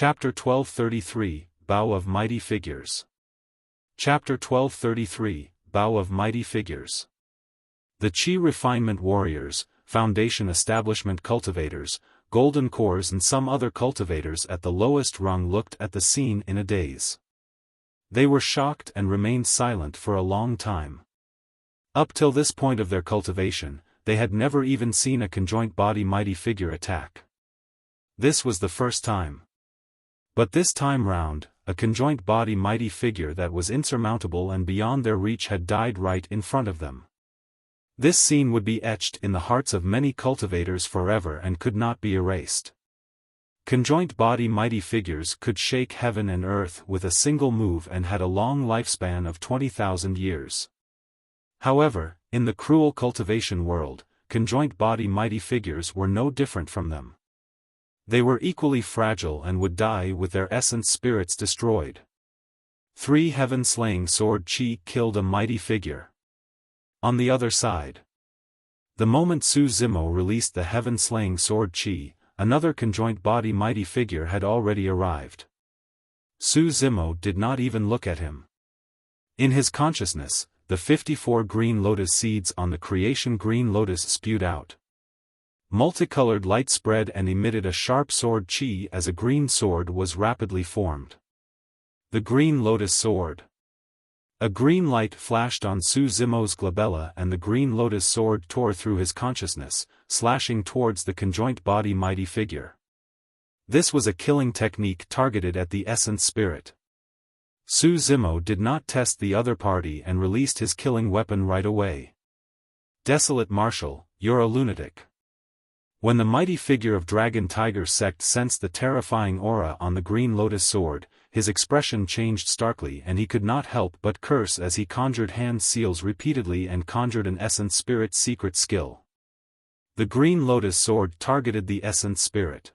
Chapter 1233, Bow of Mighty Figures. Chapter 1233, Bow of Mighty Figures. The Chi Refinement Warriors, Foundation Establishment Cultivators, Golden Cores and some other cultivators at the lowest rung looked at the scene in a daze. They were shocked and remained silent for a long time. Up till this point of their cultivation, they had never even seen a conjoint body mighty figure attack. This was the first time. But this time round, a conjoint body mighty figure that was insurmountable and beyond their reach had died right in front of them. This scene would be etched in the hearts of many cultivators forever and could not be erased. Conjoint body mighty figures could shake heaven and earth with a single move and had a long lifespan of 20,000 years. However, in the cruel cultivation world, conjoint body mighty figures were no different from them. They were equally fragile and would die with their essence spirits destroyed. 3 heaven-slaying sword chi killed a mighty figure. On the other side. The moment Su Zimo released the heaven-slaying sword chi, another conjoint body mighty figure had already arrived. Su Zimo did not even look at him. In his consciousness, the 54 green lotus seeds on the creation green lotus spewed out. Multicolored light spread and emitted a sharp sword chi as a green sword was rapidly formed. The green lotus sword. A green light flashed on Su Zimo's glabella and the green lotus sword tore through his consciousness, slashing towards the conjoint body mighty figure. This was a killing technique targeted at the essence spirit. Su Zimo did not test the other party and released his killing weapon right away. Desolate Marshal, you're a lunatic. When the mighty figure of Dragon Tiger sect sensed the terrifying aura on the green lotus sword, his expression changed starkly and he could not help but curse as he conjured hand seals repeatedly and conjured an essence spirit secret skill. The green lotus sword targeted the essence spirit.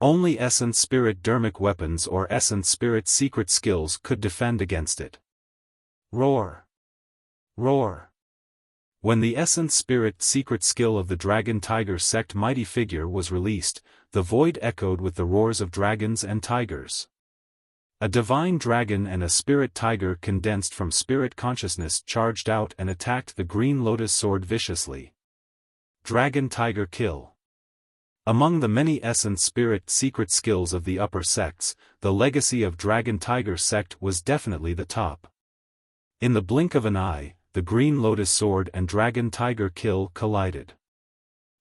Only essence spirit dermic weapons or essence spirit secret skills could defend against it. Roar! Roar! When the essence spirit secret skill of the Dragon Tiger sect mighty figure was released, the void echoed with the roars of dragons and tigers. A divine dragon and a spirit tiger condensed from spirit consciousness charged out and attacked the green lotus sword viciously. Dragon Tiger kill. Among the many essence spirit secret skills of the upper sects, the legacy of Dragon Tiger sect was definitely the top. In the blink of an eye, the green lotus sword and Dragon Tiger kill collided.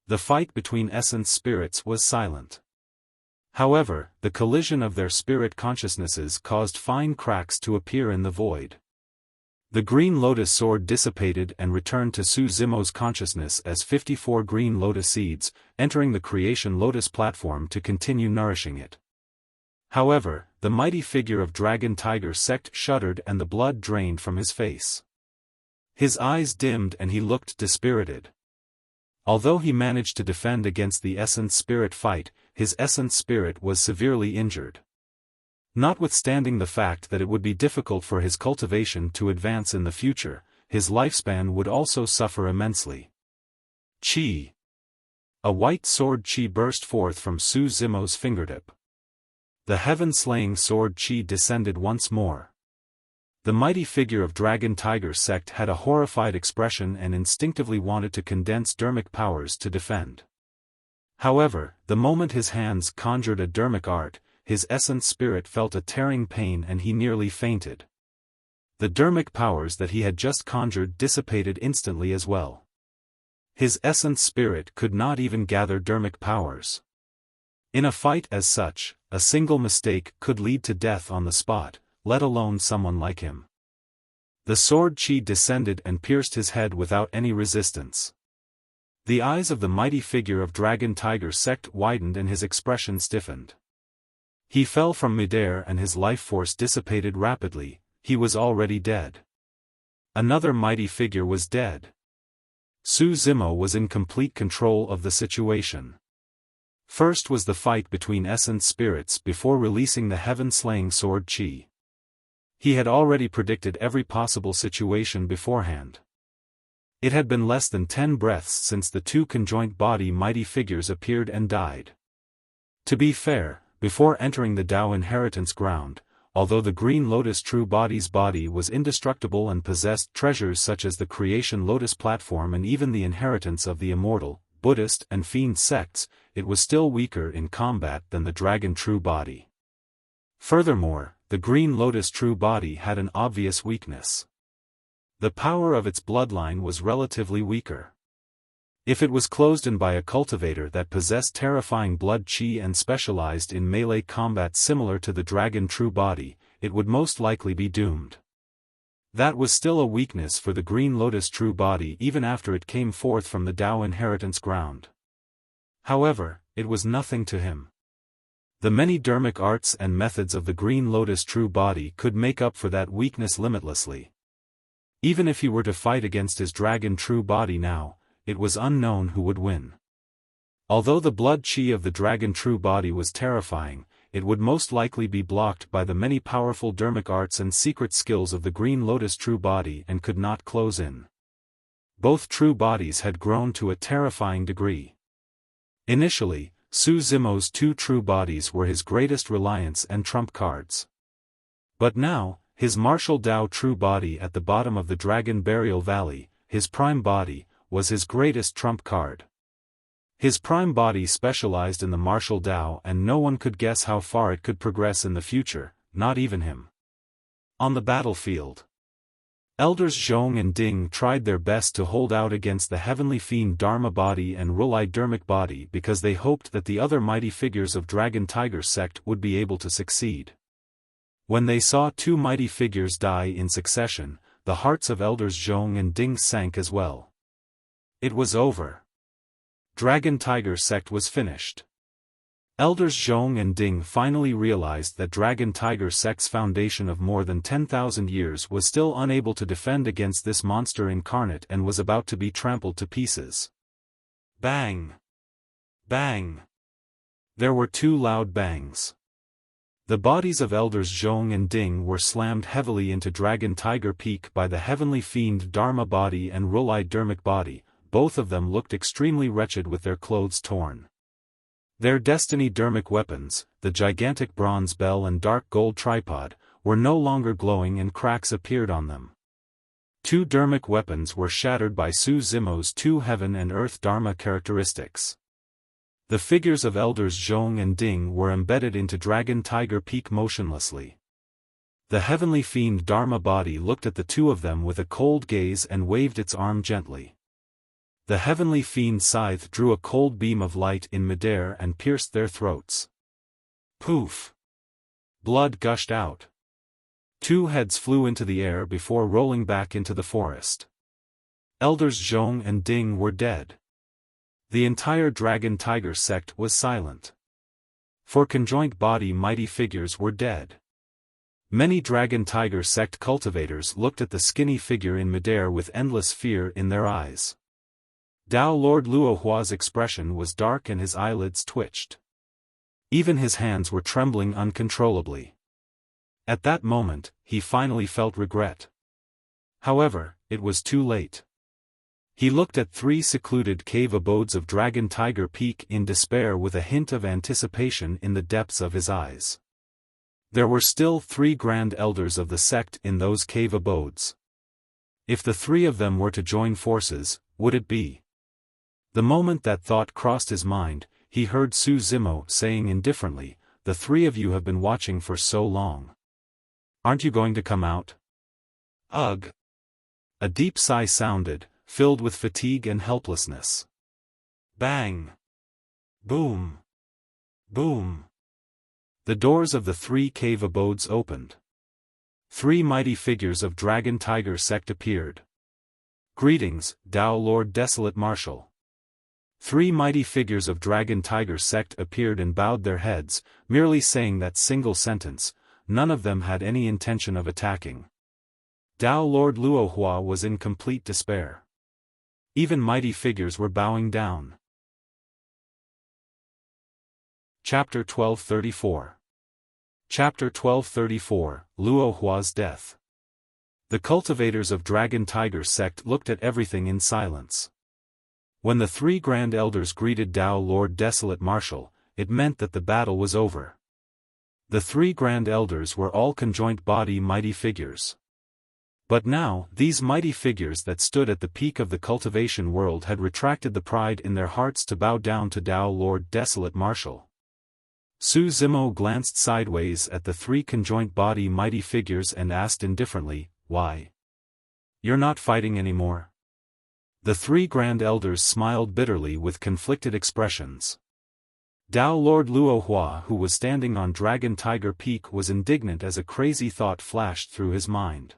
The fight between essence spirits was silent. However, the collision of their spirit consciousnesses caused fine cracks to appear in the void. The green lotus sword dissipated and returned to Su Zimo's consciousness as 54 green lotus seeds, entering the creation lotus platform to continue nourishing it. However, the mighty figure of Dragon Tiger sect shuddered and the blood drained from his face. His eyes dimmed and he looked dispirited. Although he managed to defend against the essence spirit fight, his essence spirit was severely injured. Notwithstanding the fact that it would be difficult for his cultivation to advance in the future, his lifespan would also suffer immensely. Chi! A white sword chi burst forth from Su Zimo's fingertip. The heaven-slaying sword chi descended once more. The mighty figure of Dragon Tiger sect had a horrified expression and instinctively wanted to condense dermic powers to defend. However, the moment his hands conjured a dermic art, his essence spirit felt a tearing pain and he nearly fainted. The dermic powers that he had just conjured dissipated instantly as well. His essence spirit could not even gather dermic powers. In a fight as such, a single mistake could lead to death on the spot, let alone someone like him. The sword chi descended and pierced his head without any resistance. The eyes of the mighty figure of Dragon Tiger sect widened and his expression stiffened. He fell from midair and his life force dissipated rapidly, he was already dead. Another mighty figure was dead. Su Zimo was in complete control of the situation. First was the fight between essence spirits before releasing the heaven-slaying sword chi. He had already predicted every possible situation beforehand. It had been less than 10 breaths since the 2 conjoint body mighty figures appeared and died. To be fair, Before entering the Dao inheritance ground, although the Green Lotus True Body's body was indestructible and possessed treasures such as the Creation Lotus platform and even the inheritance of the Immortal, Buddhist and Fiend sects, it was still weaker in combat than the Dragon True Body. Furthermore, the Green Lotus True Body had an obvious weakness. The power of its bloodline was relatively weaker. If it was closed in by a cultivator that possessed terrifying blood chi and specialized in melee combat similar to the Dragon True Body, it would most likely be doomed. That was still a weakness for the Green Lotus True Body even after it came forth from the Dao inheritance ground. However, it was nothing to him. The many dharmic arts and methods of the Green Lotus True Body could make up for that weakness limitlessly. Even if he were to fight against his Dragon True Body now, it was unknown who would win. Although the blood chi of the Dragon True Body was terrifying, it would most likely be blocked by the many powerful dharmic arts and secret skills of the Green Lotus True Body and could not close in. Both true bodies had grown to a terrifying degree. Initially, Su Zimo's two true bodies were his greatest reliance and trump cards. But now, his martial Dao True Body at the bottom of the Dragon Burial Valley, his prime body, was his greatest trump card. His prime body specialized in the martial Dao and no one could guess how far it could progress in the future, not even him. On the battlefield, Elders Zhong and Ding tried their best to hold out against the heavenly fiend Dharma body and Rulai Dharmic body because they hoped that the other mighty figures of Dragon Tiger sect would be able to succeed. When they saw two mighty figures die in succession, the hearts of Elders Zhong and Ding sank as well. It was over. Dragon Tiger sect was finished. Elders Zhong and Ding finally realized that Dragon Tiger sect's foundation of more than 10,000 years was still unable to defend against this monster incarnate and was about to be trampled to pieces. Bang! Bang! There were two loud bangs. The bodies of Elders Zhong and Ding were slammed heavily into Dragon Tiger Peak by the heavenly fiend Dharma body and Rulai Dharmic body. Both of them looked extremely wretched with their clothes torn. Their destiny dharmic weapons, the gigantic bronze bell and dark gold tripod, were no longer glowing and cracks appeared on them. Two dharmic weapons were shattered by Su Zimo's two heaven and earth dharma characteristics. The figures of Elders Zhong and Ding were embedded into Dragon Tiger Peak motionlessly. The heavenly fiend Dharma body looked at the two of them with a cold gaze and waved its arm gently. The heavenly fiend scythe drew a cold beam of light in midair and pierced their throats. Poof! Blood gushed out. Two heads flew into the air before rolling back into the forest. Elders Zhong and Ding were dead. The entire Dragon Tiger sect was silent. For conjoint body mighty figures were dead. Many Dragon Tiger sect cultivators looked at the skinny figure in midair with endless fear in their eyes. Dao Lord Luohua's expression was dark and his eyelids twitched. Even his hands were trembling uncontrollably. At that moment, he finally felt regret. However, it was too late. He looked at three secluded cave abodes of Dragon Tiger Peak in despair with a hint of anticipation in the depths of his eyes. There were still 3 grand elders of the sect in those cave abodes. If the 3 of them were to join forces, would it be? The moment that thought crossed his mind, he heard Su Zimo saying indifferently, "The 3 of you have been watching for so long. Aren't you going to come out?" Ugh! A deep sigh sounded, filled with fatigue and helplessness. Bang! Boom! Boom! The doors of the 3 cave abodes opened. 3 mighty figures of Dragon Tiger sect appeared. Greetings, Dao Lord Desolate Marshal. 3 mighty figures of Dragon Tiger sect appeared and bowed their heads, merely saying that single sentence. None of them had any intention of attacking. Dao Lord Luohua was in complete despair. Even mighty figures were bowing down. Chapter 1234. Chapter 1234, Luohua's Death. The cultivators of Dragon Tiger sect looked at everything in silence. When the 3 grand elders greeted Dao Lord Desolate Marshal, it meant that the battle was over. The three Grand Elders were all conjoint body mighty figures. But now, these mighty figures that stood at the peak of the cultivation world had retracted the pride in their hearts to bow down to Dao Lord Desolate Martial. Su Zimo glanced sideways at the three conjoint body mighty figures and asked indifferently, "Why? You're not fighting anymore?" The three Grand Elders smiled bitterly with conflicted expressions. Dao Lord Luo Hua, who was standing on Dragon Tiger Peak, was indignant as a crazy thought flashed through his mind.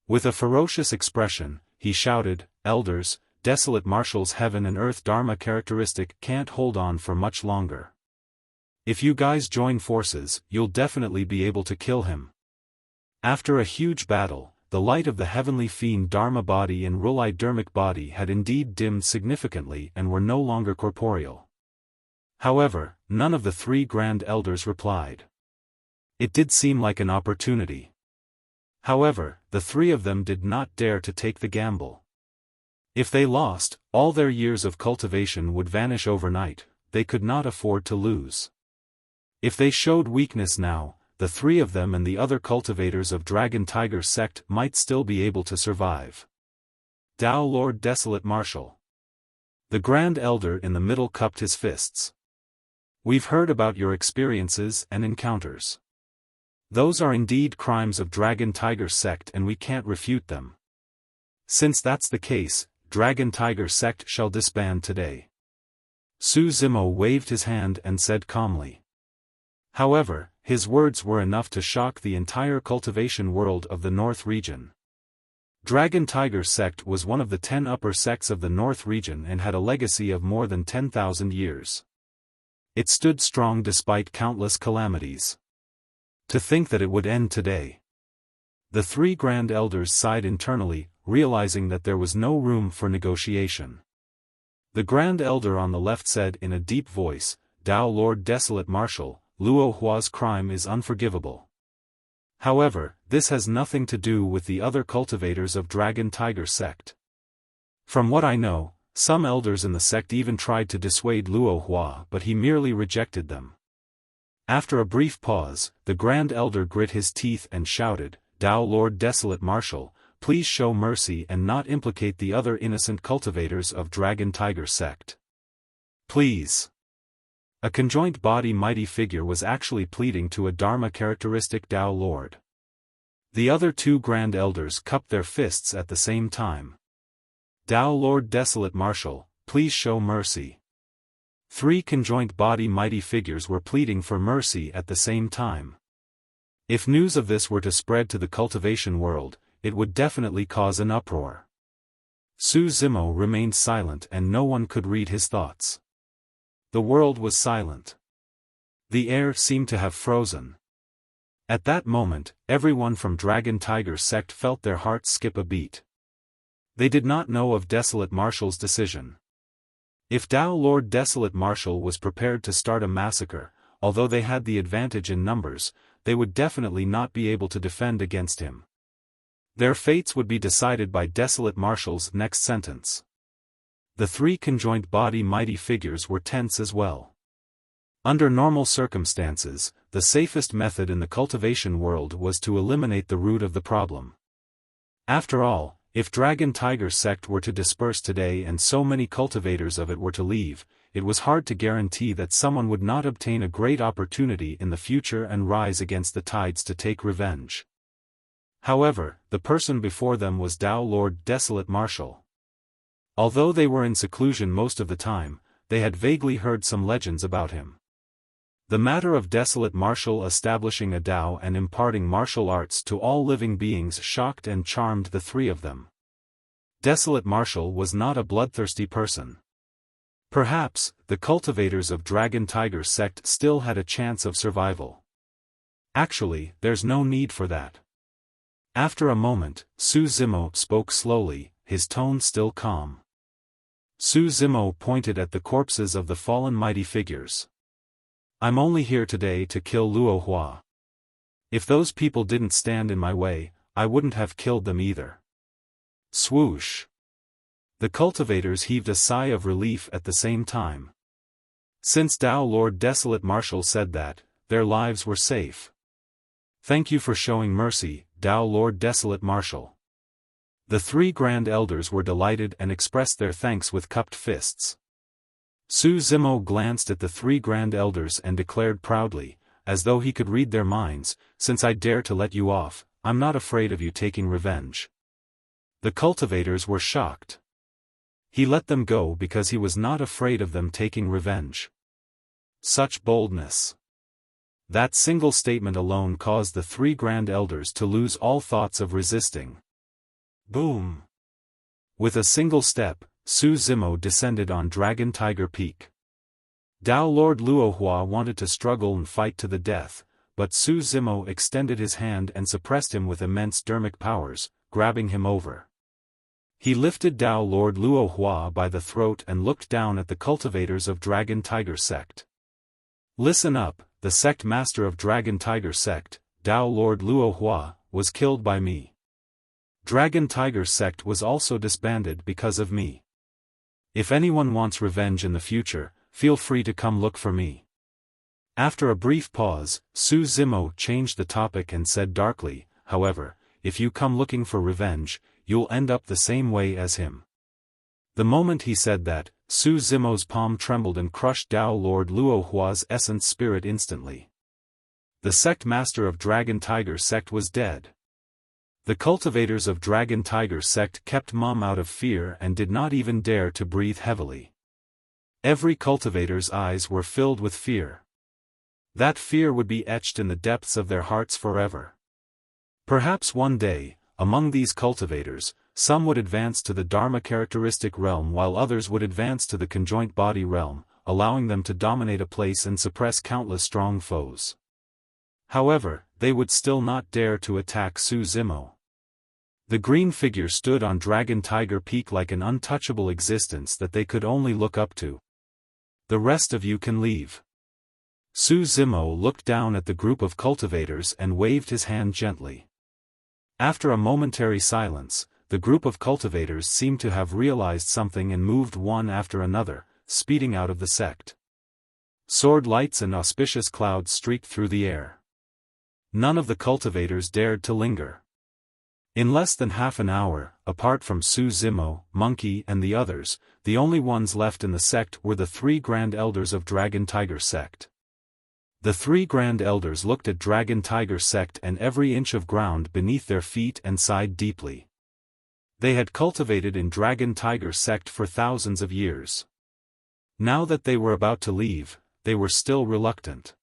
With a ferocious expression, he shouted, "Elders, Desolate Martial's heaven and earth Dharma characteristic can't hold on for much longer. If you guys join forces, you'll definitely be able to kill him." After a huge battle, the light of the heavenly Fiend Dharma body and Rulai Dermic body had indeed dimmed significantly and were no longer corporeal. However, none of the three Grand Elders replied. It did seem like an opportunity. However, the three of them did not dare to take the gamble. If they lost, all their years of cultivation would vanish overnight. They could not afford to lose. If they showed weakness now, the three of them and the other cultivators of Dragon Tiger sect might still be able to survive. Dao Lord Desolate Martial. The Grand Elder in the middle cupped his fists. "We've heard about your experiences and encounters. Those are indeed crimes of Dragon Tiger sect and we can't refute them. Since that's the case, Dragon Tiger sect shall disband today." Su Zimo waved his hand and said calmly. However, his words were enough to shock the entire cultivation world of the North region. Dragon Tiger sect was one of the 10 upper sects of the North region and had a legacy of more than 10,000 years. It stood strong despite countless calamities. To think that it would end today. The three Grand Elders sighed internally, realizing that there was no room for negotiation. The Grand Elder on the left said in a deep voice, "Dao Lord Desolate Martial, Luo Hua's crime is unforgivable. However, this has nothing to do with the other cultivators of Dragon Tiger sect. From what I know, some elders in the sect even tried to dissuade Luo Hua, but he merely rejected them." After a brief pause, the Grand Elder grit his teeth and shouted, "Dao Lord Desolate Martial, please show mercy and not implicate the other innocent cultivators of Dragon Tiger sect. Please." A conjoint body mighty figure was actually pleading to a Dharma characteristic Dao Lord. The other two Grand Elders cupped their fists at the same time. "Dao Lord Desolate Martial, please show mercy." Three conjoint body mighty figures were pleading for mercy at the same time. If news of this were to spread to the cultivation world, it would definitely cause an uproar. Su Zimo remained silent and no one could read his thoughts. The world was silent. The air seemed to have frozen. At that moment, everyone from Dragon Tiger sect felt their hearts skip a beat. They did not know of Desolate Martial's decision. If Dao Lord Desolate Martial was prepared to start a massacre, although they had the advantage in numbers, they would definitely not be able to defend against him. Their fates would be decided by Desolate Martial's next sentence. The three conjoint body mighty figures were tense as well. Under normal circumstances, the safest method in the cultivation world was to eliminate the root of the problem. After all, if Dragon Tiger sect were to disperse today and so many cultivators of it were to leave, it was hard to guarantee that someone would not obtain a great opportunity in the future and rise against the tides to take revenge. However, the person before them was Dao Lord Desolate Martial. Although they were in seclusion most of the time, they had vaguely heard some legends about him. The matter of Desolate Martial establishing a Dao and imparting martial arts to all living beings shocked and charmed the three of them. Desolate Martial was not a bloodthirsty person. Perhaps, the cultivators of Dragon Tiger sect still had a chance of survival. Actually, there's no need for that. After a moment, Su Zimo spoke slowly, his tone still calm. Su Zimo pointed at the corpses of the fallen mighty figures. "I'm only here today to kill Luo Hua. If those people didn't stand in my way, I wouldn't have killed them either." Swoosh. The cultivators heaved a sigh of relief at the same time. Since Dao Lord Desolate Martial said that, their lives were safe. Thank you for showing mercy, Dao Lord Desolate Marshal. The three Grand Elders were delighted and expressed their thanks with cupped fists. Su Zimo glanced at the three Grand Elders and declared proudly, as though he could read their minds, "Since I dare to let you off, I'm not afraid of you taking revenge." The cultivators were shocked. He let them go because he was not afraid of them taking revenge. Such boldness. That single statement alone caused the three Grand Elders to lose all thoughts of resisting. Boom! With a single step, Su Zimo descended on Dragon Tiger Peak. Dao Lord Luohua wanted to struggle and fight to the death, but Su Zimo extended his hand and suppressed him with immense dermic powers, grabbing him over. He lifted Dao Lord Luohua by the throat and looked down at the cultivators of Dragon Tiger Sect. "Listen up, the sect master of Dragon Tiger Sect, Dao Lord Luohua, was killed by me. Dragon Tiger Sect was also disbanded because of me. If anyone wants revenge in the future, feel free to come look for me." After a brief pause, Su Zimo changed the topic and said darkly, "However, if you come looking for revenge, you'll end up the same way as him." The moment he said that, Su Zimo's palm trembled and crushed Dao Lord Luohua's essence spirit instantly. The sect master of Dragon Tiger Sect was dead. The cultivators of Dragon Tiger Sect kept mum out of fear and did not even dare to breathe heavily. Every cultivator's eyes were filled with fear. That fear would be etched in the depths of their hearts forever. Perhaps one day, among these cultivators, some would advance to the Dharma characteristic realm while others would advance to the conjoint body realm, allowing them to dominate a place and suppress countless strong foes. However, they would still not dare to attack Su Zimo. The green figure stood on Dragon Tiger Peak like an untouchable existence that they could only look up to. "The rest of you can leave." Su Zimo looked down at the group of cultivators and waved his hand gently. After a momentary silence, the group of cultivators seemed to have realized something and moved one after another, speeding out of the sect. Sword lights and auspicious clouds streaked through the air. None of the cultivators dared to linger. In less than half an hour, apart from Su Zimo, Monkey and the others, the only ones left in the sect were the three Grand Elders of Dragon Tiger Sect. The three Grand Elders looked at Dragon Tiger Sect and every inch of ground beneath their feet and sighed deeply. They had cultivated in Dragon Tiger Sect for thousands of years. Now that they were about to leave, they were still reluctant.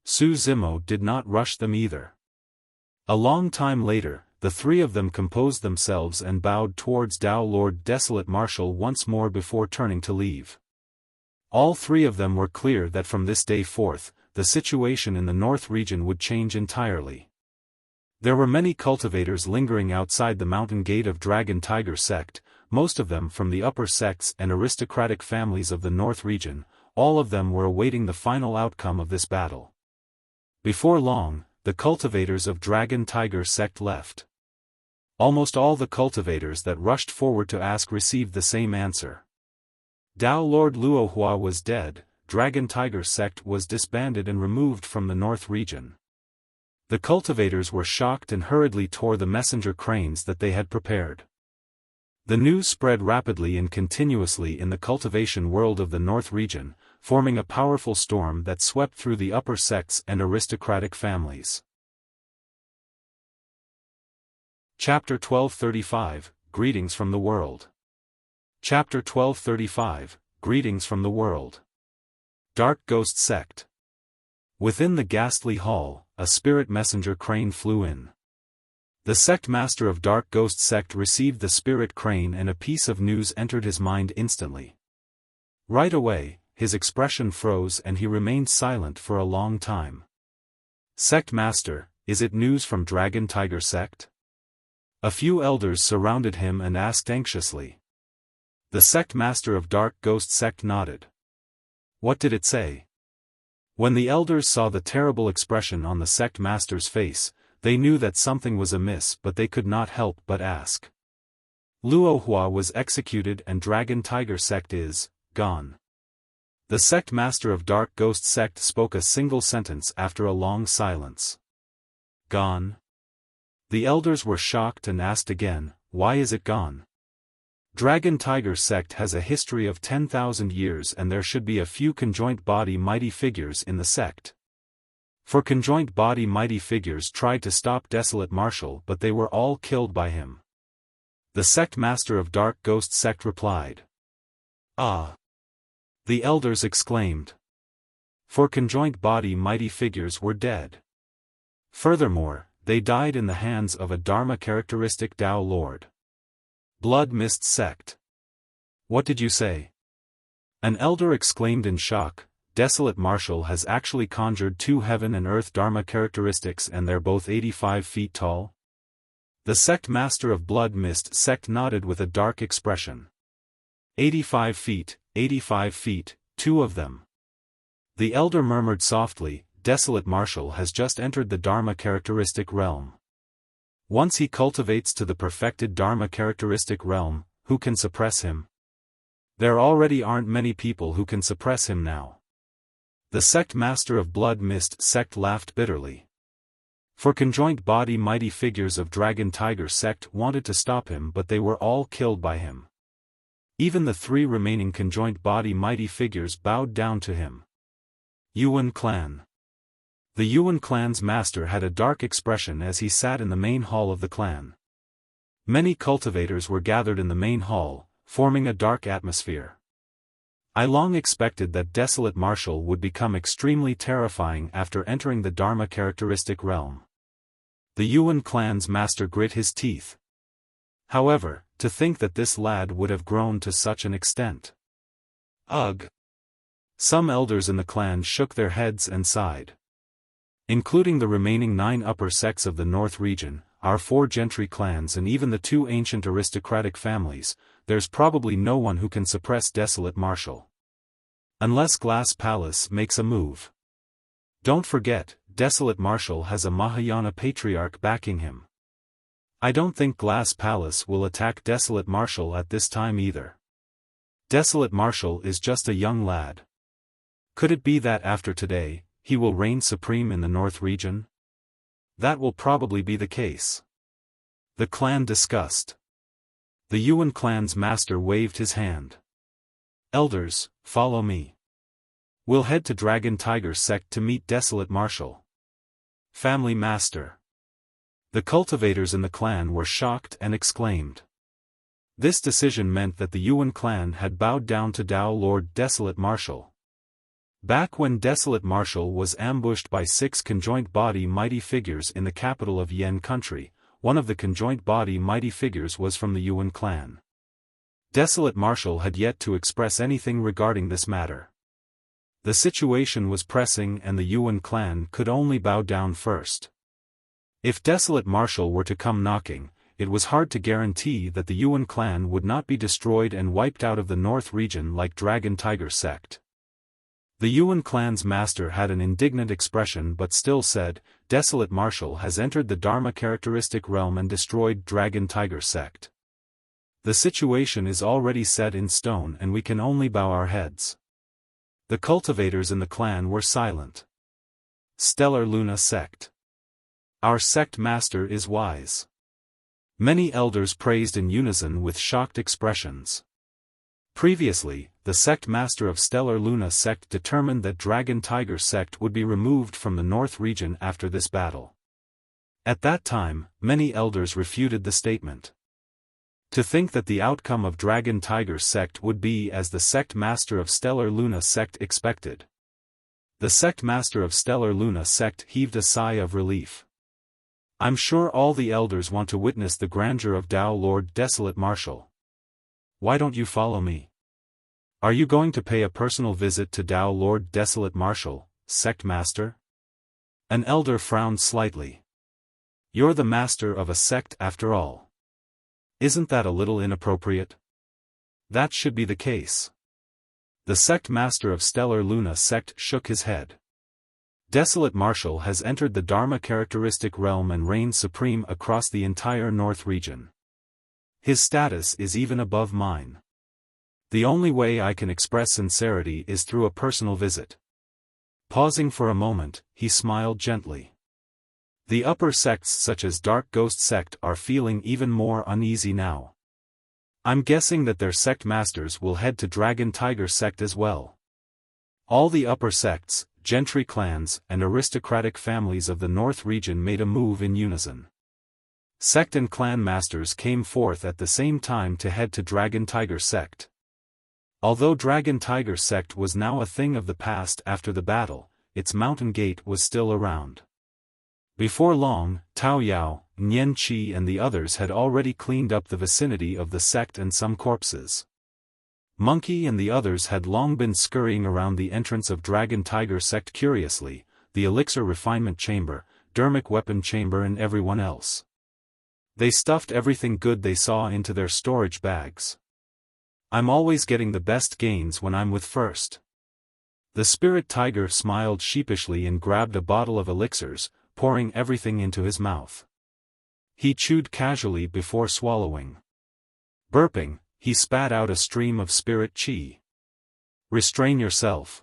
Su Zimo did not rush them either. A long time later, the three of them composed themselves and bowed towards Dao Lord Desolate Marshal once more before turning to leave. All three of them were clear that from this day forth, the situation in the North region would change entirely. There were many cultivators lingering outside the mountain gate of Dragon Tiger Sect, most of them from the upper sects and aristocratic families of the North region. All of them were awaiting the final outcome of this battle. Before long, the cultivators of Dragon Tiger Sect left. Almost all the cultivators that rushed forward to ask received the same answer. Dao Lord Luohua was dead. Dragon Tiger Sect was disbanded and removed from the North region. The cultivators were shocked and hurriedly tore the messenger cranes that they had prepared. The news spread rapidly and continuously in the cultivation world of the North region, forming a powerful storm that swept through the upper sects and aristocratic families. Chapter 1235, Greetings from the World. Chapter 1235, Greetings from the World. Dark Ghost Sect. Within the ghastly hall, a spirit messenger crane flew in. The sect master of Dark Ghost Sect received the spirit crane and a piece of news entered his mind instantly. Right away, his expression froze and he remained silent for a long time. "Sect master, is it news from Dragon Tiger Sect?" A few elders surrounded him and asked anxiously. The sect master of Dark Ghost Sect nodded. "What did it say?" When the elders saw the terrible expression on the sect master's face, they knew that something was amiss but they could not help but ask. "Luohua was executed and Dragon Tiger Sect is gone." The sect master of Dark Ghost sect spoke a single sentence after a long silence. Gone? The elders were shocked and asked again, why is it gone? Dragon Tiger sect has a history of 10,000 years and there should be a few conjoint body mighty figures in the sect. For conjoint body mighty figures tried to stop Desolate Marshal but they were all killed by him. The sect master of Dark Ghost sect replied. Ah! The elders exclaimed. For conjoint body mighty figures were dead. Furthermore, they died in the hands of a Dharma characteristic Dao Lord. Blood Mist sect. What did you say? An elder exclaimed in shock. Desolate Marshal has actually conjured 2 heaven and earth Dharma characteristics and they're both 85 feet tall? The sect master of Blood Mist sect nodded with a dark expression. 85 feet, 2 of them. The elder murmured softly, Desolate Marshal has just entered the Dharma characteristic realm. Once he cultivates to the perfected Dharma characteristic realm, who can suppress him? There already aren't many people who can suppress him now. The sect master of Blood Mist sect laughed bitterly. For conjoint body mighty figures of Dragon Tiger sect wanted to stop him but they were all killed by him. Even the 3 remaining conjoint body mighty figures bowed down to him. Yuan clan. The Yuan clan's master had a dark expression as he sat in the main hall of the clan. Many cultivators were gathered in the main hall, forming a dark atmosphere. I long expected that Desolate Marshal would become extremely terrifying after entering the Dharma characteristic realm. The Yuan clan's master grit his teeth. However, to think that this lad would have grown to such an extent. Ugh! Some elders in the clan shook their heads and sighed. Including the remaining 9 upper sects of the North region, our 4 gentry clans and even the 2 ancient aristocratic families, there's probably no one who can suppress Desolate Marshal. Unless Glass Palace makes a move. Don't forget, Desolate Marshal has a Mahayana patriarch backing him. I don't think Glass Palace will attack Desolate Marshal at this time either. Desolate Marshal is just a young lad. Could it be that after today, he will reign supreme in the North region? That will probably be the case. The clan discussed. The Yuan clan's master waved his hand. Elders, follow me. We'll head to Dragon Tiger sect to meet Desolate Marshal. Family master. The cultivators in the clan were shocked and exclaimed. This decision meant that the Yuan clan had bowed down to Dao Lord Desolate Marshal. Back when Desolate Marshal was ambushed by 6 conjoint body mighty figures in the capital of Yen country, one of the conjoint body mighty figures was from the Yuan clan. Desolate Marshal had yet to express anything regarding this matter. The situation was pressing and the Yuan clan could only bow down first. If Desolate Marshal were to come knocking, it was hard to guarantee that the Yuan clan would not be destroyed and wiped out of the North region like Dragon Tiger sect. The Yuan clan's master had an indignant expression but still said, Desolate Marshal has entered the Dharma characteristic realm and destroyed Dragon Tiger sect. The situation is already set in stone and we can only bow our heads. The cultivators in the clan were silent. Stellar Luna sect. Our sect master is wise. Many elders praised in unison with shocked expressions. Previously, the sect master of Stellar Luna sect determined that Dragon Tiger sect would be removed from the North region after this battle. At that time, many elders refuted the statement. To think that the outcome of Dragon Tiger sect would be as the sect master of Stellar Luna sect expected. The sect master of Stellar Luna sect heaved a sigh of relief. I'm sure all the elders want to witness the grandeur of Dao Lord Desolate Marshal. Why don't you follow me? Are you going to pay a personal visit to Dao Lord Desolate Marshal, sect master? An elder frowned slightly. You're the master of a sect after all. Isn't that a little inappropriate? That should be the case. The sect master of Stellar Luna sect shook his head. Desolate Marshal has entered the Dharma characteristic realm and reigns supreme across the entire North region. His status is even above mine. The only way I can express sincerity is through a personal visit. Pausing for a moment, he smiled gently. The upper sects such as Dark Ghost Sect are feeling even more uneasy now. I'm guessing that their sect masters will head to Dragon Tiger Sect as well. All the upper sects, gentry clans, and aristocratic families of the North region made a move in unison. Sect and clan masters came forth at the same time to head to Dragon Tiger Sect. Although Dragon Tiger Sect was now a thing of the past after the battle, its mountain gate was still around. Before long, Tao Yao, Nian Qi and the others had already cleaned up the vicinity of the sect and some corpses. Monkey and the others had long been scurrying around the entrance of Dragon Tiger Sect curiously, the elixir refinement chamber, dermic weapon chamber and everyone else. They stuffed everything good they saw into their storage bags. I'm always getting the best gains when I'm with first. The spirit tiger smiled sheepishly and grabbed a bottle of elixirs, pouring everything into his mouth. He chewed casually before swallowing. Burping, he spat out a stream of spirit chi. Restrain yourself.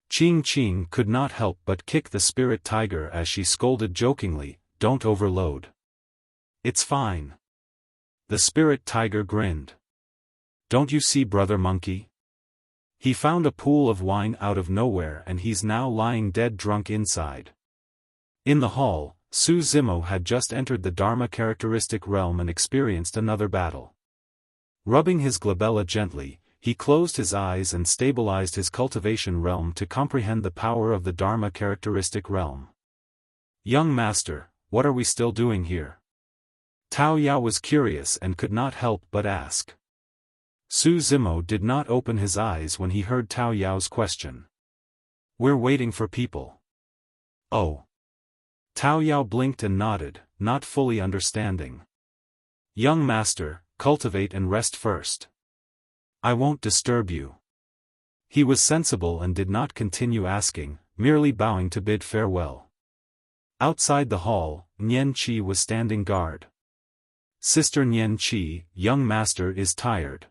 Ching Ching could not help but kick the spirit tiger as she scolded jokingly, don't overload. It's fine. The spirit tiger grinned. Don't you see brother monkey? He found a pool of wine out of nowhere and he's now lying dead drunk inside. In the hall, Su Zimo had just entered the Dharma characteristic realm and experienced another battle. Rubbing his glabella gently, he closed his eyes and stabilized his cultivation realm to comprehend the power of the Dharma characteristic realm. Young master, what are we still doing here? Tao Yao was curious and could not help but ask. Su Zimo did not open his eyes when he heard Tao Yao's question. We're waiting for people. Oh. Tao Yao blinked and nodded, not fully understanding. Young master, cultivate and rest first. I won't disturb you. He was sensible and did not continue asking, merely bowing to bid farewell. Outside the hall, Nian Qi was standing guard. Sister Nian Qi, young master is tired.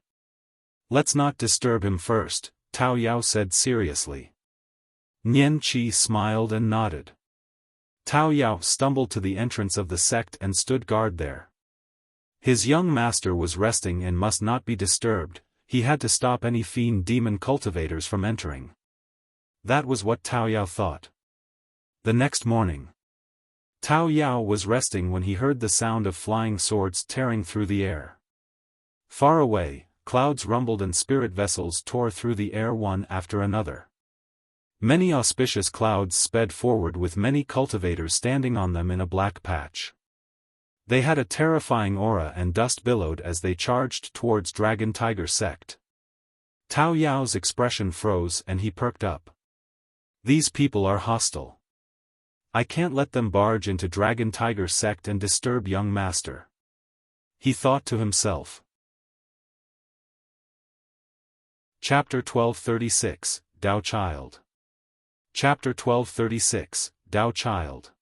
Let's not disturb him first, Tao Yao said seriously. Nian Qi smiled and nodded. Tao Yao stumbled to the entrance of the sect and stood guard there. His young master was resting and must not be disturbed, he had to stop any fiend demon cultivators from entering. That was what Tao Yao thought. The next morning, Tao Yao was resting when he heard the sound of flying swords tearing through the air. Far away, clouds rumbled and spirit vessels tore through the air one after another. Many auspicious clouds sped forward with many cultivators standing on them in a black patch. They had a terrifying aura and dust billowed as they charged towards Dragon Tiger Sect. Tao Yao's expression froze and he perked up. These people are hostile. I can't let them barge into Dragon Tiger Sect and disturb young master. He thought to himself. Chapter 1236, Dao Child. Chapter 1236, Dao Child.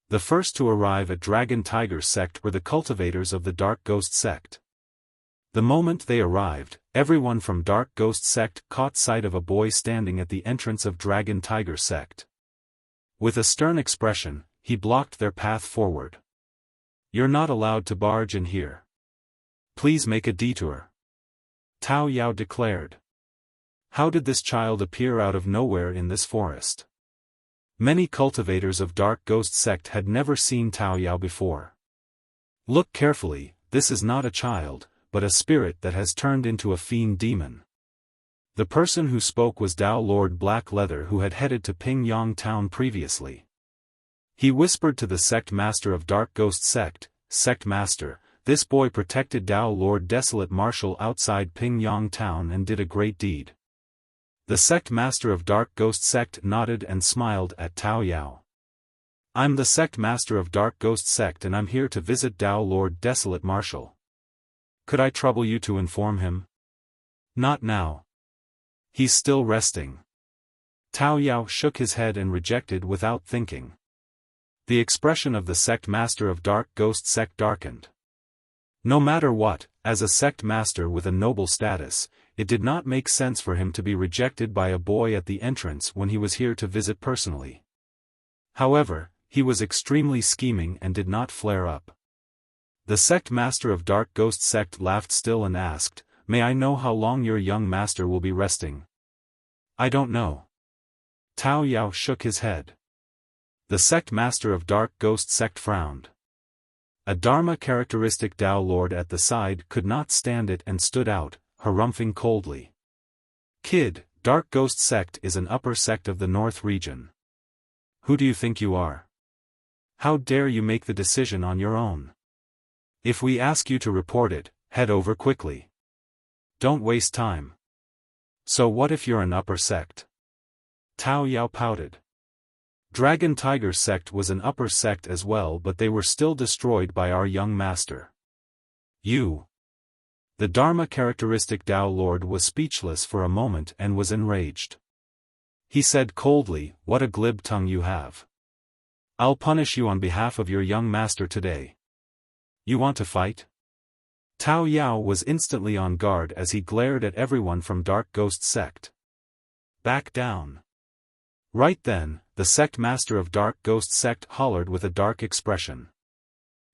The first to arrive at Dragon Tiger Sect were the cultivators of the Dark Ghost Sect. The moment they arrived, everyone from Dark Ghost Sect caught sight of a boy standing at the entrance of Dragon Tiger Sect. With a stern expression, he blocked their path forward. You're not allowed to barge in here. Please make a detour. Tao Yao declared. How did this child appear out of nowhere in this forest? Many cultivators of Dark Ghost Sect had never seen Tao Yao before. Look carefully, this is not a child, but a spirit that has turned into a fiend demon. The person who spoke was Dao Lord Black Leather who had headed to Pingyang Town previously. He whispered to the sect master of Dark Ghost Sect, Sect Master, this boy protected Dao Lord Desolate Marshal outside Pingyang Town and did a great deed. The sect master of Dark Ghost Sect nodded and smiled at Tao Yao. I'm the sect master of Dark Ghost Sect and I'm here to visit Dao Lord Desolate Marshal. Could I trouble you to inform him? Not now. He's still resting. Tao Yao shook his head and rejected without thinking. The expression of the sect master of Dark Ghost Sect darkened. No matter what, as a sect master with a noble status, it did not make sense for him to be rejected by a boy at the entrance when he was here to visit personally. However, he was extremely scheming and did not flare up. The sect master of Dark Ghost Sect laughed still and asked, "May I know how long your young master will be resting?" "I don't know." Tao Yao shook his head. The sect master of Dark Ghost Sect frowned. A Dharma characteristic Dao Lord at the side could not stand it and stood out, harumphing coldly. "Kid, Dark Ghost Sect is an upper sect of the North region. Who do you think you are? How dare you make the decision on your own? If we ask you to report it, head over quickly. Don't waste time." "So what if you're an upper sect?" Tao Yao pouted. Dragon Tiger Sect was an upper sect as well, but they were still destroyed by our young master. "You." The Dharma characteristic Dao Lord was speechless for a moment and was enraged. He said coldly, "What a glib tongue you have. I'll punish you on behalf of your young master today. You want to fight?" Tao Yao was instantly on guard as he glared at everyone from Dark Ghost Sect. "Back down." Right then, the sect master of Dark Ghost Sect hollered with a dark expression.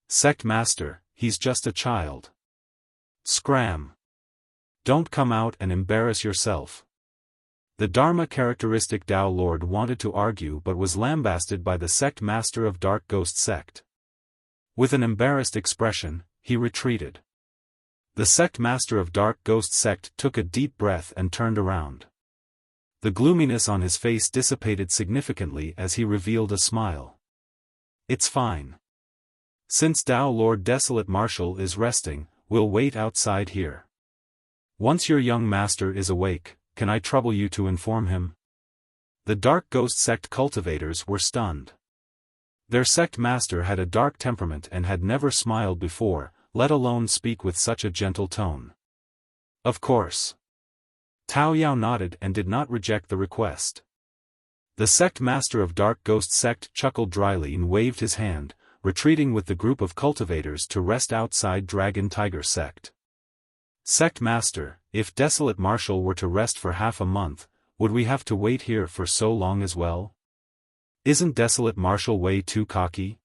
"Sect master, he's just a child. Scram. Don't come out and embarrass yourself." The Dharma characteristic Dao Lord wanted to argue but was lambasted by the sect master of Dark Ghost Sect. With an embarrassed expression, he retreated. The sect master of Dark Ghost Sect took a deep breath and turned around. The gloominess on his face dissipated significantly as he revealed a smile. "It's fine. Since Dao Lord Desolate Marshal is resting, we'll wait outside here. Once your young master is awake, can I trouble you to inform him?" The Dark Ghost Sect cultivators were stunned. Their sect master had a dark temperament and had never smiled before, let alone speak with such a gentle tone. "Of course." Tao Yao nodded and did not reject the request. The sect master of Dark Ghost Sect chuckled dryly and waved his hand, retreating with the group of cultivators to rest outside Dragon Tiger Sect. "Sect master, if Desolate Marshal were to rest for half a month, would we have to wait here for so long as well? Isn't Desolate Marshal way too cocky?"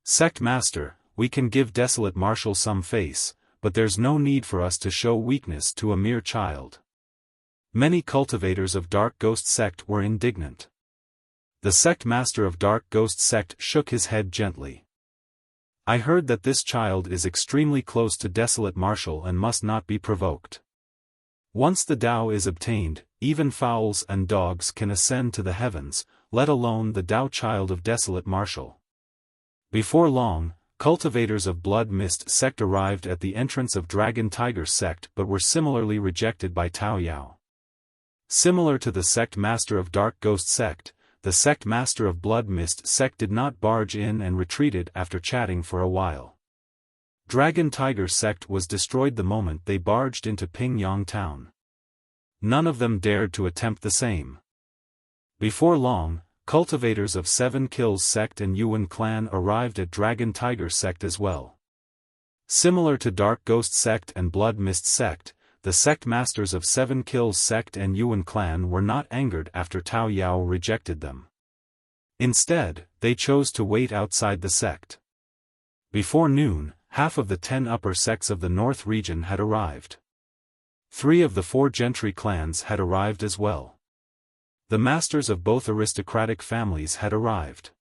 "Sect master, we can give Desolate Marshal some face, but there's no need for us to show weakness to a mere child." Many cultivators of Dark Ghost Sect were indignant. The sect master of Dark Ghost Sect shook his head gently. "I heard that this child is extremely close to Desolate Marshal and must not be provoked. Once the Dao is obtained, even fowls and dogs can ascend to the heavens, let alone the Dao Child of Desolate Marshal." Before long, cultivators of Blood Mist Sect arrived at the entrance of Dragon Tiger Sect but were similarly rejected by Tao Yao. Similar to the sect master of Dark Ghost Sect, the sect master of Blood Mist Sect did not barge in and retreated after chatting for a while. Dragon Tiger Sect was destroyed the moment they barged into Pingyang Town. None of them dared to attempt the same. Before long, cultivators of Seven Kills Sect and Yuan Clan arrived at Dragon Tiger Sect as well. Similar to Dark Ghost Sect and Blood Mist Sect, the sect masters of Seven Kills Sect and Yuan Clan were not angered after Tao Yao rejected them. Instead, they chose to wait outside the sect. Before noon, half of the 10 upper sects of the North region had arrived. 3 of the 4 gentry clans had arrived as well. The masters of both aristocratic families had arrived.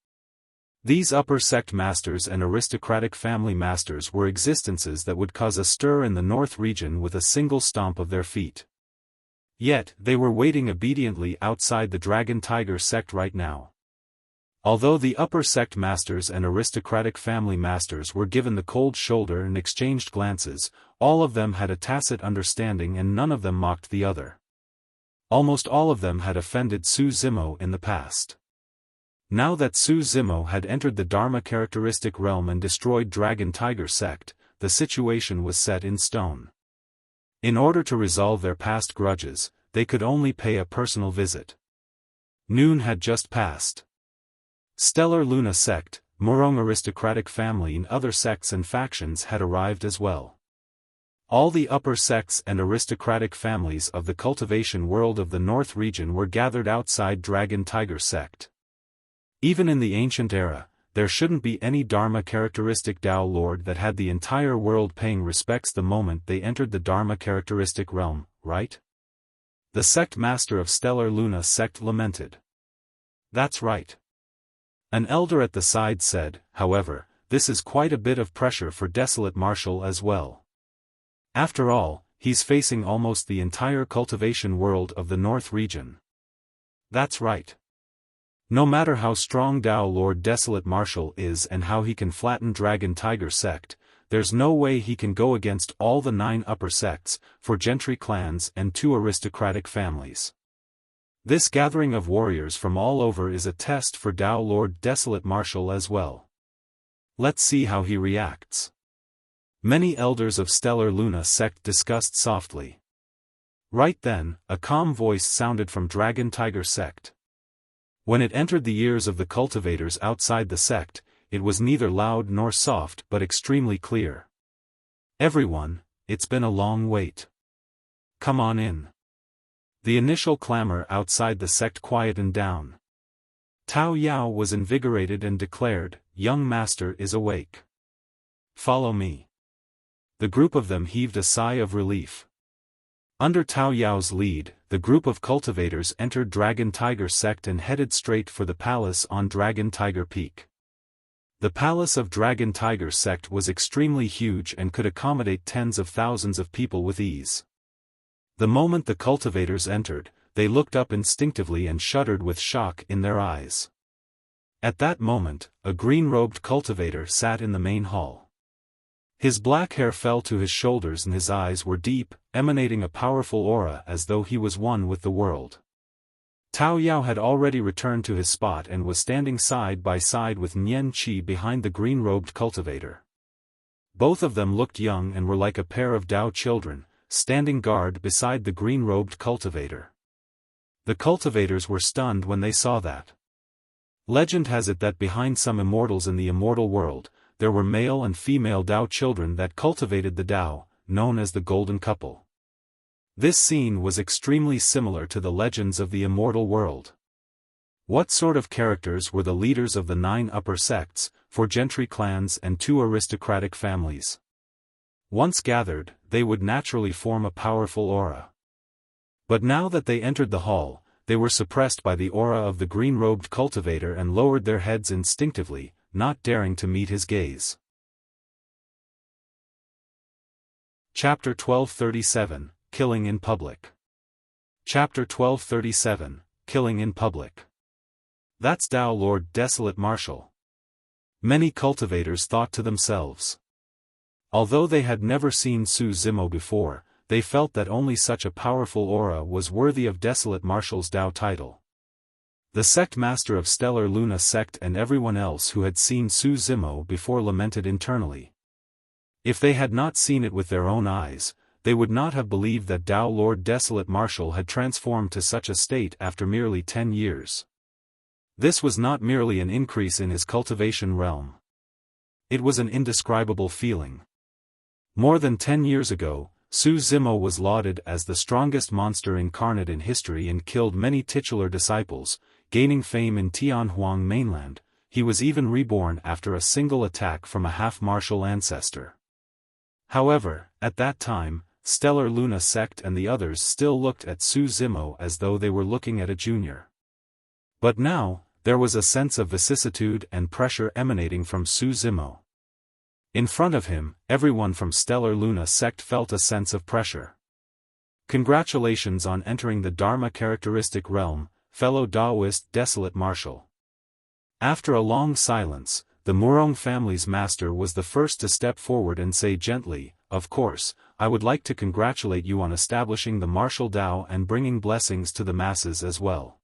These upper sect masters and aristocratic family masters were existences that would cause a stir in the North region with a single stomp of their feet. Yet, they were waiting obediently outside the Dragon Tiger Sect right now. Although the upper sect masters and aristocratic family masters were given the cold shoulder and exchanged glances, all of them had a tacit understanding and none of them mocked the other. Almost all of them had offended Su Zimo in the past. Now that Su Zimo had entered the Dharma characteristic realm and destroyed Dragon Tiger Sect, the situation was set in stone. In order to resolve their past grudges, they could only pay a personal visit. Noon had just passed. Stellar Luna Sect, Murong aristocratic family and other sects and factions had arrived as well. All the upper sects and aristocratic families of the cultivation world of the North region were gathered outside Dragon Tiger sect. Even in the ancient era, there shouldn't be any Dharma characteristic Dao Lord that had the entire world paying respects the moment they entered the Dharma characteristic realm, right? The sect master of Stellar Luna sect lamented. That's right. An elder at the side said, however, this is quite a bit of pressure for Desolate Marshal as well. After all, he's facing almost the entire cultivation world of the North region. That's right. No matter how strong Dao Lord Desolate Marshal is and how he can flatten Dragon Tiger sect, there's no way he can go against all the 9 upper sects, 4 gentry clans and 2 aristocratic families. This gathering of warriors from all over is a test for Dao Lord Desolate Marshal as well. Let's see how he reacts. Many elders of Stellar Luna sect discussed softly. Right then, a calm voice sounded from Dragon Tiger sect. When it entered the ears of the cultivators outside the sect, it was neither loud nor soft but extremely clear. Everyone, it's been a long wait. Come on in. The initial clamor outside the sect quietened down. Tao Yao was invigorated and declared, "Young master is awake. Follow me." The group of them heaved a sigh of relief. Under Tao Yao's lead, the group of cultivators entered Dragon Tiger sect and headed straight for the palace on Dragon Tiger Peak. The palace of Dragon Tiger sect was extremely huge and could accommodate tens of thousands of people with ease. The moment the cultivators entered, they looked up instinctively and shuddered with shock in their eyes. At that moment, a green-robed cultivator sat in the main hall. His black hair fell to his shoulders and his eyes were deep, emanating a powerful aura as though he was one with the world. Tao Yao had already returned to his spot and was standing side by side with Nian Qi behind the green-robed cultivator. Both of them looked young and were like a pair of Dao children, standing guard beside the green-robed cultivator. The cultivators were stunned when they saw that. Legend has it that behind some immortals in the immortal world, there were male and female Dao children that cultivated the Dao, known as the Golden Couple. This scene was extremely similar to the legends of the immortal world. What sort of characters were the leaders of the 9 upper sects, 4 gentry clans and 2 aristocratic families? Once gathered, they would naturally form a powerful aura. But now that they entered the hall, they were suppressed by the aura of the green-robed cultivator and lowered their heads instinctively, not daring to meet his gaze. Chapter 1237, Killing in Public. Chapter 1237, Killing in Public. That's Dao Lord Desolate Marshal. Many cultivators thought to themselves. Although they had never seen Su Zimo before, they felt that only such a powerful aura was worthy of Desolate Marshal's Dao title. The sect master of Stellar Luna sect and everyone else who had seen Su Zimo before lamented internally. If they had not seen it with their own eyes, they would not have believed that Dao Lord Desolate Marshal had transformed to such a state after merely 10 years. This was not merely an increase in his cultivation realm. It was an indescribable feeling. More than 10 years ago, Su Zimo was lauded as the strongest monster incarnate in history and killed many titular disciples, gaining fame in Tianhuang mainland. He was even reborn after a single attack from a half-martial ancestor. However, at that time, Stellar Luna sect and the others still looked at Su Zimo as though they were looking at a junior. But now, there was a sense of vicissitude and pressure emanating from Su Zimo. In front of him, everyone from Stellar Luna sect felt a sense of pressure. Congratulations on entering the Dharma characteristic realm, fellow Daoist Desolate Marshal. After a long silence, the Murong family's master was the first to step forward and say gently, "Of course, I would like to congratulate you on establishing the martial Dao and bringing blessings to the masses as well.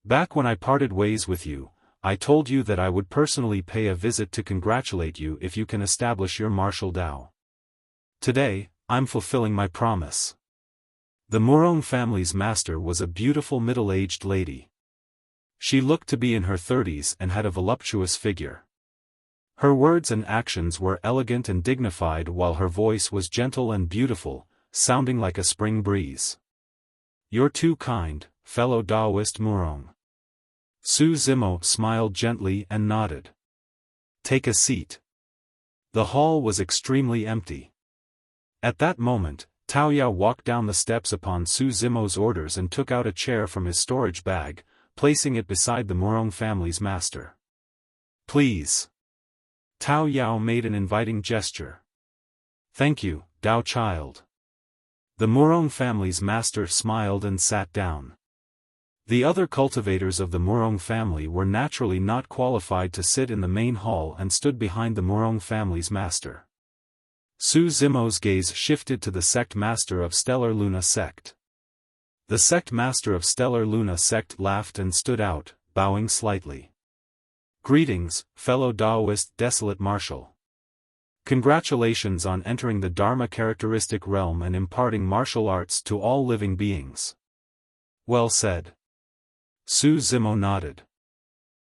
Back when I parted ways with you, I told you that I would personally pay a visit to congratulate you if you can establish your martial Dao. Today, I'm fulfilling my promise." The Murong family's master was a beautiful middle-aged lady. She looked to be in her 30s and had a voluptuous figure. Her words and actions were elegant and dignified while her voice was gentle and beautiful, sounding like a spring breeze. "You're too kind, fellow Taoist Murong." Su Zimo smiled gently and nodded. "Take a seat." The hall was extremely empty. At that moment, Tao Yao walked down the steps upon Su Zimo's orders and took out a chair from his storage bag, placing it beside the Murong family's master. "Please." Tao Yao made an inviting gesture. "Thank you, Dao Child." The Murong family's master smiled and sat down. The other cultivators of the Murong family were naturally not qualified to sit in the main hall and stood behind the Murong family's master. Su Zimo's gaze shifted to the sect master of Stellar Luna sect. The sect master of Stellar Luna sect laughed and stood out, bowing slightly. "Greetings, fellow Taoist Desolate Martial. Congratulations on entering the Dharma characteristic realm and imparting martial arts to all living beings." "Well said." Su Zimo nodded.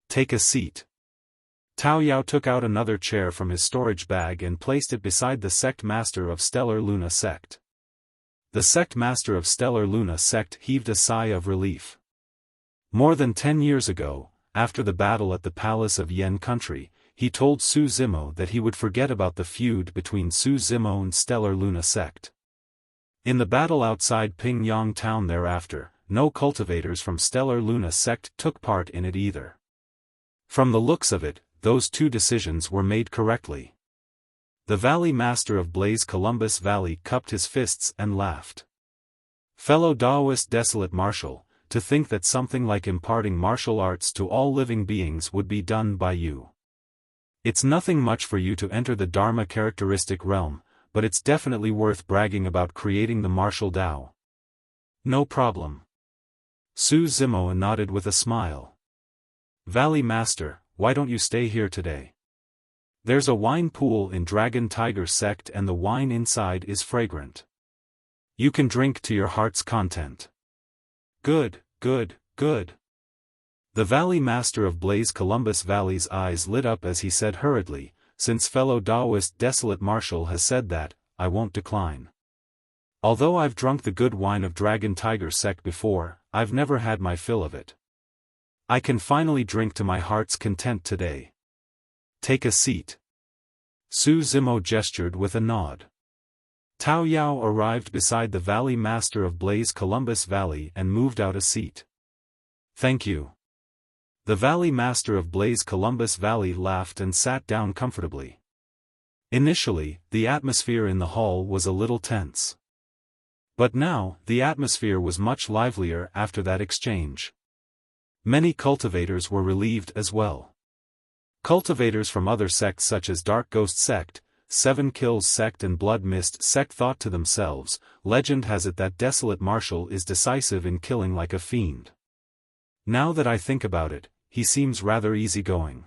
"Take a seat." Tao Yao took out another chair from his storage bag and placed it beside the sect master of Stellar Luna sect. The sect master of Stellar Luna sect heaved a sigh of relief. More than 10 years ago, after the battle at the palace of Yen country, he told Su Zimo that he would forget about the feud between Su Zimo and Stellar Luna sect. In the battle outside Pingyang town thereafter, no cultivators from Stellar Luna sect took part in it either. From the looks of it, those two decisions were made correctly. The Valley Master of Blaze Columbus Valley cupped his fists and laughed. "Fellow Taoist Desolate Martial, to think that something like imparting martial arts to all living beings would be done by you. It's nothing much for you to enter the Dharma characteristic realm, but it's definitely worth bragging about creating the martial Tao." "No problem." Su Zimo nodded with a smile. "Valley Master, why don't you stay here today? There's a wine pool in Dragon Tiger sect and the wine inside is fragrant. You can drink to your heart's content." "Good, good, good." The Valley Master of Blaze Columbus Valley's eyes lit up as he said hurriedly, "Since fellow Taoist Desolate Martial has said that, I won't decline. Although I've drunk the good wine of Dragon Tiger sect before, I've never had my fill of it. I can finally drink to my heart's content today. Take a seat." Su Zimo gestured with a nod. Tao Yao arrived beside the Valley Master of Blaze Columbus Valley and moved out a seat. "Thank you." The Valley Master of Blaze Columbus Valley laughed and sat down comfortably. Initially, the atmosphere in the hall was a little tense. But now, the atmosphere was much livelier after that exchange. Many cultivators were relieved as well. Cultivators from other sects such as Dark Ghost sect, Seven Kills sect and Blood Mist sect thought to themselves, legend has it that Desolate Martial is decisive in killing like a fiend. Now that I think about it, he seems rather easygoing.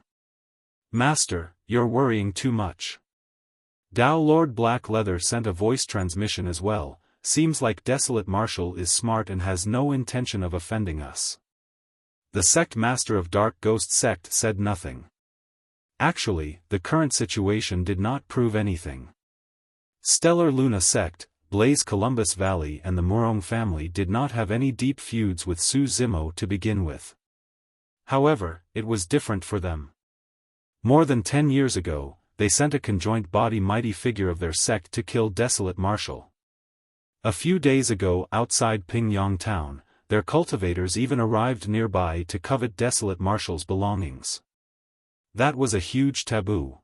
"Master, you're worrying too much." Dao Lord Black Leather sent a voice transmission as well, "Seems like Desolate Martial is smart and has no intention of offending us." The sect master of Dark Ghost sect said nothing. Actually, the current situation did not prove anything. Stellar Luna sect, Blaze Columbus Valley and the Murong family did not have any deep feuds with Su Zimo to begin with. However, it was different for them. More than 10 years ago, they sent a conjoined body mighty figure of their sect to kill Desolate Martial. A few days ago outside Pingyang town, their cultivators even arrived nearby to covet Desolate Martial's belongings. That was a huge taboo.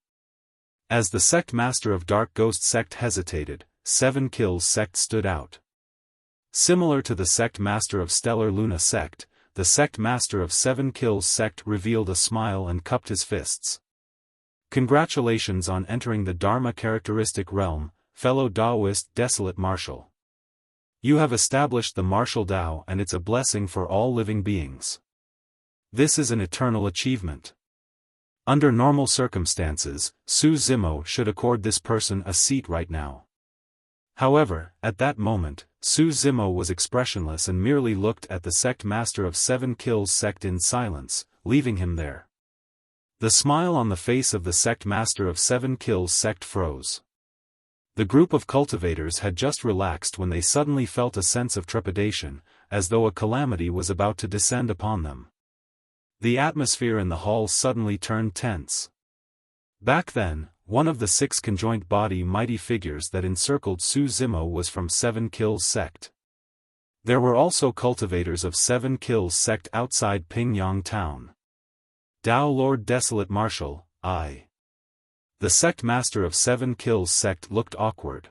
As the sect master of Dark Ghost sect hesitated, Seven Kills sect stood out. Similar to the sect master of Stellar Luna sect, the sect master of Seven Kills sect revealed a smile and cupped his fists. "Congratulations on entering the Dharma characteristic realm, fellow Taoist Desolate Martial. You have established the martial Tao and it's a blessing for all living beings. This is an eternal achievement. Under normal circumstances, Su Zimo should accord this person a seat right now." However, at that moment, Su Zimo was expressionless and merely looked at the sect master of Seven Kills sect in silence, leaving him there. The smile on the face of the sect master of 7 Kills sect froze. The group of cultivators had just relaxed when they suddenly felt a sense of trepidation, as though a calamity was about to descend upon them. The atmosphere in the hall suddenly turned tense. Back then, one of the 6 conjoint body mighty figures that encircled Su Zimo was from 7 Kills sect. There were also cultivators of 7 Kills sect outside Pingyang town. Dao Lord Desolate Marshal, I. The sect master of 7 Kills sect looked awkward.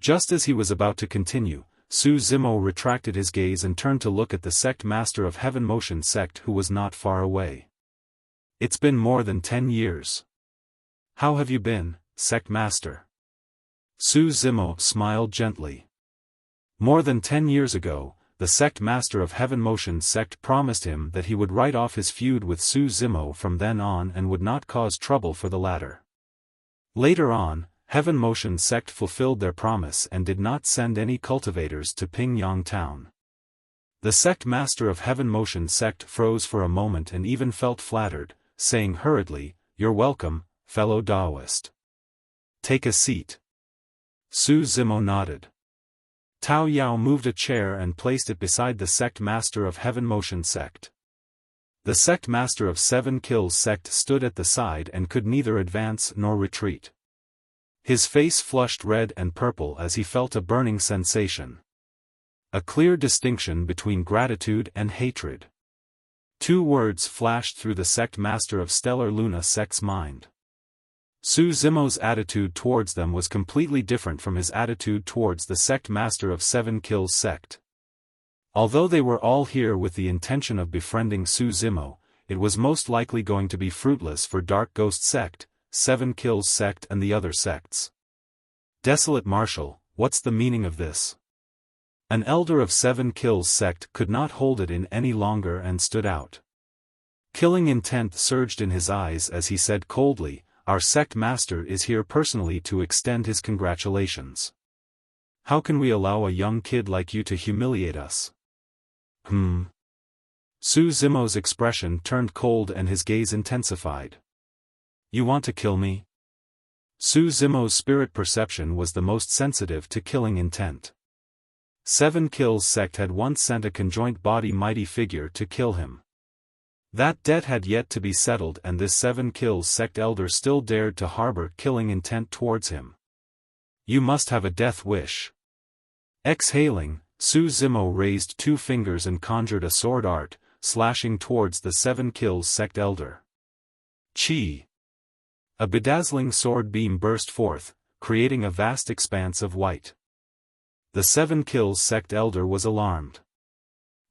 Just as he was about to continue, Su Zimo retracted his gaze and turned to look at the sect master of Heaven Motion sect who was not far away. It's been more than 10 years. How have you been, sect master? Su Zimo smiled gently. More than 10 years ago, the sect master of Heaven Motion sect promised him that he would write off his feud with Su Zimo from then on and would not cause trouble for the latter. Later on, Heaven Motion sect fulfilled their promise and did not send any cultivators to Pingyang town. The sect master of Heaven Motion sect froze for a moment and even felt flattered, saying hurriedly, "You're welcome, fellow Taoist. Take a seat." Su Zimo nodded. Tao Yao moved a chair and placed it beside the sect master of Heaven Motion sect. The sect master of 7 Kills sect stood at the side and could neither advance nor retreat. His face flushed red and purple as he felt a burning sensation. A clear distinction between gratitude and hatred. 2 words flashed through the sect master of Stellar Luna sect's mind. Su Zimo's attitude towards them was completely different from his attitude towards the sect master of 7 Kills sect. Although they were all here with the intention of befriending Su Zimo, it was most likely going to be fruitless for Dark Ghost sect, 7 Kills sect and the other sects. Desolate Marshal, what's the meaning of this? An elder of 7 Kills sect could not hold it in any longer and stood out. Killing intent surged in his eyes as he said coldly, "Our sect master is here personally to extend his congratulations. How can we allow a young kid like you to humiliate us?" Su Zimo's expression turned cold and his gaze intensified. "You want to kill me?" Su Zimo's spirit perception was the most sensitive to killing intent. 7 Kills sect had once sent a conjoint body mighty figure to kill him. That debt had yet to be settled and this 7 Kills sect elder still dared to harbor killing intent towards him. "You must have a death wish." Exhaling, Su Zimo raised 2 fingers and conjured a sword art, slashing towards the 7 Kills sect elder. Chi! A bedazzling sword beam burst forth, creating a vast expanse of white. The 7 Kills sect elder was alarmed.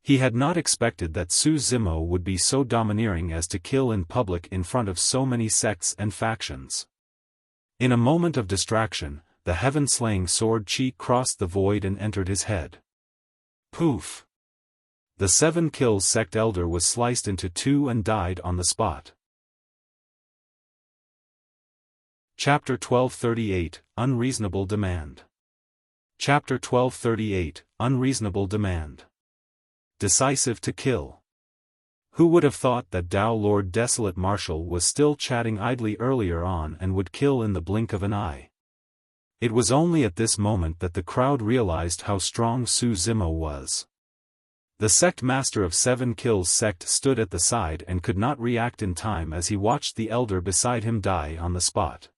He had not expected that Su Zimo would be so domineering as to kill in public in front of so many sects and factions. In a moment of distraction, the heaven-slaying sword chi crossed the void and entered his head. Poof! The 7 Kills sect elder was sliced into 2 and died on the spot. Chapter 1238, Unreasonable Demand. Chapter 1238, Unreasonable Demand. Decisive to kill. Who would have thought that Dao Lord Desolate Marshal was still chatting idly earlier on and would kill in the blink of an eye? It was only at this moment that the crowd realized how strong Su Zimo was. The sect master of 7 Kills sect stood at the side and could not react in time as he watched the elder beside him die on the spot.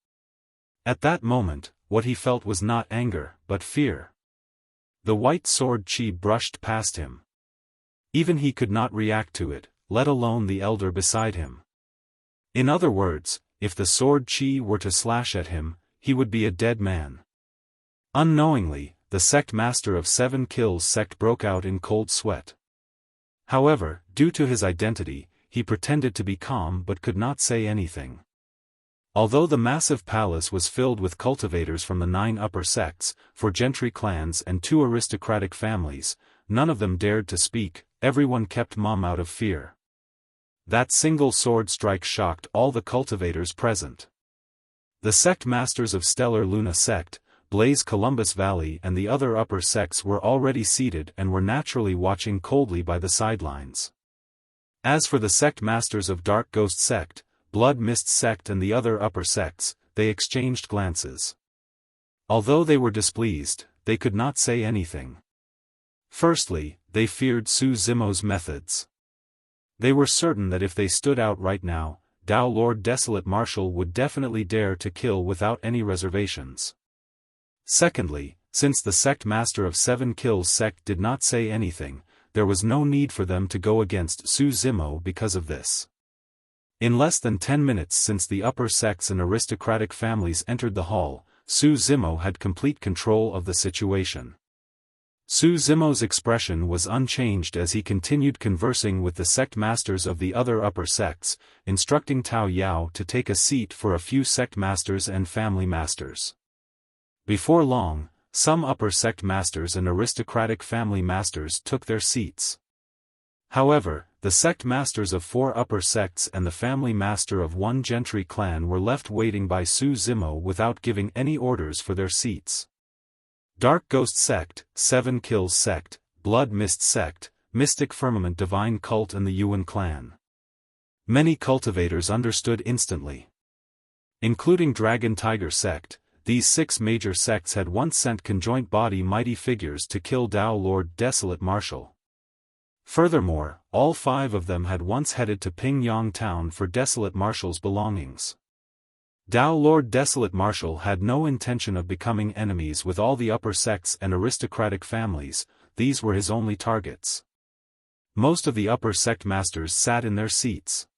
At that moment, what he felt was not anger, but fear. The white sword chi brushed past him. Even he could not react to it, let alone the elder beside him. In other words, if the sword chi were to slash at him, he would be a dead man. Unknowingly, the sect master of 7 Kills sect broke out in cold sweat. However, due to his identity, he pretended to be calm but could not say anything. Although the massive palace was filled with cultivators from the 9 upper sects, 4 gentry clans and 2 aristocratic families, none of them dared to speak, everyone kept mum out of fear. That single sword strike shocked all the cultivators present. The sect masters of Stellar Luna sect, Blaze Columbus Valley and the other upper sects were already seated and were naturally watching coldly by the sidelines. As for the sect masters of Dark Ghost sect, Blood Mist sect and the other upper sects, they exchanged glances. Although they were displeased, they could not say anything. Firstly, they feared Su Zimo's methods. They were certain that if they stood out right now, Dao Lord Desolate Marshal would definitely dare to kill without any reservations. Secondly, since the sect master of 7 Kills sect did not say anything, there was no need for them to go against Su Zimo because of this. In less than 10 minutes since the upper sects and aristocratic families entered the hall, Su Zimo had complete control of the situation. Su Zimo's expression was unchanged as he continued conversing with the sect masters of the other upper sects, instructing Tao Yao to take a seat for a few sect masters and family masters. Before long, some upper sect masters and aristocratic family masters took their seats. However, the sect masters of 4 upper sects and the family master of 1 gentry clan were left waiting by Su Zimo without giving any orders for their seats. Dark Ghost sect, 7 Kills sect, Blood Mist sect, Mystic Firmament Divine Cult and the Yuan clan. Many cultivators understood instantly. Including Dragon Tiger sect, these 6 major sects had once sent conjoint body mighty figures to kill Dao Lord Desolate Marshal. Furthermore, all 5 of them had once headed to Pingyang town for Desolate Marshal's belongings. Dao Lord Desolate Marshal had no intention of becoming enemies with all the upper sects and aristocratic families, these were his only targets. Most of the upper sect masters sat in their seats.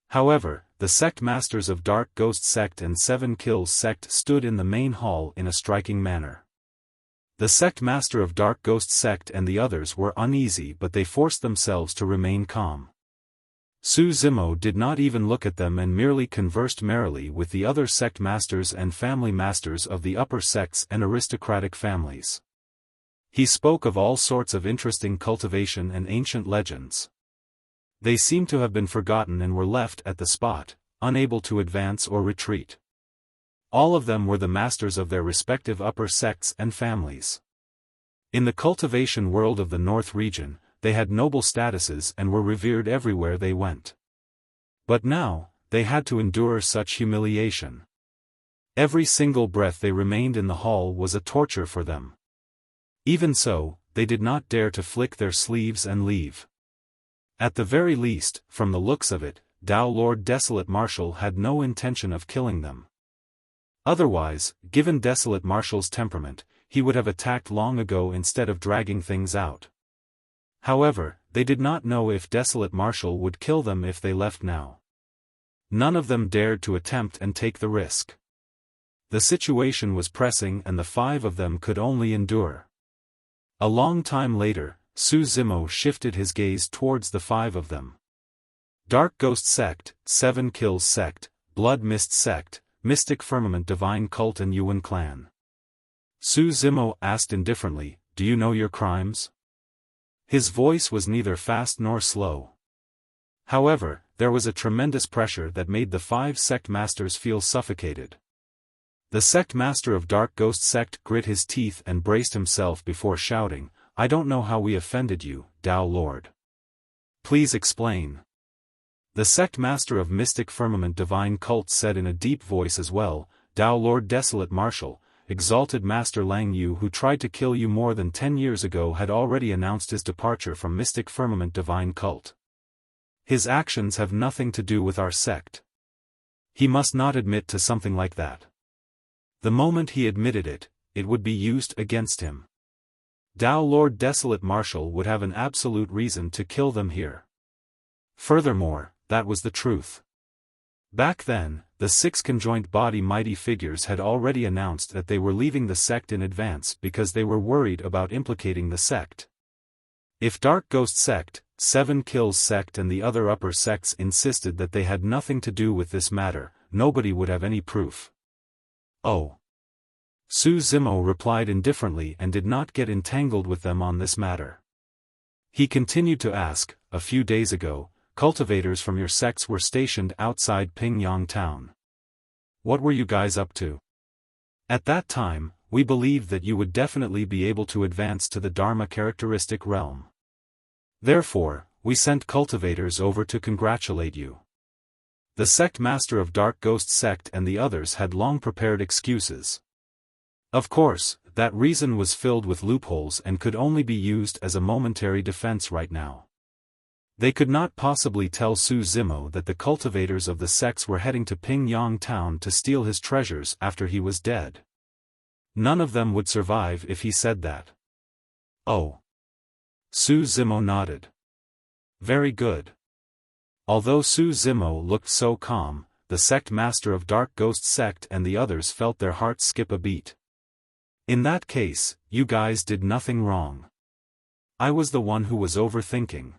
However, the sect masters of Dark Ghost sect and 7 Kills sect stood in the main hall in a striking manner. The sect master of Dark Ghost sect and the others were uneasy, but they forced themselves to remain calm. Su Zimo did not even look at them and merely conversed merrily with the other sect masters and family masters of the upper sects and aristocratic families. He spoke of all sorts of interesting cultivation and ancient legends. They seemed to have been forgotten and were left at the spot, unable to advance or retreat. All of them were the masters of their respective upper sects and families. In the cultivation world of the North region, they had noble statuses and were revered everywhere they went. But now, they had to endure such humiliation. Every single breath they remained in the hall was a torture for them. Even so, they did not dare to flick their sleeves and leave. At the very least, from the looks of it, Dao Lord Desolate Marshal had no intention of killing them. Otherwise, given Desolate Marshal's temperament, he would have attacked long ago instead of dragging things out. However, they did not know if Desolate Marshal would kill them if they left now. None of them dared to attempt and take the risk. The situation was pressing and the 5 of them could only endure. A long time later, Su Zimo shifted his gaze towards the 5 of them. Dark Ghost sect, 7 Kills sect, Blood Mist sect, Mystic Firmament Divine Cult and Yuan clan. Su Zimo asked indifferently, "Do you know your crimes?" His voice was neither fast nor slow. However, there was a tremendous pressure that made the 5 sect masters feel suffocated. The sect master of Dark Ghost sect grit his teeth and braced himself before shouting, "I don't know how we offended you, Dao Lord. Please explain." The sect master of Mystic Firmament Divine Cult said in a deep voice as well, "Dao Lord Desolate Marshal, Exalted Master Lang Yu who tried to kill you more than 10 years ago had already announced his departure from Mystic Firmament Divine Cult. His actions have nothing to do with our sect. He must not admit to something like that. The moment he admitted it, it would be used against him. Dao Lord Desolate Marshal would have an absolute reason to kill them here." Furthermore, that was the truth. Back then, the 6 conjoint body mighty figures had already announced that they were leaving the sect in advance because they were worried about implicating the sect. If Dark Ghost sect, 7 Kills sect and the other upper sects insisted that they had nothing to do with this matter, nobody would have any proof. "Oh." Su Zimo replied indifferently and did not get entangled with them on this matter. He continued to ask, "A few days ago, cultivators from your sects were stationed outside Pingyang town. What were you guys up to? At that time, we believed that you would definitely be able to advance to the Dharma characteristic realm. Therefore, we sent cultivators over to congratulate you." The sect master of Dark Ghost Sect and the others had long prepared excuses. Of course, that reason was filled with loopholes and could only be used as a momentary defense right now. They could not possibly tell Su Zimo that the cultivators of the sects were heading to Pingyang town to steal his treasures after he was dead. None of them would survive if he said that. Oh. Su Zimo nodded. Very good. Although Su Zimo looked so calm, the sect master of Dark Ghost Sect and the others felt their hearts skip a beat. In that case, you guys did nothing wrong. I was the one who was overthinking.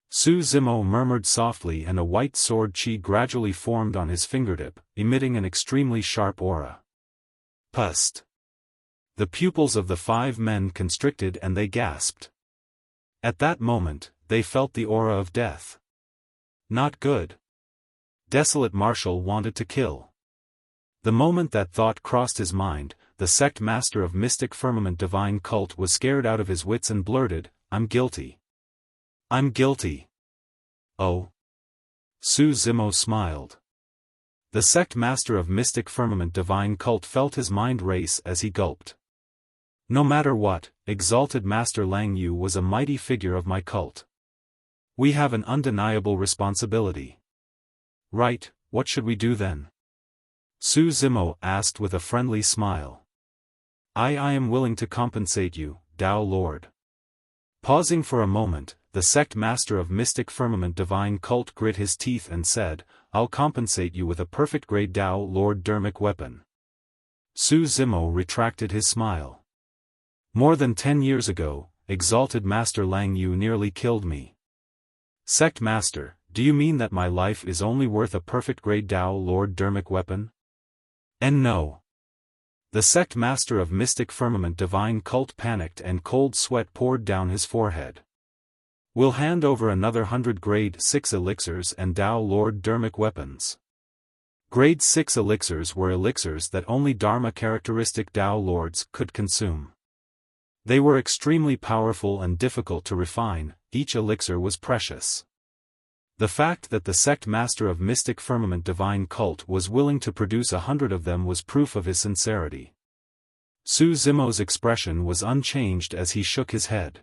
Su Zimo murmured softly, and a white sword chi gradually formed on his fingertip, emitting an extremely sharp aura. Pust. The pupils of the 5 men constricted and they gasped. At that moment, they felt the aura of death. Not good. Desolate Marshal wanted to kill. The moment that thought crossed his mind, the sect master of Mystic Firmament Divine Cult was scared out of his wits and blurted, "I'm guilty. I'm guilty." Oh. Su Zimo smiled. The sect master of Mystic Firmament Divine Cult felt his mind race as he gulped. No matter what, Exalted Master Lang Yu was a mighty figure of my cult. We have an undeniable responsibility. Right, what should we do then? Su Zimo asked with a friendly smile. I am willing to compensate you, Dao Lord. Pausing for a moment, the sect master of Mystic Firmament Divine Cult grit his teeth and said, I'll compensate you with a perfect grade Dao Lord Dharmic weapon. Su Zimo retracted his smile. More than 10 years ago, Exalted Master Lang Yu nearly killed me. Sect Master, do you mean that my life is only worth a perfect grade Dao Lord Dharmic weapon? And no. The sect master of Mystic Firmament Divine Cult panicked and cold sweat poured down his forehead. We'll hand over another 100 grade 6 elixirs and Dao Lord Dharmic weapons. Grade 6 elixirs were elixirs that only Dharma characteristic Dao Lords could consume. They were extremely powerful and difficult to refine, each elixir was precious. The fact that the sect master of Mystic Firmament Divine Cult was willing to produce 100 of them was proof of his sincerity. Su Zimo's expression was unchanged as he shook his head.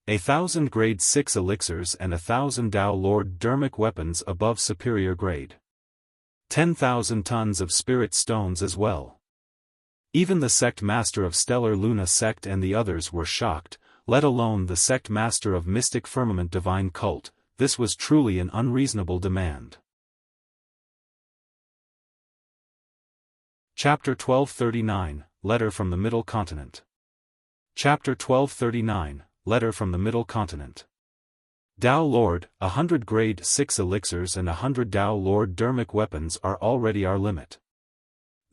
1,000 grade 6 elixirs and 1,000 Dao Lord Dharmic weapons above superior grade. 10,000 tons of spirit stones as well. Even the sect master of Stellar Luna Sect and the others were shocked, let alone the sect master of Mystic Firmament Divine Cult. This was truly an unreasonable demand. Chapter 1239, Letter from the Middle Continent. Chapter 1239, Letter from the Middle Continent. Dao Lord, 100 grade 6 elixirs and 100 Dao Lord Dharmic weapons are already our limit.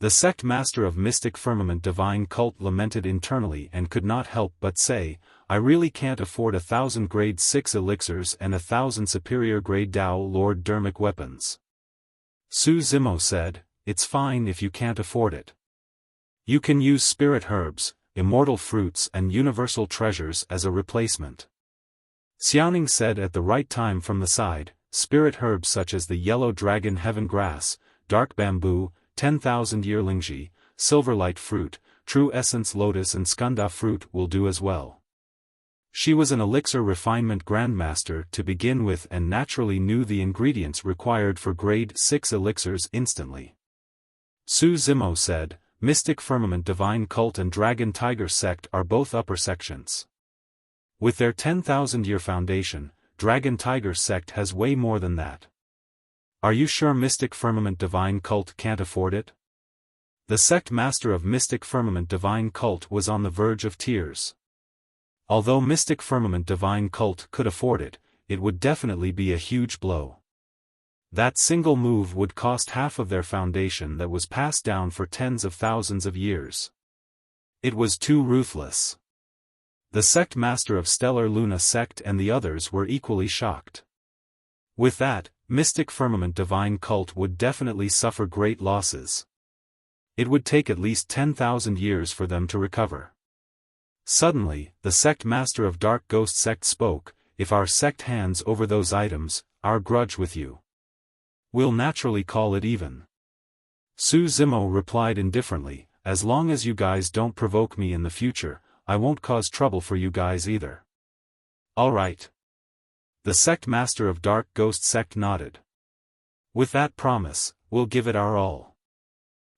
The sect master of Mystic Firmament Divine Cult lamented internally and could not help but say, I really can't afford 1,000 grade 6 elixirs and 1,000 superior grade Dao Lord Dharmic weapons. Su Zimo said, it's fine if you can't afford it. You can use spirit herbs, immortal fruits and universal treasures as a replacement. Xiaoning said at the right time from the side, spirit herbs such as the yellow dragon heaven grass, dark bamboo, 10,000 yearlingji, silverlight fruit, true essence lotus and skanda fruit will do as well. She was an elixir refinement grandmaster to begin with and naturally knew the ingredients required for grade 6 elixirs instantly. Su Zimo said, Mystic Firmament Divine Cult and Dragon Tiger Sect are both upper sections. With their 10,000-year foundation, Dragon Tiger Sect has way more than that. Are you sure Mystic Firmament Divine Cult can't afford it? The sect master of Mystic Firmament Divine Cult was on the verge of tears. Although Mystic Firmament Divine Cult could afford it, it would definitely be a huge blow. That single move would cost half of their foundation that was passed down for tens of thousands of years. It was too ruthless. The sect master of Stellar Luna Sect and the others were equally shocked. With that, Mystic Firmament Divine Cult would definitely suffer great losses. It would take at least 10,000 years for them to recover. Suddenly, the sect master of Dark Ghost Sect spoke, if our sect hands over those items, our grudge with you We'll naturally call it even. Su Zimo replied indifferently, as long as you guys don't provoke me in the future, I won't cause trouble for you guys either. Alright. The sect master of Dark Ghost Sect nodded. With that promise, we'll give it our all.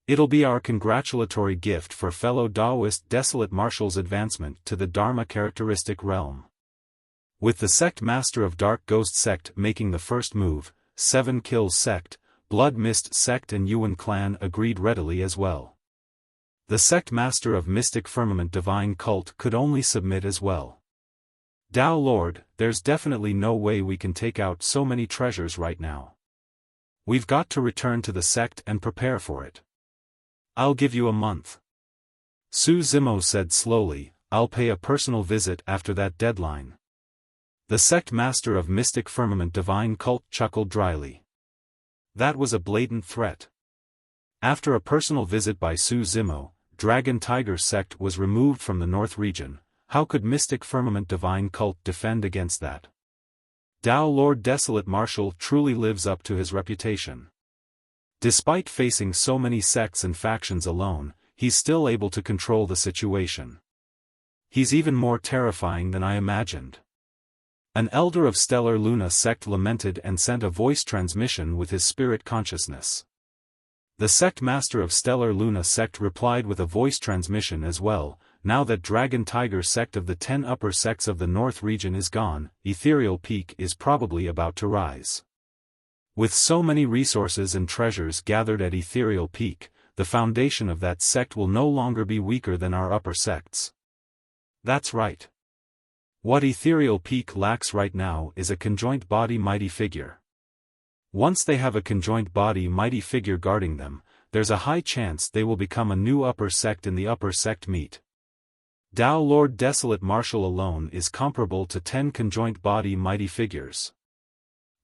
It'll be our congratulatory gift for fellow Daoist Desolate Marshal's advancement to the Dharma characteristic realm. With the sect master of Dark Ghost Sect making the first move, 7 Kills Sect, Blood Mist Sect and Yuan clan agreed readily as well. The sect master of Mystic Firmament Divine Cult could only submit as well. Dao Lord, there's definitely no way we can take out so many treasures right now. We've got to return to the sect and prepare for it. I'll give you a month. Su Zimo said slowly, I'll pay a personal visit after that deadline. The sect master of Mystic Firmament Divine Cult chuckled dryly. That was a blatant threat. After a personal visit by Su Zimo, Dragon Tiger Sect was removed from the North region. How could Mystic Firmament Divine Cult defend against that? Dao Lord Desolate Marshal truly lives up to his reputation. Despite facing so many sects and factions alone, he's still able to control the situation. He's even more terrifying than I imagined. An elder of Stellar Luna Sect lamented and sent a voice transmission with his spirit consciousness. The sect master of Stellar Luna Sect replied with a voice transmission as well. Now that Dragon Tiger Sect of the 10 upper sects of the North region is gone, Ethereal Peak is probably about to rise. With so many resources and treasures gathered at Ethereal Peak, the foundation of that sect will no longer be weaker than our upper sects. That's right. What Ethereal Peak lacks right now is a conjoint body mighty figure. Once they have a conjoint body mighty figure guarding them, there's a high chance they will become a new upper sect in the upper sect meet. Dao Lord Desolate Marshal alone is comparable to 10 conjoint body mighty figures.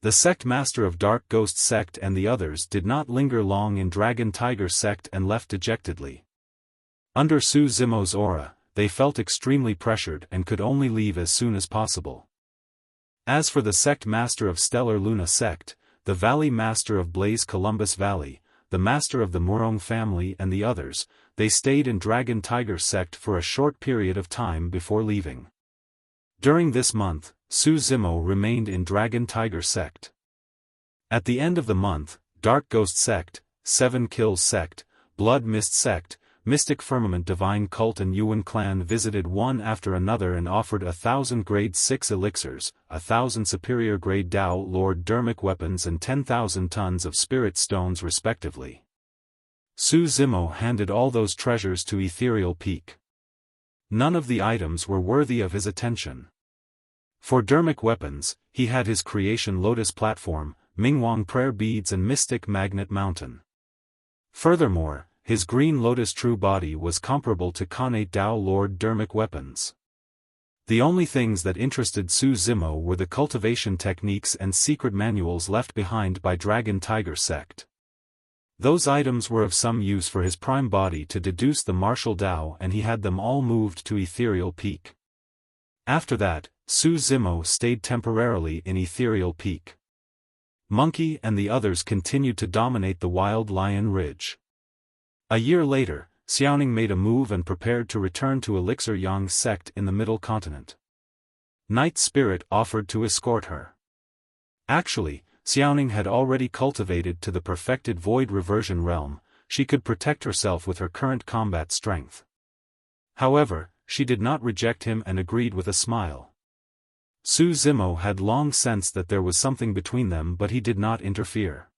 The sect master of Dark Ghost Sect and the others did not linger long in Dragon Tiger Sect and left dejectedly. Under Su Zimo's aura, they felt extremely pressured and could only leave as soon as possible. As for the sect master of Stellar Luna Sect, the Valley Master of Blaze Columbus Valley, the master of the Murong family and the others, they stayed in Dragon Tiger Sect for a short period of time before leaving. During this month, Su Zimo remained in Dragon Tiger Sect. At the end of the month, Dark Ghost Sect, 7 Kills Sect, Blood Mist Sect, Mystic Firmament Divine Cult and Yuan clan visited one after another and offered 1,000 grade 6 elixirs, 1,000 superior grade Dao Lord Dermic weapons and 10,000 tons of spirit stones respectively. Su Zimo handed all those treasures to Ethereal Peak. None of the items were worthy of his attention. For Dermic weapons, he had his creation Lotus Platform, Mingwang Prayer Beads and Mystic Magnet Mountain. Furthermore, his Green Lotus True Body was comparable to Connate Dao Lord Dermic weapons. The only things that interested Su Zimo were the cultivation techniques and secret manuals left behind by Dragon Tiger Sect. Those items were of some use for his prime body to deduce the martial Dao and he had them all moved to Ethereal Peak. After that, Su Zimo stayed temporarily in Ethereal Peak. Monkey and the others continued to dominate the Wild Lion Ridge. A year later, Xiaoning made a move and prepared to return to Elixir Yang Sect in the Middle Continent. Night Spirit offered to escort her. Actually, Xiaoning had already cultivated to the perfected Void Reversion realm, she could protect herself with her current combat strength. However, she did not reject him and agreed with a smile. Su Zimo had long sensed that there was something between them but he did not interfere.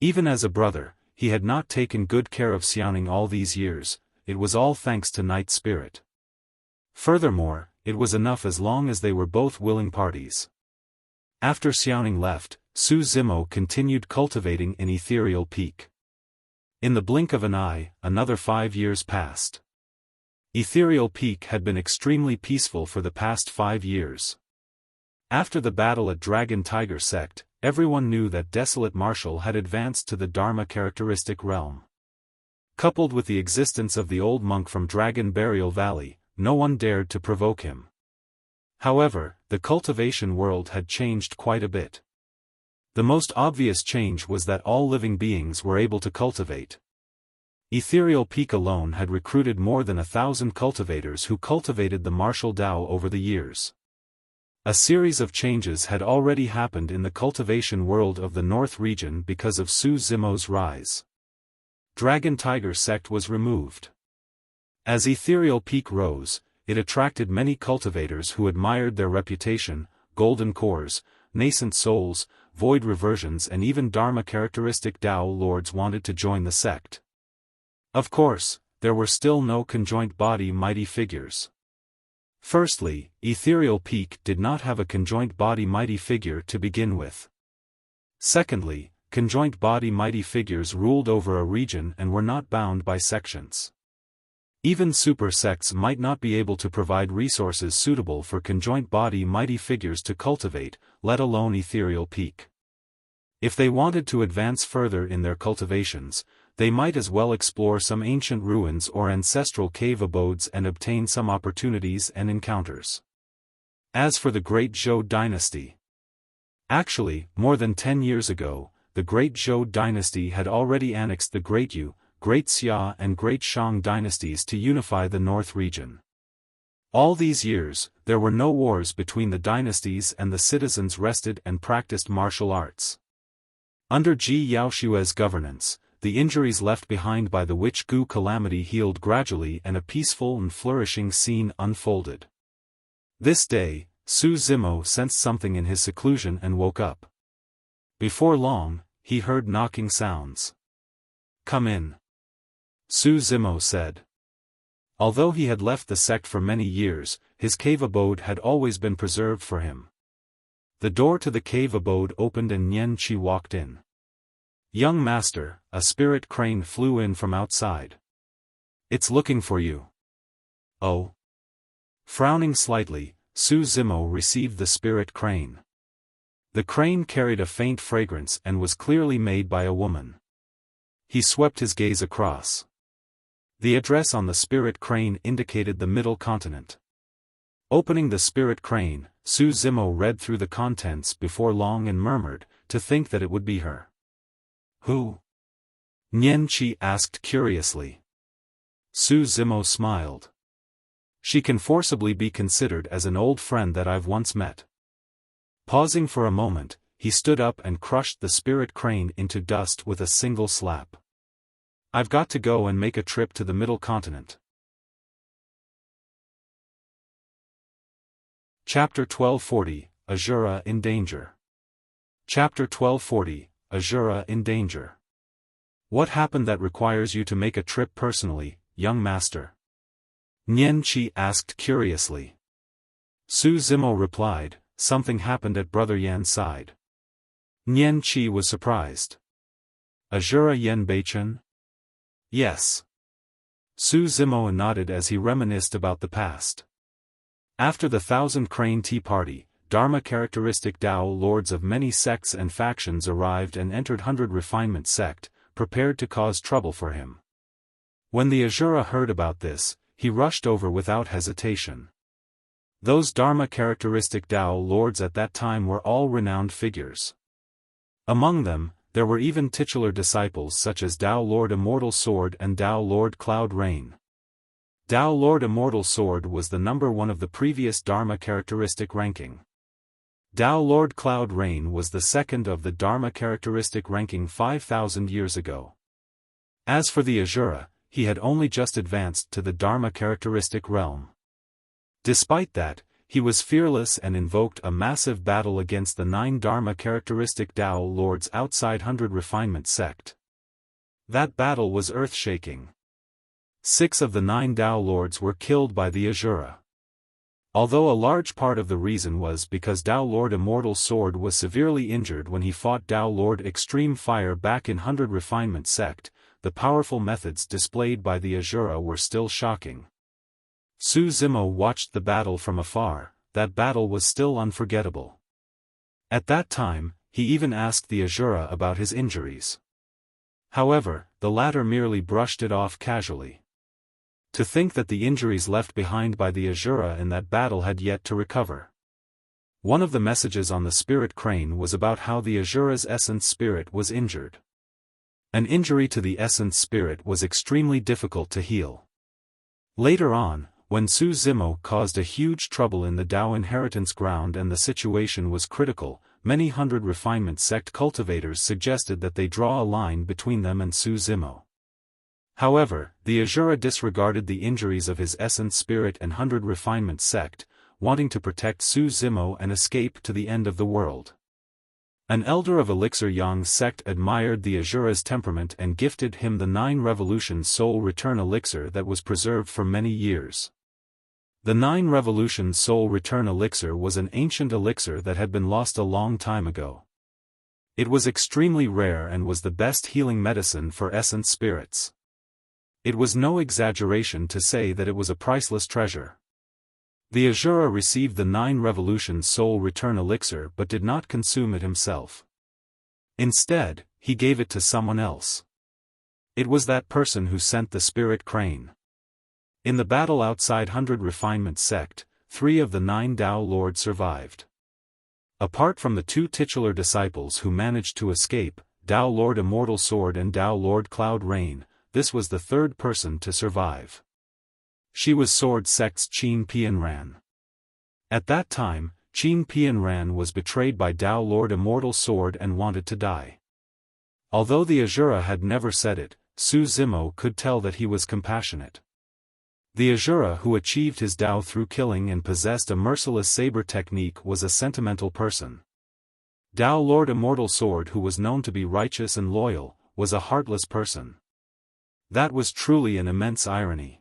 Even as a brother, he had not taken good care of Xiaoning all these years, it was all thanks to Night Spirit. Furthermore, it was enough as long as they were both willing parties. After Xiaoning left, Su Zimo continued cultivating in Ethereal Peak. In the blink of an eye, another 5 years passed. Ethereal Peak had been extremely peaceful for the past 5 years. After the battle at Dragon Tiger Sect, everyone knew that Desolate Marshal had advanced to the Dharma characteristic realm. Coupled with the existence of the old monk from Dragon Burial Valley, no one dared to provoke him. However, the cultivation world had changed quite a bit. The most obvious change was that all living beings were able to cultivate. Ethereal Peak alone had recruited more than 1,000 cultivators who cultivated the martial Dao over the years. A series of changes had already happened in the cultivation world of the North region because of Su Zimo's rise. Dragon Tiger sect was removed. As Ethereal Peak rose, it attracted many cultivators who admired their reputation, golden cores, nascent souls, void reversions, and even Dharma characteristic Dao lords wanted to join the sect. Of course, there were still no conjoint body mighty figures. Firstly, Ethereal Peak did not have a conjoint body mighty figure to begin with. Secondly, conjoint body mighty figures ruled over a region and were not bound by sections. Even super sects might not be able to provide resources suitable for conjoint body mighty figures to cultivate, let alone Ethereal Peak. If they wanted to advance further in their cultivations, they might as well explore some ancient ruins or ancestral cave abodes and obtain some opportunities and encounters. As for the Great Zhou dynasty. Actually, more than 10 years ago, the Great Zhou dynasty had already annexed the Great Yu, Great Xia and Great Shang dynasties to unify the North region. All these years, there were no wars between the dynasties and the citizens rested and practiced martial arts. Under Ji Yaoshue's governance, the injuries left behind by the Witch Gu calamity healed gradually and a peaceful and flourishing scene unfolded. This day, Su Zimo sensed something in his seclusion and woke up. Before long, he heard knocking sounds. "Come in," Su Zimo said. Although he had left the sect for many years, his cave abode had always been preserved for him. The door to the cave abode opened and Nian Qi walked in. "Young master," a spirit crane flew in from outside. "It's looking for you." "Oh." Frowning slightly, Su Zimo received the spirit crane. The crane carried a faint fragrance and was clearly made by a woman. He swept his gaze across. The address on the spirit crane indicated the middle continent. Opening the spirit crane, Su Zimo read through the contents before long and murmured, to think that it would be her. "Who?" Nian Qi asked curiously. Su Zimo smiled. "She can forcibly be considered as an old friend that I've once met." Pausing for a moment, he stood up and crushed the spirit crane into dust with a single slap. "I've got to go and make a trip to the middle continent." Chapter 1240, Asura in Danger. Chapter 1240, Asura in Danger. What happened that requires you to make a trip personally, young master? Nian Qi asked curiously. Su Zimo replied, "Something happened at Brother Yan's side." Nian Qi was surprised. "Asura Yan Beichen?" "Yes." Su Zimo nodded as he reminisced about the past. After the Thousand Crane Tea Party, Dharma characteristic Dao lords of many sects and factions arrived and entered 100 Refinement sect, prepared to cause trouble for him. When the Asura heard about this, he rushed over without hesitation. Those Dharma characteristic Dao lords at that time were all renowned figures. Among them, there were even titular disciples such as Dao Lord Immortal Sword and Dao Lord Cloud Rain. Dao Lord Immortal Sword was the number 1 of the previous Dharma characteristic ranking. Dao Lord Cloud Rain was the second of the Dharma characteristic ranking 5,000 years ago. As for the Asura, he had only just advanced to the Dharma characteristic realm. Despite that, he was fearless and invoked a massive battle against the 9 Dharma characteristic Dao lords outside 100 Refinement sect. That battle was earth-shaking. 6 of the 9 Dao lords were killed by the Asura. Although a large part of the reason was because Dao Lord Immortal Sword was severely injured when he fought Dao Lord Extreme Fire back in 100 Refinement sect, the powerful methods displayed by the Asura were still shocking. Su Zimo watched the battle from afar. That battle was still unforgettable. At that time, he even asked the Asura about his injuries. However, the latter merely brushed it off casually. To think that the injuries left behind by the Asura in that battle had yet to recover. One of the messages on the spirit crane was about how the Asura's essence spirit was injured. An injury to the essence spirit was extremely difficult to heal. Later on, when Su Zimo caused a huge trouble in the Dao inheritance ground and the situation was critical, many hundred refinement sect cultivators suggested that they draw a line between them and Su Zimo. However, the Asura disregarded the injuries of his essence spirit and hundred refinement sect, wanting to protect Su Zimo and escape to the end of the world. An elder of Elixir Yang's sect admired the Asura's temperament and gifted him the 9 Revolution Soul Return Elixir that was preserved for many years. The 9 Revolution Soul Return Elixir was an ancient elixir that had been lost a long time ago. It was extremely rare and was the best healing medicine for essence spirits. It was no exaggeration to say that it was a priceless treasure. The Asura received the 9 Revolution Soul Return Elixir but did not consume it himself. Instead, he gave it to someone else. It was that person who sent the spirit crane. In the battle outside 100 Refinement Sect, 3 of the 9 Dao Lords survived. Apart from the 2 titular disciples who managed to escape, Dao Lord Immortal Sword and Dao Lord Cloud Rain, this was the 3rd person to survive. She was Sword Sect's Qin Pianran. At that time, Qin Pianran was betrayed by Dao Lord Immortal Sword and wanted to die. Although the Asura had never said it, Su Zimo could tell that he was compassionate. The Asura who achieved his Dao through killing and possessed a merciless saber technique was a sentimental person. Dao Lord Immortal Sword, who was known to be righteous and loyal, was a heartless person. That was truly an immense irony.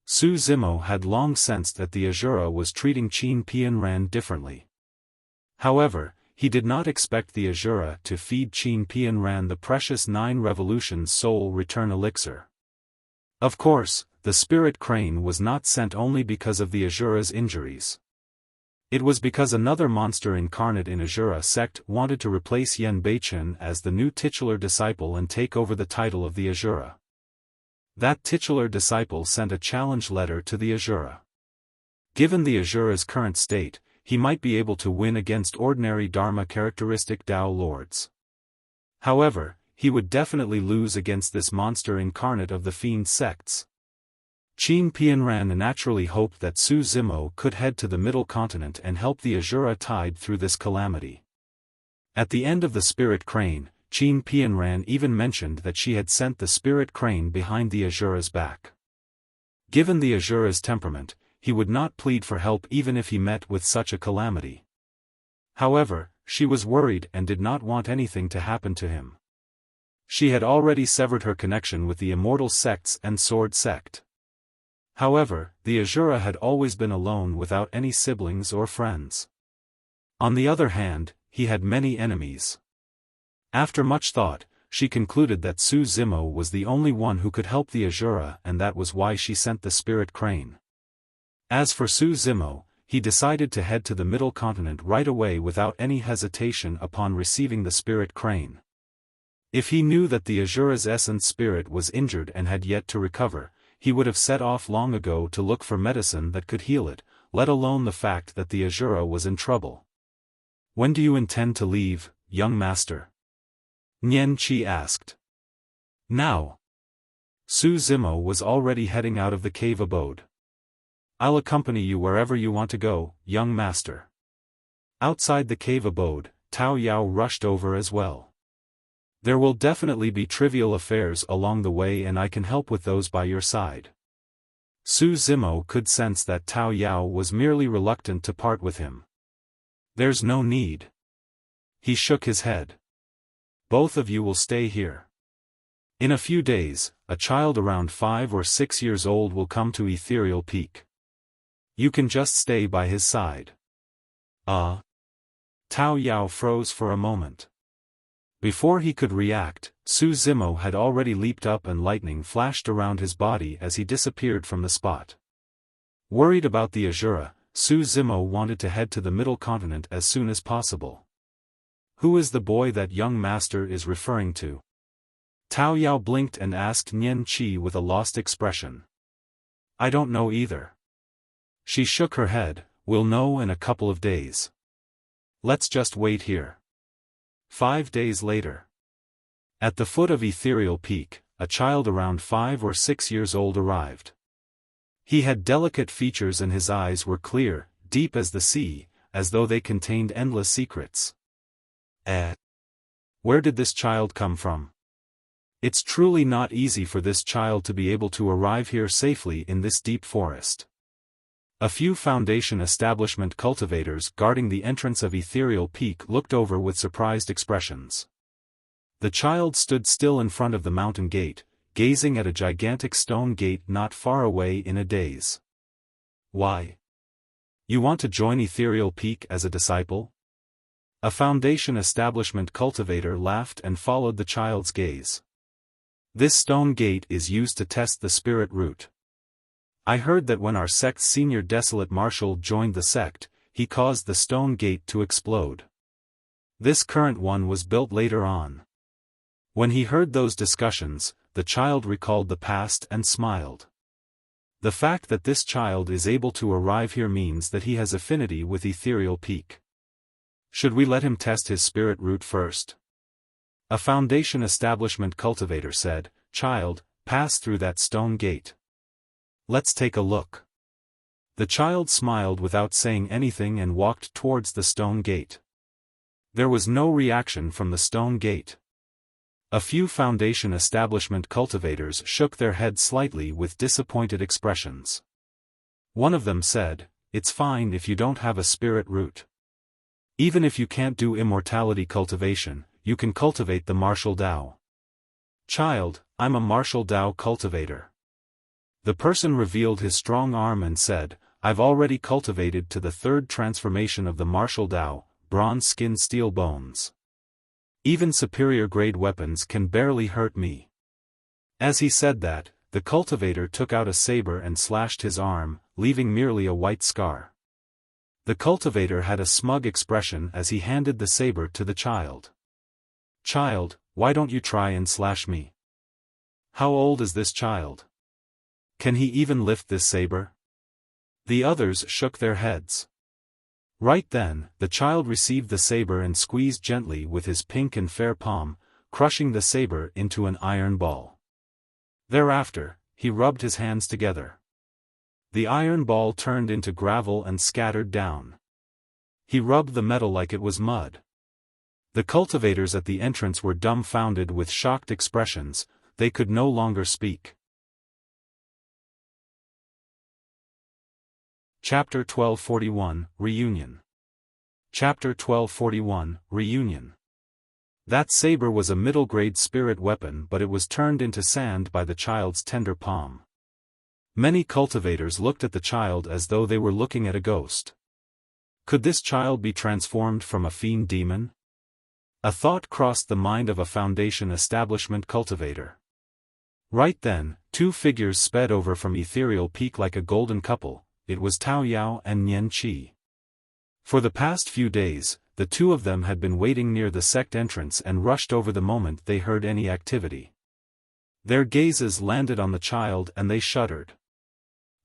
Su Zimo had long sensed that the Asura was treating Qin Pianran differently. However, he did not expect the Asura to feed Qin Pianran the precious 9 Revolution Soul Return Elixir. Of course, the spirit crane was not sent only because of the Asura's injuries. It was because another monster incarnate in Asura sect wanted to replace Yen Beichen as the new titular disciple and take over the title of the Asura. That titular disciple sent a challenge letter to the Asura. Given the Asura's current state, he might be able to win against ordinary Dharma characteristic Dao Lords. However, he would definitely lose against this monster incarnate of the Fiend sects. Qin Pianran naturally hoped that Su Zimo could head to the Middle Continent and help the Asura tide through this calamity. At the end of the spirit crane, Qin Pianran even mentioned that she had sent the spirit crane behind the Asura's back. Given the Asura's temperament, he would not plead for help even if he met with such a calamity. However, she was worried and did not want anything to happen to him. She had already severed her connection with the Immortal sects and Sword sect. However, the Asura had always been alone without any siblings or friends. On the other hand, he had many enemies. After much thought, she concluded that Su Zimo was the only one who could help the Asura, and that was why she sent the spirit crane. As for Su Zimo, he decided to head to the Middle Continent right away without any hesitation upon receiving the spirit crane. If he knew that the Asura's essence spirit was injured and had yet to recover, he would have set off long ago to look for medicine that could heal it, let alone the fact that the Asura was in trouble. "When do you intend to leave, young master?" Nian Qi asked. "Now." Su Zimo was already heading out of the cave abode. "I'll accompany you wherever you want to go, young master." Outside the cave abode, Tao Yao rushed over as well. "There will definitely be trivial affairs along the way and I can help with those by your side." Su Zimo could sense that Tao Yao was merely reluctant to part with him. "There's no need." He shook his head. "Both of you will stay here. In a few days, a child around 5 or 6 years old will come to Ethereal Peak. You can just stay by his side." Tao Yao froze for a moment. Before he could react, Su Zimo had already leaped up and lightning flashed around his body as he disappeared from the spot. Worried about the Asura, Su Zimo wanted to head to the Middle Continent as soon as possible. "Who is the boy that young master is referring to?" Tao Yao blinked and asked Nian Qi with a lost expression. "I don't know either." She shook her head. "We'll know in a couple of days." Let's just wait here. 5 days later. At the foot of Ethereal Peak, a child around 5 or 6 years old arrived. He had delicate features and his eyes were clear, deep as the sea, as though they contained endless secrets. Where did this child come from? It's truly not easy for this child to be able to arrive here safely in this deep forest. A few Foundation establishment cultivators guarding the entrance of Ethereal Peak looked over with surprised expressions. The child stood still in front of the mountain gate, gazing at a gigantic stone gate not far away in a daze. Why? You want to join Ethereal Peak as a disciple? A Foundation establishment cultivator laughed and followed the child's gaze. This stone gate is used to test the spirit root. I heard that when our sect's senior Desolate Marshal joined the sect, he caused the stone gate to explode. This current one was built later on. When he heard those discussions, the child recalled the past and smiled. The fact that this child is able to arrive here means that he has affinity with Ethereal Peak. Should we let him test his spirit root first? A Foundation establishment cultivator said, "Child, pass through that stone gate. Let's take a look." The child smiled without saying anything and walked towards the stone gate. There was no reaction from the stone gate. A few Foundation establishment cultivators shook their heads slightly with disappointed expressions. One of them said, "It's fine if you don't have a spirit root. Even if you can't do immortality cultivation, you can cultivate the martial Dao." "Child, I'm a martial Dao cultivator." The person revealed his strong arm and said, "I've already cultivated to the 3rd transformation of the martial Dao, bronze skin steel bones. Even superior grade weapons can barely hurt me." As he said that, the cultivator took out a saber and slashed his arm, leaving merely a white scar. The cultivator had a smug expression as he handed the saber to the child. "Child, why don't you try and slash me?" "How old is this child? Can he even lift this saber?" The others shook their heads. Right then, the child received the saber and squeezed gently with his pink and fair palm, crushing the saber into an iron ball. Thereafter, he rubbed his hands together. The iron ball turned into gravel and scattered down. He rubbed the metal like it was mud. The cultivators at the entrance were dumbfounded with shocked expressions, they could no longer speak. Chapter 1241, Reunion. Chapter 1241, Reunion. That saber was a middle-grade spirit weapon, but it was turned into sand by the child's tender palm. Many cultivators looked at the child as though they were looking at a ghost. Could this child be transformed from a fiend demon? A thought crossed the mind of a Foundation establishment cultivator. Right then, 2 figures sped over from Ethereal Peak like a golden couple. It was Tao Yao and Nian Qi. For the past few days, the 2 of them had been waiting near the sect entrance and rushed over the moment they heard any activity. Their gazes landed on the child and they shuddered.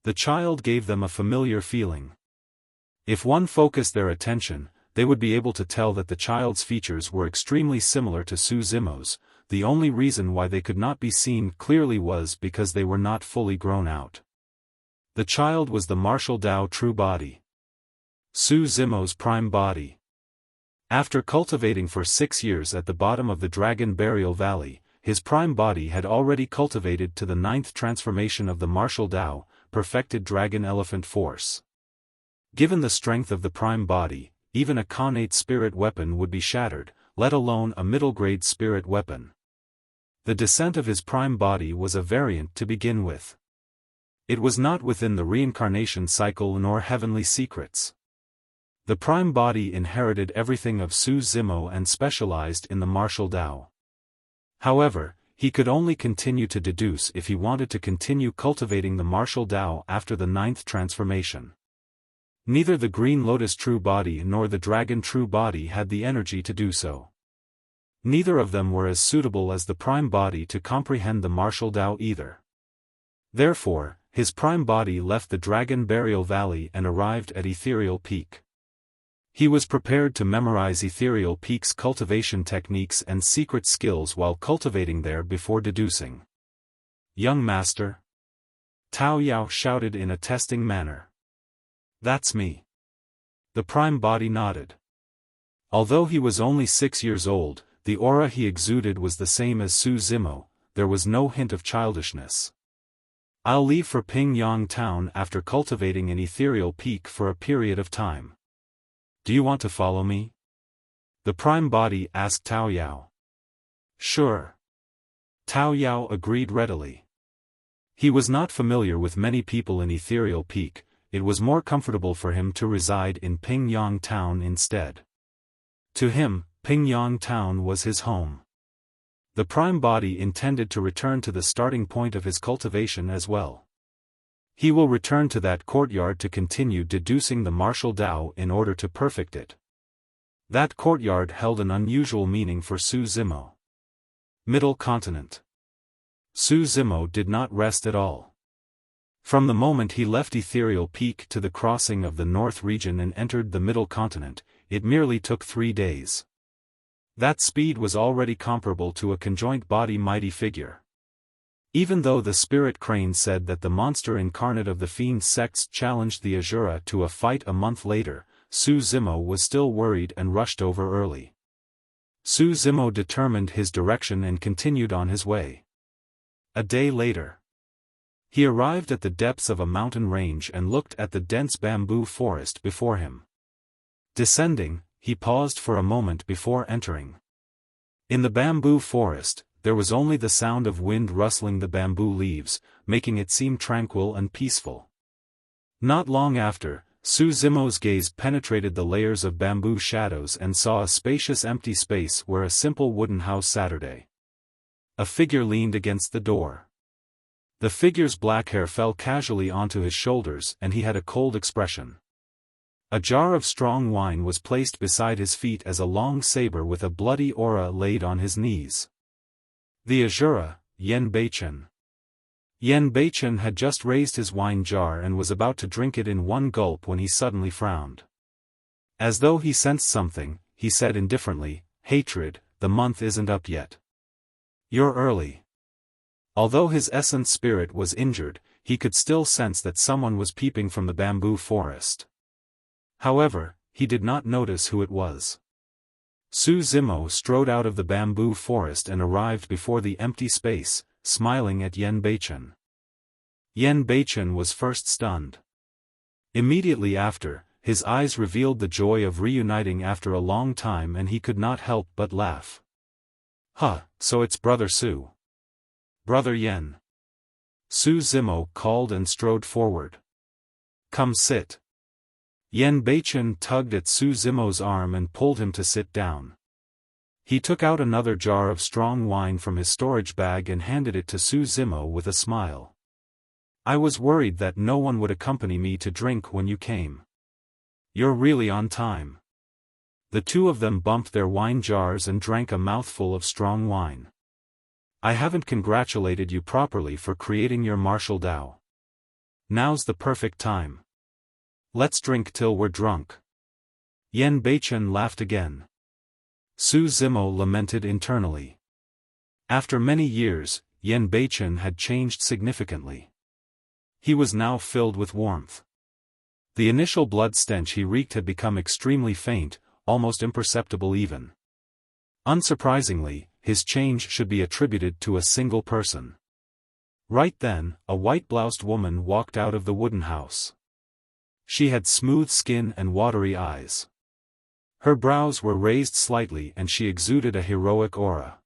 The child gave them a familiar feeling. If one focused their attention, they would be able to tell that the child's features were extremely similar to Su Zimo's. The only reason why they could not be seen clearly was because they were not fully grown out. The child was the martial Dao true body. Su Zimo's prime body. After cultivating for 6 years at the bottom of the Dragon Burial Valley, his prime body had already cultivated to the 9th transformation of the martial Dao, perfected Dragon Elephant Force. Given the strength of the prime body, even a Khanate spirit weapon would be shattered, let alone a middle-grade spirit weapon. The descent of his prime body was a variant to begin with. It was not within the reincarnation cycle nor heavenly secrets. The prime body inherited everything of Su Zimo and specialized in the martial Dao. However, he could only continue to deduce if he wanted to continue cultivating the martial Dao after the 9th transformation. Neither the Green Lotus true body nor the Dragon true body had the energy to do so. Neither of them were as suitable as the prime body to comprehend the martial Dao either. Therefore, his prime body left the Dragon Burial Valley and arrived at Ethereal Peak. He was prepared to memorize Ethereal Peak's cultivation techniques and secret skills while cultivating there before deducing. "Young master?" Tao Yao shouted in a testing manner. "That's me." The prime body nodded. Although he was only 6 years old, the aura he exuded was the same as Su Zimo. There was no hint of childishness. "I'll leave for Pingyang Town after cultivating an ethereal peak for a period of time. Do you want to follow me?" The prime body asked Tao Yao. "Sure." Tao Yao agreed readily. He was not familiar with many people in Ethereal Peak. It was more comfortable for him to reside in Pingyang Town instead. To him, Pingyang Town was his home. The prime body intended to return to the starting point of his cultivation as well. He will return to that courtyard to continue deducing the martial Dao in order to perfect it. That courtyard held an unusual meaning for Su Zimo. Middle Continent. Su Zimo did not rest at all. From the moment he left Ethereal Peak to the crossing of the North region and entered the Middle Continent, it merely took 3 days. That speed was already comparable to a conjoint body mighty figure. Even though the spirit crane said that the monster incarnate of the Fiend sects challenged the Asura to a fight a month later, Su Zimo was still worried and rushed over early. Su Zimo determined his direction and continued on his way. A day later, he arrived at the depths of a mountain range and looked at the dense bamboo forest before him. Descending, he paused for a moment before entering. In the bamboo forest, there was only the sound of wind rustling the bamboo leaves, making it seem tranquil and peaceful. Not long after, Su Zimo's gaze penetrated the layers of bamboo shadows and saw a spacious empty space where a simple wooden house Saturday. A figure leaned against the door. The figure's black hair fell casually onto his shoulders and he had a cold expression. A jar of strong wine was placed beside his feet as a long saber with a bloody aura laid on his knees. The Asura, Yen Beichen. Yen Beichen had just raised his wine jar and was about to drink it in one gulp when he suddenly frowned. As though he sensed something, he said indifferently, "Hatred, the month isn't up yet. You're early." Although his essence spirit was injured, he could still sense that someone was peeping from the bamboo forest. However, he did not notice who it was. Su Zimo strode out of the bamboo forest and arrived before the empty space, smiling at Yen Beichen. Yen Beichen was first stunned. Immediately after, his eyes revealed the joy of reuniting after a long time and he could not help but laugh. "Huh, so it's Brother Su." "Brother Yen." Su Zimo called and strode forward. "Come sit." Yen Beichen tugged at Su Zimo's arm and pulled him to sit down. He took out another jar of strong wine from his storage bag and handed it to Su Zimo with a smile. "I was worried that no one would accompany me to drink when you came. You're really on time." The two of them bumped their wine jars and drank a mouthful of strong wine. "I haven't congratulated you properly for creating your martial Dao. Now's the perfect time. Let's drink till we're drunk." Yen Beichen laughed again. Su Zimo lamented internally. After many years, Yen Beichen had changed significantly. He was now filled with warmth. The initial blood stench he reeked had become extremely faint, almost imperceptible even. Unsurprisingly, his change should be attributed to a single person. Right then, a white-bloused woman walked out of the wooden house. She had smooth skin and watery eyes. Her brows were raised slightly and she exuded a heroic aura.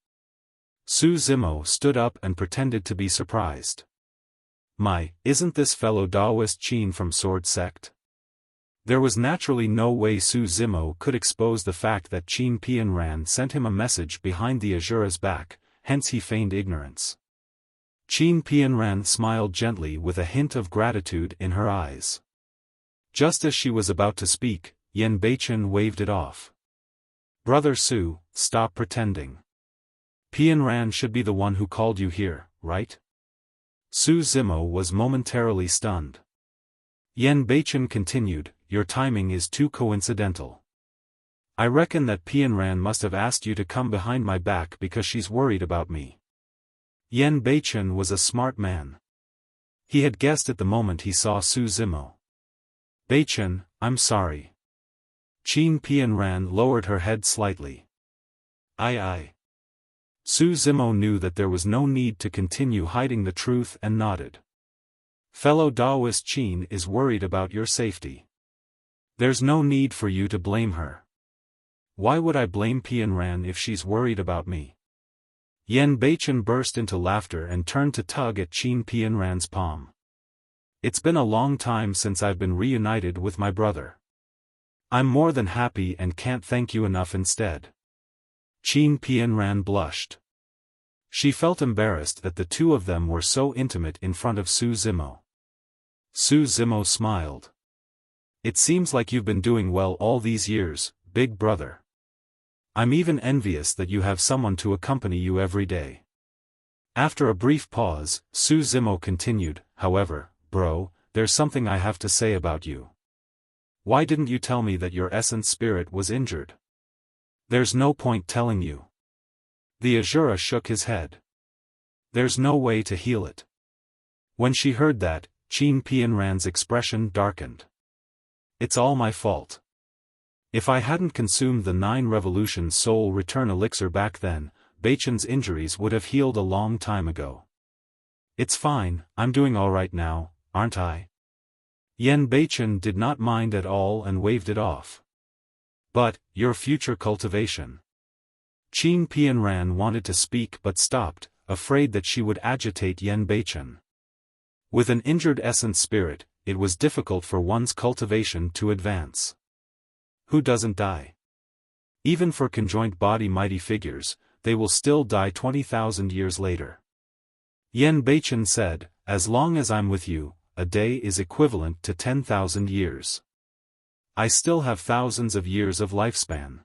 Su Zimo stood up and pretended to be surprised. Isn't this fellow Daoist Qin from Sword Sect?" There was naturally no way Su Zimo could expose the fact that Qin Pianran sent him a message behind the Asura's back, hence he feigned ignorance. Qin Pianran smiled gently with a hint of gratitude in her eyes. Just as she was about to speak, Yen Beichen waved it off. "Brother Su, stop pretending. Pianran should be the one who called you here, right?" Su Zimo was momentarily stunned. Yen Beichen continued, "Your timing is too coincidental. I reckon that Pianran must have asked you to come behind my back because she's worried about me. Yen Beichen was a smart man. He had guessed at the moment he saw Su Zimo. Beichen, I'm sorry. Qin Pianran lowered her head slightly. Aye. Su Zimo knew that there was no need to continue hiding the truth and nodded. Fellow Daoist Qin is worried about your safety. There's no need for you to blame her. Why would I blame Pianran if she's worried about me? Yen Beichen burst into laughter and turned to tug at Qin Pianran's palm. It's been a long time since I've been reunited with my brother. I'm more than happy and can't thank you enough instead. Qin Pianran blushed. She felt embarrassed that the two of them were so intimate in front of Su Zimo. Su Zimo smiled. It seems like you've been doing well all these years, big brother. I'm even envious that you have someone to accompany you every day. After a brief pause, Su Zimo continued, however, bro, there's something I have to say about you. Why didn't you tell me that your essence spirit was injured? There's no point telling you. The Asura shook his head. There's no way to heal it. When she heard that, Qin Pianran's expression darkened. It's all my fault. If I hadn't consumed the 9 Revolution Soul Return Elixir back then, Beichen's injuries would have healed a long time ago. It's fine, I'm doing alright now, aren't I? Yen Beichen did not mind at all and waved it off. But, your future cultivation. Qin Pianran wanted to speak but stopped, afraid that she would agitate Yen Beichen. With an injured essence spirit, it was difficult for one's cultivation to advance. Who doesn't die? Even for conjoint body mighty figures, they will still die 20,000 years later. Yen Beichen said, as long as I'm with you, a day is equivalent to 10,000 years. I still have thousands of years of lifespan.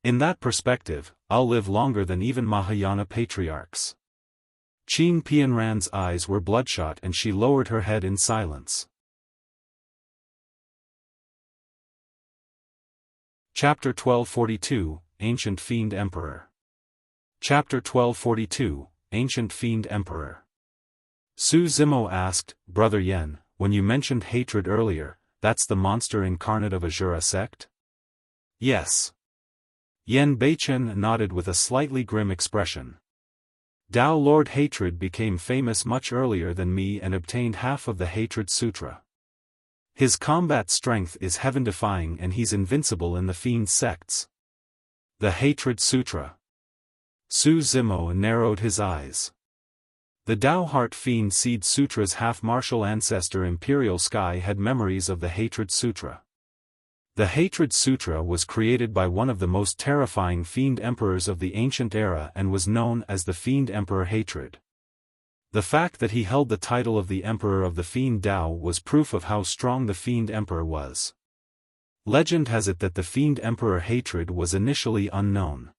In that perspective, I'll live longer than even Mahayana patriarchs. Qin Pianran's eyes were bloodshot and she lowered her head in silence. Chapter 1242, Ancient Fiend Emperor. Chapter 1242, Ancient Fiend Emperor. Su Zimo asked, Brother Yen, when you mentioned hatred earlier, that's the monster incarnate of Asura sect? Yes. Yen Beichen nodded with a slightly grim expression. Dao Lord Hatred became famous much earlier than me and obtained half of the Hatred Sutra. His combat strength is heaven-defying and he's invincible in the Fiend sects. The Hatred Sutra. Su Zimo narrowed his eyes. The Dao Heart Fiend Seed Sutra's half-martial ancestor Imperial Sky had memories of the Hatred Sutra. The Hatred Sutra was created by one of the most terrifying Fiend Emperors of the ancient era and was known as the Fiend Emperor Hatred. The fact that he held the title of the Emperor of the Fiend Dao was proof of how strong the Fiend Emperor was. Legend has it that the Fiend Emperor Hatred was initially unknown.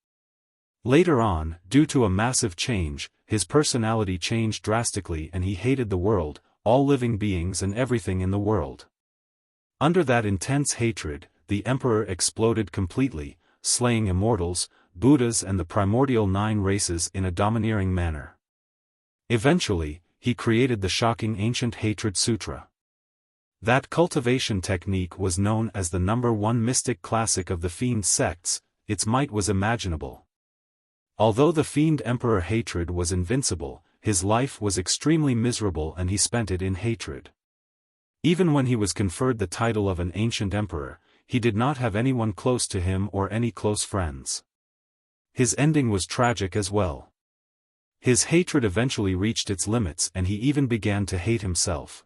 Later on, due to a massive change, his personality changed drastically and he hated the world, all living beings and everything in the world. Under that intense hatred, the Emperor exploded completely, slaying immortals, Buddhas and the primordial 9 races in a domineering manner. Eventually, he created the shocking ancient Hatred Sutra. That cultivation technique was known as the #1 mystic classic of the Fiend sects. Its might was imaginable. Although the Fiend Emperor Hatred was invincible, his life was extremely miserable and he spent it in hatred. Even when he was conferred the title of an ancient emperor, he did not have anyone close to him or any close friends. His ending was tragic as well. His hatred eventually reached its limits and he even began to hate himself.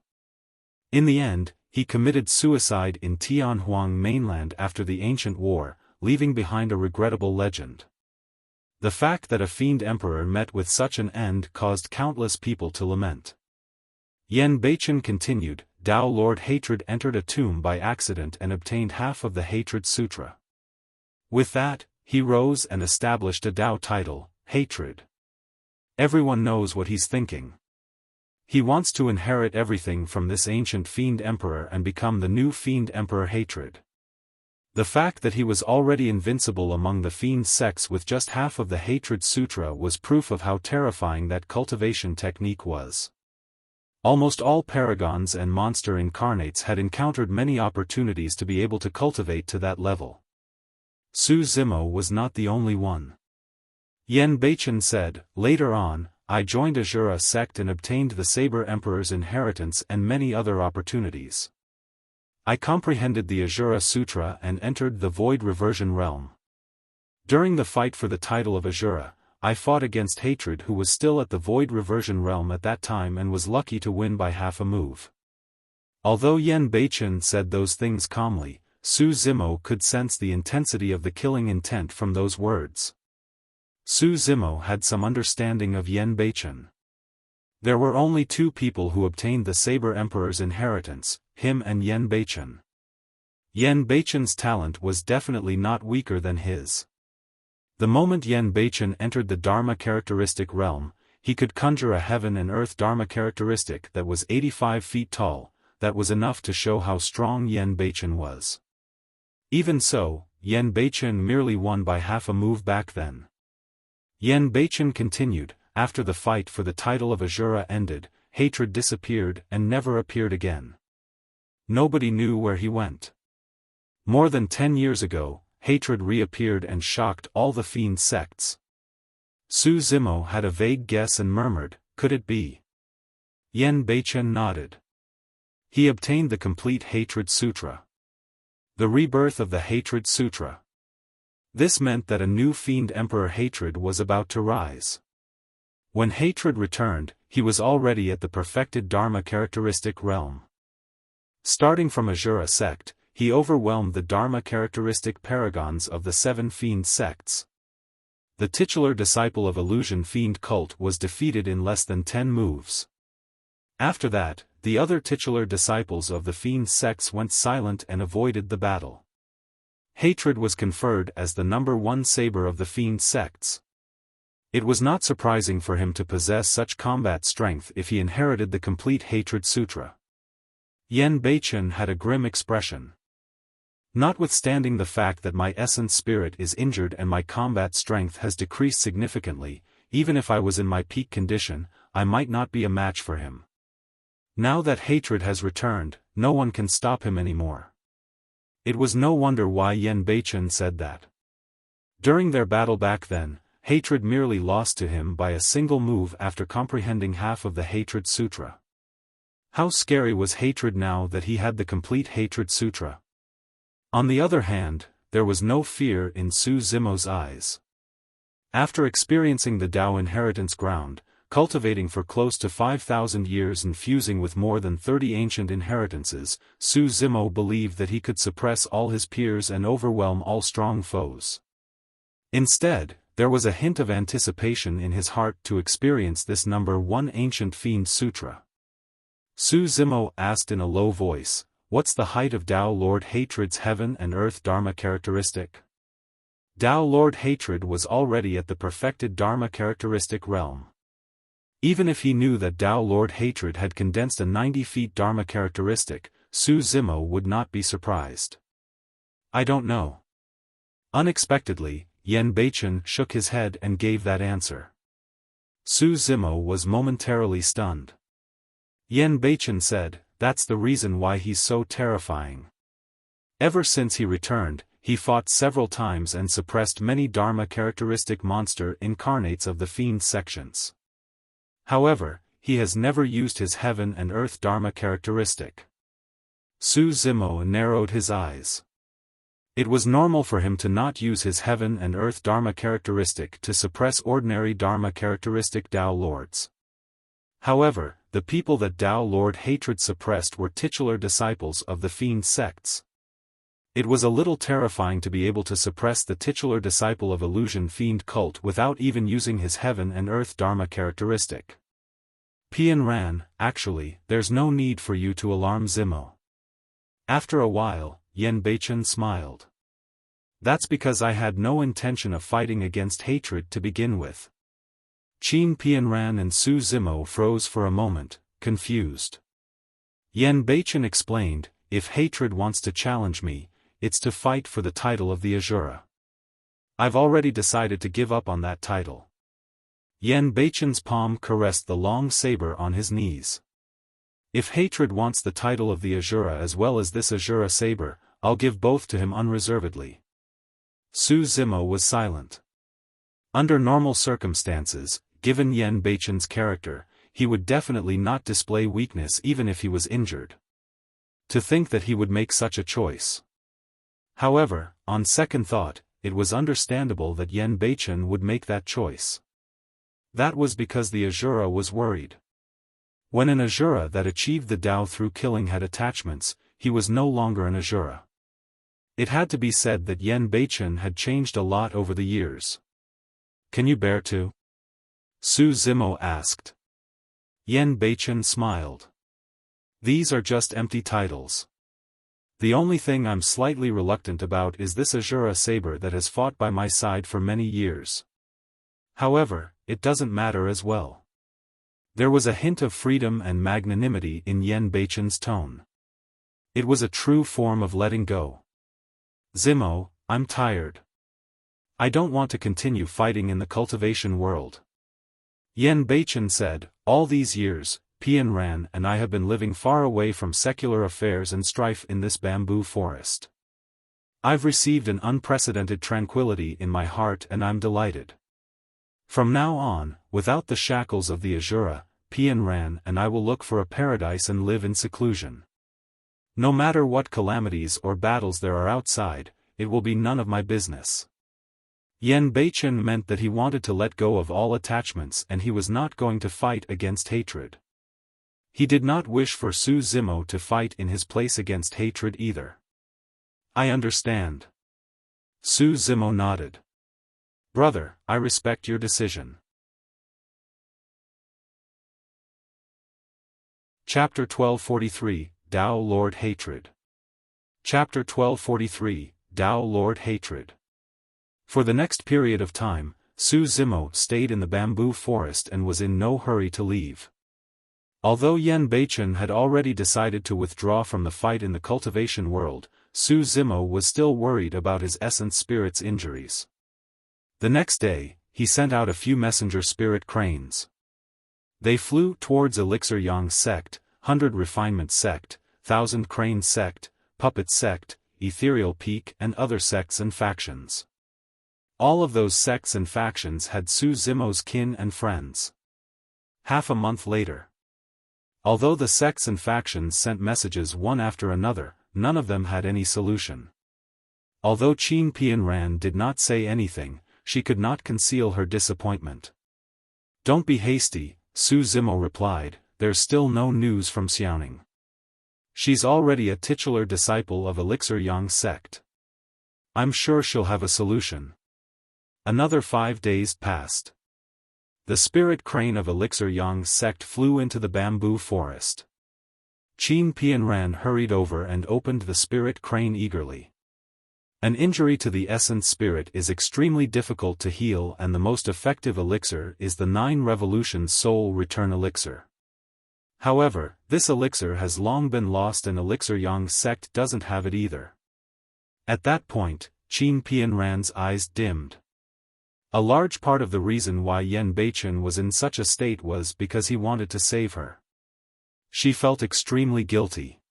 In the end, he committed suicide in Tianhuang mainland after the ancient war, leaving behind a regrettable legend. The fact that a Fiend Emperor met with such an end caused countless people to lament. Yen Beichen continued, Dao Lord Hatred entered a tomb by accident and obtained half of the Hatred Sutra. With that, he rose and established a Dao title, Hatred. Everyone knows what he's thinking. He wants to inherit everything from this ancient Fiend Emperor and become the new Fiend Emperor Hatred. The fact that he was already invincible among the Fiend sects with just half of the Hatred Sutra was proof of how terrifying that cultivation technique was. Almost all paragons and monster incarnates had encountered many opportunities to be able to cultivate to that level. Su Zimo was not the only one. Yen Beichen said, "Later on, I joined Asura sect and obtained the Saber Emperor's inheritance and many other opportunities. I comprehended the Asura Sutra and entered the Void Reversion realm. During the fight for the title of Asura, I fought against Hatred, who was still at the Void Reversion realm at that time and was lucky to win by half a move." Although Yen Beichen said those things calmly, Su Zimo could sense the intensity of the killing intent from those words. Su Zimo had some understanding of Yen Beichen. There were only two people who obtained the Saber Emperor's inheritance, him and Yen Beichen. Yen Beichen's talent was definitely not weaker than his. The moment Yen Beichen entered the Dharma characteristic realm, he could conjure a heaven and earth Dharma characteristic that was 85 feet tall. That was enough to show how strong Yen Beichen was. Even so, Yen Beichen merely won by half a move back then. Yen Beichen continued, "After the fight for the title of Asura ended, Hatred disappeared and never appeared again. Nobody knew where he went. More than 10 years ago, Hatred reappeared and shocked all the Fiend sects." Su Zimo had a vague guess and murmured, "Could it be?" Yen Beichen nodded. He obtained the complete Hatred Sutra. The rebirth of the Hatred Sutra. This meant that a new Fiend Emperor Hatred was about to rise. When Hatred returned, he was already at the perfected Dharma characteristic realm. Starting from Asura sect, he overwhelmed the Dharma characteristic paragons of the 7 Fiend sects. The titular disciple of Illusion Fiend cult was defeated in less than 10 moves. After that, the other titular disciples of the Fiend sects went silent and avoided the battle. Hatred was conferred as the #1 saber of the Fiend sects. It was not surprising for him to possess such combat strength if he inherited the complete Hatred Sutra. Yen Beichen had a grim expression. "Notwithstanding the fact that my essence spirit is injured and my combat strength has decreased significantly, even if I was in my peak condition, I might not be a match for him. Now that Hatred has returned, no one can stop him anymore." It was no wonder why Yen Beichen said that. During their battle back then, Hatred merely lost to him by a single move after comprehending half of the Hatred Sutra. How scary was Hatred now that he had the complete Hatred Sutra? On the other hand, there was no fear in Su Zimo's eyes. After experiencing the Dao inheritance ground, cultivating for close to 5,000 years and fusing with more than 30 ancient inheritances, Su Zimo believed that he could suppress all his peers and overwhelm all strong foes. Instead, there was a hint of anticipation in his heart to experience this #1 ancient Fiend Sutra. Su Zimo asked in a low voice, "What's the height of Dao Lord Hatred's heaven and earth Dharma characteristic?" Dao Lord Hatred was already at the perfected Dharma characteristic realm. Even if he knew that Dao Lord Hatred had condensed a 90 feet Dharma characteristic, Su Zimo would not be surprised. "I don't know." Unexpectedly, Yen Beichen shook his head and gave that answer. Su Zimo was momentarily stunned. Yen Beichen said, "That's the reason why he's so terrifying. Ever since he returned, he fought several times and suppressed many Dharma characteristic monster incarnates of the Fiend sections. However, he has never used his heaven and earth Dharma characteristic." Su Zimo narrowed his eyes. It was normal for him to not use his heaven and earth Dharma characteristic to suppress ordinary Dharma characteristic Dao Lords. However, the people that Dao Lord Hatred suppressed were titular disciples of the Fiend sects. It was a little terrifying to be able to suppress the titular disciple of Illusion Fiend cult without even using his heaven and earth Dharma characteristic. Pian ran, "Actually, there's no need for you to alarm Zimo." After a while, Yen Beichen smiled. "That's because I had no intention of fighting against Hatred to begin with." Qin Pianran and Su Zimo froze for a moment, confused. Yen Beichen explained, "If Hatred wants to challenge me, it's to fight for the title of the Asura. I've already decided to give up on that title. Yen Beichen's palm caressed the long saber on his knees. If hatred wants the title of the Asura as well as this Asura saber, I'll give both to him unreservedly. Su Zimo was silent. Under normal circumstances, given Yen Beichen's character, he would definitely not display weakness even if he was injured. To think that he would make such a choice. However, on second thought, it was understandable that Yen Beichen would make that choice. That was because the Asura was worried. When an Asura that achieved the Dao through killing had attachments, he was no longer an Asura. It had to be said that Yen Beichen had changed a lot over the years. Can you bear to? Su Zimo asked. Yen Beichen smiled. These are just empty titles. The only thing I'm slightly reluctant about is this Asura saber that has fought by my side for many years. However, it doesn't matter as well. There was a hint of freedom and magnanimity in Yen Beichen's tone. It was a true form of letting go. Zimo, I'm tired. I don't want to continue fighting in the cultivation world. Yen Beichen said, all these years, Pian Ran and I have been living far away from secular affairs and strife in this bamboo forest. I've received an unprecedented tranquility in my heart and I'm delighted. From now on, without the shackles of the Asura, Pian Ran and I will look for a paradise and live in seclusion. No matter what calamities or battles there are outside, it will be none of my business. Yen Beichen meant that he wanted to let go of all attachments and he was not going to fight against hatred. He did not wish for Su Zimo to fight in his place against hatred either. I understand. Su Zimo nodded. Brother, I respect your decision. Chapter 1243, Dao Lord Hatred. Chapter 1243, Dao Lord Hatred. For the next period of time, Su Zimo stayed in the bamboo forest and was in no hurry to leave. Although Yen Beichen had already decided to withdraw from the fight in the cultivation world, Su Zimo was still worried about his essence spirit's injuries. The next day, he sent out a few messenger spirit cranes. They flew towards Elixir Yang sect, 100 Refinement sect, 1000 Crane sect, Puppet sect, Ethereal Peak and other sects and factions. All of those sects and factions had Su Zimo's kin and friends. Half a month later. Although the sects and factions sent messages one after another, none of them had any solution. Although Qin Pian Ran did not say anything, she could not conceal her disappointment. Don't be hasty, Su Zimo replied, there's still no news from Xiaoning. She's already a titular disciple of Elixir Yang sect. I'm sure she'll have a solution. Another 5 days passed. The spirit crane of Elixir Yang sect flew into the bamboo forest. Qin Pian Ran hurried over and opened the spirit crane eagerly. An injury to the essence spirit is extremely difficult to heal and the most effective elixir is the 9 Revolutions Soul Return Elixir. However, this elixir has long been lost and Elixir Yang sect doesn't have it either. At that point, Qin Pian Ran's eyes dimmed. A large part of the reason why Yen Beichen was in such a state was because he wanted to save her. She felt extremely guilty.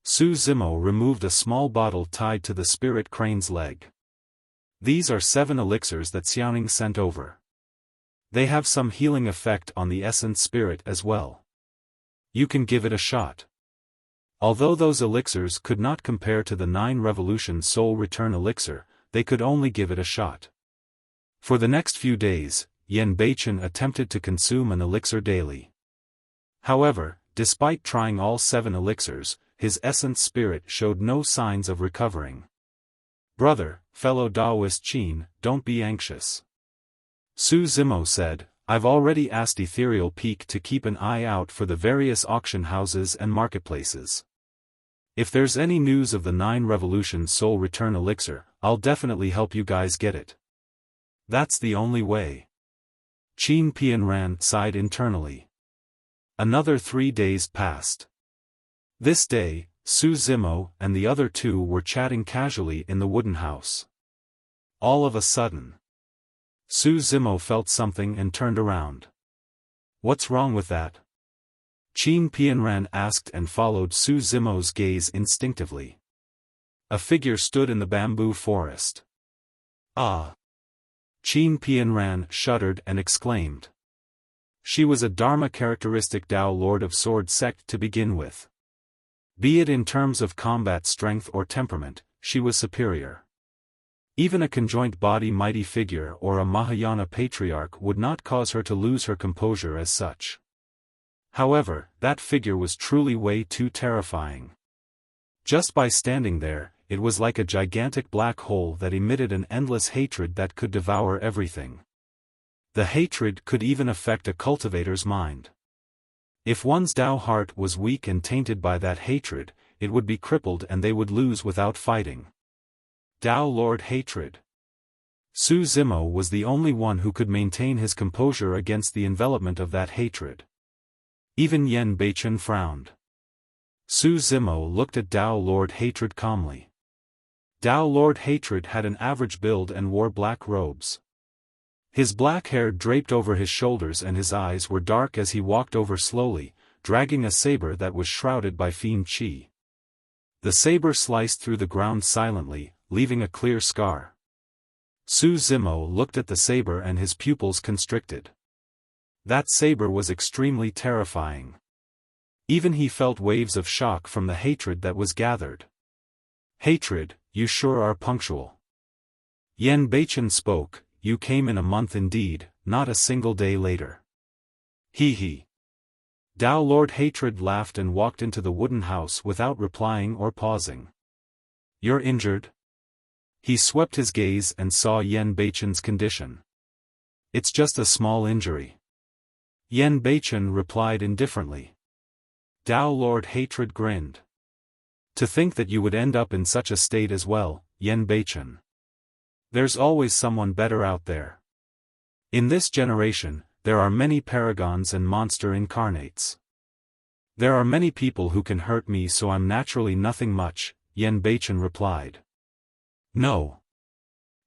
Su Zimo removed a small bottle tied to the spirit crane's leg. These are 7 elixirs that Xiaoning sent over. They have some healing effect on the essence spirit as well. You can give it a shot. Although those elixirs could not compare to the 9 Revolution Soul Return elixir, they could only give it a shot. For the next few days, Yen Beichen attempted to consume an elixir daily. However, despite trying all 7 elixirs, his essence spirit showed no signs of recovering. Brother, fellow Daoist Qin, don't be anxious. Su Zimo said, I've already asked Ethereal Peak to keep an eye out for the various auction houses and marketplaces. If there's any news of the 9 Revolution Soul Return elixir, I'll definitely help you guys get it. That's the only way. Qin Pian Ran sighed internally. Another 3 days passed. This day, Su Zimo and the other two were chatting casually in the wooden house. All of a sudden, Su Zimo felt something and turned around. "What's wrong with that?" Qin Pianran asked and followed Su Zimo's gaze instinctively. A figure stood in the bamboo forest. "Ah!" Qin Pianran shuddered and exclaimed. She was a Dharma characteristic Dao Lord of Sword sect to begin with. Be it in terms of combat strength or temperament, she was superior. Even a conjoined body mighty figure or a Mahayana patriarch would not cause her to lose her composure as such. However, that figure was truly way too terrifying. Just by standing there, it was like a gigantic black hole that emitted an endless hatred that could devour everything. The hatred could even affect a cultivator's mind. If one's Dao heart was weak and tainted by that hatred, it would be crippled and they would lose without fighting. Dao Lord hatred. Su Zimo was the only one who could maintain his composure against the envelopment of that hatred. Even Yen Beichen frowned. Su Zimo looked at Dao Lord hatred calmly. Dao Lord hatred had an average build and wore black robes. His black hair draped over his shoulders and his eyes were dark as he walked over slowly, dragging a saber that was shrouded by Fiend Qi. The saber sliced through the ground silently, leaving a clear scar. Su Zimo looked at the saber and his pupils constricted. That saber was extremely terrifying. Even he felt waves of shock from the hatred that was gathered. "Hatred, you sure are punctual." Yen Beichen spoke. "You came in a month indeed, not a single day later." He. Dao Lord hatred laughed and walked into the wooden house without replying or pausing. "You're injured?" He swept his gaze and saw Yen Beichen's condition. "It's just a small injury." Yen Beichen replied indifferently. Dao Lord hatred grinned. "To think that you would end up in such a state as well, Yen Beichen. There's always someone better out there. In this generation, there are many paragons and monster incarnates. There are many people who can hurt me, so I'm naturally nothing much," Yen Beichen replied. "No."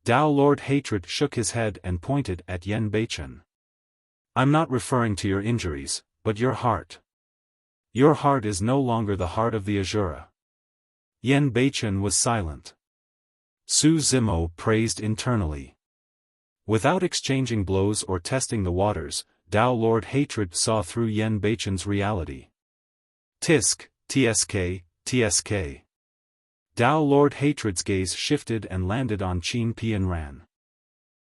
Dao Lord hatred shook his head and pointed at Yen Beichen. "I'm not referring to your injuries, but your heart. Your heart is no longer the heart of the Asura." Yen Beichen was silent. Su Zimo praised internally. Without exchanging blows or testing the waters, Dao Lord hatred saw through Yen Beichen's reality. Tisk, tsk, tsk. Dao Lord hatred's gaze shifted and landed on Qin Pianran.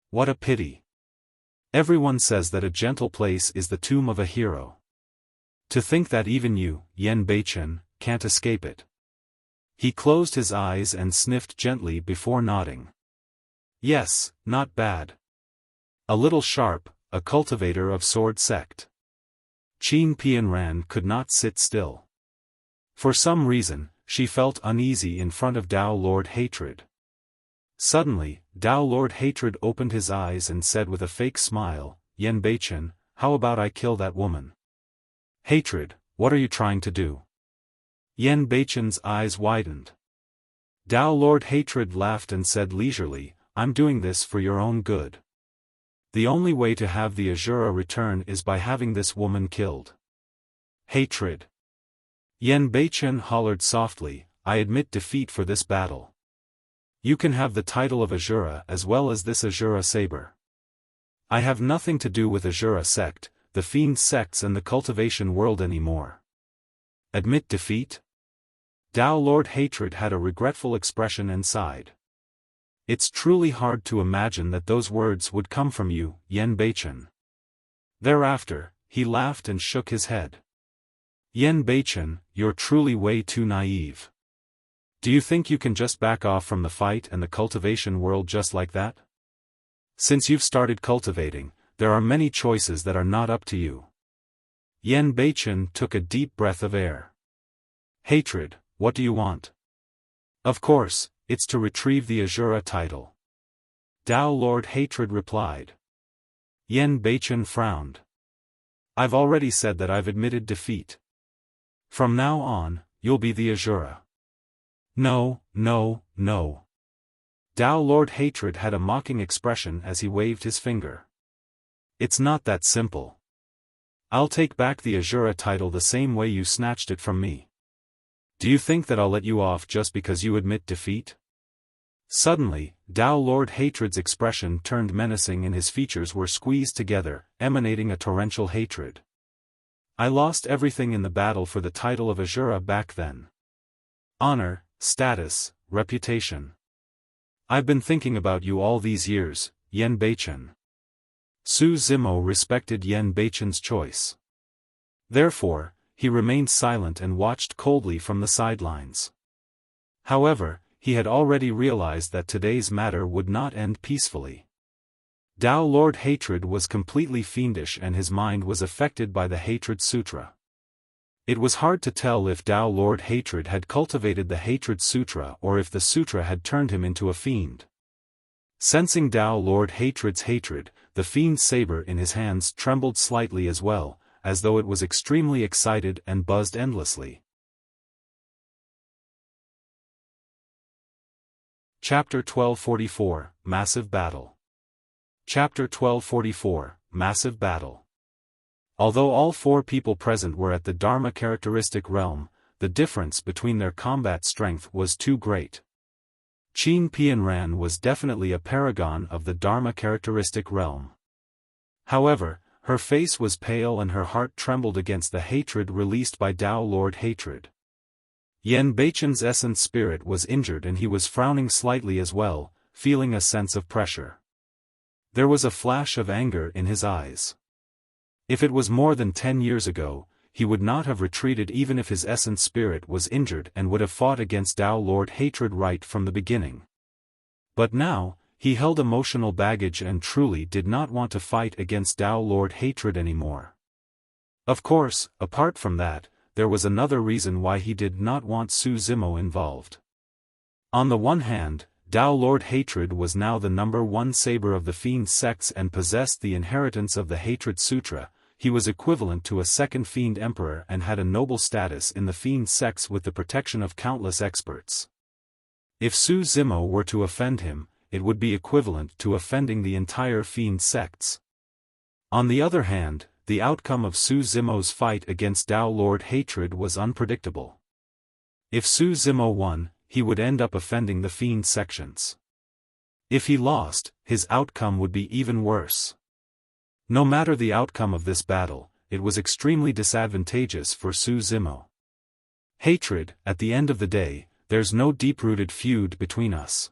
"What a pity. Everyone says that a gentle place is the tomb of a hero. To think that even you, Yen Beichen, can't escape it." He closed his eyes and sniffed gently before nodding. "Yes, not bad. A little sharp, a cultivator of sword sect." Qin Pianran could not sit still. For some reason, she felt uneasy in front of Dao Lord hatred. Suddenly, Dao Lord hatred opened his eyes and said with a fake smile, "Yen Beichen, how about I kill that woman?" "Hatred, what are you trying to do?" Yen Beichen's eyes widened. Dao Lord hatred laughed and said leisurely, "I'm doing this for your own good. The only way to have the Asura return is by having this woman killed." "Hatred." Yen Beichen hollered softly, "I admit defeat for this battle. You can have the title of Asura as well as this Asura saber. I have nothing to do with Asura sect, the Fiend sects and the cultivation world anymore." "Admit defeat?" Dao Lord hatred had a regretful expression and sighed. "It's truly hard to imagine that those words would come from you, Yen Beichen." Thereafter, he laughed and shook his head. "Yen Beichen, you're truly way too naive. Do you think you can just back off from the fight and the cultivation world just like that? Since you've started cultivating, there are many choices that are not up to you." Yen Beichen took a deep breath of air. "Hatred, what do you want?" "Of course, it's to retrieve the Asura title." Dao Lord hatred replied. Yen Beichen frowned. "I've already said that I've admitted defeat. From now on, you'll be the Asura." No, no, no. Dao Lord Hatred had a mocking expression as he waved his finger. It's not that simple. I'll take back the Asura title the same way you snatched it from me. Do you think that I'll let you off just because you admit defeat? Suddenly, Dao Lord Hatred's expression turned menacing and his features were squeezed together, emanating a torrential hatred. I lost everything in the battle for the title of Asura back then. Honor, status, reputation. I've been thinking about you all these years, Yan Beichen. Su Zimo respected Yan Beichen's choice. Therefore, he remained silent and watched coldly from the sidelines. However, he had already realized that today's matter would not end peacefully. Dao Lord Hatred was completely fiendish and his mind was affected by the Hatred Sutra. It was hard to tell if Dao Lord Hatred had cultivated the Hatred Sutra or if the Sutra had turned him into a fiend. Sensing Dao Lord Hatred's hatred, the Fiend's saber in his hands trembled slightly as well, as though it was extremely excited and buzzed endlessly. Chapter 1244, Massive Battle. Chapter 1244, Massive Battle. Although all four people present were at the Dharma characteristic realm, the difference between their combat strength was too great. Qin Pianran was definitely a paragon of the Dharma characteristic realm. However, her face was pale and her heart trembled against the hatred released by Dao Lord Hatred. Yan Beichen's essence spirit was injured and he was frowning slightly as well, feeling a sense of pressure. There was a flash of anger in his eyes. If it was more than 10 years ago, he would not have retreated even if his essence spirit was injured and would have fought against Dao Lord Hatred right from the beginning. But now, he held emotional baggage and truly did not want to fight against Dao Lord Hatred anymore. Of course, apart from that, there was another reason why he did not want Su Zimo involved. On the one hand, Dao Lord Hatred was now the #1 saber of the Fiend sects and possessed the inheritance of the Hatred Sutra. He was equivalent to a second Fiend Emperor and had a noble status in the Fiend sects with the protection of countless experts. If Su Zimo were to offend him, it would be equivalent to offending the entire Fiend sects. On the other hand, the outcome of Su Zimo's fight against Dao Lord Hatred was unpredictable. If Su Zimo won, he would end up offending the Fiend sections. If he lost, his outcome would be even worse. No matter the outcome of this battle, it was extremely disadvantageous for Su Zimo. Hatred, at the end of the day, there's no deep-rooted feud between us.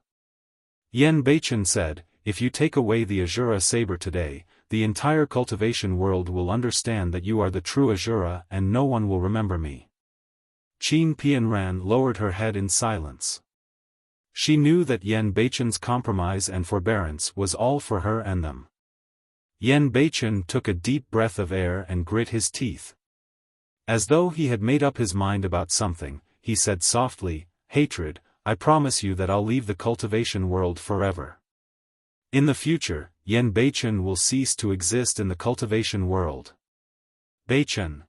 Yan Beichen said, if you take away the Asura saber today, the entire cultivation world will understand that you are the true Asura and no one will remember me. Qin Pianran lowered her head in silence. She knew that Yan Beichen's compromise and forbearance was all for her and them. Yan Beichen took a deep breath of air and grit his teeth. As though he had made up his mind about something, he said softly, Hatred, I promise you that I'll leave the cultivation world forever. In the future, Yan Beichen will cease to exist in the cultivation world. Beichen.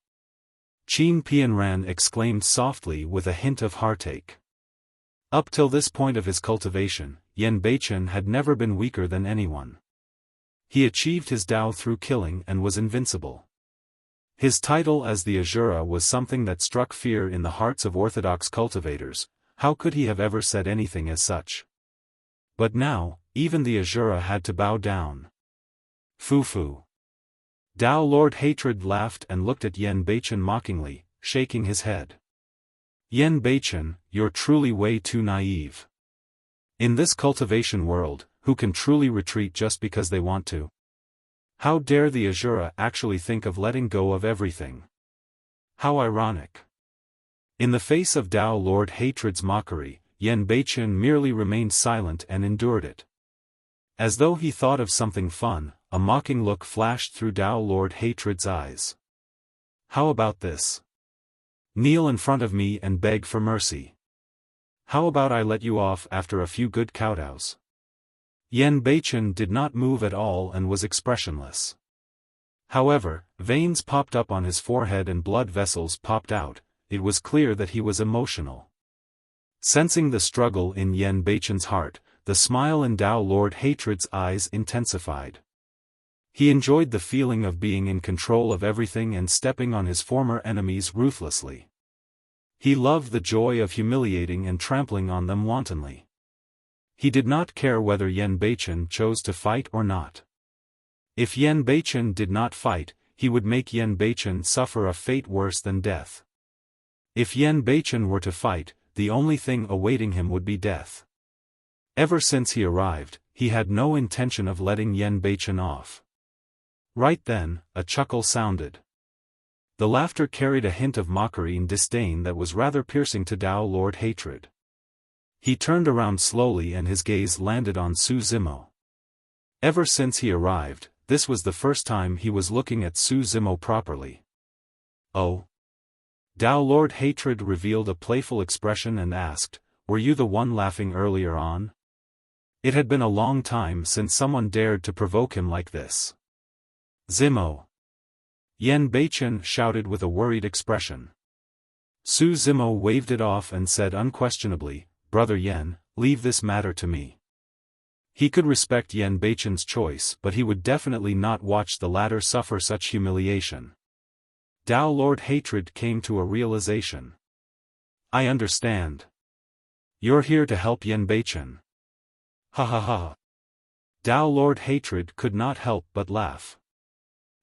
Qin Pianran exclaimed softly with a hint of heartache. Up till this point of his cultivation, Yan Beichen had never been weaker than anyone. He achieved his Dao through killing and was invincible. His title as the Asura was something that struck fear in the hearts of orthodox cultivators. How could he have ever said anything as such? But now, even the Asura had to bow down. Foo-foo. Dao Lord Hatred laughed and looked at Yan Beichen mockingly, shaking his head. Yan Beichen, you're truly way too naive. In this cultivation world, who can truly retreat just because they want to? How dare the Asura actually think of letting go of everything? How ironic. In the face of Dao Lord Hatred's mockery, Yan Beichen merely remained silent and endured it. As though he thought of something fun, a mocking look flashed through Dao Lord Hatred's eyes. How about this? Kneel in front of me and beg for mercy. How about I let you off after a few good kowtows? Yan Beichen did not move at all and was expressionless. However, veins popped up on his forehead and blood vessels popped out. It was clear that he was emotional. Sensing the struggle in Yen Beichen's heart, the smile in Dao Lord Hatred's eyes intensified. He enjoyed the feeling of being in control of everything and stepping on his former enemies ruthlessly. He loved the joy of humiliating and trampling on them wantonly. He did not care whether Yen Beichen chose to fight or not. If Yen Beichen did not fight, he would make Yen Beichen suffer a fate worse than death. If Yen Beichen were to fight, the only thing awaiting him would be death. Ever since he arrived, he had no intention of letting Yen Beichen off. Right then, a chuckle sounded. The laughter carried a hint of mockery and disdain that was rather piercing to Dao Lord Hatred. He turned around slowly and his gaze landed on Su Zimo. Ever since he arrived, this was the first time he was looking at Su Zimo properly. Oh? Dao Lord Hatred revealed a playful expression and asked, "Were you the one laughing earlier on?" It had been a long time since someone dared to provoke him like this. Zimo! Yen Beichen shouted with a worried expression. Su Zimo waved it off and said unquestionably, "Brother Yen, leave this matter to me." He could respect Yen Beichen's choice, but he would definitely not watch the latter suffer such humiliation. Dao Lord Hatred came to a realization. "I understand. You're here to help Yen Beichen." Ha ha ha. Dao Lord Hatred could not help but laugh.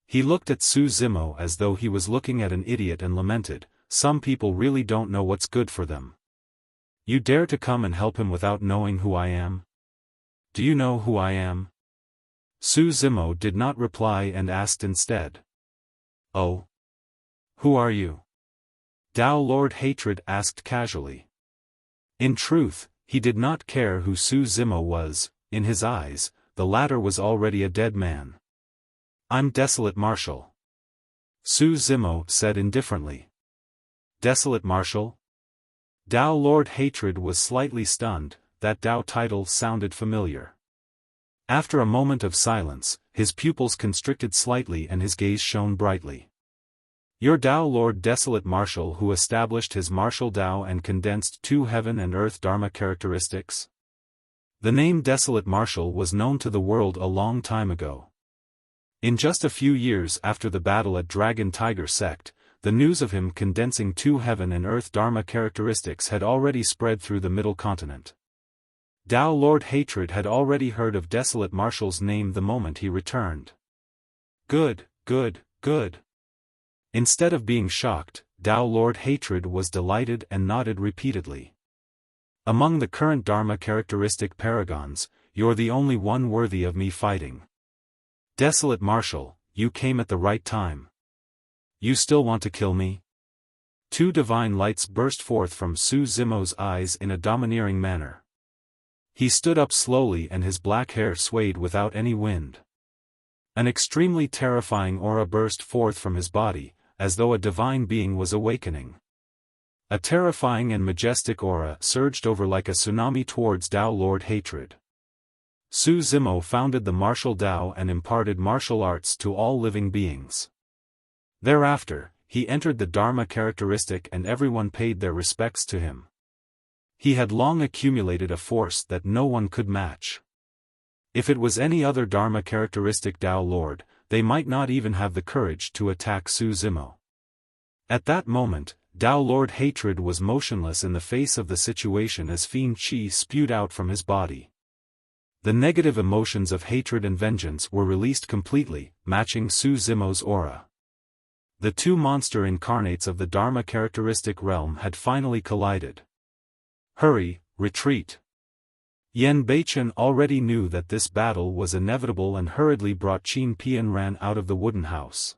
He looked at Su Zimo as though he was looking at an idiot and lamented, "Some people really don't know what's good for them. You dare to come and help him without knowing who I am? Do you know who I am?" Su Zimo did not reply and asked instead. "Oh? Who are you?" Dao Lord Hatred asked casually. In truth, he did not care who Su Zimo was. In his eyes, the latter was already a dead man. "I'm Desolate Marshal," Su Zimo said indifferently. "Desolate Marshal?" Dao Lord Hatred was slightly stunned. That Dao title sounded familiar. After a moment of silence, his pupils constricted slightly and his gaze shone brightly. "You're Dao Lord Desolate Marshal who established his martial Dao and condensed two heaven and earth Dharma characteristics?" The name Desolate Marshal was known to the world a long time ago. In just a few years after the battle at Dragon Tiger Sect, the news of him condensing two heaven and earth Dharma characteristics had already spread through the Middle Continent. Dao Lord Hatred had already heard of Desolate Marshal's name the moment he returned. Good, good, good. Instead of being shocked, Dao Lord Hatred was delighted and nodded repeatedly. "Among the current Dharma characteristic paragons, you're the only one worthy of me fighting. Desolate Marshal, you came at the right time. You still want to kill me?" Two divine lights burst forth from Su Zimo's eyes in a domineering manner. He stood up slowly and his black hair swayed without any wind. An extremely terrifying aura burst forth from his body, as though a divine being was awakening. A terrifying and majestic aura surged over like a tsunami towards Dao Lord Hatred. Su Zimo founded the martial Dao and imparted martial arts to all living beings. Thereafter, he entered the Dharma characteristic and everyone paid their respects to him. He had long accumulated a force that no one could match. If it was any other Dharma characteristic Dao Lord, they might not even have the courage to attack Su Zimo. At that moment, Dao Lord Hatred was motionless in the face of the situation as Fiend Qi spewed out from his body. The negative emotions of hatred and vengeance were released completely, matching Su Zimo's aura. The two monster incarnates of the Dharma characteristic realm had finally collided. "Hurry, retreat." Yen Beichen already knew that this battle was inevitable and hurriedly brought Qin Pian ran out of the wooden house.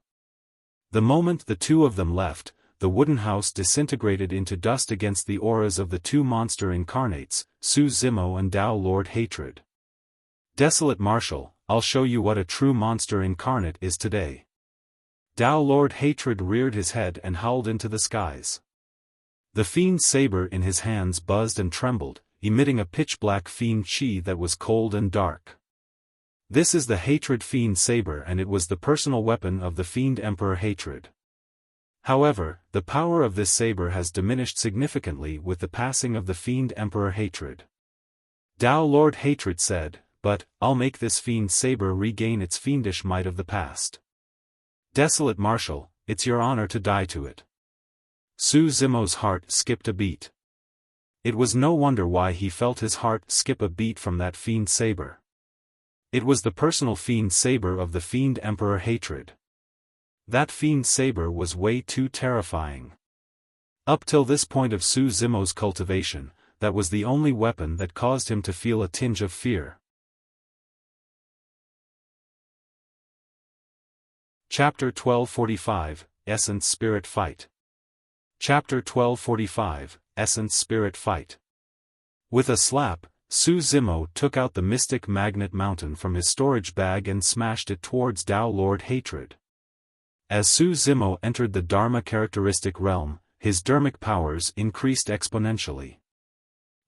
The moment the two of them left, the wooden house disintegrated into dust against the auras of the two monster incarnates, Su Zimo and Dao Lord Hatred. "Desolate Marshal, I'll show you what a true monster incarnate is today." Dao Lord Hatred reared his head and howled into the skies. The Fiend Saber in his hands buzzed and trembled, emitting a pitch-black Fiend Qi that was cold and dark. This is the Hatred Fiend Saber and it was the personal weapon of the Fiend Emperor Hatred. However, the power of this saber has diminished significantly with the passing of the Fiend Emperor Hatred. Dao Lord Hatred said, "But, I'll make this Fiend saber regain its fiendish might of the past. Desolate Marshal, it's your honor to die to it." Su Zimo's heart skipped a beat. It was no wonder why he felt his heart skip a beat from that Fiend saber. It was the personal Fiend saber of the Fiend Emperor Hatred. That Fiend saber was way too terrifying. Up till this point of Su Zimo's cultivation, that was the only weapon that caused him to feel a tinge of fear. Chapter 1245, Essence Spirit Fight. Chapter 1245, Essence Spirit Fight. With a slap, Su Zimo took out the mystic magnet mountain from his storage bag and smashed it towards Dao Lord Hatred. As Su Zimo entered the Dharma characteristic realm, his dharmic powers increased exponentially.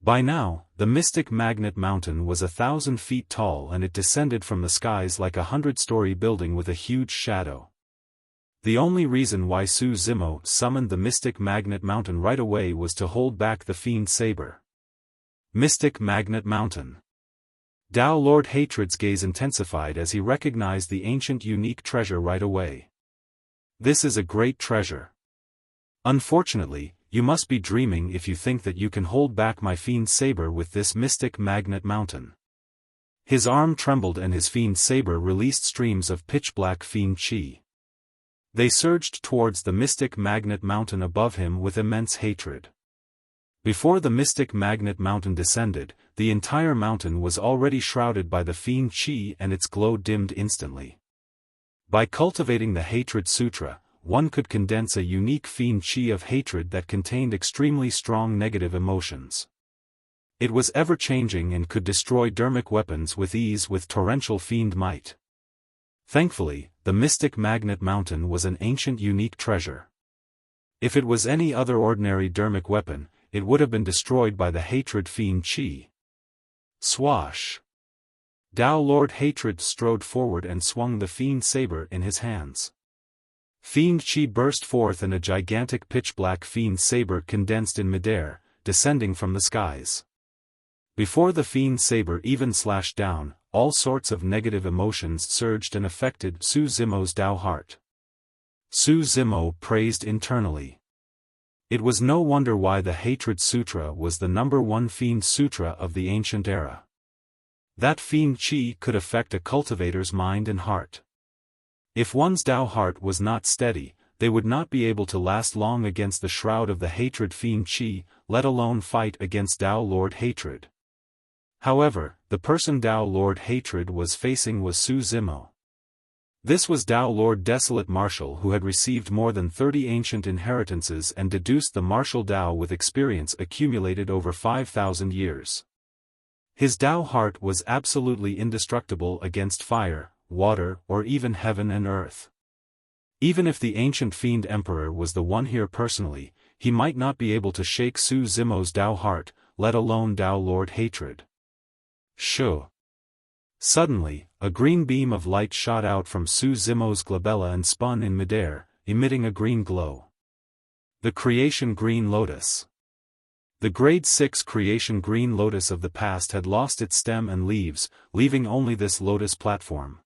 By now, the mystic magnet mountain was 1,000 feet tall and it descended from the skies like a 100-story building with a huge shadow. The only reason why Su Zimo summoned the mystic magnet mountain right away was to hold back the Fiend saber. Mystic Magnet Mountain. Dao Lord Hatred's gaze intensified as he recognized the ancient unique treasure right away. This is a great treasure. Unfortunately, you must be dreaming if you think that you can hold back my Fiend saber with this Mystic Magnet Mountain. His arm trembled and his Fiend saber released streams of pitch-black Fiend chi. They surged towards the Mystic Magnet Mountain above him with immense hatred. Before the Mystic Magnet Mountain descended, the entire mountain was already shrouded by the Fiend chi and its glow dimmed instantly. By cultivating the Hatred Sutra, one could condense a unique Fiend chi of hatred that contained extremely strong negative emotions. It was ever-changing and could destroy dharmic weapons with ease with torrential fiend might. Thankfully, the Mystic Magnet Mountain was an ancient unique treasure. If it was any other ordinary dharmic weapon, it would have been destroyed by the Hatred Fiend chi. Swash! Dao Lord Hatred strode forward and swung the Fiend saber in his hands. Fiend chi burst forth and a gigantic pitch-black Fiend saber condensed in midair, descending from the skies. Before the Fiend saber even slashed down, all sorts of negative emotions surged and affected Su Zimo's Dao heart. Su Zimo praised internally. It was no wonder why the Hatred Sutra was the #1 Fiend Sutra of the ancient era. That Fiend chi could affect a cultivator's mind and heart. If one's Dao heart was not steady, they would not be able to last long against the shroud of the Hatred Fiend chi, let alone fight against Dao Lord Hatred. However, the person Dao Lord Hatred was facing was Su Zimo. This was Dao Lord Desolate Marshal who had received more than 30 ancient inheritances and deduced the martial Dao with experience accumulated over 5,000 years. His Dao heart was absolutely indestructible against fire, water, or even heaven and earth. Even if the ancient Fiend Emperor was the one here personally, he might not be able to shake Su Zimo's Dao heart, let alone Dao Lord Hatred. Shoo! Suddenly, a green beam of light shot out from Su Zimo's glabella and spun in midair, emitting a green glow. The Creation Green Lotus. The Grade 6 Creation Green Lotus of the past had lost its stem and leaves, leaving only this lotus platform.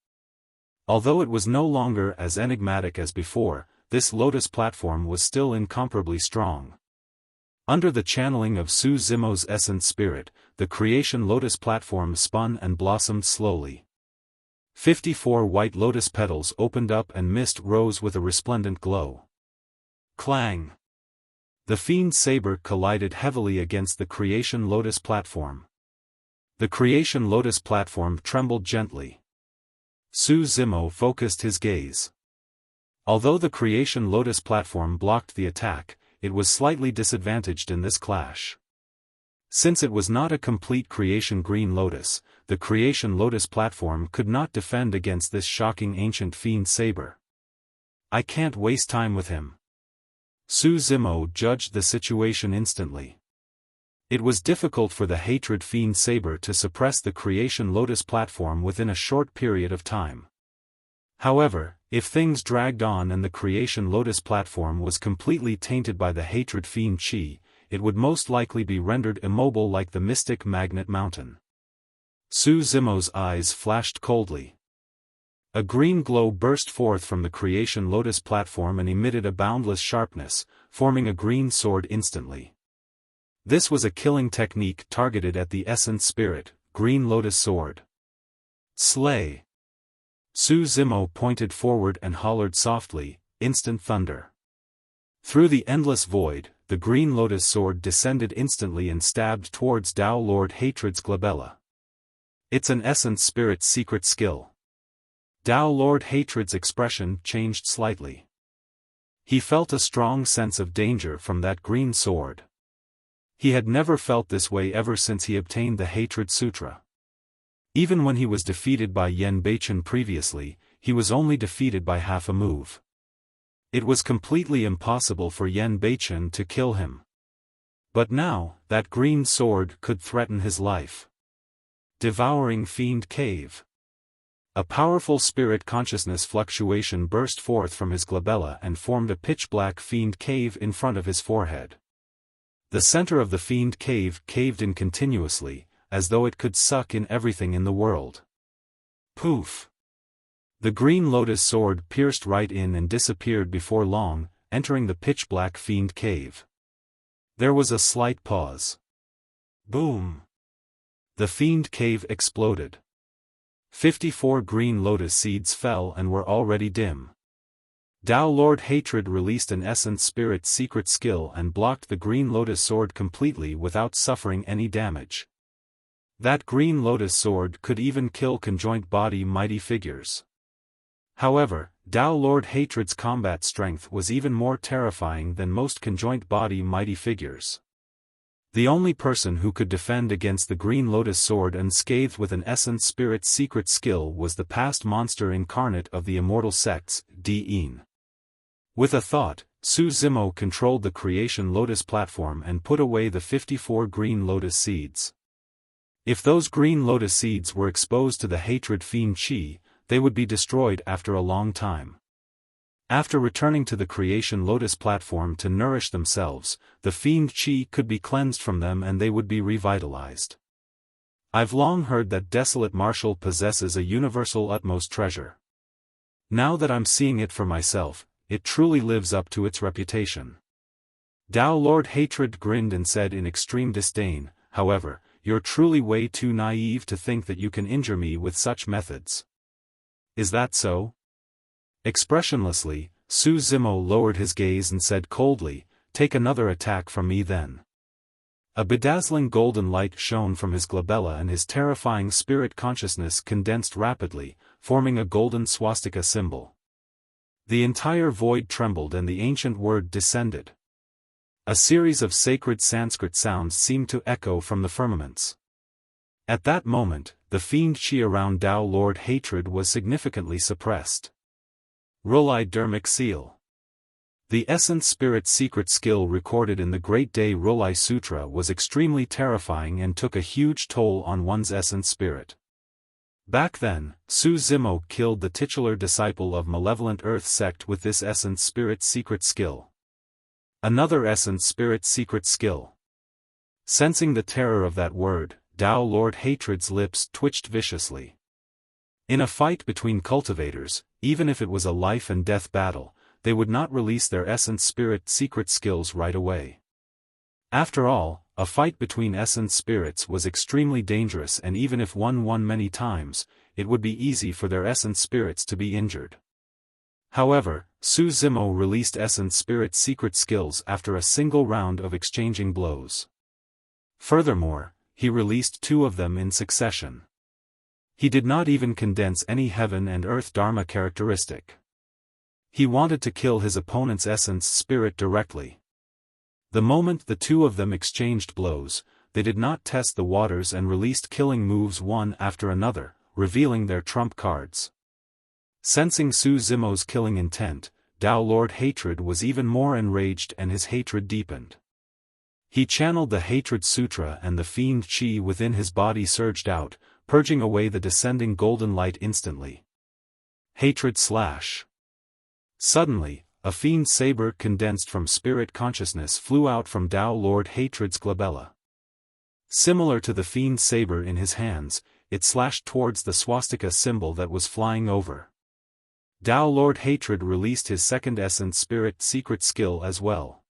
Although it was no longer as enigmatic as before, this lotus platform was still incomparably strong. Under the channeling of Su Zimo's essence spirit, the creation lotus platform spun and blossomed slowly. 54 white lotus petals opened up and mist rose with a resplendent glow. Clang! The Fiend saber collided heavily against the creation lotus platform. The creation lotus platform trembled gently. Su Zimo focused his gaze. Although the creation lotus platform blocked the attack, it was slightly disadvantaged in this clash. Since it was not a complete creation green lotus, the creation lotus platform could not defend against this shocking ancient Fiend saber. I can't waste time with him. Su Zimo judged the situation instantly. It was difficult for the Hatred Fiend saber to suppress the creation lotus platform within a short period of time. However, If things dragged on and the Creation Lotus platform was completely tainted by the hatred fiend chi, it would most likely be rendered immobile like the mystic magnet mountain. Su Zimo's eyes flashed coldly. A green glow burst forth from the Creation Lotus platform and emitted a boundless sharpness, forming a green sword instantly. This was a killing technique targeted at the essence spirit, Green Lotus Sword. Slay! Su Zimo pointed forward and hollered softly, instant thunder. Through the endless void, the Green Lotus Sword descended instantly and stabbed towards Dao Lord Hatred's glabella. It's an essence spirit's secret skill. Dao Lord Hatred's expression changed slightly. He felt a strong sense of danger from that green sword. He had never felt this way ever since he obtained the Hatred Sutra. Even when he was defeated by Yen Beichen previously, he was only defeated by half a move. It was completely impossible for Yen Beichen to kill him. But now, that green sword could threaten his life. Devouring Fiend Cave. A powerful spirit consciousness fluctuation burst forth from his glabella and formed a pitch-black fiend cave in front of his forehead. The center of the fiend cave caved in continuously, as though it could suck in everything in the world. Poof! The Green Lotus Sword pierced right in and disappeared before long, entering the pitch-black fiend cave. There was a slight pause. Boom! The fiend cave exploded. 54 green lotus seeds fell and were already dim. Dao Lord Hatred released an essence spirit secret skill and blocked the Green Lotus Sword completely without suffering any damage. That Green Lotus Sword could even kill conjoint body mighty figures. However, Dao Lord Hatred's combat strength was even more terrifying than most conjoint body mighty figures. The only person who could defend against the Green Lotus Sword unscathed with an essence spirit secret skill was the past monster incarnate of the immortal sects, Dein. With a thought, Su Zimo controlled the Creation Lotus platform and put away the 54 green lotus seeds. If those green lotus seeds were exposed to the hatred fiend chi, they would be destroyed after a long time. After returning to the Creation Lotus platform to nourish themselves, the fiend chi could be cleansed from them and they would be revitalized. I've long heard that Desolate Martial possesses a universal utmost treasure. Now that I'm seeing it for myself, it truly lives up to its reputation. Dao Lord Hatred grinned and said in extreme disdain, however, you're truly way too naive to think that you can injure me with such methods. Is that so? Expressionlessly, Su Zimo lowered his gaze and said coldly, take another attack from me then. A bedazzling golden light shone from his glabella and his terrifying spirit consciousness condensed rapidly, forming a golden swastika symbol. The entire void trembled and the ancient word descended. A series of sacred Sanskrit sounds seemed to echo from the firmaments. At that moment, the fiend chi around Dao Lord Hatred was significantly suppressed. Rolai Dermic Seal. The essence spirit secret skill recorded in the Great Day Rolai Sutra was extremely terrifying and took a huge toll on one's essence spirit. Back then, Su Zimo killed the titular disciple of Malevolent Earth sect with this essence spirit secret skill. Another essence spirit secret skill. Sensing the terror of that word, Dao Lord Hatred's lips twitched viciously. In a fight between cultivators, even if it was a life and death battle, they would not release their essence spirit secret skills right away. After all, a fight between essence spirits was extremely dangerous, and even if one won many times, it would be easy for their essence spirits to be injured. However, Su Zimo released essence spirit secret skills after a single round of exchanging blows. Furthermore, he released 2 of them in succession. He did not even condense any heaven and earth Dharma characteristic. He wanted to kill his opponent's essence spirit directly. The moment the 2 of them exchanged blows, they did not test the waters and released killing moves one after another, revealing their trump cards. Sensing Su Zimo's killing intent, Dao Lord Hatred was even more enraged and his hatred deepened. He channeled the Hatred Sutra and the fiend chi within his body surged out, purging away the descending golden light instantly. Hatred slash. Suddenly, a fiend saber condensed from spirit consciousness flew out from Dao Lord Hatred's glabella. Similar to the fiend saber in his hands, it slashed towards the swastika symbol that was flying over. Dao Lord Hatred released his second essence spirit secret skill as well.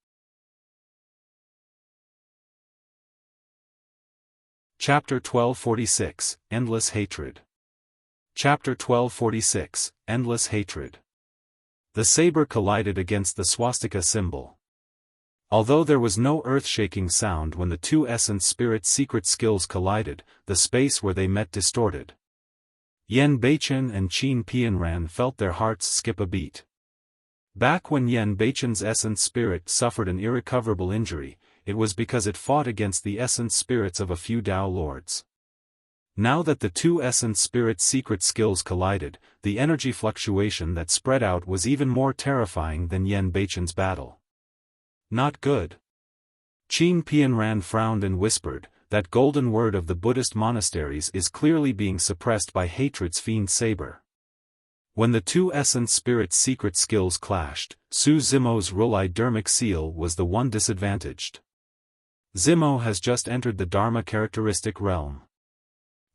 Chapter 1246, Endless Hatred. Chapter 1246, Endless Hatred. The saber collided against the swastika symbol. Although there was no earth-shaking sound when the two essence spirit secret skills collided, the space where they met distorted. Yan Beichen and Qin Pianran felt their hearts skip a beat. Back when Yan Beichen's essence spirit suffered an irrecoverable injury, it was because it fought against the essence spirits of a few Dao Lords. Now that the two essence spirit secret skills collided, the energy fluctuation that spread out was even more terrifying than Yan Beichen's battle. Not good. Qin Pianran frowned and whispered, that golden word of the Buddhist monasteries is clearly being suppressed by Hatred's fiend saber. When the two essence spirit secret skills clashed, Su Zimo's Rulai dermic seal was the one disadvantaged. Zimo has just entered the Dharma characteristic realm.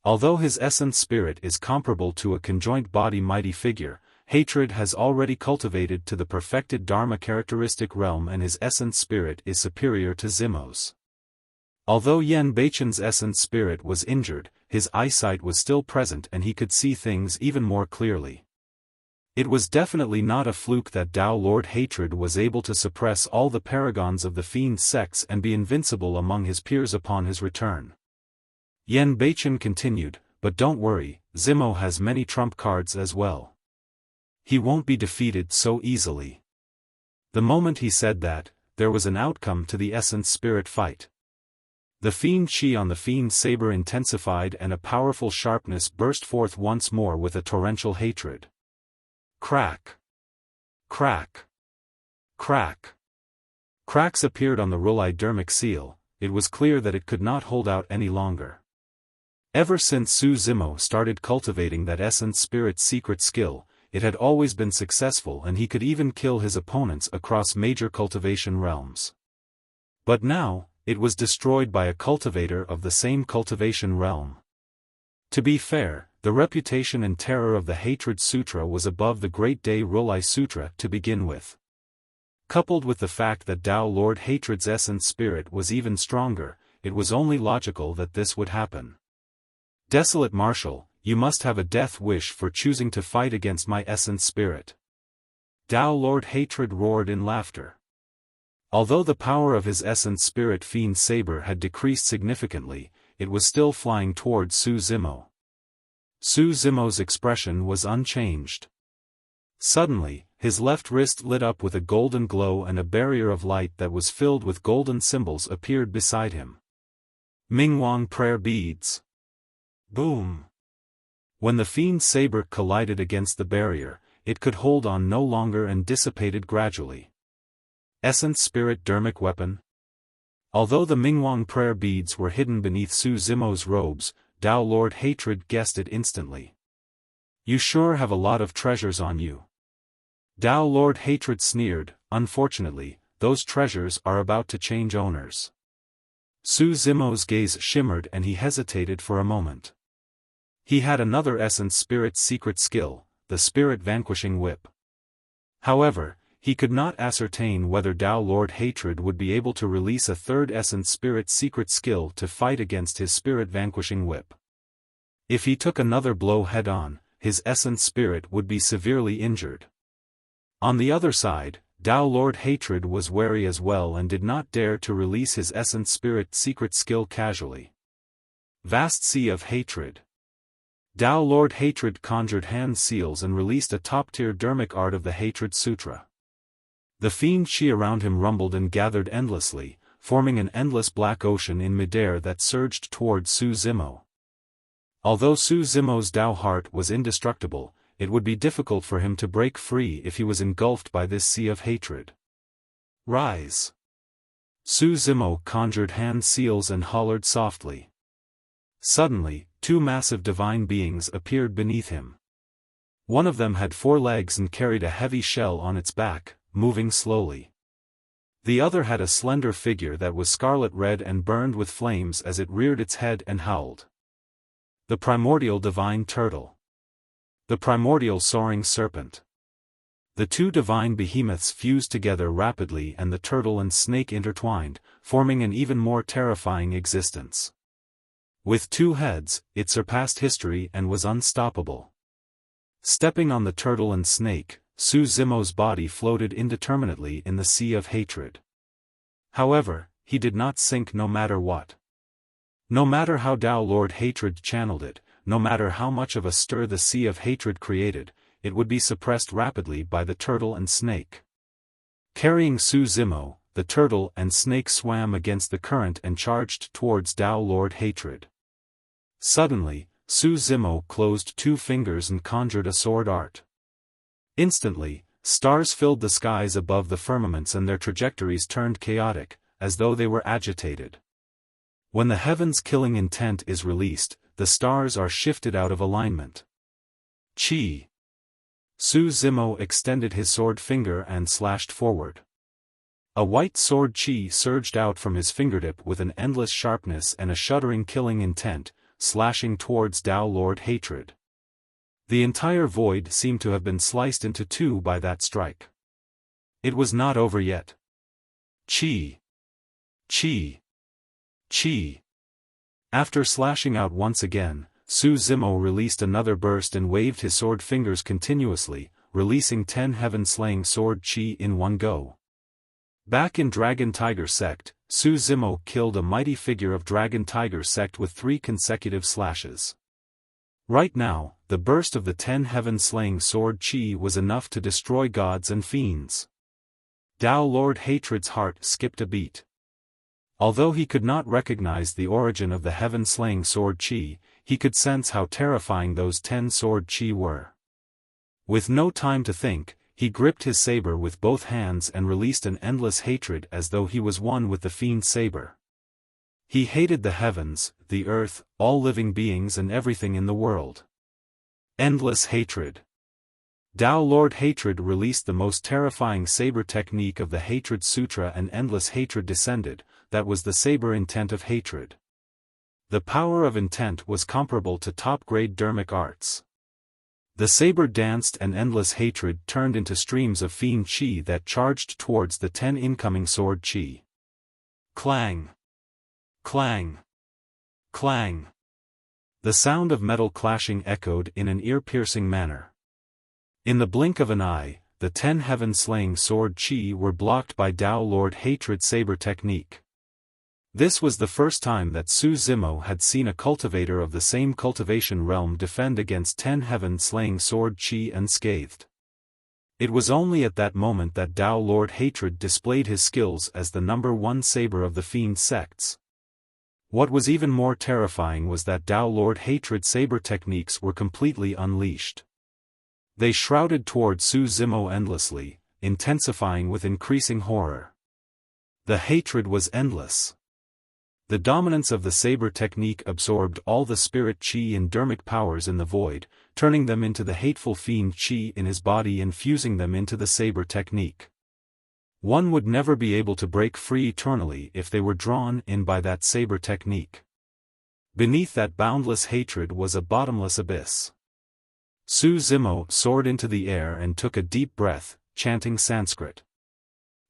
Although his essence spirit is comparable to a conjoint body mighty figure, Hatred has already cultivated to the perfected Dharma characteristic realm and his essence spirit is superior to Zimo's. Although Yan Beichen's essence spirit was injured, his eyesight was still present and he could see things even more clearly. It was definitely not a fluke that Dao Lord Hatred was able to suppress all the paragons of the fiend sects and be invincible among his peers upon his return. Yan Beichen continued, but don't worry, Zimo has many trump cards as well. He won't be defeated so easily. The moment he said that, there was an outcome to the essence spirit fight. The fiend chi on the fiend saber intensified and a powerful sharpness burst forth once more with a torrential hatred. Crack! Crack! Crack! Cracks appeared on the Rulai dermic seal. It was clear that it could not hold out any longer. Ever since Su Zimo started cultivating that essence spirit secret skill, it had always been successful and he could even kill his opponents across major cultivation realms. But now, it was destroyed by a cultivator of the same cultivation realm. To be fair, the reputation and terror of the Hatred Sutra was above the Great Day Rulai Sutra to begin with. Coupled with the fact that Dao Lord Hatred's essence spirit was even stronger, it was only logical that this would happen. Desolate Marshal, you must have a death wish for choosing to fight against my essence spirit. Dao Lord Hatred roared in laughter. Although the power of his essence spirit fiend saber had decreased significantly, it was still flying towards Su Zimo. Su Zimo's expression was unchanged. Suddenly, his left wrist lit up with a golden glow and a barrier of light that was filled with golden symbols appeared beside him. Mingwang prayer beads. Boom! When the fiend saber collided against the barrier, it could hold on no longer and dissipated gradually. Essence spirit dermic weapon. Although the Mingwang prayer beads were hidden beneath Su Zimo's robes, Dao Lord Hatred guessed it instantly. You sure have a lot of treasures on you. Dao Lord Hatred sneered, unfortunately, those treasures are about to change owners. Su Zimo's gaze shimmered and he hesitated for a moment. He had another essence spirit secret skill, the spirit vanquishing whip. However, he could not ascertain whether Dao Lord Hatred would be able to release a third essence spirit secret skill to fight against his spirit vanquishing whip. If he took another blow head-on, his essence spirit would be severely injured. On the other side, Dao Lord Hatred was wary as well and did not dare to release his essence spirit secret skill casually. Vast Sea of Hatred. Dao Lord Hatred conjured hand seals and released a top-tier dermic art of the Hatred Sutra. The fiend chi around him rumbled and gathered endlessly, forming an endless black ocean in midair that surged towards Su Zimo. Although Su Zimo's Dao heart was indestructible, it would be difficult for him to break free if he was engulfed by this sea of hatred. Rise! Su Zimo conjured hand seals and hollered softly. Suddenly, two massive divine beings appeared beneath him. One of them had 4 legs and carried a heavy shell on its back, moving slowly. The other had a slender figure that was scarlet red and burned with flames as it reared its head and howled. The primordial divine turtle. The primordial soaring serpent. The 2 divine behemoths fused together rapidly, and the turtle and snake intertwined, forming an even more terrifying existence. With 2 heads, it surpassed history and was unstoppable. Stepping on the turtle and snake, Su Zimo's body floated indeterminately in the sea of hatred. However, he did not sink no matter what. No matter how Dao Lord Hatred channeled it, no matter how much of a stir the sea of hatred created, it would be suppressed rapidly by the turtle and snake. Carrying Su Zimo, the turtle and snake swam against the current and charged towards Dao Lord Hatred. Suddenly, Su Zimo closed 2 fingers and conjured a sword art. Instantly, stars filled the skies above the firmaments and their trajectories turned chaotic, as though they were agitated. When the heaven's killing intent is released, the stars are shifted out of alignment. Chi. Su Zimo extended his sword finger and slashed forward. A white sword chi surged out from his fingertip with an endless sharpness and a shuddering killing intent, slashing towards Dao Lord Hatred. The entire void seemed to have been sliced into 2 by that strike. It was not over yet. Chi. Chi. Chi. After slashing out once again, Su Zimo released another burst and waved his sword fingers continuously, releasing 10 heaven-slaying sword chi in one go. Back in Dragon Tiger Sect, Su Zimo killed a mighty figure of Dragon Tiger Sect with 3 consecutive slashes. Right now, the burst of the 10 heaven-slaying sword chi was enough to destroy gods and fiends. Dao Lord Hatred's heart skipped a beat. Although he could not recognize the origin of the heaven-slaying sword chi, he could sense how terrifying those 10 sword chi were. With no time to think, he gripped his saber with both hands and released an endless hatred as though he was one with the Fiend saber. He hated the heavens, the earth, all living beings and everything in the world. Endless hatred. Dao Lord Hatred released the most terrifying saber technique of the Hatred Sutra, and endless hatred descended. That was the saber intent of hatred. The power of intent was comparable to top-grade dharmic arts. The saber danced and endless hatred turned into streams of fiend chi that charged towards the 10 incoming sword chi. Clang! Clang! Clang! The sound of metal clashing echoed in an ear-piercing manner. In the blink of an eye, the 10 heaven-slaying sword chi were blocked by Dao Lord Hatred's saber technique. This was the first time that Su Zimo had seen a cultivator of the same cultivation realm defend against 10 heaven-slaying sword chi unscathed. It was only at that moment that Dao Lord Hatred displayed his skills as the number 1 saber of the Fiend sects. What was even more terrifying was that Dao Lord Hatred's saber techniques were completely unleashed. They shrouded toward Su Zimo endlessly, intensifying with increasing horror. The hatred was endless. The dominance of the saber technique absorbed all the spirit chi and dharmic powers in the void, turning them into the hateful fiend chi in his body and fusing them into the saber technique. One would never be able to break free eternally if they were drawn in by that saber technique. Beneath that boundless hatred was a bottomless abyss. Su Zimo soared into the air and took a deep breath, chanting Sanskrit.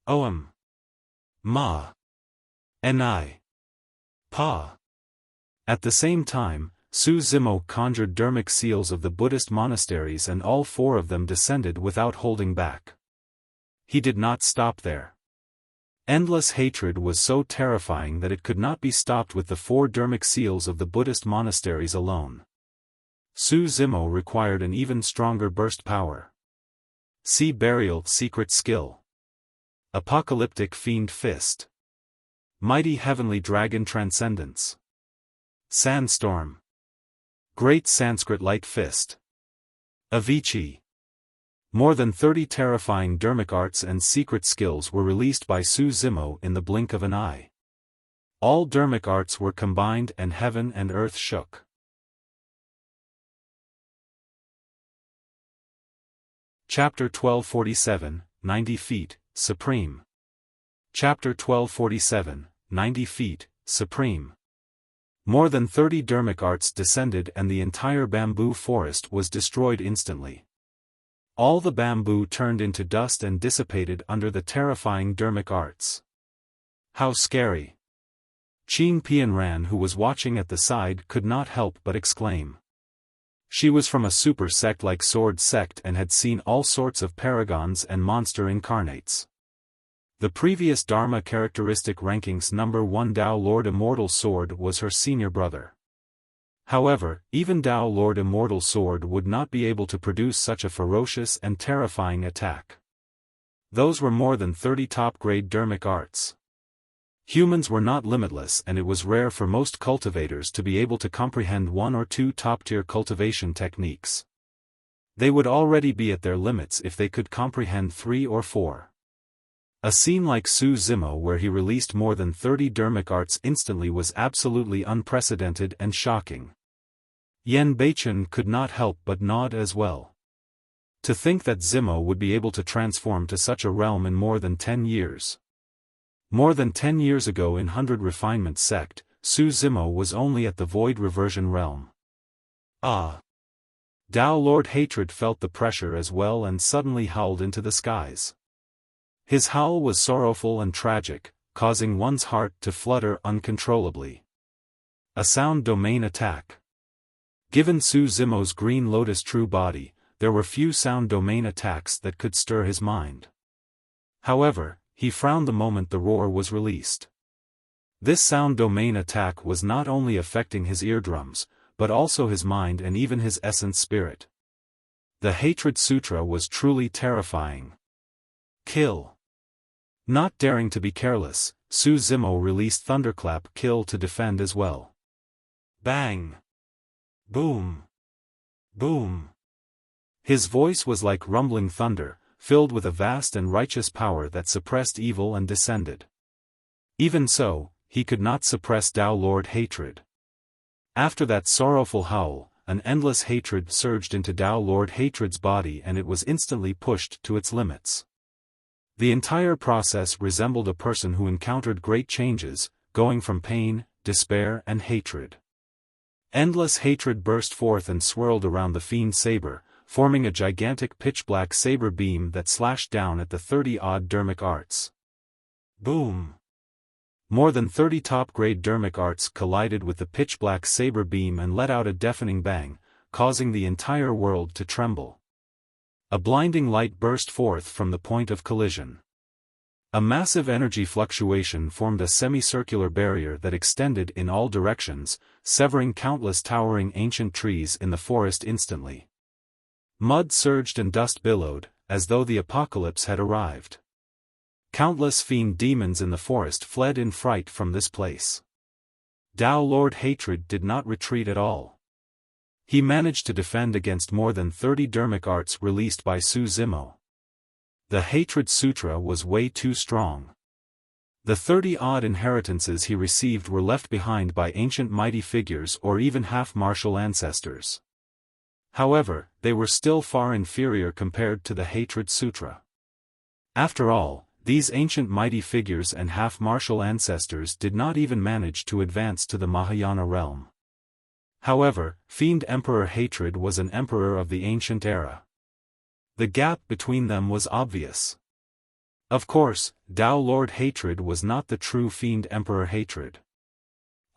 Om. Ma. Ni. Pa. At the same time, Su Zimo conjured dharmic seals of the Buddhist monasteries, and all 4 of them descended without holding back. He did not stop there. Endless hatred was so terrifying that it could not be stopped with the 4 dharmic seals of the Buddhist monasteries alone. Su Zimo required an even stronger burst power. See Burial Secret Skill. Apocalyptic Fiend Fist. Mighty Heavenly Dragon Transcendence. Sandstorm. Great Sanskrit Light Fist. Avicii. More than 30 terrifying dharmic arts and secret skills were released by Su Zimo in the blink of an eye. All dharmic arts were combined and heaven and earth shook. Chapter 1247, 90 feet, Supreme. Chapter 1247, 90 feet, Supreme. More than 30 Dharmic arts descended and the entire bamboo forest was destroyed instantly. All the bamboo turned into dust and dissipated under the terrifying Dharmic arts. How scary! Qin Pianran, who was watching at the side, could not help but exclaim. She was from a super sect like Sword Sect and had seen all sorts of paragons and monster incarnates. The previous Dharma characteristic rankings number 1 Dao Lord Immortal Sword was her senior brother. However, even Dao Lord Immortal Sword would not be able to produce such a ferocious and terrifying attack. Those were more than 30 top-grade Dharmic arts. Humans were not limitless, and it was rare for most cultivators to be able to comprehend 1 or 2 top-tier cultivation techniques. They would already be at their limits if they could comprehend 3 or 4. A scene like Su Zimo where he released more than 30 Dharmic arts instantly was absolutely unprecedented and shocking. Yen Beichen could not help but nod as well. To think that Zimo would be able to transform to such a realm in more than 10 years. More than 10 years ago in 100 Refinement Sect, Su Zimo was only at the Void Reversion realm. Ah! Dao Lord Hatred felt the pressure as well and suddenly howled into the skies. His howl was sorrowful and tragic, causing one's heart to flutter uncontrollably. A sound domain attack. Given Su Zimo's Green Lotus true body, there were few sound domain attacks that could stir his mind. However, he frowned the moment the roar was released. This sound domain attack was not only affecting his eardrums, but also his mind and even his essence spirit. The Hatred Sutra was truly terrifying. Kill. Not daring to be careless, Su Zimo released Thunderclap Kill to defend as well. Bang! Boom! Boom! His voice was like rumbling thunder, filled with a vast and righteous power that suppressed evil and descended. Even so, he could not suppress Dao Lord Hatred. After that sorrowful howl, an endless hatred surged into Dao Lord Hatred's body and it was instantly pushed to its limits. The entire process resembled a person who encountered great changes, going from pain, despair and hatred. Endless hatred burst forth and swirled around the Fiend Saber, forming a gigantic pitch-black saber beam that slashed down at the 30-odd Dharmic arts. Boom! More than 30 top-grade Dharmic arts collided with the pitch-black saber beam and let out a deafening bang, causing the entire world to tremble. A blinding light burst forth from the point of collision. A massive energy fluctuation formed a semicircular barrier that extended in all directions, severing countless towering ancient trees in the forest instantly. Mud surged and dust billowed, as though the apocalypse had arrived. Countless fiend demons in the forest fled in fright from this place. Dao Lord Hatred did not retreat at all. He managed to defend against more than 30 Dharmic arts released by Su Zimo. The Hatred Sutra was way too strong. The 30-odd inheritances he received were left behind by ancient mighty figures or even half-martial ancestors. However, they were still far inferior compared to the Hatred Sutra. After all, these ancient mighty figures and half-martial ancestors did not even manage to advance to the Mahayana realm. However, Fiend Emperor Hatred was an emperor of the ancient era. The gap between them was obvious. Of course, Dao Lord Hatred was not the true Fiend Emperor Hatred.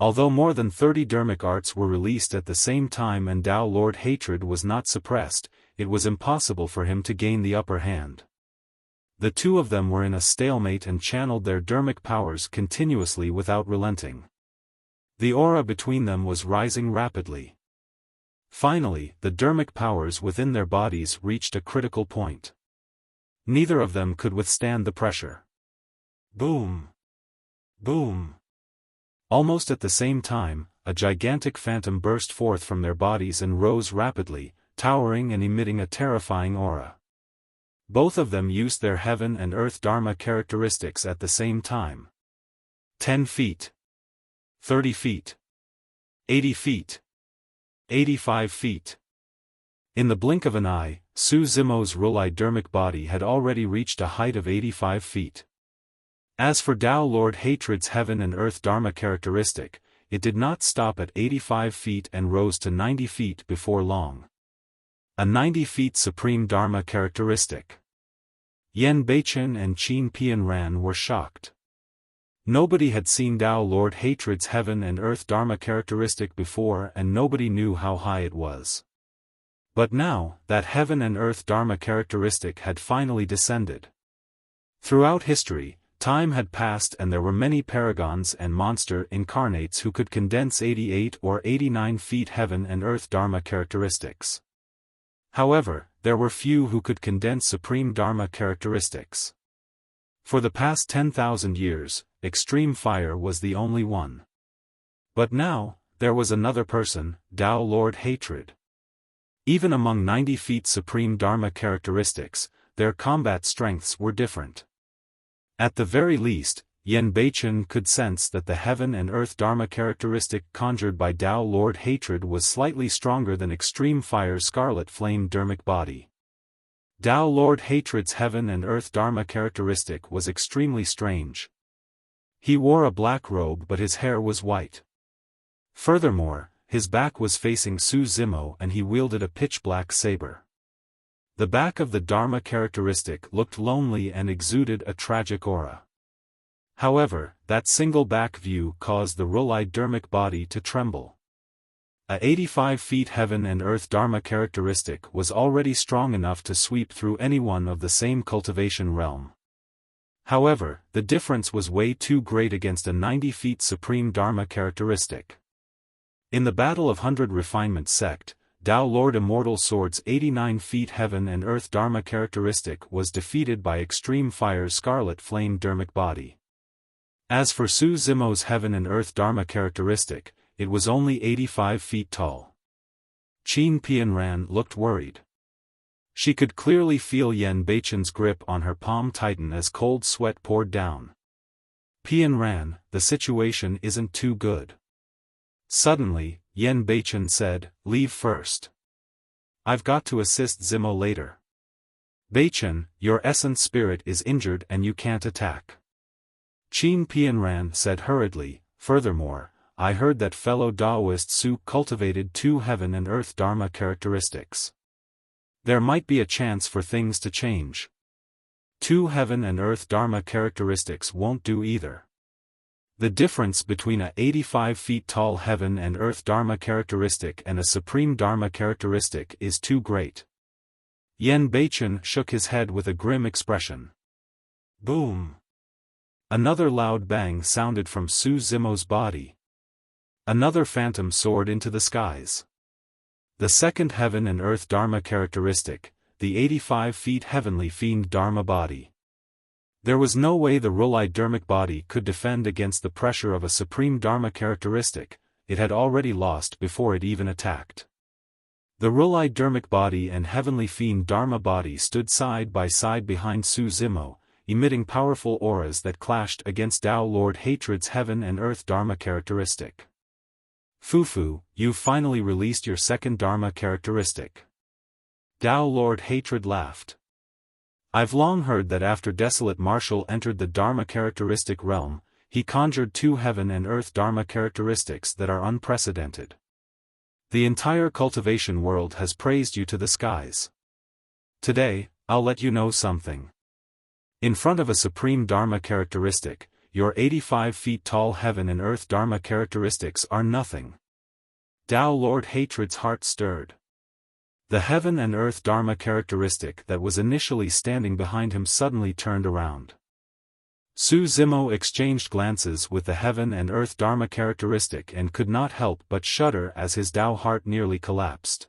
Although more than 30 Dharmic arts were released at the same time and Dao Lord Hatred was not suppressed, it was impossible for him to gain the upper hand. The two of them were in a stalemate and channeled their Dharmic powers continuously without relenting. The aura between them was rising rapidly. Finally, the Dharmic powers within their bodies reached a critical point. Neither of them could withstand the pressure. Boom! Boom! Almost at the same time, a gigantic phantom burst forth from their bodies and rose rapidly, towering and emitting a terrifying aura. Both of them used their heaven and earth Dharma characteristics at the same time. 10 feet. 30 feet. 80 feet. 85 feet. In the blink of an eye, Su Zimo's rulidermic body had already reached a height of 85 feet. As for Dao Lord Hatred's heaven and earth Dharma characteristic, it did not stop at 85 feet and rose to 90 feet before long. A 90 feet supreme Dharma characteristic. Yan Beichen and Qin Pianran were shocked. Nobody had seen Dao Lord Hatred's heaven and earth Dharma characteristic before, and nobody knew how high it was. But now, that heaven and earth Dharma characteristic had finally descended. Throughout history, time had passed and there were many paragons and monster incarnates who could condense 88 or 89 feet heaven and earth Dharma characteristics. However, there were few who could condense supreme Dharma characteristics. For the past 10,000 years, extreme fire was the only one. But now, there was another person, Dao Lord Hatred. Even among 90 feet supreme Dharma characteristics, their combat strengths were different. At the very least, Yan Beichen could sense that the heaven and earth Dharma characteristic conjured by Dao Lord Hatred was slightly stronger than Extreme Fire's scarlet flame dermic body. Dao Lord Hatred's heaven and earth Dharma characteristic was extremely strange. He wore a black robe but his hair was white. Furthermore, his back was facing Su Zimo and he wielded a pitch-black saber. The back of the Dharma characteristic looked lonely and exuded a tragic aura. However, that single back view caused the rulidermic body to tremble. A 85 feet heaven and earth Dharma characteristic was already strong enough to sweep through anyone of the same cultivation realm. However, the difference was way too great against a 90 feet supreme Dharma characteristic. In the Battle of 100 Refinement Sect, Dao Lord Immortal Sword's 89 feet heaven and earth Dharma characteristic was defeated by Extreme Fire's scarlet flame dermic body. As for Su Zimo's heaven and earth Dharma characteristic, it was only 85 feet tall. Qin Pianran looked worried. She could clearly feel Yan Beichen's grip on her palm tighten as cold sweat poured down. Pianran, the situation isn't too good. Suddenly, Yan Beichen said, "Leave first. I've got to assist Zimo later." "Beichen, your essence spirit is injured and you can't attack." Qin Pianran said hurriedly, "Furthermore, I heard that fellow Daoist Su cultivated 2 heaven and earth Dharma characteristics. There might be a chance for things to change. 2 heaven and earth Dharma characteristics won't do either. The difference between a 85 feet tall heaven and earth Dharma characteristic and a supreme Dharma characteristic is too great." Yan Beichen shook his head with a grim expression. Boom! Another loud bang sounded from Su Zimo's body. Another phantom soared into the skies. The second heaven and earth Dharma characteristic, the 85 feet heavenly Fiend Dharma body. There was no way the rulidermic body could defend against the pressure of a supreme Dharma characteristic, it had already lost before it even attacked. The rulidermic body and heavenly Fiend Dharma body stood side by side behind Su Zimo, emitting powerful auras that clashed against Dao Lord Hatred's heaven and earth Dharma characteristic. "Fufu, you've finally released your second Dharma characteristic." Dao Lord Hatred laughed. "I've long heard that after Desolate Marshal entered the Dharma characteristic realm, he conjured 2 heaven and earth Dharma characteristics that are unprecedented. The entire cultivation world has praised you to the skies. Today, I'll let you know something. In front of a supreme Dharma characteristic, your 85 feet tall heaven and earth Dharma characteristics are nothing." Dao Lord Hatred's heart stirred. The heaven and earth Dharma characteristic that was initially standing behind him suddenly turned around. Su Zimo exchanged glances with the heaven and earth Dharma characteristic and could not help but shudder as his Dao heart nearly collapsed.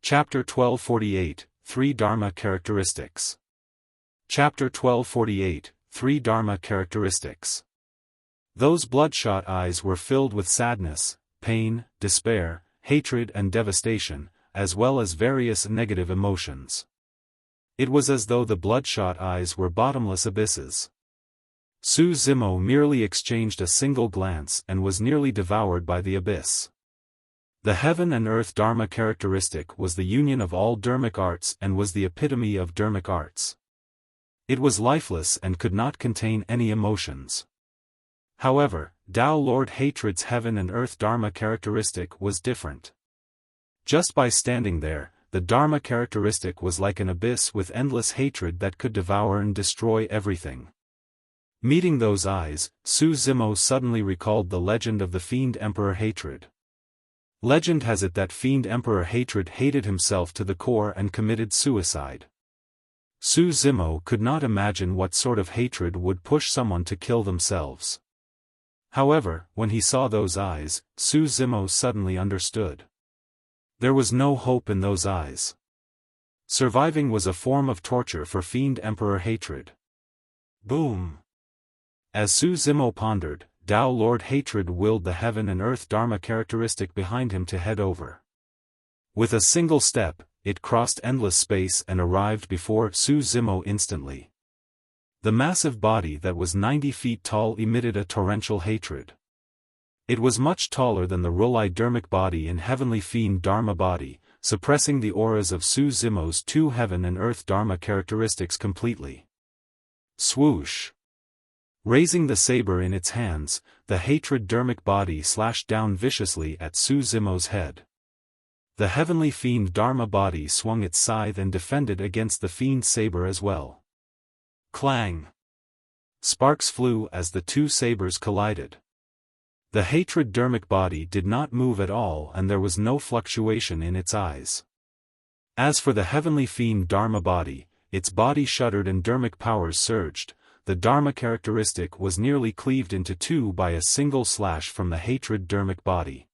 Chapter 1248, 3 Dharma Characteristics. Chapter 1248, 3 Dharma Characteristics. Those bloodshot eyes were filled with sadness, pain, despair, hatred and devastation, as well as various negative emotions. It was as though the bloodshot eyes were bottomless abysses. Su Zimo merely exchanged a single glance and was nearly devoured by the abyss. The heaven and earth Dharma characteristic was the union of all dharmic arts and was the epitome of dharmic arts. It was lifeless and could not contain any emotions. However, Dao Lord Hatred's heaven and earth Dharma characteristic was different. Just by standing there, the Dharma characteristic was like an abyss with endless hatred that could devour and destroy everything. Meeting those eyes, Su Zimo suddenly recalled the legend of the Fiend Emperor Hatred. Legend has it that Fiend Emperor Hatred hated himself to the core and committed suicide. Su Zimo could not imagine what sort of hatred would push someone to kill themselves. However, when he saw those eyes, Su Zimo suddenly understood. There was no hope in those eyes. Surviving was a form of torture for Fiend Emperor Hatred. Boom! As Su Zimo pondered, Dao Lord Hatred willed the heaven and earth Dharma characteristic behind him to head over. With a single step, it crossed endless space and arrived before Su Zimo instantly. The massive body that was 90 feet tall emitted a torrential hatred. It was much taller than the Rulai Dharmic body and heavenly Fiend Dharma body, suppressing the auras of Su Zimo's two heaven and earth Dharma characteristics completely. Swoosh! Raising the saber in its hands, the hatred Dharmic body slashed down viciously at Su Zimo's head. The heavenly Fiend Dharma body swung its scythe and defended against the Fiend saber as well. Clang! Sparks flew as the two sabers collided. The hatred Dharmic body did not move at all and there was no fluctuation in its eyes. As for the heavenly Fiend Dharma body, its body shuddered and Dharmic powers surged. The Dharma characteristic was nearly cleaved into two by a single slash from the hatred Dharmic body.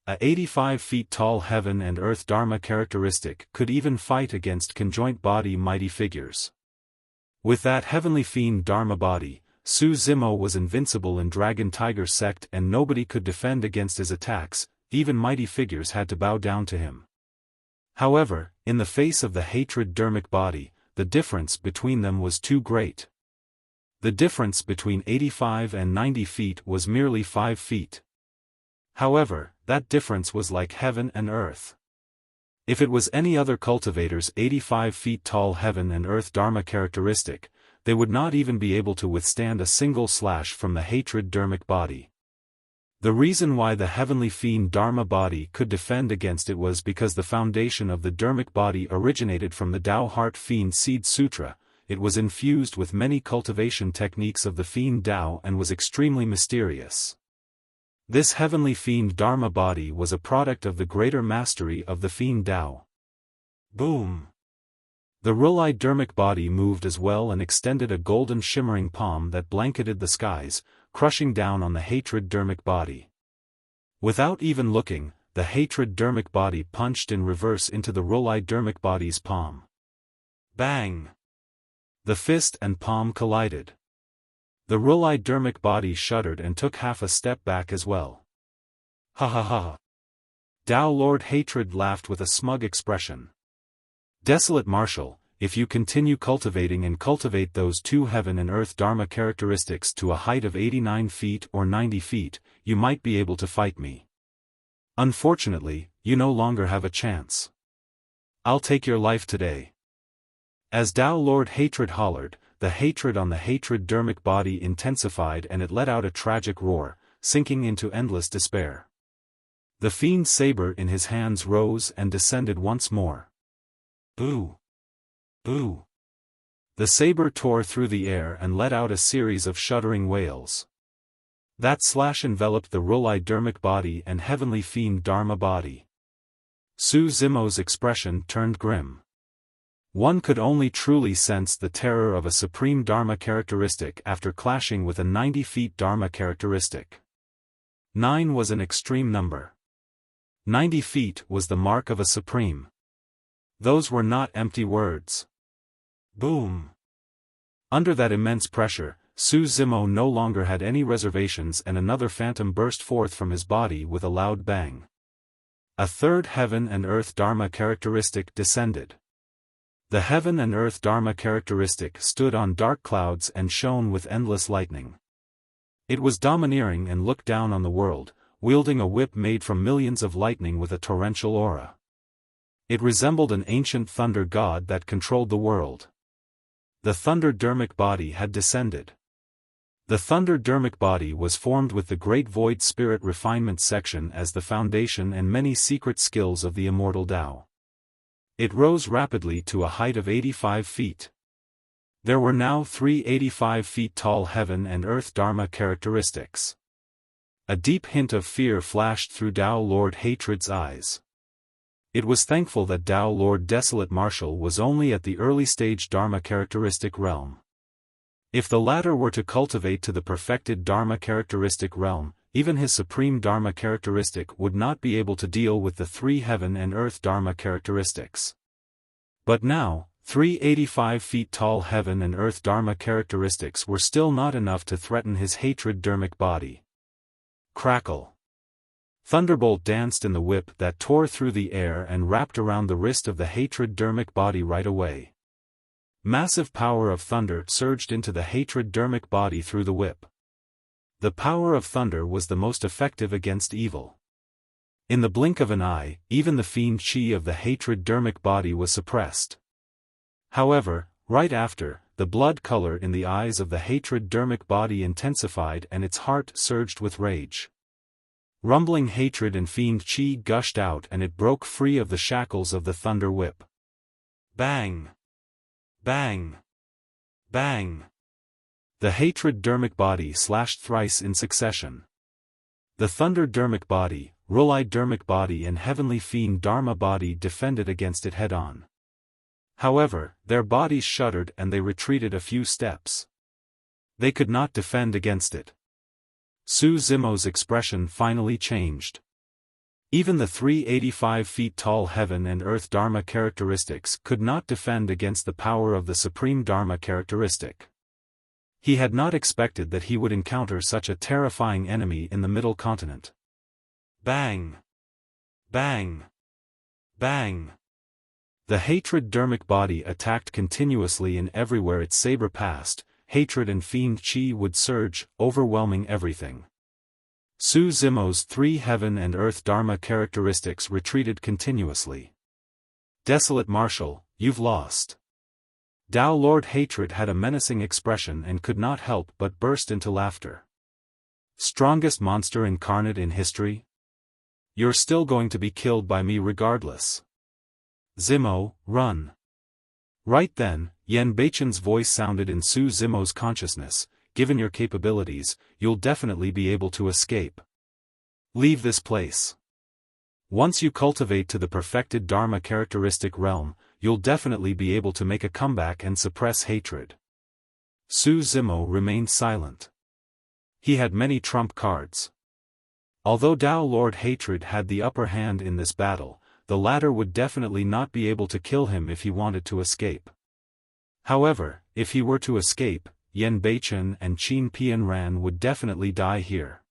A 85 feet tall heaven and earth Dharma characteristic could even fight against conjoint body mighty figures. With that heavenly Fiend Dharma body, Su Zimo was invincible in Dragon Tiger sect and nobody could defend against his attacks, even mighty figures had to bow down to him. However, in the face of the hatred Dharmic body, the difference between them was too great. The difference between 85 and 90 feet was merely 5 feet. However, that difference was like heaven and earth. If it was any other cultivator's 85 feet tall heaven and earth Dharma characteristic, they would not even be able to withstand a single slash from the hatred Dharmic body. The reason why the heavenly Fiend Dharma body could defend against it was because the foundation of the Dharmic body originated from the Tao Heart Fiend Seed Sutra. It was infused with many cultivation techniques of the Fiend Tao and was extremely mysterious. This heavenly Fiend Dharma body was a product of the greater mastery of the Fiend Tao. Boom! The Rulai Dharmic body moved as well and extended a golden shimmering palm that blanketed the skies, crushing down on the hatred Dharmic body. Without even looking, the hatred Dharmic body punched in reverse into the Rulai Dharmic body's palm. Bang! The fist and palm collided. The Rulai Dharmic body shuddered and took half a step back as well. Ha ha ha! Dao Lord Hatred laughed with a smug expression. Desolate Marshal, if you continue cultivating and cultivate those two heaven and earth Dharma characteristics to a height of 89 feet or 90 feet, you might be able to fight me. Unfortunately, you no longer have a chance. I'll take your life today. As Dao Lord Hatred hollered, the hatred on the hatred Dharmic body intensified and it let out a tragic roar, sinking into endless despair. The Fiend saber in his hands rose and descended once more. Boo! Boo! The saber tore through the air and let out a series of shuddering wails. That slash enveloped the Rulai Dharmic body and heavenly Fiend Dharma body. Su Zimo's expression turned grim. One could only truly sense the terror of a supreme Dharma characteristic after clashing with a 90 feet Dharma characteristic. 9 was an extreme number. 90 feet was the mark of a supreme. Those were not empty words. Boom! Under that immense pressure, Su Zimo no longer had any reservations and another phantom burst forth from his body with a loud bang. A third heaven and earth Dharma characteristic descended. The heaven and earth Dharma characteristic stood on dark clouds and shone with endless lightning. It was domineering and looked down on the world, wielding a whip made from millions of lightning with a torrential aura. It resembled an ancient thunder god that controlled the world. The thunder Dharmic body had descended. The thunder Dharmic body was formed with the Great Void Spirit Refinement section as the foundation and many secret skills of the Immortal Tao. It rose rapidly to a height of 85 feet. There were now 3 85 feet tall heaven and earth Dharma characteristics. A deep hint of fear flashed through Tao Lord Hatred's eyes. It was thankful that Tao Lord Desolate Martial was only at the early stage Dharma characteristic realm. If the latter were to cultivate to the perfected Dharma characteristic realm, even his supreme Dharma characteristic would not be able to deal with the 3 heaven and earth Dharma characteristics. But now, 3 85 feet tall heaven and earth Dharma characteristics were still not enough to threaten his hatred Dharmic body. Crackle. Thunderbolt danced in the whip that tore through the air and wrapped around the wrist of the hatred Dharmic body right away. Massive power of thunder surged into the hatred Dharmic body through the whip. The power of thunder was the most effective against evil. In the blink of an eye, even the fiend chi of the hatred Dharmic body was suppressed. However, right after, the blood color in the eyes of the hatred Dharmic body intensified and its heart surged with rage. Rumbling hatred and fiend chi gushed out and it broke free of the shackles of the thunder whip. Bang! Bang! Bang! The hatred Dharmic body slashed thrice in succession. The thunder Dharmic body, Rulai Dharmic body and heavenly fiend Dharma body defended against it head-on. However, their bodies shuddered and they retreated a few steps. They could not defend against it. Su Zimo's expression finally changed. Even the 3 85 feet tall heaven and earth Dharma characteristics could not defend against the power of the supreme Dharma characteristic. He had not expected that he would encounter such a terrifying enemy in the middle continent. Bang! Bang! Bang! The hatred Dharmic body attacked continuously and everywhere its saber passed, hatred and fiend chi would surge, overwhelming everything. Su Zimo's 3 heaven and earth Dharma characteristics retreated continuously. Desolate Martial, you've lost. Tao Lord Hatred had a menacing expression and could not help but burst into laughter. Strongest monster incarnate in history? You're still going to be killed by me regardless. Zimo, run. Right then, Yen Beichen's voice sounded in Su Zimo's consciousness. Given your capabilities, you'll definitely be able to escape. Leave this place. Once you cultivate to the perfected Dharma characteristic realm, you'll definitely be able to make a comeback and suppress hatred. Su Zimo remained silent. He had many trump cards. Although Tao Lord Hatred had the upper hand in this battle, the latter would definitely not be able to kill him if he wanted to escape. However, if he were to escape, Yen Beichen and Qin Pianran would definitely die here.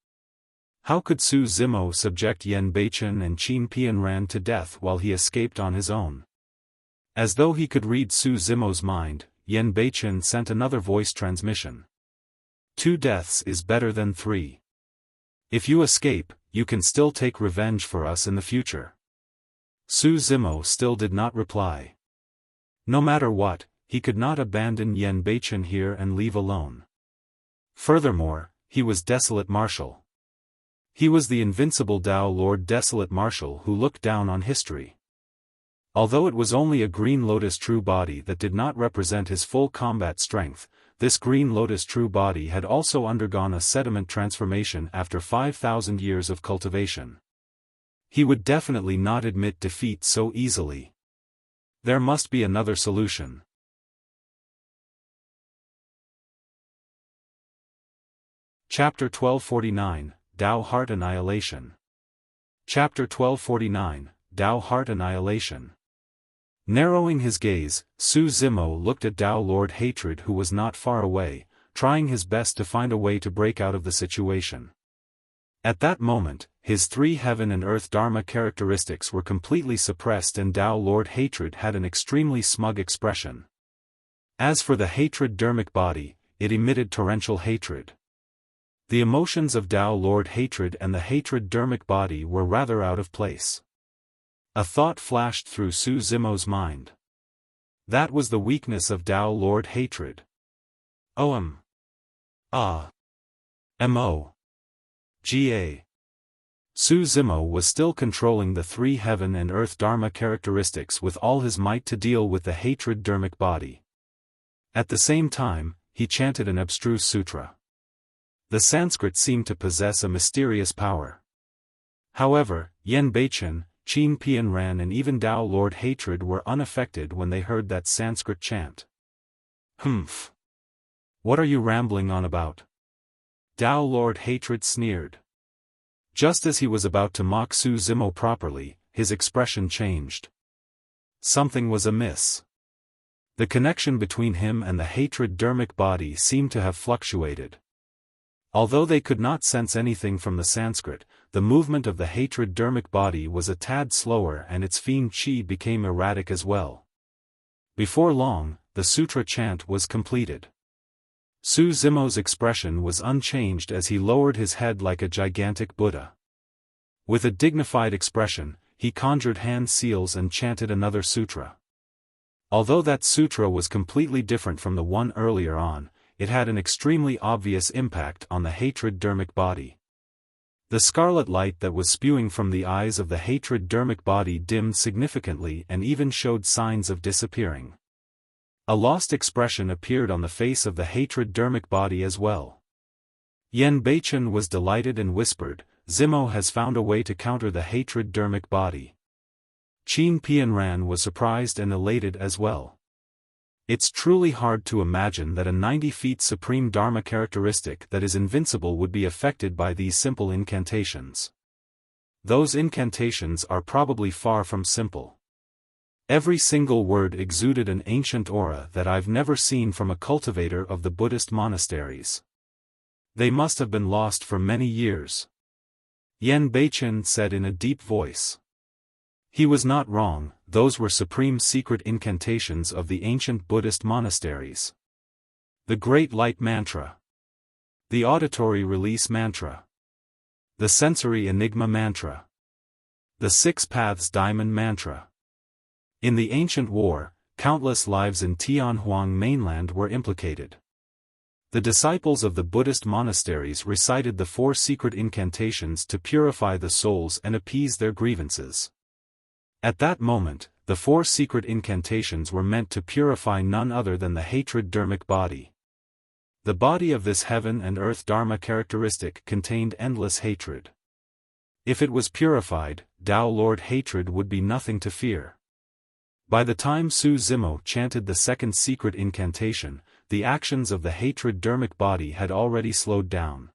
How could Su Zimo subject Yen Beichen and Qin Pianran to death while he escaped on his own? As though he could read Su Zimo's mind, Yen Beichen sent another voice transmission. 2 deaths is better than 3. If you escape, you can still take revenge for us in the future. Su Zimo still did not reply. No matter what, he could not abandon Yen Beichen here and leave alone. Furthermore, he was Desolate Martial. He was the invincible Tao Lord Desolate Martial who looked down on history. Although it was only a Green Lotus true body that did not represent his full combat strength, this Green Lotus true body had also undergone a sediment transformation after 5,000 years of cultivation. He would definitely not admit defeat so easily. There must be another solution. Chapter 1249, Tao Heart Annihilation. Chapter 1249, Tao Heart Annihilation. Narrowing his gaze, Su Zimo looked at Tao Lord Hatred who was not far away, trying his best to find a way to break out of the situation. At that moment, his three heaven and earth Dharma characteristics were completely suppressed and Dao Lord Hatred had an extremely smug expression. As for the hatred dermic body, it emitted torrential hatred. The emotions of Dao Lord Hatred and the hatred dermic body were rather out of place. A thought flashed through Su Zimo's mind. That was the weakness of Dao Lord Hatred. Ga. Su Zimo was still controlling the three heaven and earth Dharma characteristics with all his might to deal with the hatred dermic body. At the same time, he chanted an abstruse sutra. The Sanskrit seemed to possess a mysterious power. However, Yen Beichen, Qin Pian Ran and even Dao Lord Hatred were unaffected when they heard that Sanskrit chant. Humph! What are you rambling on about? Dao Lord Hatred sneered. Just as he was about to mock Su Zimo properly, his expression changed. Something was amiss. The connection between him and the hatred dermic body seemed to have fluctuated. Although they could not sense anything from the Sanskrit, the movement of the hatred dermic body was a tad slower and its fiend chi became erratic as well. Before long, the sutra chant was completed. Su Zimo's expression was unchanged as he lowered his head like a gigantic Buddha. With a dignified expression, he conjured hand seals and chanted another sutra. Although that sutra was completely different from the one earlier on, it had an extremely obvious impact on the hatred dermic body. The scarlet light that was spewing from the eyes of the hatred dermic body dimmed significantly and even showed signs of disappearing. A lost expression appeared on the face of the hatred dermic body as well. Yen Beichen was delighted and whispered, "Zimo has found a way to counter the hatred dermic body." Qin Pian Ran was surprised and elated as well. It's truly hard to imagine that a 90 feet supreme Dharma characteristic that is invincible would be affected by these simple incantations. Those incantations are probably far from simple. Every single word exuded an ancient aura that I've never seen from a cultivator of the Buddhist monasteries. They must have been lost for many years. Yen Beichen said in a deep voice. He was not wrong, those were supreme secret incantations of the ancient Buddhist monasteries. The Great Light Mantra. The Auditory Release Mantra. The Sensory Enigma Mantra. The Six Paths Diamond Mantra. In the ancient war, countless lives in Tianhuang mainland were implicated. The disciples of the Buddhist monasteries recited the 4 secret incantations to purify the souls and appease their grievances. At that moment, the 4 secret incantations were meant to purify none other than the hatred dermic body. The body of this heaven and earth Dharma characteristic contained endless hatred. If it was purified, Dao Lord Hatred would be nothing to fear. By the time Su Zimo chanted the second secret incantation, the actions of the hatred dermic body had already slowed down.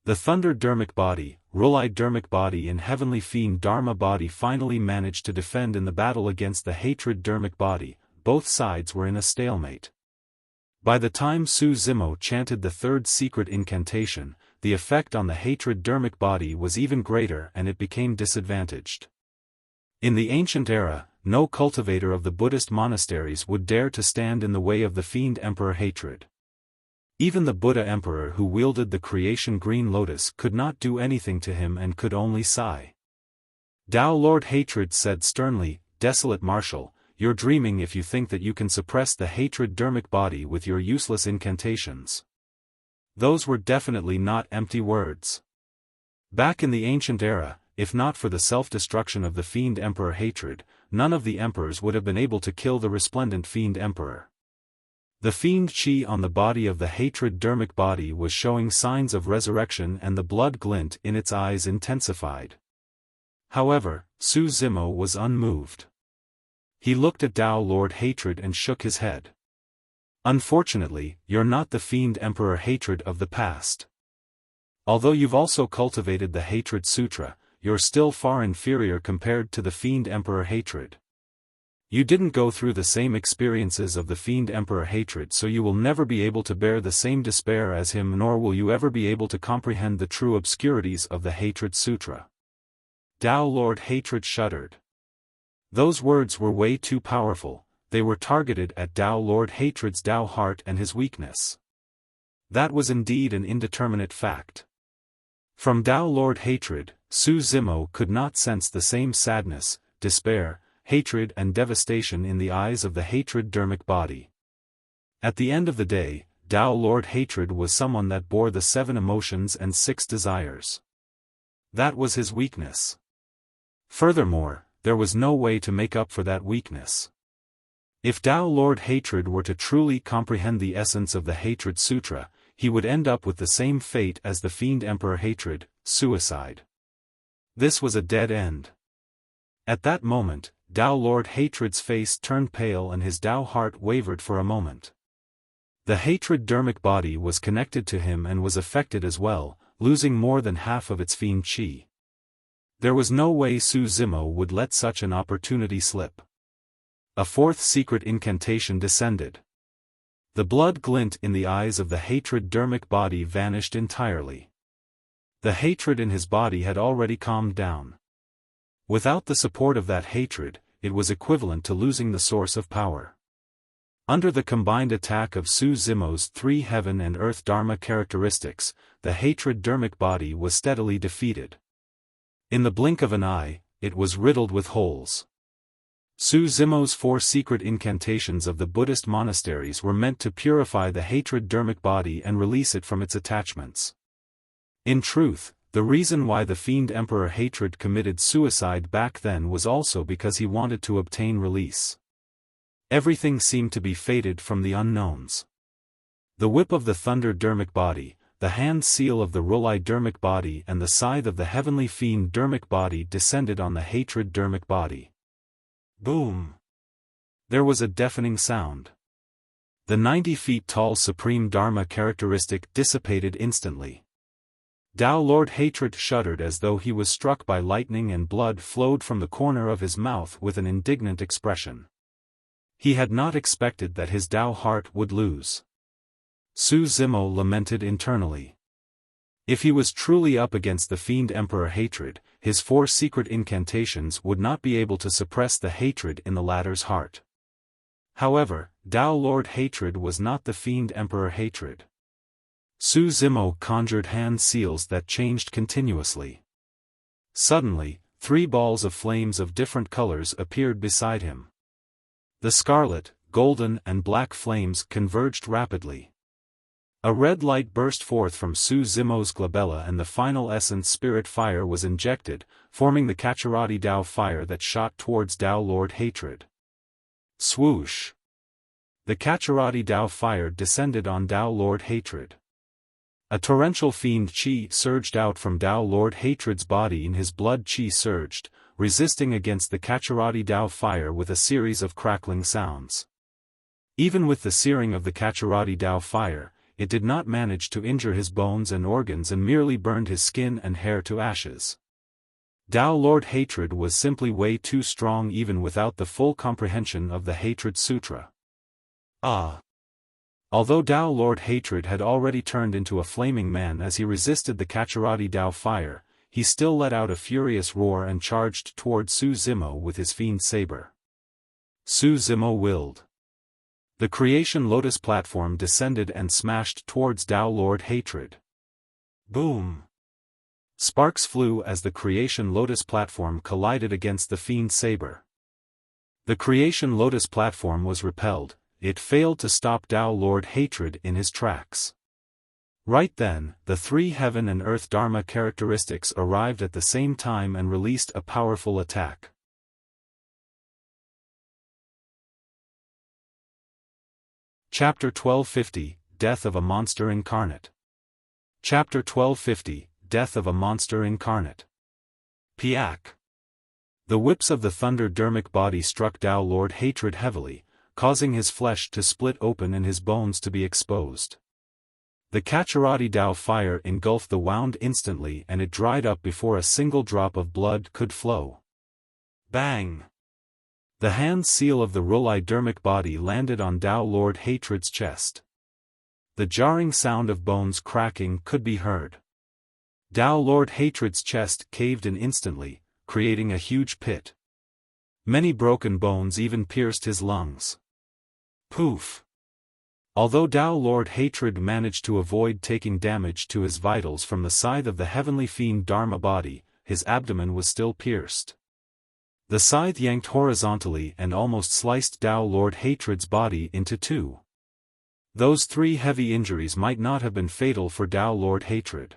The thunder dermic body, Rulai dermic body and heavenly fiend Dharma body finally managed to defend in the battle against the hatred dermic body. Both sides were in a stalemate. By the time Su Zimo chanted the third secret incantation, the effect on the hatred dermic body was even greater and it became disadvantaged. In the ancient era, no cultivator of the Buddhist monasteries would dare to stand in the way of the fiend emperor hatred. Even the Buddha emperor who wielded the creation green lotus could not do anything to him and could only sigh. Dao Lord Hatred said sternly, "Desolate Marshal, you're dreaming if you think that you can suppress the hatred dermic body with your useless incantations." Those were definitely not empty words. Back in the ancient era, if not for the self-destruction of the fiend emperor hatred, none of the emperors would have been able to kill the resplendent fiend emperor. The fiend chi on the body of the hatred dermic body was showing signs of resurrection and the blood glint in its eyes intensified. However, Su Zimo was unmoved. He looked at Dao Lord Hatred and shook his head. "Unfortunately, you're not the fiend emperor hatred of the past. Although you've also cultivated the hatred sutra, you're still far inferior compared to the fiend emperor hatred. You didn't go through the same experiences of the Fiend Emperor hatred, so you will never be able to bear the same despair as him, nor will you ever be able to comprehend the true obscurities of the Hatred Sutra. Dao Lord Hatred shuddered. Those words were way too powerful. They were targeted at Dao Lord Hatred's Dao heart and his weakness. That was indeed an indeterminate fact. From Dao Lord Hatred, Su Zimo could not sense the same sadness, despair, hatred and devastation in the eyes of the hatred dermic body. At the end of the day, Dao Lord Hatred was someone that bore the 7 emotions and 6 desires. That was his weakness. Furthermore, there was no way to make up for that weakness. If Dao Lord Hatred were to truly comprehend the essence of the Hatred Sutra, he would end up with the same fate as the Fiend Emperor Hatred, suicide. This was a dead end. At that moment, Dao Lord Hatred's face turned pale and his Dao heart wavered for a moment. The hatred dermic body was connected to him and was affected as well, losing more than half of its fiend chi. There was no way Su Zimo would let such an opportunity slip. A 4th secret incantation descended. The blood glint in the eyes of the hatred dermic body vanished entirely. The hatred in his body had already calmed down. Without the support of that hatred, it was equivalent to losing the source of power. Under the combined attack of Su Zimo's 3 heaven and earth Dharma characteristics, the hatred dermic body was steadily defeated. In the blink of an eye, it was riddled with holes. Su Zimo's 4 secret incantations of the Buddhist monasteries were meant to purify the hatred dermic body and release it from its attachments. In truth, the reason why the Fiend Emperor Hatred committed suicide back then was also because he wanted to obtain release. Everything seemed to be fated from the unknowns. The whip of the Thunder dermic body, the hand seal of the Rulai dermic body and the scythe of the Heavenly Fiend dermic body descended on the Hatred dermic body. Boom! There was a deafening sound. The 90 feet tall Supreme Dharma characteristic dissipated instantly. Dao Lord Hatred shuddered as though he was struck by lightning, and blood flowed from the corner of his mouth with an indignant expression. He had not expected that his Dao heart would lose. Su Zimo lamented internally. If he was truly up against the Fiend Emperor Hatred, his 4 secret incantations would not be able to suppress the hatred in the latter's heart. However, Dao Lord Hatred was not the Fiend Emperor Hatred. Su Zimo conjured hand seals that changed continuously. Suddenly, 3 balls of flames of different colors appeared beside him. The scarlet, golden and black flames converged rapidly. A red light burst forth from Su Zimo's glabella and the final essence spirit fire was injected, forming the Kacharati Dao fire that shot towards Dao Lord Hatred. Swoosh! The Kacharati Dao fire descended on Dao Lord Hatred. A torrential fiend chi surged out from Dao Lord Hatred's body and his blood chi surged, resisting against the Kacharati Dao fire with a series of crackling sounds. Even with the searing of the Kacharati Dao fire, it did not manage to injure his bones and organs and merely burned his skin and hair to ashes. Dao Lord Hatred was simply way too strong even without the full comprehension of the Hatred Sutra. Although Dao Lord Hatred had already turned into a flaming man as he resisted the Kacharati Dao fire, he still let out a furious roar and charged towards Su Zimo with his fiend saber. Su Zimo willed. The Creation Lotus platform descended and smashed towards Dao Lord Hatred. Boom! Sparks flew as the Creation Lotus platform collided against the fiend saber. The Creation Lotus platform was repelled. It failed to stop Dao Lord Hatred in his tracks. Right then, the 3 heaven and earth Dharma characteristics arrived at the same time and released a powerful attack. Chapter 1250, Death of a Monster Incarnate. Chapter 1250, Death of a Monster Incarnate. Piak. The whips of the thunder dermic body struck Dao Lord Hatred heavily, causing his flesh to split open and his bones to be exposed. The Kacharati Dao fire engulfed the wound instantly and it dried up before a single drop of blood could flow. Bang! The hand seal of the Rulai-dermic body landed on Dao Lord Hatred's chest. The jarring sound of bones cracking could be heard. Dao Lord Hatred's chest caved in instantly, creating a huge pit. Many broken bones even pierced his lungs. Poof! Although Dao Lord Hatred managed to avoid taking damage to his vitals from the scythe of the heavenly fiend Dharma body, his abdomen was still pierced. The scythe yanked horizontally and almost sliced Dao Lord Hatred's body into two. Those 3 heavy injuries might not have been fatal for Dao Lord Hatred.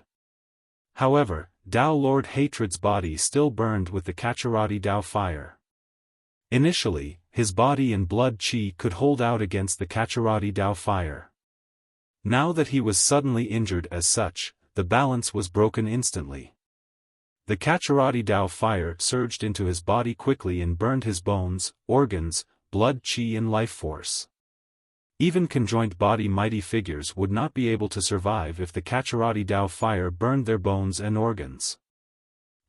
However, Dao Lord Hatred's body still burned with the Kacharati Dao fire. Initially, his body and blood chi could hold out against the Kacharati Dao fire. Now that he was suddenly injured as such, the balance was broken instantly. The Kacharati Dao fire surged into his body quickly and burned his bones, organs, blood chi and life force. Even conjoined body mighty figures would not be able to survive if the Kacharati Dao fire burned their bones and organs.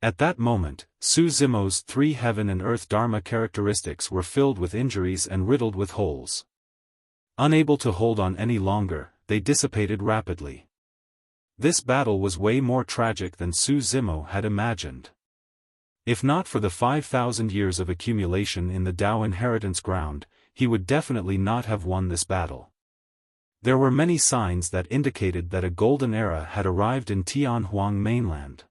At that moment, Su Zimo's 3 heaven and earth Dharma characteristics were filled with injuries and riddled with holes. Unable to hold on any longer, they dissipated rapidly. This battle was way more tragic than Su Zimo had imagined. If not for the 5,000 years of accumulation in the Dao inheritance ground, he would definitely not have won this battle. There were many signs that indicated that a golden era had arrived in Tianhuang mainland.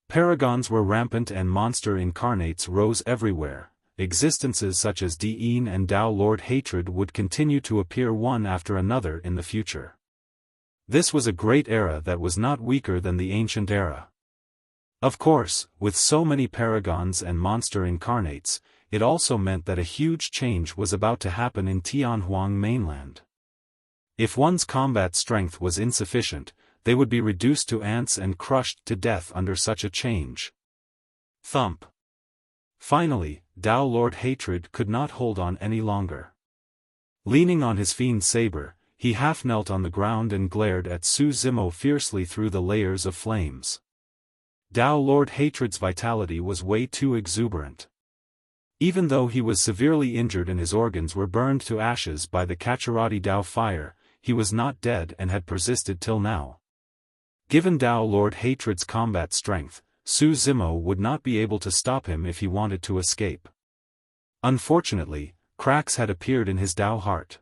Paragons were rampant and monster incarnates rose everywhere. Existences such as Di'in and Dao Lord Hatred would continue to appear one after another in the future. This was a great era that was not weaker than the ancient era. Of course, with so many paragons and monster incarnates, it also meant that a huge change was about to happen in Tianhuang mainland. If one's combat strength was insufficient, they would be reduced to ants and crushed to death under such a change. Thump. Finally, Dao Lord Hatred could not hold on any longer. Leaning on his fiend saber, he half knelt on the ground and glared at Su Zimo fiercely through the layers of flames. Dao Lord Hatred's vitality was way too exuberant. Even though he was severely injured and his organs were burned to ashes by the Kacharati Dao fire, he was not dead and had persisted till now. Given Dao Lord Hatred's combat strength, Su Zimo would not be able to stop him if he wanted to escape. Unfortunately, cracks had appeared in his Dao heart.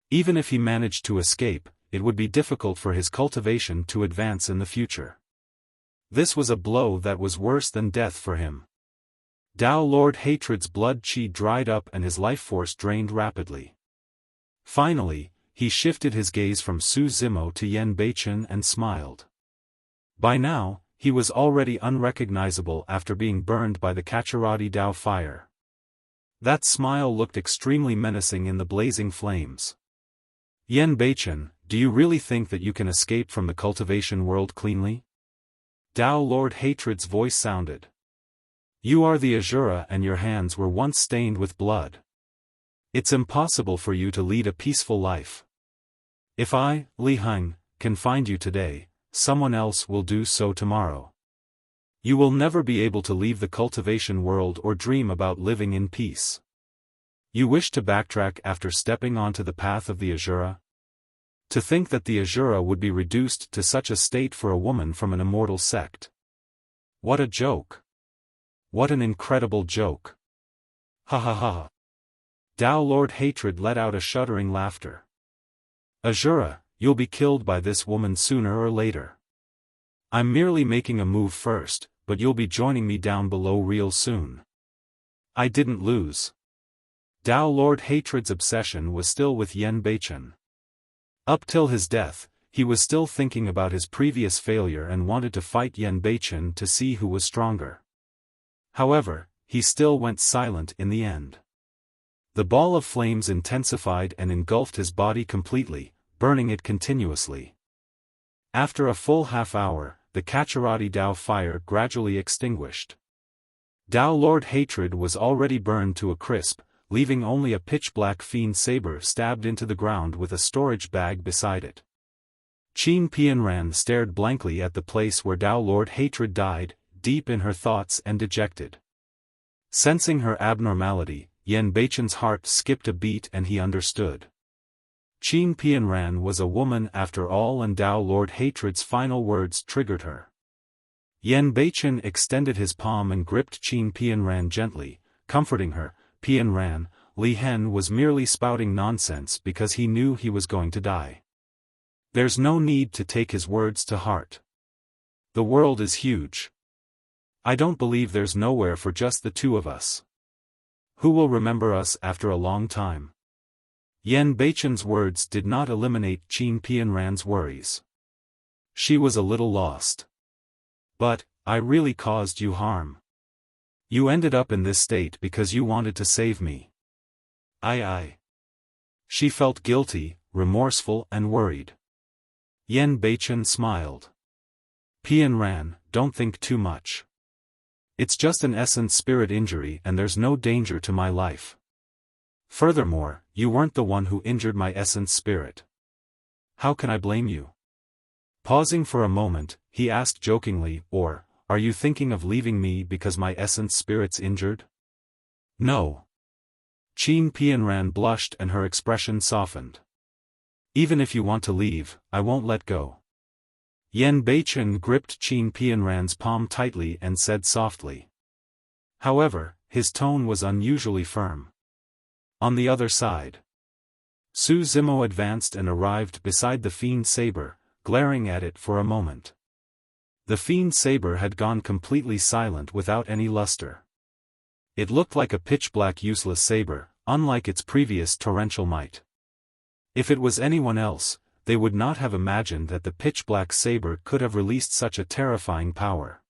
Even if he managed to escape, it would be difficult for his cultivation to advance in the future. This was a blow that was worse than death for him. Dao Lord Hatred's blood chi dried up and his life force drained rapidly. Finally, he shifted his gaze from Su Zimo to Yan Beichen and smiled. By now, he was already unrecognizable after being burned by the Kacharati Dao fire. That smile looked extremely menacing in the blazing flames. Yan Beichen, do you really think that you can escape from the cultivation world cleanly? Dao Lord Hatred's voice sounded. You are the Asura and your hands were once stained with blood. It's impossible for you to lead a peaceful life. If I, Li Heng, can find you today, someone else will do so tomorrow. You will never be able to leave the cultivation world or dream about living in peace. You wish to backtrack after stepping onto the path of the Asura? To think that the Asura would be reduced to such a state for a woman from an immortal sect. What a joke. What an incredible joke. Ha ha ha. Dao Lord Hatred let out a shuddering laughter. Asura, you'll be killed by this woman sooner or later. I'm merely making a move first, but you'll be joining me down below real soon. I didn't lose. Dao Lord Hatred's obsession was still with Yan Beichen. Up till his death, he was still thinking about his previous failure and wanted to fight Yan Beichen to see who was stronger. However, he still went silent in the end. The ball of flames intensified and engulfed his body completely, burning it continuously. After a full half hour, the Kacharati Dao fire gradually extinguished. Dao Lord Hatred was already burned to a crisp, leaving only a pitch-black fiend saber stabbed into the ground with a storage bag beside it. Qin Pianran stared blankly at the place where Dao Lord Hatred died, deep in her thoughts and dejected. Sensing her abnormality, Yan Beichen's heart skipped a beat and he understood. Qin Pianran was a woman after all, and Dao Lord Hatred's final words triggered her. Yan Beichen extended his palm and gripped Qin Pianran gently, comforting her. Pianran, Li Hen was merely spouting nonsense because he knew he was going to die. There's no need to take his words to heart. The world is huge. I don't believe there's nowhere for just the two of us. Who will remember us after a long time? Yan Beichen's words did not eliminate Qin Pianran's worries. She was a little lost. But, I really caused you harm. You ended up in this state because you wanted to save me. I. She felt guilty, remorseful and worried. Yan Beichen smiled. Pianran, don't think too much. It's just an essence spirit injury and there's no danger to my life. Furthermore, you weren't the one who injured my essence spirit. How can I blame you? Pausing for a moment, he asked jokingly, or, are you thinking of leaving me because my essence spirit's injured? No. Qin Pianran blushed and her expression softened. Even if you want to leave, I won't let go. Yan Beichen gripped Qin Pianran's palm tightly and said softly. However, his tone was unusually firm. On the other side, Su Zimo advanced and arrived beside the Fiend Saber, glaring at it for a moment. The Fiend Saber had gone completely silent without any luster. It looked like a pitch-black useless saber, unlike its previous torrential might. If it was anyone else, they would not have imagined that the pitch-black saber could have released such a terrifying power.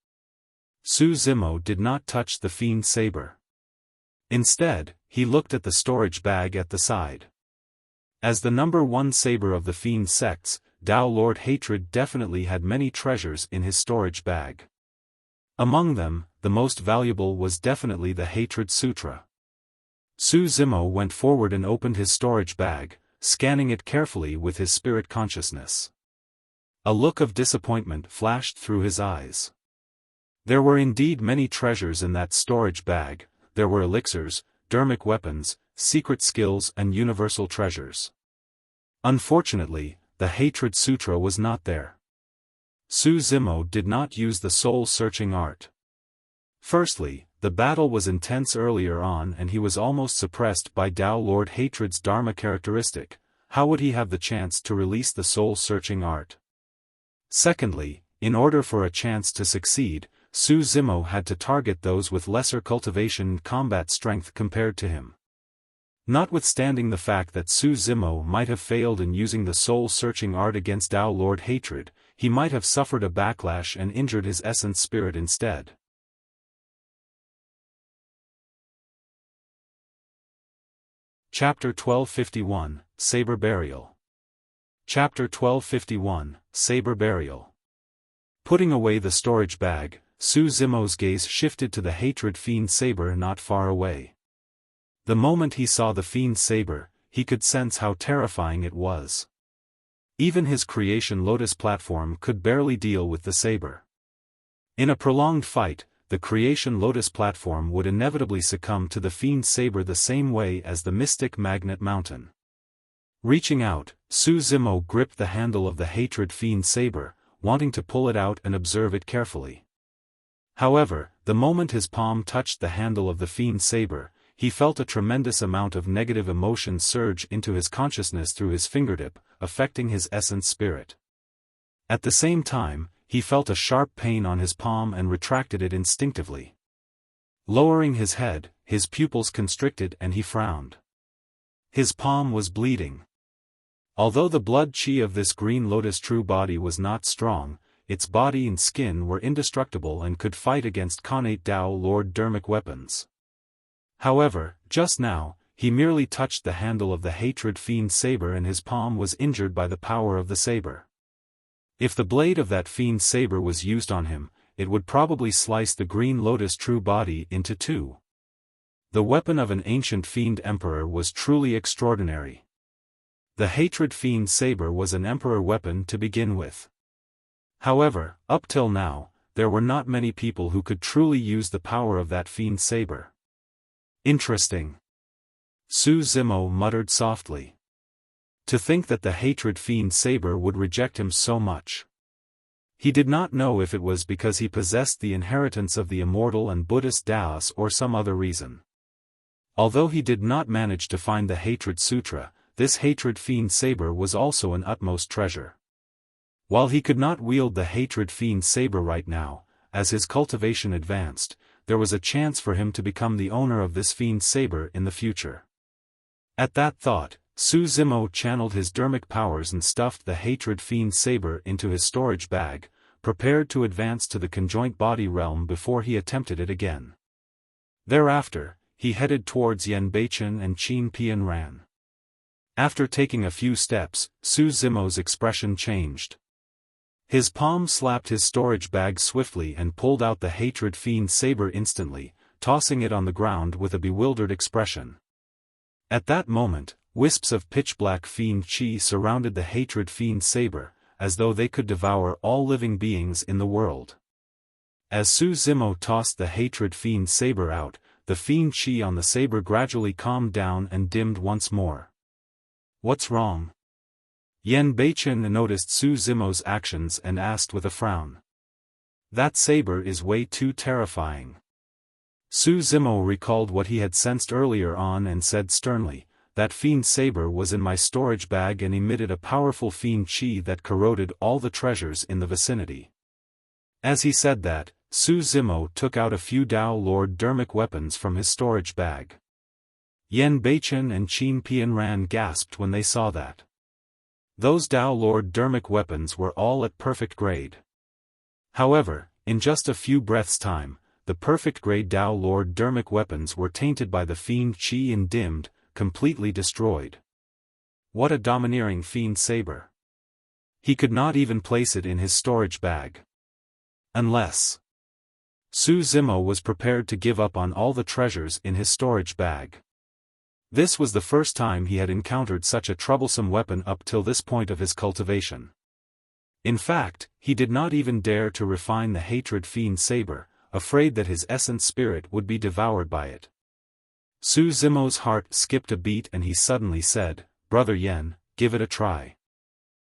Su Zimo did not touch the Fiend Saber. Instead, he looked at the storage bag at the side. As the number one saber of the Fiend sects, Dao Lord Hatred definitely had many treasures in his storage bag. Among them, the most valuable was definitely the Hatred Sutra. Su Zimo went forward and opened his storage bag, scanning it carefully with his spirit consciousness. A look of disappointment flashed through his eyes. There were indeed many treasures in that storage bag. There were elixirs, dermic weapons, secret skills and universal treasures. Unfortunately, the Hatred Sutra was not there. Su Zimo did not use the soul-searching art. Firstly, the battle was intense earlier on and he was almost suppressed by Dao Lord Hatred's Dharma characteristic. How would he have the chance to release the soul-searching art? Secondly, in order for a chance to succeed, Su Zimo had to target those with lesser cultivation and combat strength compared to him. Notwithstanding the fact that Su Zimo might have failed in using the soul-searching art against Dao Lord Hatred, he might have suffered a backlash and injured his essence spirit instead. Chapter 1251, Saber Burial. Chapter 1251, Saber Burial. Putting away the storage bag, Su Zimo's gaze shifted to the Hatred Fiend Saber not far away. The moment he saw the Fiend Saber, he could sense how terrifying it was. Even his creation Lotus platform could barely deal with the saber. In a prolonged fight, the creation Lotus platform would inevitably succumb to the Fiend Saber the same way as the Mystic Magnet Mountain. Reaching out, Su Zimo gripped the handle of the Hatred Fiend Saber, wanting to pull it out and observe it carefully. However, the moment his palm touched the handle of the Fiend Saber, he felt a tremendous amount of negative emotion surge into his consciousness through his fingertip, affecting his essence spirit. At the same time, he felt a sharp pain on his palm and retracted it instinctively. Lowering his head, his pupils constricted and he frowned. His palm was bleeding. Although the blood chi of this green lotus true body was not strong, its body and skin were indestructible and could fight against Connate Dao Lord dermic weapons. However, just now, he merely touched the handle of the Hatred Fiend Saber and his palm was injured by the power of the saber. If the blade of that Fiend Saber was used on him, it would probably slice the green lotus true body into two. The weapon of an ancient Fiend Emperor was truly extraordinary. The Hatred Fiend Saber was an Emperor weapon to begin with. However, up till now, there were not many people who could truly use the power of that Fiend Saber. Interesting. Su Zimo muttered softly. To think that the hatred fiend Saber would reject him so much. He did not know if it was because he possessed the inheritance of the immortal and Buddhist Taoists or some other reason. Although he did not manage to find the Hatred Sutra, this hatred fiend Saber was also an utmost treasure. While he could not wield the hatred fiend Saber right now, as his cultivation advanced, there was a chance for him to become the owner of this fiend Saber in the future. At that thought, Su Zimo channeled his dharmic powers and stuffed the hatred fiend Saber into his storage bag, prepared to advance to the conjoint body realm before he attempted it again. Thereafter, he headed towards Yen Beichen and Qin Pian Ran. After taking a few steps, Su Zimo's expression changed. His palm slapped his storage bag swiftly and pulled out the hatred fiend Saber instantly, tossing it on the ground with a bewildered expression. At that moment, wisps of pitch-black fiend chi surrounded the hatred fiend Saber, as though they could devour all living beings in the world. As Su Zimo tossed the hatred fiend Saber out, the fiend chi on the saber gradually calmed down and dimmed once more. What's wrong? Yen Beichen noticed Su Zimo's actions and asked with a frown. That saber is way too terrifying. Su Zimo recalled what he had sensed earlier on and said sternly, that fiend saber was in my storage bag and emitted a powerful fiend chi that corroded all the treasures in the vicinity. As he said that, Su Zimo took out a few Dao Lord dharmic weapons from his storage bag. Yen Beichen and Qin Pian Ran gasped when they saw that. Those Dao Lord dharmic weapons were all at perfect grade. However, in just a few breaths' time, the perfect grade Dao Lord dharmic weapons were tainted by the fiend chi and dimmed, completely destroyed. What a domineering fiend saber. He could not even place it in his storage bag. Unless Su Zimo was prepared to give up on all the treasures in his storage bag. This was the first time he had encountered such a troublesome weapon up till this point of his cultivation. In fact, he did not even dare to refine the hatred fiend saber, afraid that his essence spirit would be devoured by it. Su Zimo's heart skipped a beat and he suddenly said, Brother Yen, give it a try.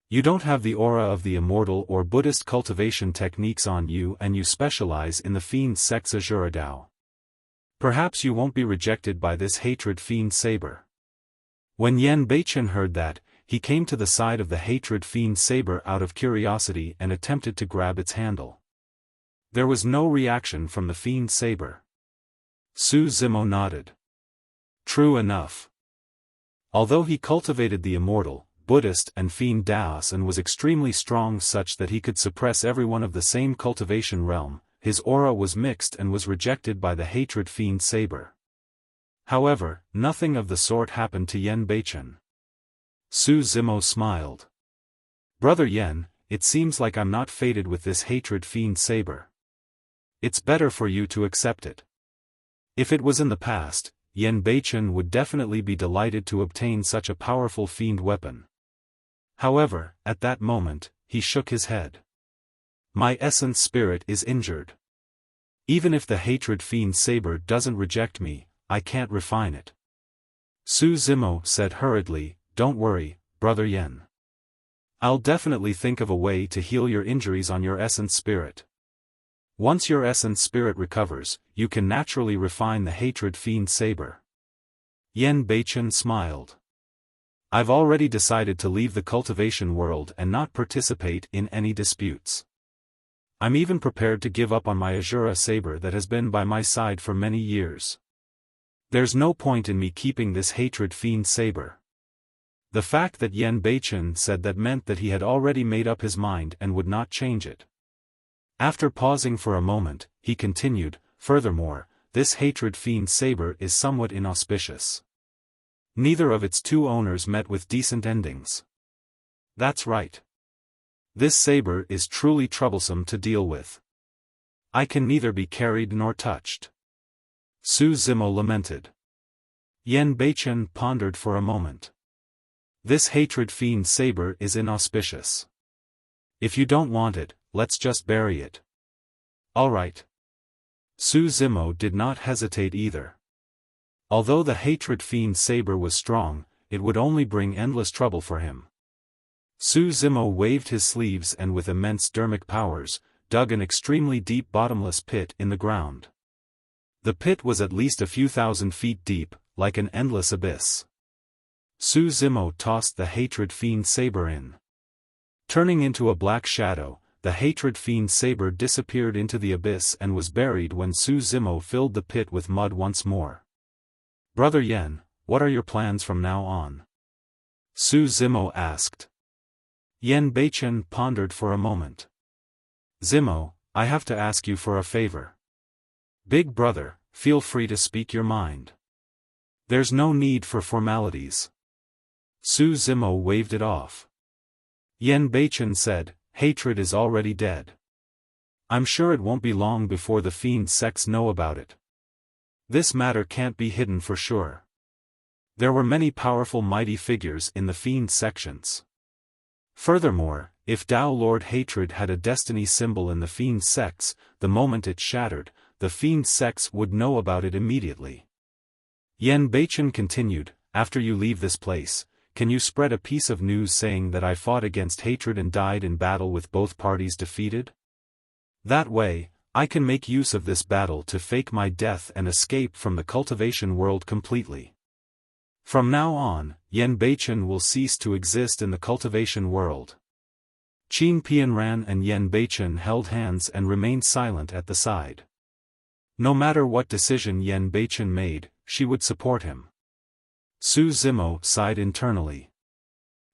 You don't have the aura of the immortal or Buddhist cultivation techniques on you and you specialize in the fiend sex Asura Dao. Perhaps you won't be rejected by this hatred fiend saber. When Yen Beichen heard that, he came to the side of the hatred fiend saber out of curiosity and attempted to grab its handle. There was no reaction from the fiend saber. Su Zimo nodded. True enough. Although he cultivated the immortal, Buddhist and fiend Taoists and was extremely strong such that he could suppress everyone of the same cultivation realm, his aura was mixed and was rejected by the hatred fiend saber. However, nothing of the sort happened to Yen Beichen. Su Zimo smiled. Brother Yen, it seems like I'm not fated with this hatred fiend saber. It's better for you to accept it. If it was in the past, Yen Beichen would definitely be delighted to obtain such a powerful fiend weapon. However, at that moment, he shook his head. My essence spirit is injured. Even if the hatred fiend saber doesn't reject me, I can't refine it. Su Zimo said hurriedly, Don't worry, Brother Yen. I'll definitely think of a way to heal your injuries on your essence spirit. Once your essence spirit recovers, you can naturally refine the hatred fiend saber. Yen Beichen smiled. I've already decided to leave the cultivation world and not participate in any disputes. I'm even prepared to give up on my Asura saber that has been by my side for many years. There's no point in me keeping this hatred fiend saber. The fact that Yen Beichen said that meant that he had already made up his mind and would not change it. After pausing for a moment, he continued, Furthermore, this hatred fiend saber is somewhat inauspicious. Neither of its two owners met with decent endings. That's right. This saber is truly troublesome to deal with. I can neither be carried nor touched. Su Zimo lamented. Yen Beichen pondered for a moment. This hatred fiend saber is inauspicious. If you don't want it, let's just bury it. All right. Su Zimo did not hesitate either. Although the hatred fiend Saber was strong, it would only bring endless trouble for him. Su Zimo waved his sleeves and with immense dermic powers, dug an extremely deep bottomless pit in the ground. The pit was at least a few thousand feet deep, like an endless abyss. Su Zimo tossed the hatred fiend Saber in. Turning into a black shadow, the hatred fiend Saber disappeared into the abyss and was buried when Su Zimo filled the pit with mud once more. "Brother Yen, what are your plans from now on?" Su Zimo asked. Yen Beichen pondered for a moment. "Zimo, I have to ask you for a favor." "Big brother, feel free to speak your mind. There's no need for formalities." Su Zimo waved it off. Yen Beichen said, "Hatred is already dead. I'm sure it won't be long before the fiend sects know about it. This matter can't be hidden for sure. There were many powerful mighty figures in the fiend sections. Furthermore, if Dao Lord Hatred had a destiny symbol in the fiend sects, the moment it shattered, the fiend sects would know about it immediately." Yen Beichen continued, "After you leave this place, can you spread a piece of news saying that I fought against hatred and died in battle with both parties defeated? That way, I can make use of this battle to fake my death and escape from the cultivation world completely. From now on, Yen Beichen will cease to exist in the cultivation world." Qin Pianran and Yen Beichen held hands and remained silent at the side. No matter what decision Yen Beichen made, she would support him. Su Zimo sighed internally.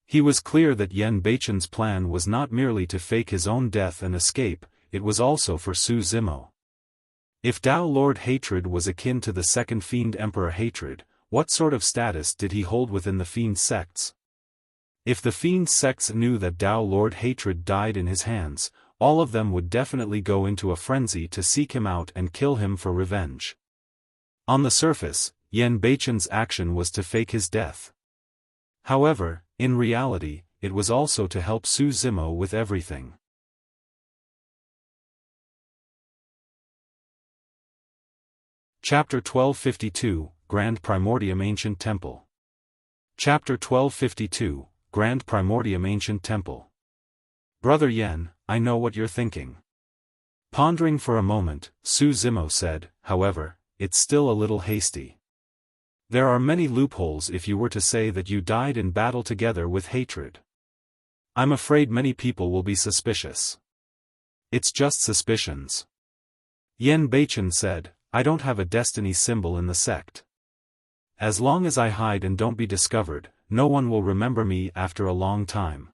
He was clear that Yen Beichen's plan was not merely to fake his own death and escape, it was also for Su Zimo. If Dao Lord Hatred was akin to the second Fiend Emperor Hatred, what sort of status did he hold within the Fiend sects? If the Fiend sects knew that Dao Lord Hatred died in his hands, all of them would definitely go into a frenzy to seek him out and kill him for revenge. On the surface, Yen Beichen's action was to fake his death. However, in reality, it was also to help Su Zimo with everything. Chapter 1252, Grand Primordium Ancient Temple. Chapter 1252, Grand Primordium Ancient Temple. "Brother Yen, I know what you're thinking." Pondering for a moment, Su Zimo said, "However, it's still a little hasty. There are many loopholes if you were to say that you died in battle together with hatred. I'm afraid many people will be suspicious." "It's just suspicions." Yen Beichen said, "I don't have a destiny symbol in the sect. As long as I hide and don't be discovered, no one will remember me after a long time."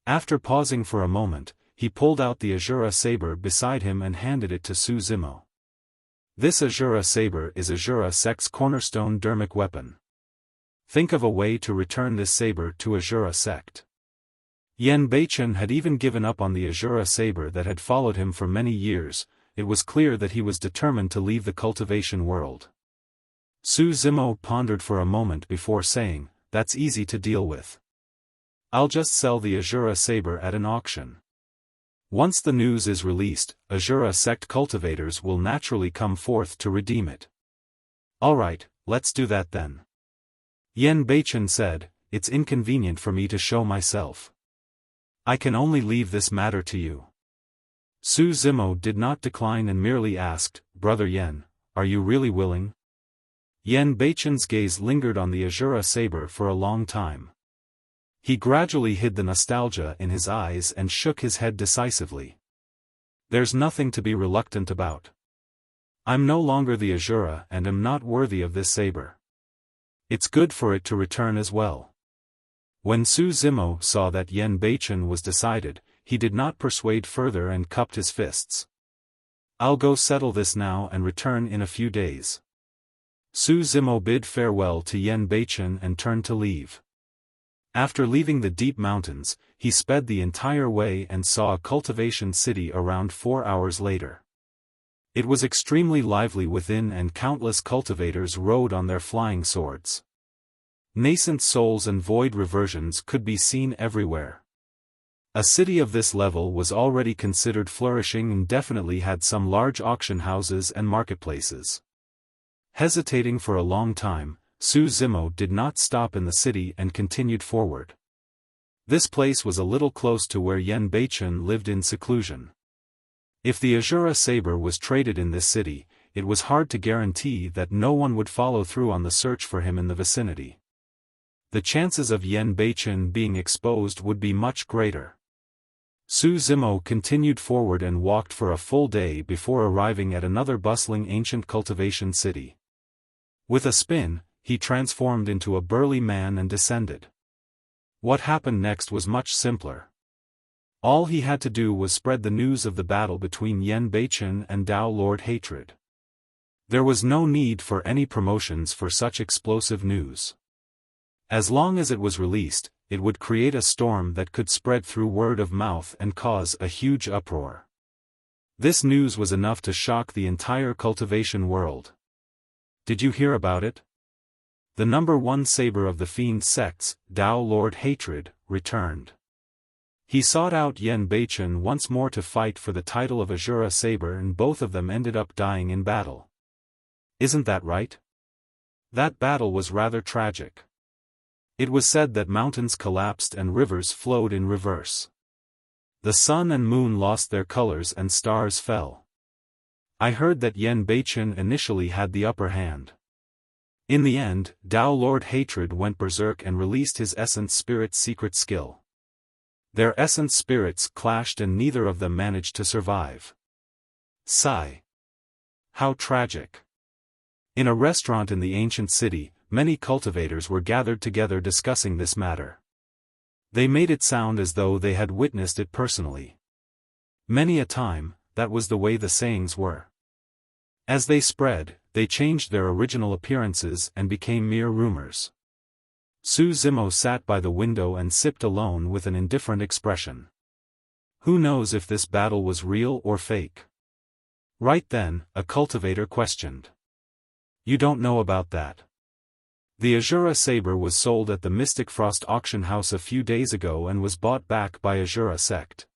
After pausing for a moment, he pulled out the Asura Saber beside him and handed it to Su Zimo. "This Asura Saber is Asura sect's cornerstone dermic weapon. Think of a way to return this saber to Asura sect." Yen Beichen had even given up on the Asura Saber that had followed him for many years. It was clear that he was determined to leave the cultivation world. Su Zimo pondered for a moment before saying, "That's easy to deal with. I'll just sell the Asura Saber at an auction. Once the news is released, Asura sect cultivators will naturally come forth to redeem it." "Alright, let's do that then." Yen Beichen said, "It's inconvenient for me to show myself. I can only leave this matter to you." Su Zimo did not decline and merely asked, "Brother Yen, are you really willing?" Yen Beichen's gaze lingered on the Asura Saber for a long time. He gradually hid the nostalgia in his eyes and shook his head decisively. "There's nothing to be reluctant about. I'm no longer the Asura and am not worthy of this saber. It's good for it to return as well." When Su Zimo saw that Yen Beichen was decided, he did not persuade further and cupped his fists. "I'll go settle this now and return in a few days." Su Zimo bid farewell to Yen Beichen and turned to leave. After leaving the deep mountains, he sped the entire way and saw a cultivation city around 4 hours later. It was extremely lively within and countless cultivators rode on their flying swords. Nascent souls and void reversions could be seen everywhere. A city of this level was already considered flourishing and definitely had some large auction houses and marketplaces. Hesitating for a long time, Su Zimo did not stop in the city and continued forward. This place was a little close to where Yen Beichen lived in seclusion. If the Asura Saber was traded in this city, it was hard to guarantee that no one would follow through on the search for him in the vicinity. The chances of Yen Beichen being exposed would be much greater. Su Zimo continued forward and walked for a full day before arriving at another bustling ancient cultivation city. With a spin, he transformed into a burly man and descended. What happened next was much simpler. All he had to do was spread the news of the battle between Yen Beichen and Dao Lord Hatred. There was no need for any promotions for such explosive news. As long as it was released, it would create a storm that could spread through word of mouth and cause a huge uproar. This news was enough to shock the entire cultivation world. Did you hear about it? The number one saber of the Fiend sects, Dao Lord Hatred, returned. He sought out Yen Beichen once more to fight for the title of Asura Saber, and both of them ended up dying in battle. Isn't that right? That battle was rather tragic. It was said that mountains collapsed and rivers flowed in reverse. The sun and moon lost their colors and stars fell. I heard that Yen Beichen initially had the upper hand. In the end, Dao Lord Hatred went berserk and released his Essence Spirit's secret skill. Their Essence Spirits clashed and neither of them managed to survive. Sigh. How tragic. In a restaurant in the ancient city, many cultivators were gathered together discussing this matter. They made it sound as though they had witnessed it personally. Many a time, that was the way the sayings were. As they spread, they changed their original appearances and became mere rumors. Su Zimo sat by the window and sipped alone with an indifferent expression. Who knows if this battle was real or fake? Right then, a cultivator questioned. You don't know about that. The Asura Saber was sold at the Mystic Frost auction house a few days ago and was bought back by Asura sect.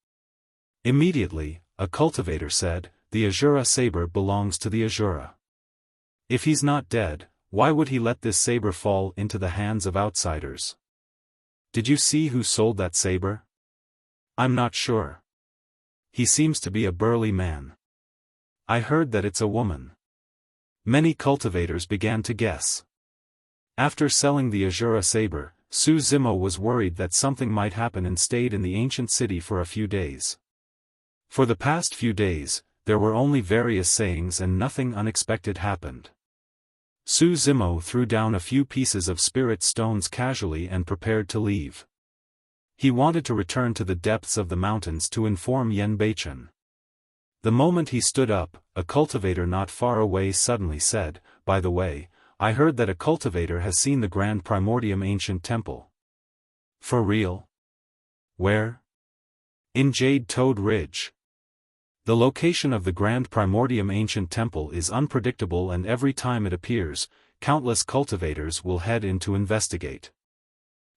Immediately, a cultivator said, the Asura Saber belongs to the Asura. If he's not dead, why would he let this saber fall into the hands of outsiders? Did you see who sold that saber? I'm not sure. He seems to be a burly man. I heard that it's a woman. Many cultivators began to guess. After selling the Asura Saber, Su Zimo was worried that something might happen and stayed in the ancient city for a few days. For the past few days, there were only various sayings and nothing unexpected happened. Su Zimo threw down a few pieces of spirit stones casually and prepared to leave. He wanted to return to the depths of the mountains to inform Yen Beichen. The moment he stood up, a cultivator not far away suddenly said, by the way, I heard that a cultivator has seen the Grand Primordium Ancient Temple. For real? Where? In Jade Toad Ridge. The location of the Grand Primordium Ancient Temple is unpredictable, and every time it appears, countless cultivators will head in to investigate.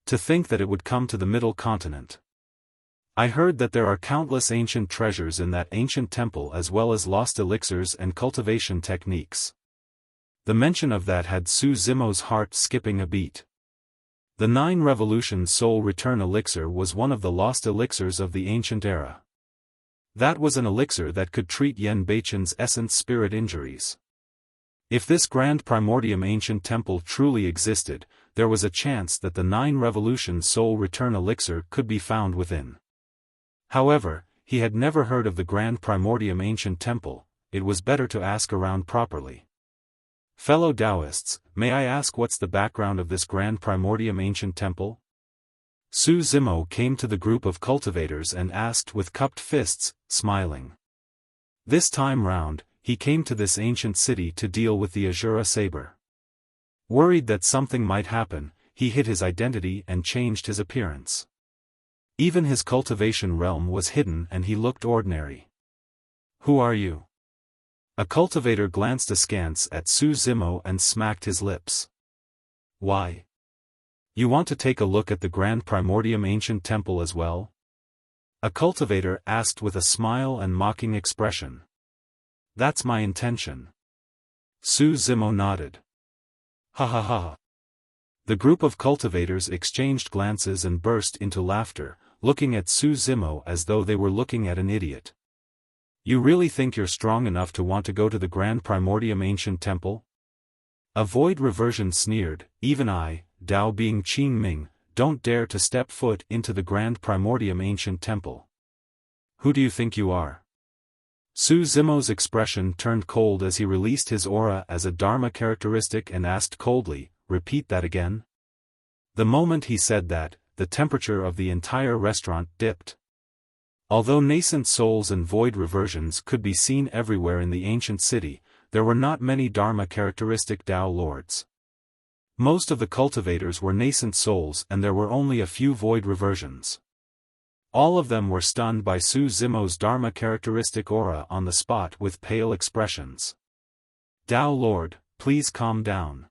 To think that it would come to the Middle Continent. I heard that there are countless ancient treasures in that ancient temple, as well as lost elixirs and cultivation techniques. The mention of that had Su Zimo's heart skipping a beat. The 9 Revolution Soul Return Elixir was one of the lost elixirs of the ancient era. That was an elixir that could treat Yen Beichen's essence spirit injuries. If this Grand Primordium Ancient Temple truly existed, there was a chance that the 9 Revolution Soul Return Elixir could be found within. However, he had never heard of the Grand Primordium Ancient Temple. It was better to ask around properly. Fellow Taoists, may I ask what's the background of this Grand Primordium Ancient Temple? Su Zimo came to the group of cultivators and asked with cupped fists, smiling. This time round, he came to this ancient city to deal with the Asura Saber. Worried that something might happen, he hid his identity and changed his appearance. Even his cultivation realm was hidden and he looked ordinary. Who are you? A cultivator glanced askance at Su Zimo and smacked his lips. Why? You want to take a look at the Grand Primordium Ancient Temple as well? A cultivator asked with a smile and mocking expression. That's my intention. Su Zimo nodded. Ha ha ha. The group of cultivators exchanged glances and burst into laughter, looking at Su Zimo as though they were looking at an idiot. You really think you're strong enough to want to go to the Grand Primordium Ancient Temple? A void reversion sneered, even I, Dao being Qing Ming, don't dare to step foot into the Grand Primordium Ancient Temple. Who do you think you are? Su Zimo's expression turned cold as he released his aura as a Dharma characteristic and asked coldly, repeat that again? The moment he said that, the temperature of the entire restaurant dipped. Although nascent souls and void reversions could be seen everywhere in the ancient city, there were not many Dharma characteristic Dao lords. Most of the cultivators were nascent souls and there were only a few void reversions. All of them were stunned by Su Zimo's Dharma characteristic aura on the spot with pale expressions. Dao Lord, please calm down.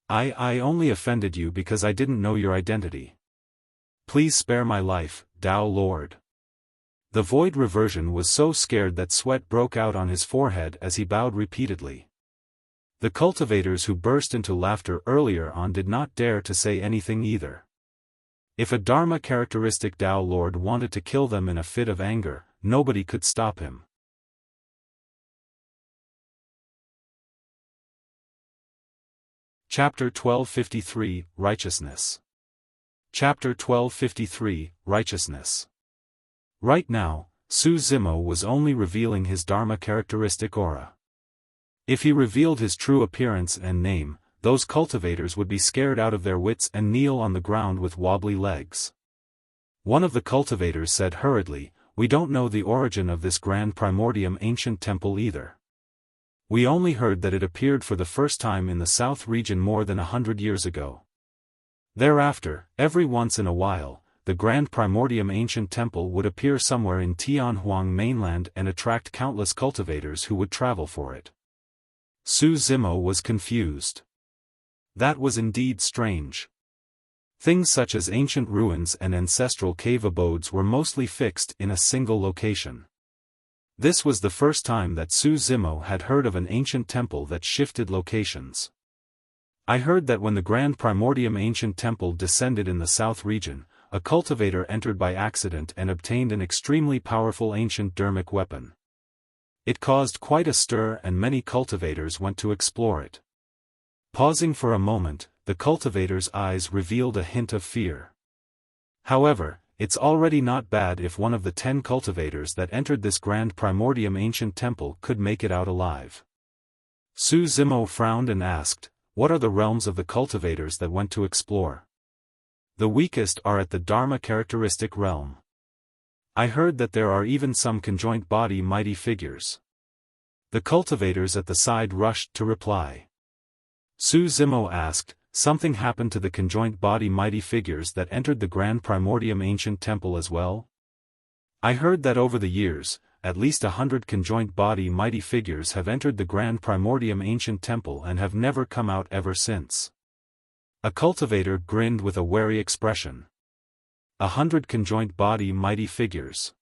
I only offended you because I didn't know your identity. Please spare my life, Dao Lord. The void reversion was so scared that sweat broke out on his forehead as he bowed repeatedly. The cultivators who burst into laughter earlier on did not dare to say anything either. If a Dharma characteristic Dao Lord wanted to kill them in a fit of anger, nobody could stop him. Chapter 1253, Righteousness. Chapter 1253, Righteousness. Right now, Su Zimo was only revealing his Dharma characteristic aura. If he revealed his true appearance and name, those cultivators would be scared out of their wits and kneel on the ground with wobbly legs. One of the cultivators said hurriedly, we don't know the origin of this Grand Primordium Ancient Temple either. We only heard that it appeared for the first time in the south region more than 100 years ago. Thereafter, every once in a while, the Grand Primordium Ancient Temple would appear somewhere in Tianhuang mainland and attract countless cultivators who would travel for it. Su Zimo was confused. That was indeed strange. Things such as ancient ruins and ancestral cave abodes were mostly fixed in a single location. This was the first time that Su Zimo had heard of an ancient temple that shifted locations. I heard that when the Grand Primordium Ancient Temple descended in the south region, a cultivator entered by accident and obtained an extremely powerful ancient dermic weapon. It caused quite a stir and many cultivators went to explore it. Pausing for a moment, the cultivator's eyes revealed a hint of fear. However, it's already not bad if one of the 10 cultivators that entered this Grand Primordium Ancient Temple could make it out alive. Su Zimo frowned and asked, what are the realms of the cultivators that went to explore? The weakest are at the Dharma characteristic realm. I heard that there are even some conjoint body mighty figures. The cultivators at the side rushed to reply. Su Zimo asked, something happened to the conjoint body mighty figures that entered the Grand Primordium Ancient Temple as well? I heard that over the years, at least 100 conjoint body mighty figures have entered the Grand Primordium Ancient Temple and have never come out ever since. A cultivator grinned with a wary expression. 100 conjoint body mighty figures.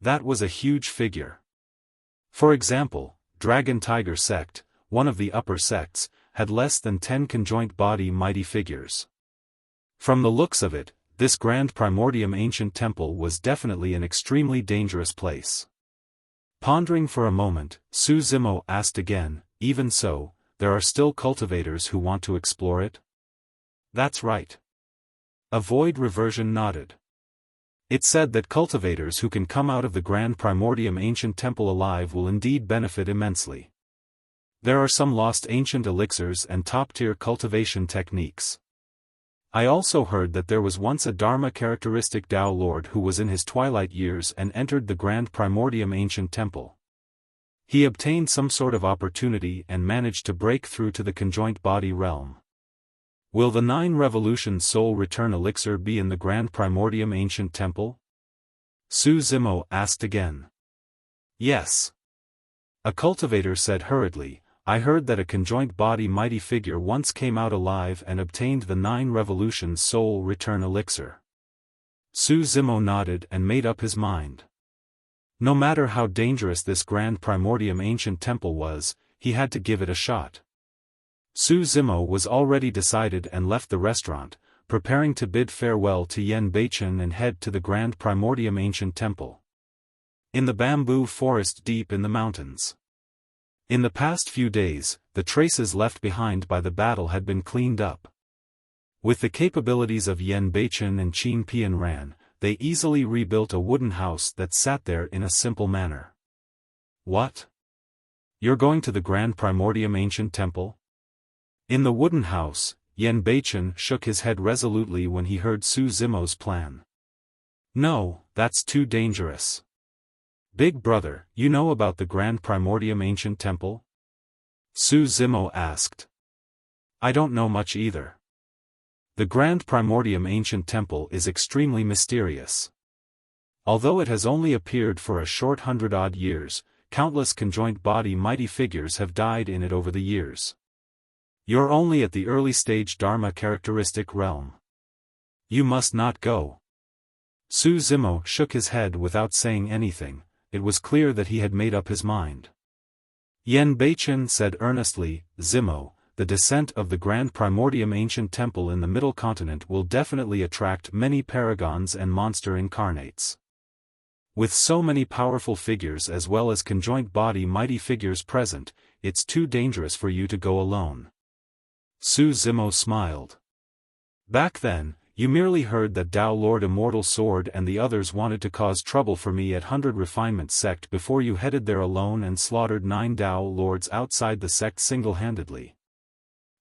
That was a huge figure. For example, Dragon Tiger Sect, one of the upper sects, had less than 10 conjoint body mighty figures. From the looks of it, this Grand Primordium Ancient Temple was definitely an extremely dangerous place. Pondering for a moment, Su Zimo asked again, even so, there are still cultivators who want to explore it? That's right. A void reversion nodded. It said that cultivators who can come out of the Grand Primordium Ancient Temple alive will indeed benefit immensely. There are some lost ancient elixirs and top-tier cultivation techniques. I also heard that there was once a Dharma characteristic Dao Lord who was in his twilight years and entered the Grand Primordium Ancient Temple. He obtained some sort of opportunity and managed to break through to the conjoint body realm. Will the 9 Revolutions Soul Return Elixir be in the Grand Primordium Ancient Temple? Su Zimo asked again. Yes. A cultivator said hurriedly, I heard that a conjoint body mighty figure once came out alive and obtained the 9 Revolutions Soul Return Elixir. Su Zimo nodded and made up his mind. No matter how dangerous this Grand Primordium Ancient Temple was, he had to give it a shot. Su Zimo was already decided and left the restaurant, preparing to bid farewell to Yen Beichen and head to the Grand Primordium Ancient Temple. In the bamboo forest deep in the mountains. In the past few days, the traces left behind by the battle had been cleaned up. With the capabilities of Yen Beichen and Qin Pian Ran, they easily rebuilt a wooden house that sat there in a simple manner. What? You're going to the Grand Primordium Ancient Temple? In the wooden house, Yen Beichen shook his head resolutely when he heard Su Zimo's plan. No, that's too dangerous. Big brother, you know about the Grand Primordium Ancient Temple? Su Zimo asked. I don't know much either. The Grand Primordium Ancient Temple is extremely mysterious. Although it has only appeared for a short 100-odd years, countless conjoined body mighty figures have died in it over the years. You're only at the early stage Dharma characteristic realm. You must not go. Su Zimo shook his head without saying anything. It was clear that he had made up his mind. Yen Beichen said earnestly, Zimo, the descent of the Grand Primordium Ancient Temple in the Middle Continent will definitely attract many paragons and monster incarnates. With so many powerful figures as well as conjoint body mighty figures present, it's too dangerous for you to go alone. Su Zimo smiled. Back then, you merely heard that Dao Lord Immortal Sword and the others wanted to cause trouble for me at 100 Refinement Sect before you headed there alone and slaughtered 9 Dao Lords outside the sect single-handedly.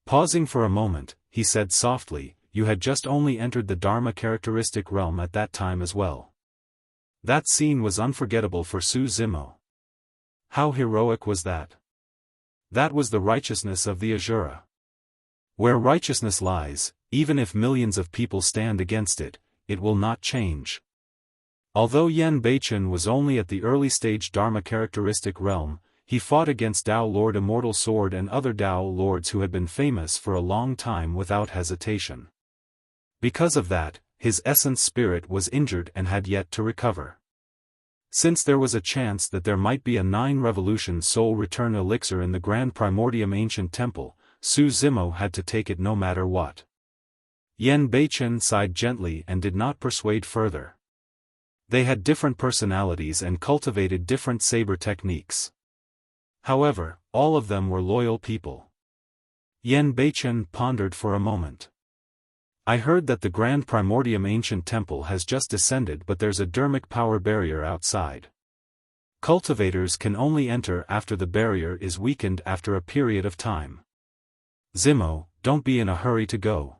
Pausing for a moment, he said softly, you had just only entered the Dharma characteristic realm at that time as well. That scene was unforgettable for Su Zimo. How heroic was that? That was the righteousness of the Asura. Where righteousness lies, even if millions of people stand against it, it will not change. Although Yen Beichen was only at the early stage Dharma characteristic realm, he fought against Dao Lord Immortal Sword and other Dao Lords who had been famous for a long time without hesitation. Because of that, his essence spirit was injured and had yet to recover. Since there was a chance that there might be a 9-revolution soul return elixir in the Grand Primordium Ancient Temple, Su Zimo had to take it no matter what. Yen Beichen sighed gently and did not persuade further. They had different personalities and cultivated different saber techniques. However, all of them were loyal people. Yen Beichen pondered for a moment. I heard that the Grand Primordium Ancient Temple has just descended, but there's a dermic power barrier outside. Cultivators can only enter after the barrier is weakened after a period of time. Zimo, don't be in a hurry to go.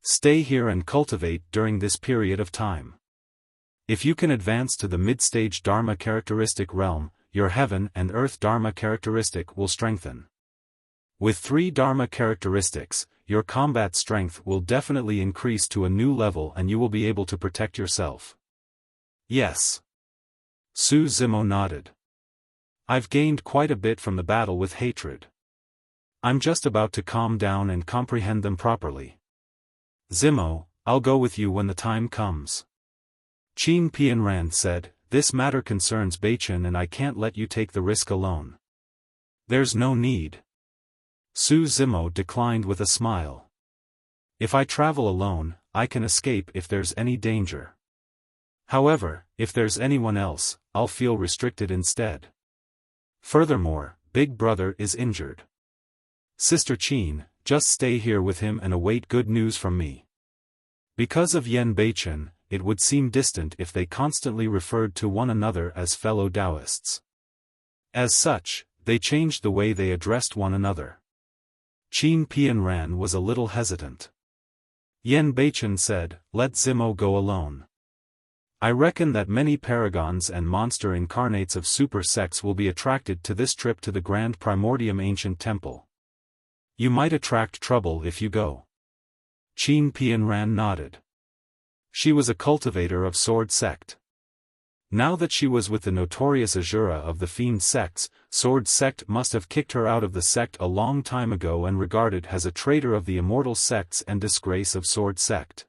Stay here and cultivate during this period of time. If you can advance to the mid-stage Dharma characteristic realm, your heaven and earth Dharma characteristic will strengthen. With 3 Dharma characteristics, your combat strength will definitely increase to a new level and you will be able to protect yourself. Yes. Su Zimo nodded. I've gained quite a bit from the battle with hatred. I'm just about to calm down and comprehend them properly. Zimo, I'll go with you when the time comes. Qin Pian Ran said, this matter concerns Beichen and I can't let you take the risk alone. There's no need. Su Zimo declined with a smile. If I travel alone, I can escape if there's any danger. However, if there's anyone else, I'll feel restricted instead. Furthermore, Big Brother is injured. Sister Qin, just stay here with him and await good news from me. Because of Yen Beichen, it would seem distant if they constantly referred to one another as fellow Taoists. As such, they changed the way they addressed one another. Qin Pian Ran was a little hesitant. Yen Beichen said, let Zimo go alone. I reckon that many paragons and monster incarnates of super sects will be attracted to this trip to the Grand Primordium Ancient Temple. You might attract trouble if you go. Qin Pian Ran nodded. She was a cultivator of Sword Sect. Now that she was with the notorious Asura of the Fiend sects, Sword Sect must have kicked her out of the sect a long time ago and regarded as a traitor of the Immortal sects and disgrace of Sword Sect.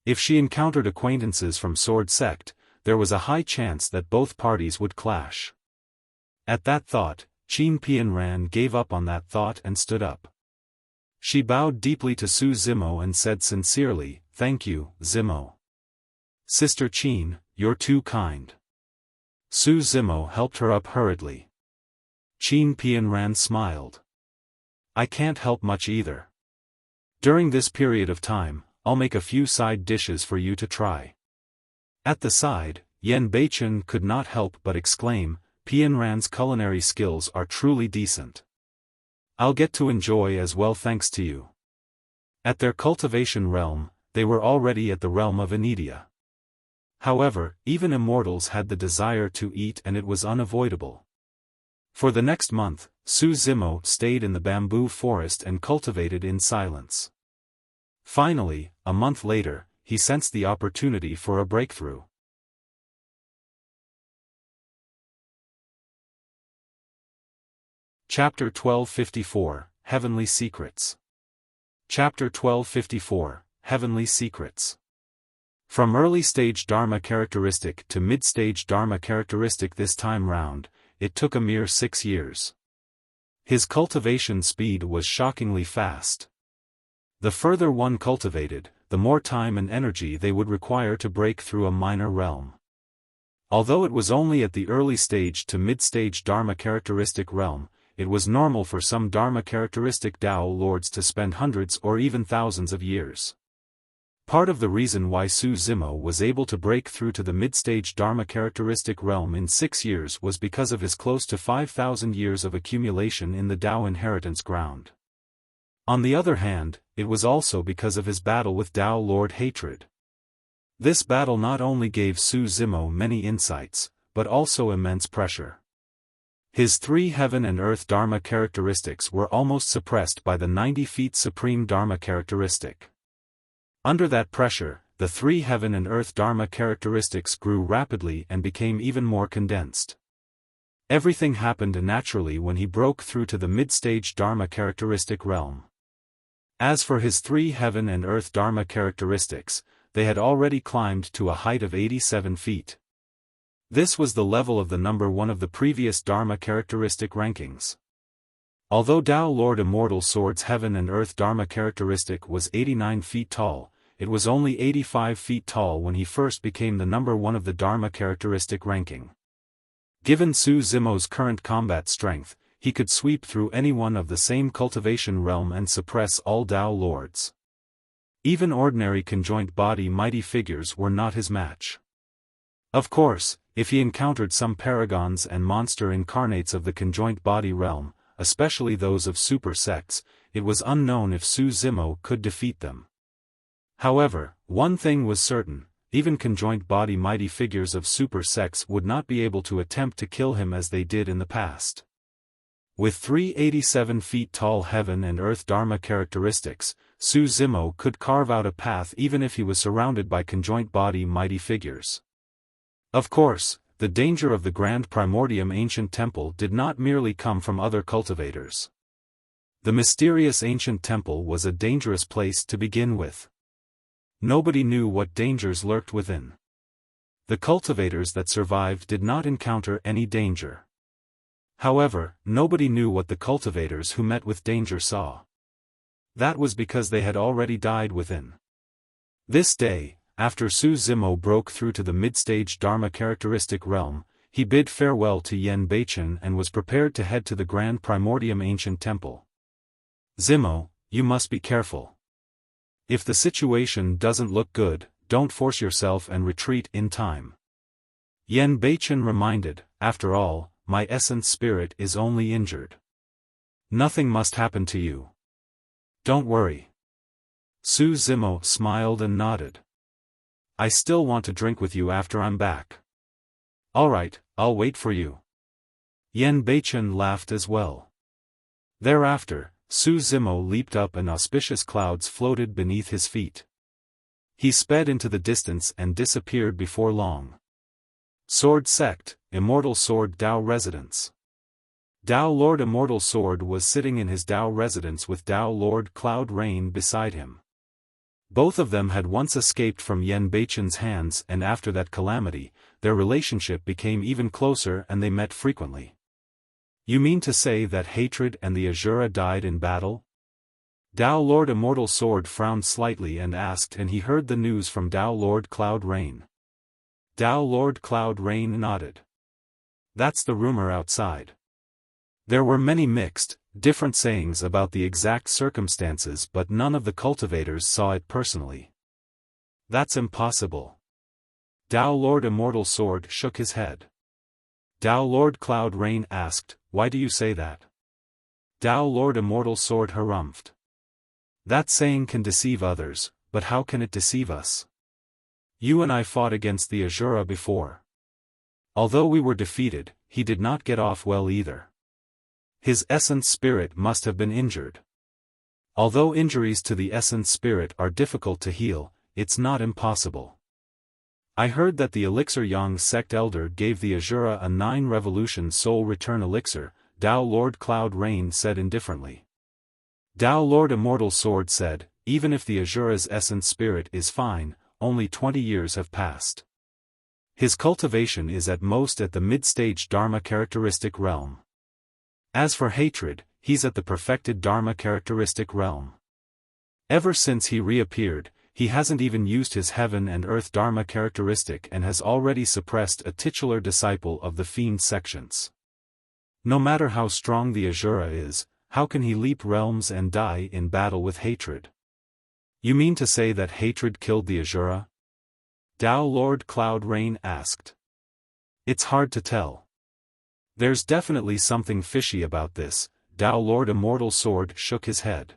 If she encountered acquaintances from Sword Sect, there was a high chance that both parties would clash. At that thought, Qin Pianran gave up on that thought and stood up. She bowed deeply to Su Zimo and said sincerely, "Thank you, Zimo. Sister Qin, you're too kind." Su Zimo helped her up hurriedly. Qin Pianran smiled. "I can't help much either. During this period of time, I'll make a few side dishes for you to try." At the side, Yan Beichen could not help but exclaim, "Pianran's culinary skills are truly decent. I'll get to enjoy as well thanks to you." At their cultivation realm, they were already at the realm of Anidia. However, even immortals had the desire to eat and it was unavoidable. For the next month, Su Zimo stayed in the bamboo forest and cultivated in silence. Finally, a month later, he sensed the opportunity for a breakthrough. Chapter 1254, Heavenly Secrets. Chapter 1254, Heavenly Secrets. From early-stage Dharma characteristic to mid-stage Dharma characteristic this time round, it took a mere 6 years. His cultivation speed was shockingly fast. The further one cultivated, the more time and energy they would require to break through a minor realm. Although it was only at the early stage to mid-stage Dharma characteristic realm, it was normal for some Dharma characteristic Dao lords to spend hundreds or even thousands of years. Part of the reason why Su Zimo was able to break through to the mid-stage Dharma characteristic realm in 6 years was because of his close to 5,000 years of accumulation in the Dao inheritance ground. On the other hand, it was also because of his battle with Dao Lord Hatred. This battle not only gave Su Zimo many insights, but also immense pressure. His 3 heaven and earth Dharma characteristics were almost suppressed by the 90 feet supreme Dharma characteristic. Under that pressure, the 3 heaven and earth Dharma characteristics grew rapidly and became even more condensed. Everything happened naturally when he broke through to the mid-stage Dharma characteristic realm. As for his 3 heaven and earth Dharma characteristics, they had already climbed to a height of 87 feet. This was the level of the number 1 of the previous Dharma characteristic rankings. Although Dao Lord Immortal Sword's heaven and earth Dharma characteristic was 89 feet tall, it was only 85 feet tall when he first became the number 1 of the Dharma characteristic ranking. Given Su Zimo's current combat strength, he could sweep through anyone of the same cultivation realm and suppress all Dao lords. Even ordinary conjoint body mighty figures were not his match. Of course, if he encountered some paragons and monster incarnates of the conjoint body realm, especially those of super sects, it was unknown if Su Zimo could defeat them. However, one thing was certain, even conjoint body mighty figures of super sects would not be able to attempt to kill him as they did in the past. With 387 feet tall heaven and earth Dharma characteristics, Su Zimo could carve out a path even if he was surrounded by conjoint body mighty figures. Of course, the danger of the Grand Primordium Ancient Temple did not merely come from other cultivators. The mysterious Ancient Temple was a dangerous place to begin with. Nobody knew what dangers lurked within. The cultivators that survived did not encounter any danger. However, nobody knew what the cultivators who met with danger saw. That was because they had already died within. This day, after Su Zimo broke through to the mid-stage Dharma characteristic realm, he bid farewell to Yan Beichen and was prepared to head to the Grand Primordium Ancient Temple. "Zimo, you must be careful. If the situation doesn't look good, don't force yourself and retreat in time." Yan Beichen reminded, "After all, my essence spirit is only injured. Nothing must happen to you. Don't worry." Su Zimo smiled and nodded. "I still want to drink with you after I'm back." "Alright, I'll wait for you." Yan Beichen laughed as well. Thereafter, Su Zimo leaped up and auspicious clouds floated beneath his feet. He sped into the distance and disappeared before long. Sword Sect, Immortal Sword Dao Residence. Dao Lord Immortal Sword was sitting in his Dao residence with Dao Lord Cloud Rain beside him. Both of them had once escaped from Yan Beichen's hands and after that calamity, their relationship became even closer and they met frequently. You mean to say that Hatred and the Asura died in battle? Dao Lord Immortal Sword frowned slightly and asked, and he heard the news from Dao Lord Cloud Rain. Dao Lord Cloud Rain nodded. That's the rumor outside. There were many mixed, different sayings about the exact circumstances, but none of the cultivators saw it personally. That's impossible. Dao Lord Immortal Sword shook his head. Dao Lord Cloud Rain asked, why do you say that? Dao Lord Immortal Sword harumphed. That saying can deceive others, but how can it deceive us? You and I fought against the Asura before. Although we were defeated, he did not get off well either. His essence spirit must have been injured. Although injuries to the essence spirit are difficult to heal, it's not impossible. I heard that the Elixir Yang sect elder gave the Asura a 9-revolution soul return elixir, Dao Lord Cloud Rain said indifferently. Dao Lord Immortal Sword said, even if the Asura's essence spirit is fine, only 20 years have passed. His cultivation is at most at the mid-stage Dharma characteristic realm. As for Hatred, he's at the perfected Dharma characteristic realm. Ever since he reappeared, he hasn't even used his heaven and earth Dharma characteristic and has already suppressed a titular disciple of the Fiend sections. No matter how strong the Asura is, how can he leap realms and die in battle with Hatred? You mean to say that Hatred killed the Asura? Dao Lord Cloud Rain asked. It's hard to tell. There's definitely something fishy about this, Dao Lord Immortal Sword shook his head.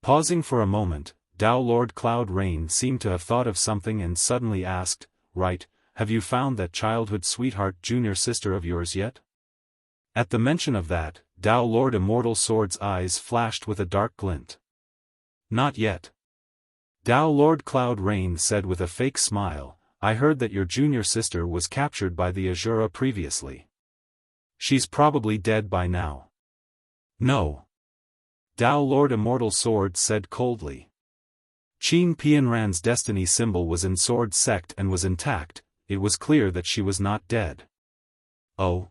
Pausing for a moment, Dao Lord Cloud Rain seemed to have thought of something and suddenly asked, right, have you found that childhood sweetheart junior sister of yours yet? At the mention of that, Dao Lord Immortal Sword's eyes flashed with a dark glint. Not yet. Dao Lord Cloud Rain said with a fake smile, I heard that your junior sister was captured by the Asura previously. She's probably dead by now. No. Dao Lord Immortal Sword said coldly. Qin Pianran's destiny symbol was in Sword Sect and was intact, it was clear that she was not dead. Oh.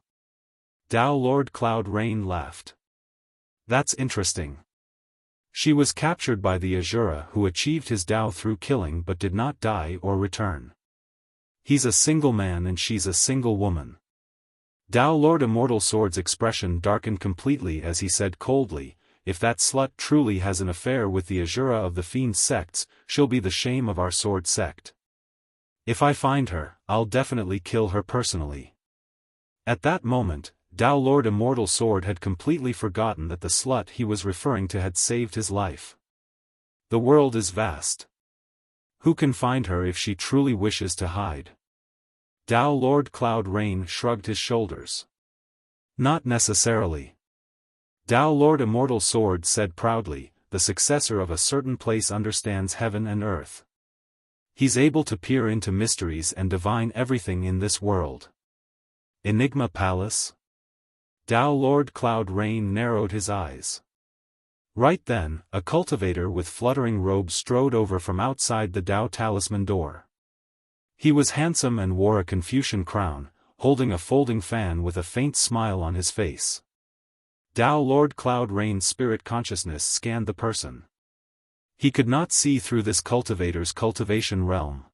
Dao Lord Cloud Rain laughed. That's interesting. She was captured by the Asura who achieved his Dao through killing but did not die or return. He's a single man and she's a single woman. Dao Lord Immortal Sword's expression darkened completely as he said coldly, if that slut truly has an affair with the Asura of the Fiend sects, she'll be the shame of our Sword sect. If I find her, I'll definitely kill her personally. At that moment, Dao Lord Immortal Sword had completely forgotten that the slut he was referring to had saved his life. The world is vast. Who can find her if she truly wishes to hide? Dao Lord Cloud Rain shrugged his shoulders. Not necessarily. Dao Lord Immortal Sword said proudly, the successor of a certain place understands heaven and earth. He's able to peer into mysteries and divine everything in this world. Enigma Palace? Dao Lord Cloud Rain narrowed his eyes. Right then, a cultivator with fluttering robes strode over from outside the Dao Talisman door. He was handsome and wore a Confucian crown, holding a folding fan with a faint smile on his face. Dao Lord Cloud Rain's spirit consciousness scanned the person. He could not see through this cultivator's cultivation realm.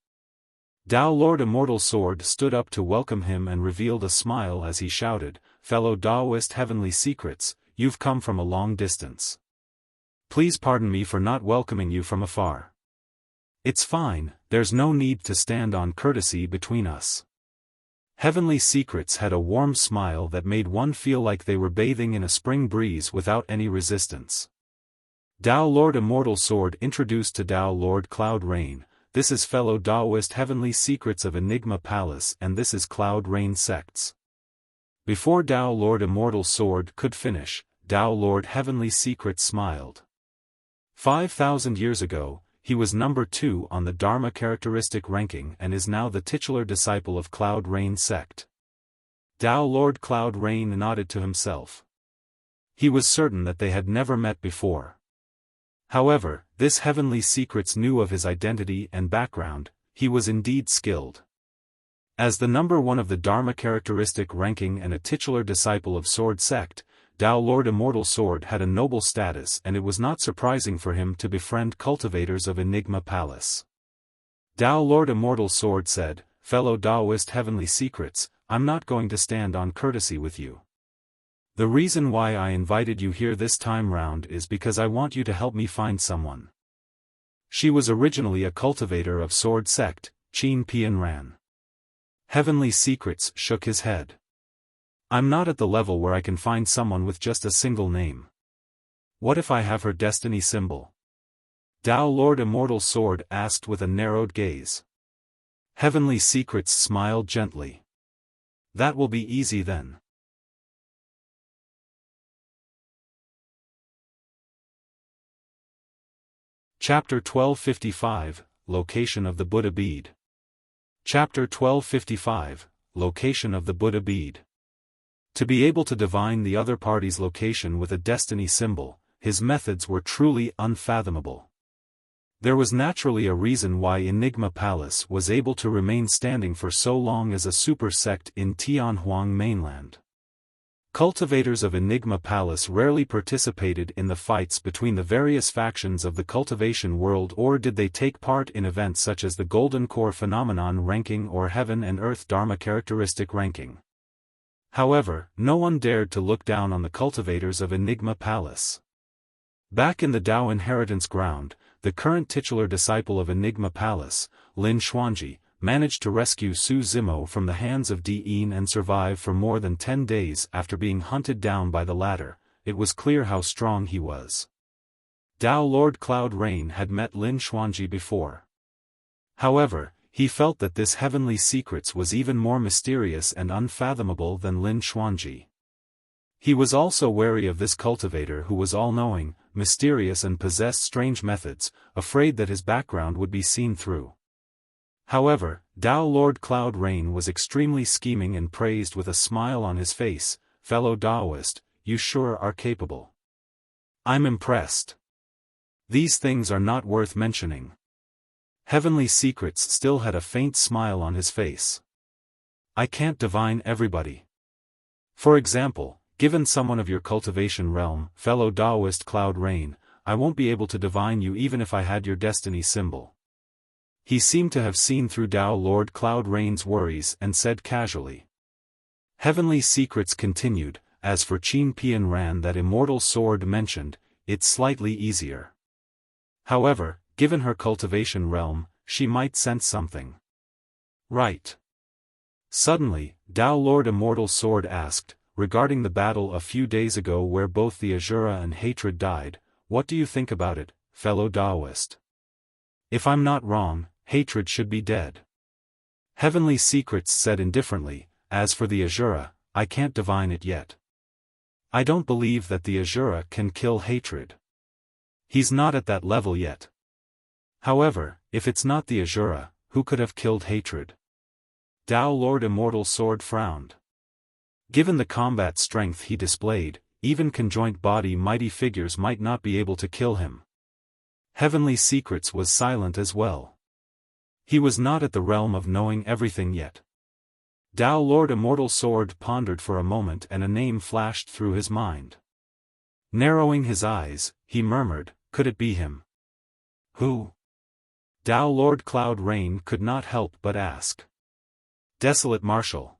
Dao Lord Immortal Sword stood up to welcome him and revealed a smile as he shouted, fellow Daoist Heavenly Secrets, you've come from a long distance. Please pardon me for not welcoming you from afar. It's fine, there's no need to stand on courtesy between us. Heavenly Secrets had a warm smile that made one feel like they were bathing in a spring breeze without any resistance. Dao Lord Immortal Sword introduced to Dao Lord Cloud Rain, this is fellow Daoist Heavenly Secrets of Enigma Palace and this is Cloud Rain Sects. Before Dao Lord Immortal Sword could finish, Dao Lord Heavenly Secrets smiled. 5,000 years ago, he was number 2 on the Dharma characteristic ranking and is now the titular disciple of Cloud Rain Sect. Dao Lord Cloud Rain nodded to himself. He was certain that they had never met before. However, this Heavenly Secrets knew of his identity and background, he was indeed skilled. As the number one of the Dharma characteristic ranking and a titular disciple of Sword Sect, Dao Lord Immortal Sword had a noble status, and it was not surprising for him to befriend cultivators of Enigma Palace. Dao Lord Immortal Sword said, "Fellow Daoist Heavenly Secrets, I'm not going to stand on courtesy with you. The reason why I invited you here this time round is because I want you to help me find someone." She was originally a cultivator of Sword Sect, Qin Pian Ran. Heavenly Secrets shook his head. "I'm not at the level where I can find someone with just a single name. What if I have her destiny symbol?" Dao Lord Immortal Sword asked with a narrowed gaze. Heavenly Secrets smiled gently. "That will be easy then." Chapter 1255, Location of the Buddha Bead. Chapter 1255, Location of the Buddha Bead. To be able to divine the other party's location with a destiny symbol, his methods were truly unfathomable. There was naturally a reason why Enigma Palace was able to remain standing for so long as a super sect in Tianhuang mainland. Cultivators of Enigma Palace rarely participated in the fights between the various factions of the cultivation world, or did they take part in events such as the Golden Core Phenomenon ranking or Heaven and Earth Dharma characteristic ranking. However, no one dared to look down on the cultivators of Enigma Palace. Back in the Dao Inheritance Ground, the current titular disciple of Enigma Palace, Lin Xuanji, managed to rescue Su Zimo from the hands of Di'in and survive for more than 10 days after being hunted down by the latter. It was clear how strong he was. Dao Lord Cloud Rain had met Lin Xuanji before. However, he felt that this Heavenly Secrets was even more mysterious and unfathomable than Lin Xuanji. He was also wary of this cultivator who was all-knowing, mysterious and possessed strange methods, afraid that his background would be seen through. However, Dao Lord Cloud Rain was extremely scheming and praised with a smile on his face, "Fellow Daoist, you sure are capable. I'm impressed. These things are not worth mentioning." Heavenly Secrets still had a faint smile on his face. "I can't divine everybody. For example, given someone of your cultivation realm, fellow Daoist Cloud Rain, I won't be able to divine you even if I had your destiny symbol." He seemed to have seen through Dao Lord Cloud Rain's worries and said casually. Heavenly Secrets continued, "As for Qin Pian Ran that Immortal Sword mentioned, it's slightly easier. However, given her cultivation realm, she might sense something." "Right." Suddenly, Dao Lord Immortal Sword asked, "Regarding the battle a few days ago where both the Asura and Hatred died, what do you think about it, fellow Daoist? If I'm not wrong, Hatred should be dead." Heavenly Secrets said indifferently, "As for the Asura, I can't divine it yet. I don't believe that the Asura can kill Hatred. He's not at that level yet. However, if it's not the Asura, who could have killed Hatred?" Dao Lord Immortal Sword frowned. Given the combat strength he displayed, even conjoint body mighty figures might not be able to kill him. Heavenly Secrets was silent as well. He was not at the realm of knowing everything yet. Dao Lord Immortal Sword pondered for a moment and a name flashed through his mind. Narrowing his eyes, he murmured, "Could it be him?" "Who?" Dao Lord Cloud Rain could not help but ask. "Desolate Marshal."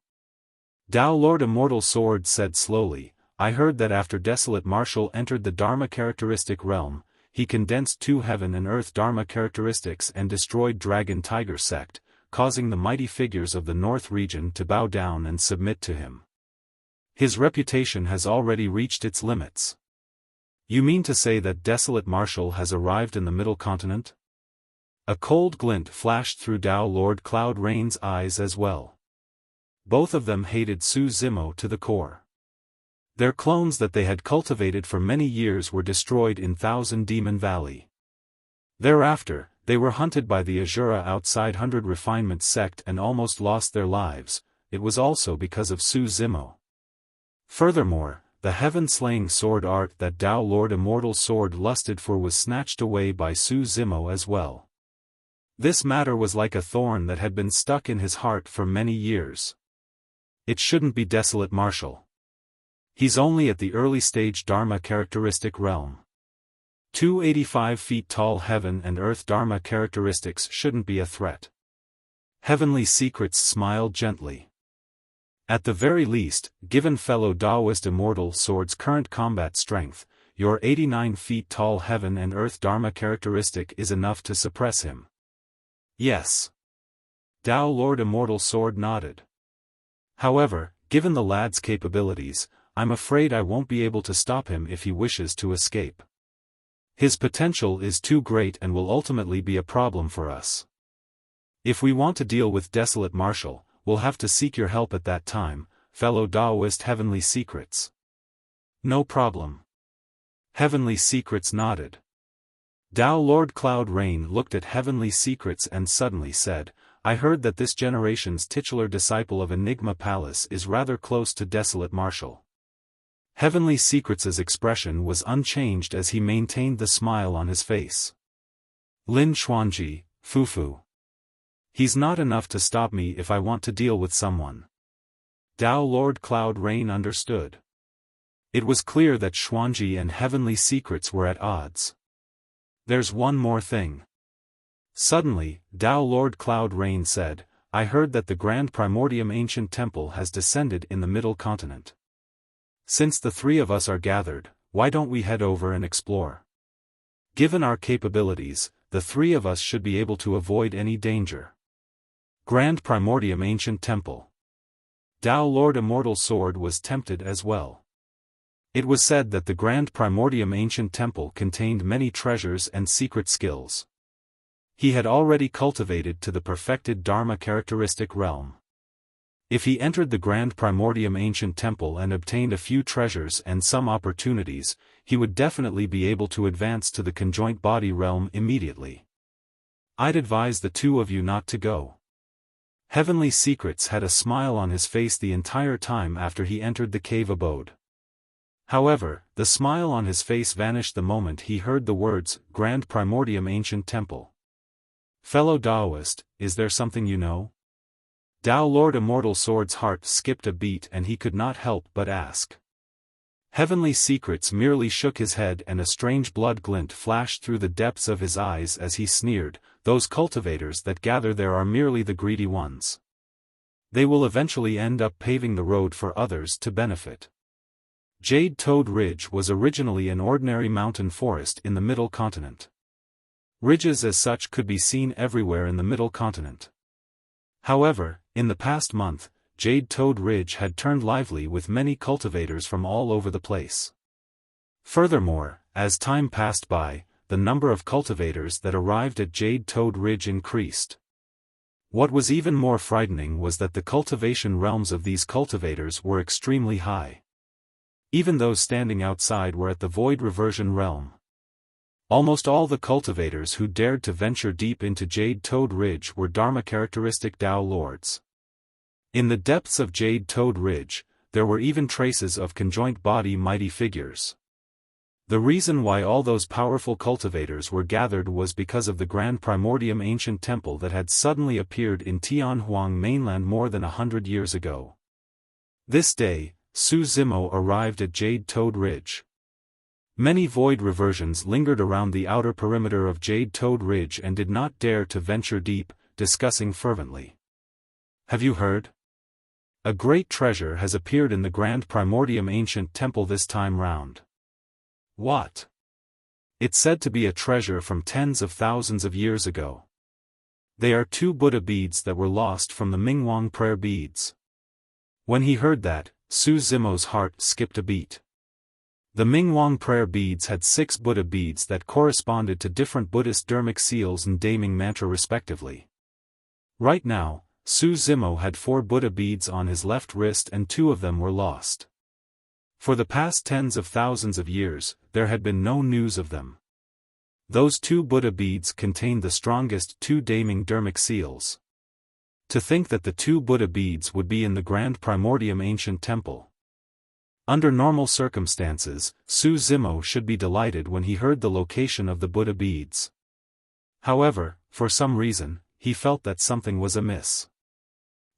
Dao Lord Immortal Sword said slowly, "I heard that after Desolate Marshal entered the Dharma characteristic realm, he condensed 2 Heaven and Earth Dharma characteristics and destroyed Dragon Tiger Sect, causing the mighty figures of the North region to bow down and submit to him. His reputation has already reached its limits." "You mean to say that Desolate Marshal has arrived in the Middle Continent?" A cold glint flashed through Dao Lord Cloud Rain's eyes as well. Both of them hated Su Zimo to the core. Their clones that they had cultivated for many years were destroyed in Thousand Demon Valley. Thereafter, they were hunted by the Asura outside 100 Refinement sect and almost lost their lives. It was also because of Su Zimo. Furthermore, the heaven-slaying sword art that Dao Lord Immortal Sword lusted for was snatched away by Su Zimo as well. This matter was like a thorn that had been stuck in his heart for many years. It shouldn't be Desolate Marshal. He's only at the early stage Dharma characteristic realm. 285 feet tall heaven and earth Dharma characteristics shouldn't be a threat. Heavenly Secrets smiled gently. At the very least, given fellow Daoist Immortal Sword's current combat strength, your 89 feet tall heaven and earth Dharma characteristic is enough to suppress him. Yes. Dao Lord Immortal Sword nodded. However, given the lad's capabilities, I'm afraid I won't be able to stop him if he wishes to escape. His potential is too great and will ultimately be a problem for us. If we want to deal with Desolate Marshal, we'll have to seek your help at that time, fellow Daoist Heavenly Secrets. No problem. Heavenly Secrets nodded. Dao Lord Cloud Rain looked at Heavenly Secrets and suddenly said, I heard that this generation's titular disciple of Enigma Palace is rather close to Desolate Marshal. Heavenly Secrets' expression was unchanged as he maintained the smile on his face. Lin Xuanji, Fufu. He's not enough to stop me if I want to deal with someone. Dao Lord Cloud Rain understood. It was clear that Xuanji and Heavenly Secrets were at odds. There's one more thing. Suddenly, Dao Lord Cloud Rain said, I heard that the Grand Primordium Ancient Temple has descended in the Middle Continent. Since the three of us are gathered, why don't we head over and explore? Given our capabilities, the three of us should be able to avoid any danger. Grand Primordium Ancient Temple. Dao Lord Immortal Sword was tempted as well. It was said that the Grand Primordium Ancient Temple contained many treasures and secret skills. He had already cultivated to the perfected Dharma characteristic realm. If he entered the Grand Primordium Ancient Temple and obtained a few treasures and some opportunities, he would definitely be able to advance to the conjoint body realm immediately. I'd advise the two of you not to go. Heavenly Secrets had a smile on his face the entire time after he entered the cave abode. However, the smile on his face vanished the moment he heard the words, Grand Primordium Ancient Temple. Fellow Daoist, is there something you know? Dao Lord Immortal Sword's heart skipped a beat and he could not help but ask. Heavenly Secrets merely shook his head and a strange blood glint flashed through the depths of his eyes as he sneered, those cultivators that gather there are merely the greedy ones. They will eventually end up paving the road for others to benefit. Jade Toad Ridge was originally an ordinary mountain forest in the Middle Continent. Ridges as such could be seen everywhere in the Middle Continent. However, in the past month, Jade Toad Ridge had turned lively with many cultivators from all over the place. Furthermore, as time passed by, the number of cultivators that arrived at Jade Toad Ridge increased. What was even more frightening was that the cultivation realms of these cultivators were extremely high. Even those standing outside were at the Void Reversion realm. Almost all the cultivators who dared to venture deep into Jade Toad Ridge were Dharma characteristic Dao Lords. In the depths of Jade Toad Ridge, there were even traces of conjoint body mighty figures. The reason why all those powerful cultivators were gathered was because of the Grand Primordium Ancient Temple that had suddenly appeared in Tianhuang mainland more than 100 years ago. This day, Su Zimo arrived at Jade Toad Ridge. Many void reversions lingered around the outer perimeter of Jade Toad Ridge and did not dare to venture deep, discussing fervently. Have you heard? A great treasure has appeared in the Grand Primordium Ancient Temple this time round. What? It's said to be a treasure from tens of thousands of years ago. They are 2 Buddha beads that were lost from the Mingwang prayer beads. When he heard that, Su Zimo's heart skipped a beat. The Mingwang prayer beads had 6 Buddha beads that corresponded to different Buddhist Dharmic seals and Daming mantra respectively. Right now, Su Zimo had 4 Buddha beads on his left wrist and 2 of them were lost. For the past tens of thousands of years, there had been no news of them. Those 2 Buddha beads contained the strongest 2 Daming Dharmic seals. To think that the 2 Buddha beads would be in the Grand Primordium Ancient Temple. Under normal circumstances, Su Zimo should be delighted when he heard the location of the Buddha beads. However, for some reason, he felt that something was amiss.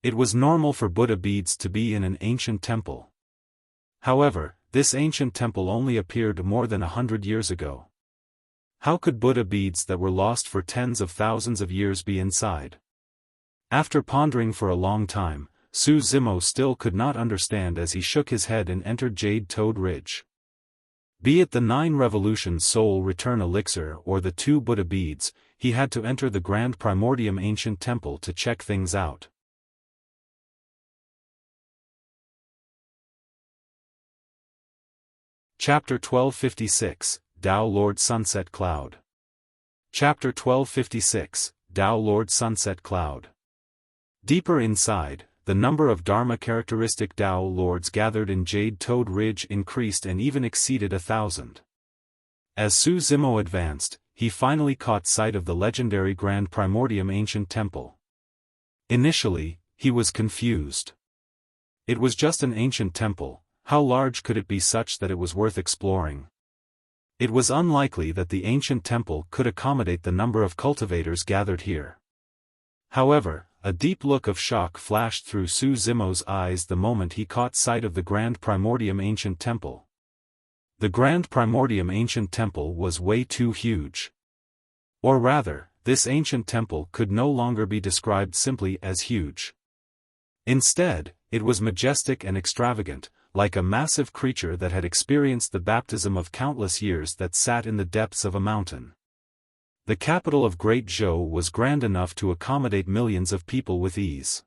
It was normal for Buddha beads to be in an ancient temple. However, this ancient temple only appeared more than 100 years ago. How could Buddha beads that were lost for tens of thousands of years be inside? After pondering for a long time, Su Zimo still could not understand as he shook his head and entered Jade Toad Ridge. Be it the 9 Revolutions Soul Return Elixir or the 2 Buddha beads, he had to enter the Grand Primordium Ancient Temple to check things out. Chapter 1256, Dao Lord Sunset Cloud. Chapter 1256, Dao Lord Sunset Cloud. Deeper inside, the number of Dharma characteristic Dao Lords gathered in Jade Toad Ridge increased and even exceeded 1,000. As Su Zimo advanced, he finally caught sight of the legendary Grand Primordium Ancient Temple. Initially, he was confused. It was just an ancient temple. How large could it be such that it was worth exploring? It was unlikely that the ancient temple could accommodate the number of cultivators gathered here. However, a deep look of shock flashed through Su Zimo's eyes the moment he caught sight of the Grand Primordium Ancient Temple. The Grand Primordium Ancient Temple was way too huge. Or rather, this ancient temple could no longer be described simply as huge. Instead, it was majestic and extravagant, like a massive creature that had experienced the baptism of countless years that sat in the depths of a mountain. The capital of Great Zhou was grand enough to accommodate millions of people with ease.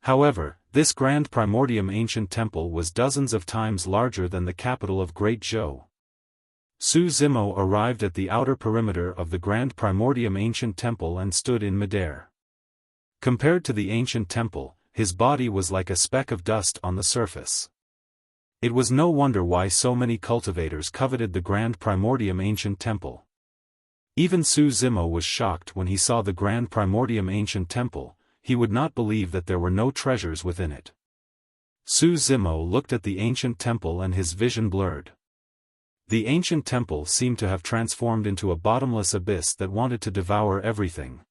However, this Grand Primordium Ancient Temple was dozens of times larger than the capital of Great Zhou. Su Zimo arrived at the outer perimeter of the Grand Primordium Ancient Temple and stood in midair. Compared to the ancient temple, his body was like a speck of dust on the surface. It was no wonder why so many cultivators coveted the Grand Primordium Ancient Temple. Even Su Zimo was shocked when he saw the Grand Primordium Ancient Temple. He would not believe that there were no treasures within it. Su Zimo looked at the ancient temple and his vision blurred. The ancient temple seemed to have transformed into a bottomless abyss that wanted to devour everything.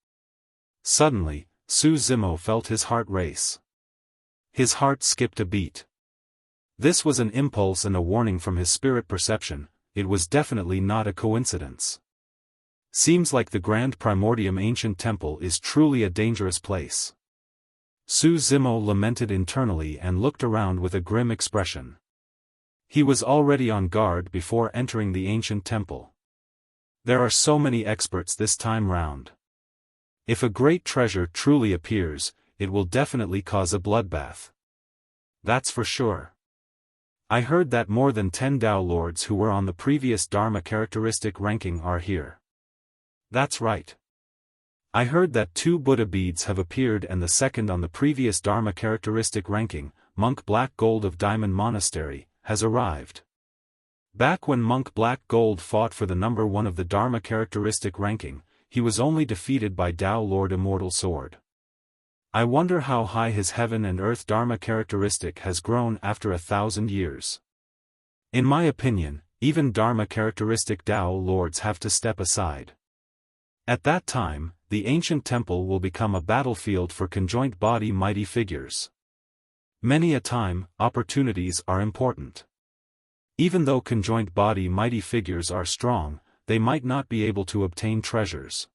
Suddenly, Su Zimo felt his heart race. His heart skipped a beat. This was an impulse and a warning from his spirit perception. It was definitely not a coincidence. Seems like the Grand Primordium Ancient Temple is truly a dangerous place. Su Zimo lamented internally and looked around with a grim expression. He was already on guard before entering the ancient temple. There are so many experts this time round. If a great treasure truly appears, it will definitely cause a bloodbath. That's for sure. I heard that more than 10 Dao Lords who were on the previous Dharma characteristic ranking are here. That's right. I heard that 2 Buddha beads have appeared and the second on the previous Dharma characteristic ranking, Monk Black Gold of Diamond Monastery, has arrived. Back when Monk Black Gold fought for the number 1 of the Dharma characteristic ranking, he was only defeated by Dao Lord Immortal Sword. I wonder how high his Heaven and Earth Dharma characteristic has grown after 1,000 years. In my opinion, even Dharma characteristic Dao Lords have to step aside. At that time, the ancient temple will become a battlefield for conjoint body mighty figures. Many a time, opportunities are important. Even though conjoint body mighty figures are strong, they might not be able to obtain treasures.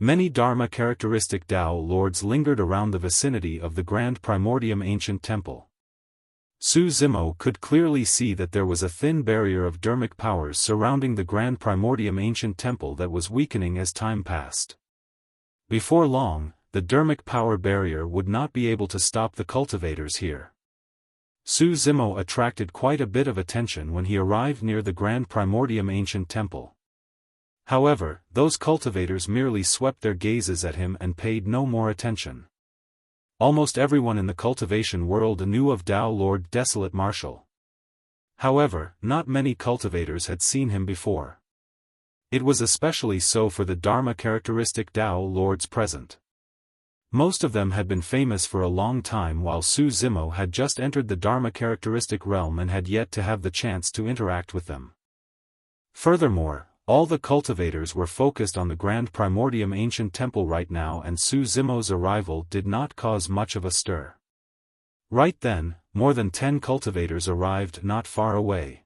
Many Dharma characteristic Dao Lords lingered around the vicinity of the Grand Primordium Ancient Temple. Su Zimo could clearly see that there was a thin barrier of dharmic powers surrounding the Grand Primordium Ancient Temple that was weakening as time passed. Before long, the dharmic power barrier would not be able to stop the cultivators here. Su Zimo attracted quite a bit of attention when he arrived near the Grand Primordium Ancient Temple. However, those cultivators merely swept their gazes at him and paid no more attention. Almost everyone in the cultivation world knew of Dao Lord Desolate Marshal. However, not many cultivators had seen him before. It was especially so for the Dharma characteristic Dao Lords present. Most of them had been famous for a long time while Su Zimo had just entered the Dharma characteristic realm and had yet to have the chance to interact with them. Furthermore, All the cultivators were focused on the Grand Primordium ancient temple right now, and Su Zimo's arrival did not cause much of a stir. Right then, more than 10 cultivators arrived not far away.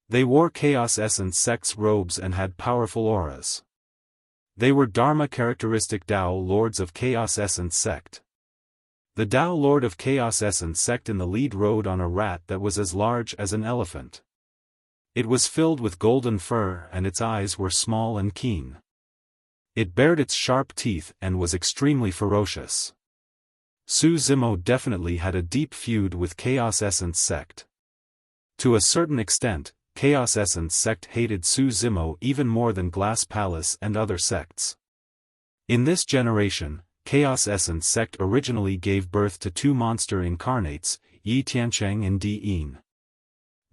They wore Chaos Essence Sect's robes and had powerful auras. They were Dharma characteristic Dao Lords of Chaos Essence Sect. The Dao Lord of Chaos Essence Sect in the lead rode on a rat that was as large as an elephant. It was filled with golden fur and its eyes were small and keen. It bared its sharp teeth and was extremely ferocious. Su Zimo definitely had a deep feud with Chaos Essence Sect. To a certain extent, Chaos Essence Sect hated Su Zimo even more than Glass Palace and other sects. In this generation, Chaos Essence Sect originally gave birth to 2 monster incarnates, Yi Tiancheng and Di Yin.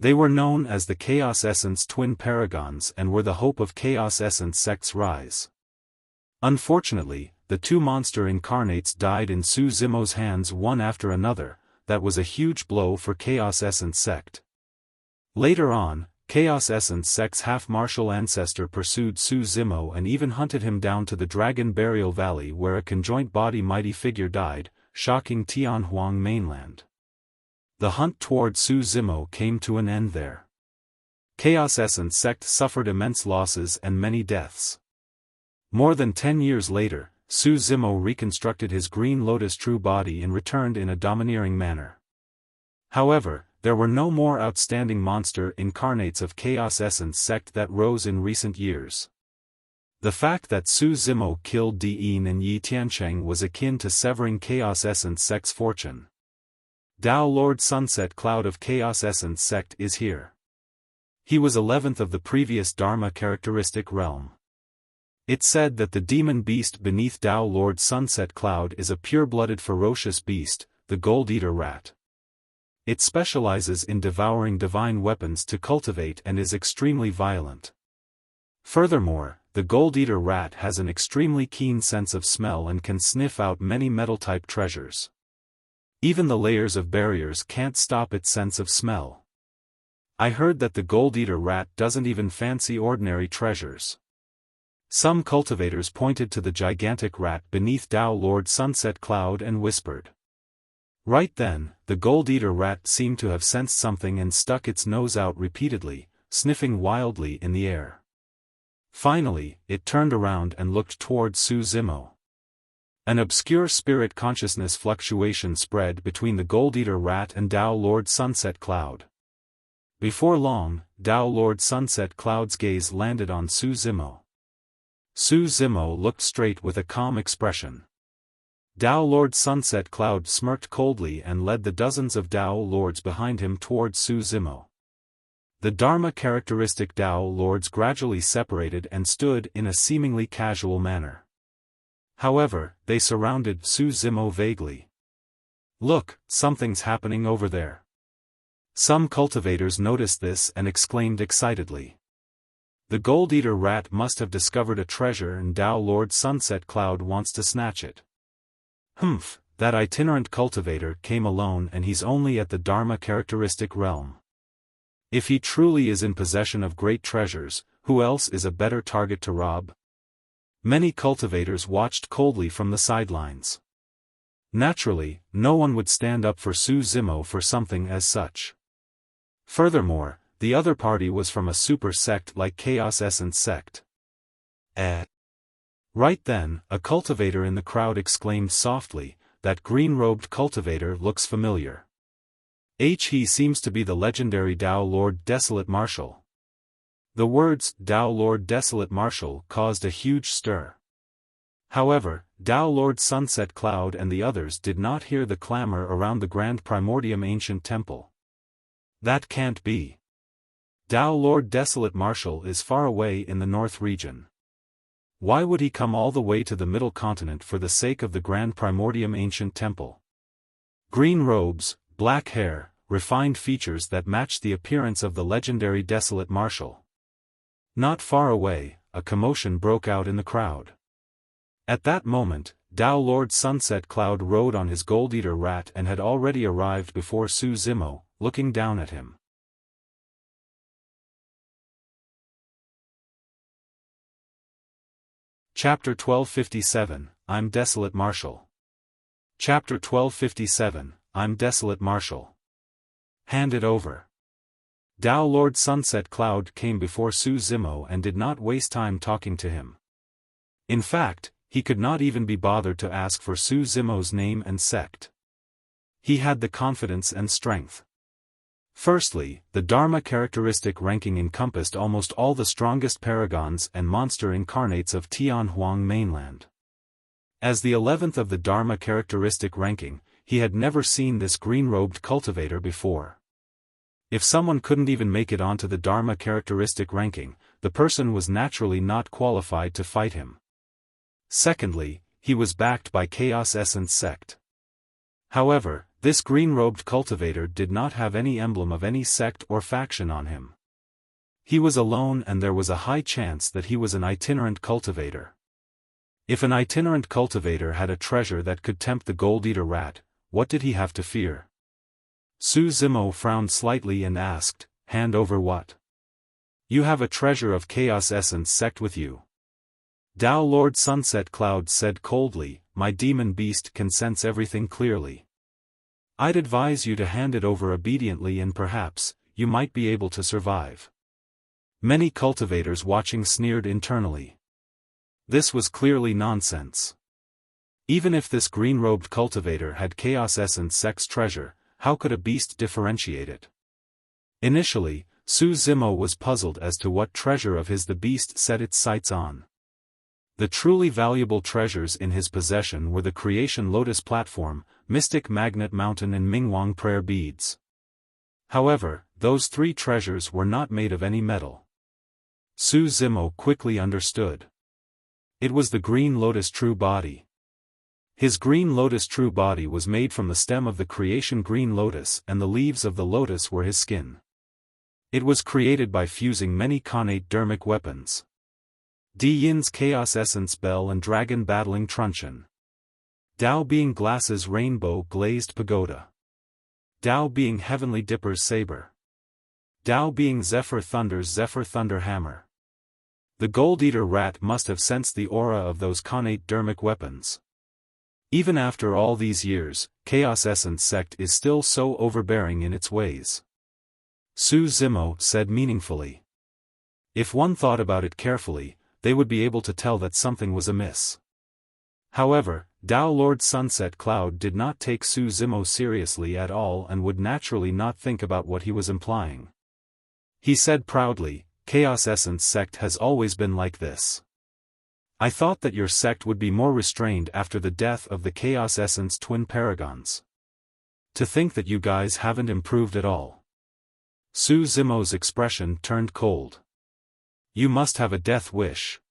They were known as the Chaos Essence Twin Paragons and were the hope of Chaos Essence Sect's rise. Unfortunately, the 2 monster incarnates died in Su Zimo's hands one after another. That was a huge blow for Chaos Essence Sect. Later on, Chaos Essence Sect's half-martial ancestor pursued Su Zimo and even hunted him down to the Dragon Burial Valley, where a conjoint body mighty figure died, shocking Tianhuang mainland. The hunt toward Su Zimo came to an end there. Chaos Essence Sect suffered immense losses and many deaths. More than 10 years later, Su Zimo reconstructed his Green Lotus true body and returned in a domineering manner. However, there were no more outstanding monster incarnates of Chaos Essence Sect that rose in recent years. The fact that Su Zimo killed Di Yin and Yi Tiancheng was akin to severing Chaos Essence Sect's fortune. Dao Lord Sunset Cloud of Chaos Essence Sect is here. He was 11th of the previous Dharma characteristic realm. It's said that the demon beast beneath Dao Lord Sunset Cloud is a pure-blooded ferocious beast, the Gold Eater Rat. It specializes in devouring divine weapons to cultivate and is extremely violent. Furthermore, the Gold Eater Rat has an extremely keen sense of smell and can sniff out many metal-type treasures. Even the layers of barriers can't stop its sense of smell. I heard that the Gold Eater Rat doesn't even fancy ordinary treasures. Some cultivators pointed to the gigantic rat beneath Dao Lord Sunset Cloud and whispered. Right then, the Gold Eater Rat seemed to have sensed something and stuck its nose out repeatedly, sniffing wildly in the air. Finally, it turned around and looked toward Su Zimo. An obscure spirit consciousness fluctuation spread between the Gold Eater Rat and Dao Lord Sunset Cloud. Before long, Dao Lord Sunset Cloud's gaze landed on Su Zimo. Su Zimo looked straight with a calm expression. Dao Lord Sunset Cloud smirked coldly and led the dozens of Dao Lords behind him towards Su Zimo. The Dharma characteristic Dao Lords gradually separated and stood in a seemingly casual manner. However, they surrounded Su Zimo vaguely. "Look, something's happening over there." Some cultivators noticed this and exclaimed excitedly. The Gold Eater Rat must have discovered a treasure and Dao Lord Sunset Cloud wants to snatch it. Humph, that itinerant cultivator came alone and he's only at the Dharma characteristic realm. If he truly is in possession of great treasures, who else is a better target to rob? Many cultivators watched coldly from the sidelines. Naturally, no one would stand up for Su Zimo for something as such. Furthermore, the other party was from a super sect like Chaos Essence Sect. Right then, a cultivator in the crowd exclaimed softly, "That green-robed cultivator looks familiar. He seems to be the legendary Dao Lord Desolate Marshal." The words, Dao Lord Desolate Marshal, caused a huge stir. However, Dao Lord Sunset Cloud and the others did not hear the clamor around the Grand Primordium ancient temple. That can't be. Dao Lord Desolate Marshal is far away in the north region. Why would he come all the way to the middle continent for the sake of the Grand Primordium ancient temple? Green robes, black hair, refined features that matched the appearance of the legendary Desolate Marshal. Not far away, a commotion broke out in the crowd. At that moment, Dao Lord Sunset Cloud rode on his Gold Eater Rat and had already arrived before Su Zimo, looking down at him. Chapter 1257, I'm Desolate Marshal. Chapter 1257, I'm Desolate Marshal. Hand it over. Dao Lord Sunset Cloud came before Su Zimo and did not waste time talking to him. In fact, he could not even be bothered to ask for Su Zimo's name and sect. He had the confidence and strength. Firstly, the Dharma characteristic ranking encompassed almost all the strongest paragons and monster incarnates of Tianhuang mainland. As the 11th of the Dharma characteristic ranking, he had never seen this green-robed cultivator before. If someone couldn't even make it onto the Dharma characteristic ranking, the person was naturally not qualified to fight him. Secondly, he was backed by Chaos Essence sect. However, this green-robed cultivator did not have any emblem of any sect or faction on him. He was alone and there was a high chance that he was an itinerant cultivator. If an itinerant cultivator had a treasure that could tempt the gold-eater rat, what did he have to fear? Su Zimo frowned slightly and asked, hand over what? You have a treasure of Chaos Essence sect with you. Dao Lord Sunset Cloud said coldly, my demon beast can sense everything clearly. I'd advise you to hand it over obediently and perhaps, you might be able to survive. Many cultivators watching sneered internally. This was clearly nonsense. Even if this green-robed cultivator had Chaos Essence sect's treasure, how could a beast differentiate it? Initially, Su Zimo was puzzled as to what treasure of his the beast set its sights on. The truly valuable treasures in his possession were the Creation Lotus Platform, Mystic Magnet Mountain and Mingwang Prayer Beads. However, those three treasures were not made of any metal. Su Zimo quickly understood. It was the Green Lotus True Body. His Green Lotus True Body was made from the stem of the creation Green Lotus and the leaves of the lotus were his skin. It was created by fusing many connate dermic weapons. Di Yin's Chaos Essence Bell and Dragon Battling Truncheon. Dao being Glass's Rainbow Glazed Pagoda. Dao being Heavenly Dipper's Saber. Dao being Zephyr Thunder's Zephyr Thunder Hammer. The Gold-Eater Rat must have sensed the aura of those connate dermic weapons. Even after all these years, Chaos Essence sect is still so overbearing in its ways. Su Zimo said meaningfully. If one thought about it carefully, they would be able to tell that something was amiss. However, Dao Lord Sunset Cloud did not take Su Zimo seriously at all and would naturally not think about what he was implying. He said proudly, Chaos Essence sect has always been like this. I thought that your sect would be more restrained after the death of the Chaos Essence twin paragons. To think that you guys haven't improved at all. Su Zimo's expression turned cold. You must have a death wish.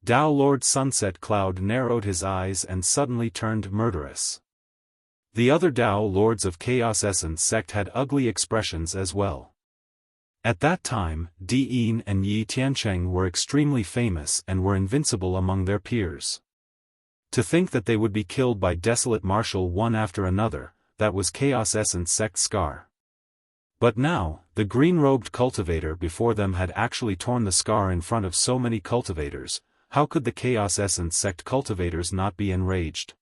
Dao Lord Sunset Cloud narrowed his eyes and suddenly turned murderous. The other Dao Lords of Chaos Essence sect had ugly expressions as well. At that time, Di Yin and Yi Tiancheng were extremely famous and were invincible among their peers. To think that they would be killed by Desolate Marshal one after another, that was Chaos Essence sect's scar. But now, the green-robed cultivator before them had actually torn the scar in front of so many cultivators. How could the Chaos Essence sect cultivators not be enraged?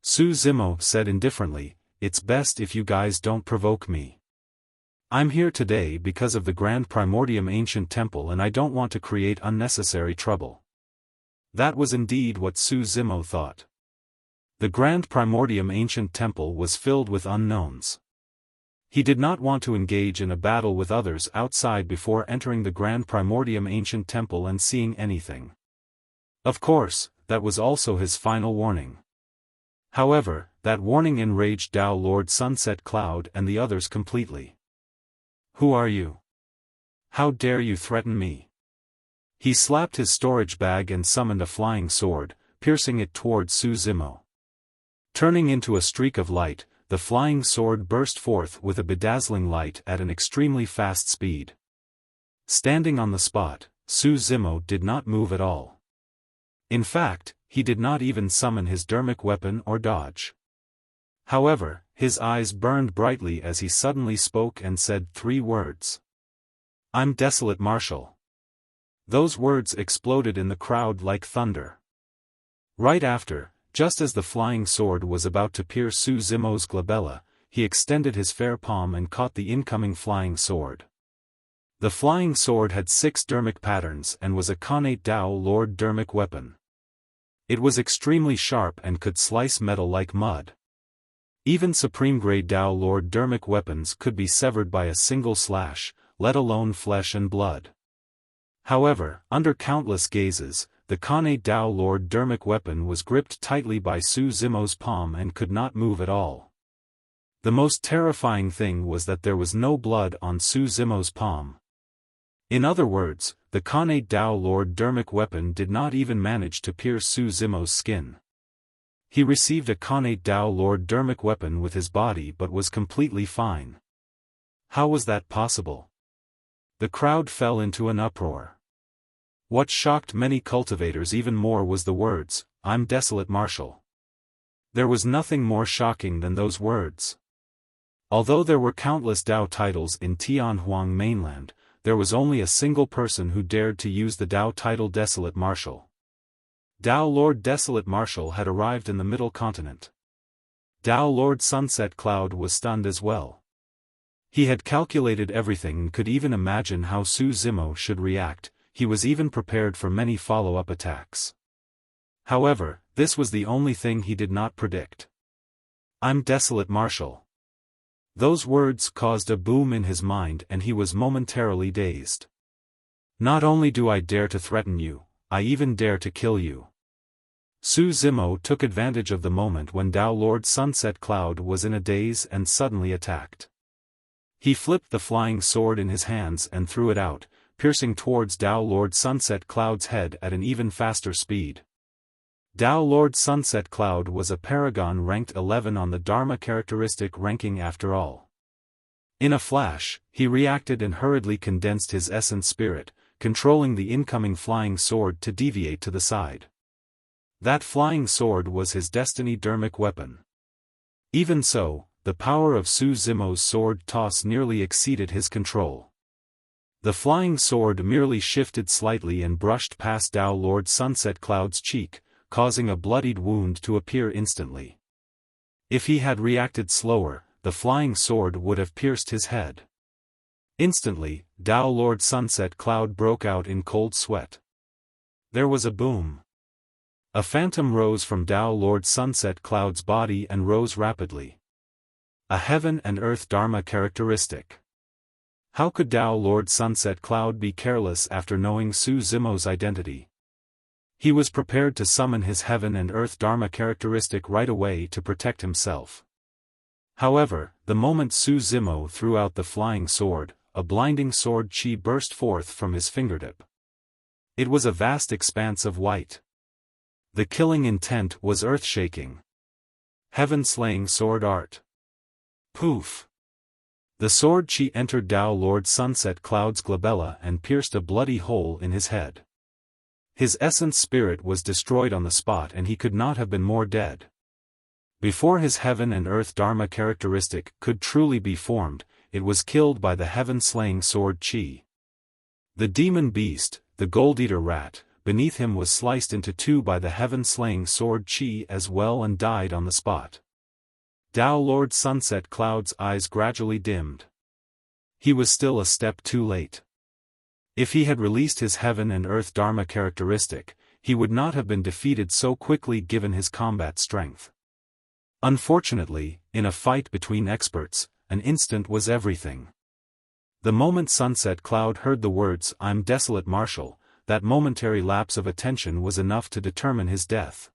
Su Zimo said indifferently, it's best if you guys don't provoke me. I'm here today because of the Grand Primordium Ancient Temple and I don't want to create unnecessary trouble. That was indeed what Su Zimo thought. The Grand Primordium Ancient Temple was filled with unknowns. He did not want to engage in a battle with others outside before entering the Grand Primordium Ancient Temple and seeing anything. Of course, that was also his final warning. However, that warning enraged Dao Lord Sunset Cloud and the others completely. Who are you? How dare you threaten me? He slapped his storage bag and summoned a flying sword, piercing it toward Su Zimo. Turning into a streak of light, the flying sword burst forth with a bedazzling light at an extremely fast speed. Standing on the spot, Su Zimo did not move at all. In fact, he did not even summon his dermic weapon or dodge. However, his eyes burned brightly as he suddenly spoke and said 3 words. I'm Desolate Marshal. Those words exploded in the crowd like thunder. Right after, just as the flying sword was about to pierce Su Zimo's glabella, he extended his fair palm and caught the incoming flying sword. The flying sword had 6 dermic patterns and was a connate Dao Lord dermic weapon. It was extremely sharp and could slice metal like mud. Even supreme-grade Dao Lord dermic weapons could be severed by a single slash, let alone flesh and blood. However, under countless gazes, the connate Dao Lord dermic weapon was gripped tightly by Su Zimo's palm and could not move at all. The most terrifying thing was that there was no blood on Su Zimo's palm. In other words, the connate Dao Lord dermic weapon did not even manage to pierce Su Zimo's skin. He received a connate Dao Lord dermic weapon with his body but was completely fine. How was that possible? The crowd fell into an uproar. What shocked many cultivators even more was the words, "I'm Desolate Martial." There was nothing more shocking than those words. Although there were countless Dao titles in Tianhuang mainland, there was only a single person who dared to use the Dao title Desolate Martial. Dao Lord Desolate Martial had arrived in the Middle Continent. Dao Lord Sunset Cloud was stunned as well. He had calculated everything and could even imagine how Su Zimo should react. He was even prepared for many follow-up attacks. However, this was the only thing he did not predict. "I'm Desolate Martial." Those words caused a boom in his mind and he was momentarily dazed. "Not only do I dare to threaten you, I even dare to kill you." Su Zimo took advantage of the moment when Dao Lord Sunset Cloud was in a daze and suddenly attacked. He flipped the flying sword in his hands and threw it out, piercing towards Dao Lord Sunset Cloud's head at an even faster speed. Dao Lord Sunset Cloud was a paragon ranked 11 on the Dharma characteristic ranking after all. In a flash, he reacted and hurriedly condensed his essence spirit, controlling the incoming flying sword to deviate to the side. That flying sword was his destiny dermic weapon. Even so, the power of Su Zimo's sword toss nearly exceeded his control. The flying sword merely shifted slightly and brushed past Dao Lord Sunset Cloud's cheek, causing a bloodied wound to appear instantly. If he had reacted slower, the flying sword would have pierced his head. Instantly, Dao Lord Sunset Cloud broke out in cold sweat. There was a boom. A phantom rose from Dao Lord Sunset Cloud's body and rose rapidly. A heaven and earth Dharma characteristic. How could Dao Lord Sunset Cloud be careless after knowing Su Zimo's identity? He was prepared to summon his heaven and earth Dharma characteristic right away to protect himself. However, the moment Su Zimo threw out the flying sword, a blinding sword chi burst forth from his fingertip. It was a vast expanse of white. The killing intent was earth-shaking. Heaven-slaying sword art. Poof! The sword chi entered Dao Lord Sunset Cloud's glabella and pierced a bloody hole in his head. His essence spirit was destroyed on the spot and he could not have been more dead. Before his heaven and earth Dharma characteristic could truly be formed, it was killed by the heaven-slaying sword chi. The demon beast, the gold-eater rat, beneath him was sliced into two by the heaven-slaying sword chi as well and died on the spot. Dao Lord Sunset Cloud's eyes gradually dimmed. He was still a step too late. If he had released his heaven and earth Dharma characteristic, he would not have been defeated so quickly given his combat strength. Unfortunately, in a fight between experts, an instant was everything. The moment Sunset Cloud heard the words, "I'm Desolate Martial," that momentary lapse of attention was enough to determine his death.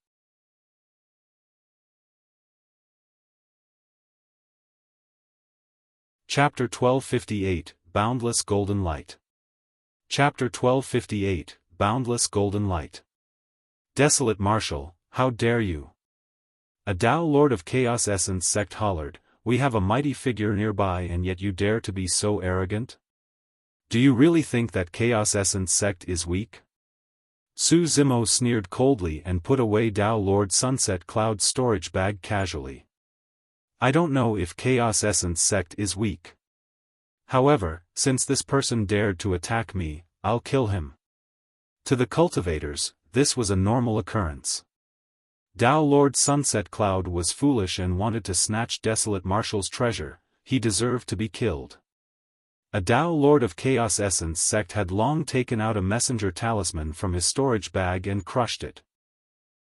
Chapter 1258, Boundless Golden Light. Chapter 1258, Boundless Golden Light. Desolate Martial, how dare you? A Dao Lord of Chaos Essence sect hollered, "We have a mighty figure nearby and yet you dare to be so arrogant? Do you really think that Chaos Essence sect is weak?" Su Zimo sneered coldly and put away Dao Lord Sunset Cloud's storage bag casually. "I don't know if Chaos Essence sect is weak. However, since this person dared to attack me, I'll kill him." To the cultivators, this was a normal occurrence. Dao Lord Sunset Cloud was foolish and wanted to snatch Desolate Marshal's treasure. He deserved to be killed. A Dao Lord of Chaos Essence sect had long taken out a messenger talisman from his storage bag and crushed it.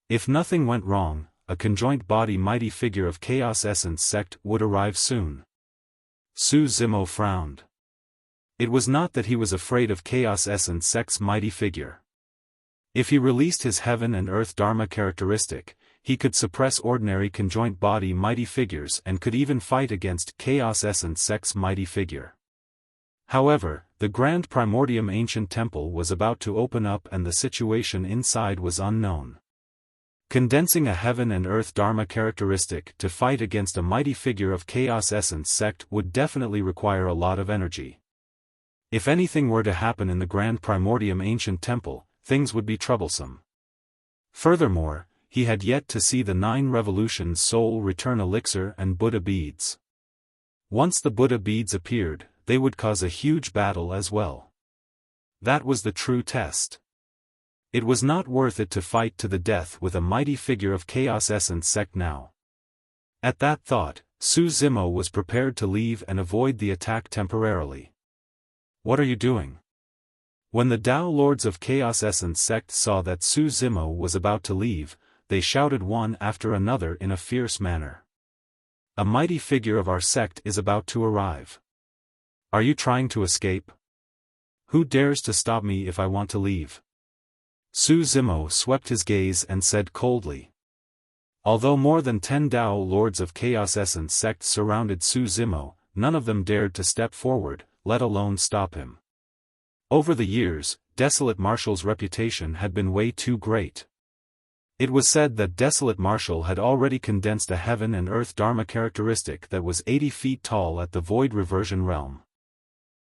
If nothing went wrong, a conjoined body mighty figure of Chaos Essence sect would arrive soon. Su Zimo frowned. It was not that he was afraid of Chaos Essence sect's mighty figure. If he released his heaven and earth Dharma characteristic, he could suppress ordinary conjoint body mighty figures and could even fight against Chaos Essence sect's mighty figure. However, the Grand Primordium Ancient Temple was about to open up and the situation inside was unknown. Condensing a heaven and earth Dharma characteristic to fight against a mighty figure of Chaos Essence sect would definitely require a lot of energy. If anything were to happen in the Grand Primordium Ancient Temple, things would be troublesome. Furthermore, he had yet to see the 9 Revolutions Soul Return Elixir and Buddha Beads. Once the Buddha Beads appeared, they would cause a huge battle as well. That was the true test. It was not worth it to fight to the death with a mighty figure of Chaos Essence sect now. At that thought, Su Zimo was prepared to leave and avoid the attack temporarily. What are you doing? When the Dao Lords of Chaos Essence sect saw that Su Zimo was about to leave, they shouted one after another in a fierce manner. A mighty figure of our sect is about to arrive. Are you trying to escape? Who dares to stop me if I want to leave? Su Zimo swept his gaze and said coldly. Although more than 10 Dao Lords of Chaos Essence sect surrounded Su Zimo, none of them dared to step forward, let alone stop him. Over the years, Desolate Marshal's reputation had been way too great. It was said that Desolate Marshal had already condensed a heaven and earth Dharma characteristic that was 80 feet tall at the Void Reversion Realm.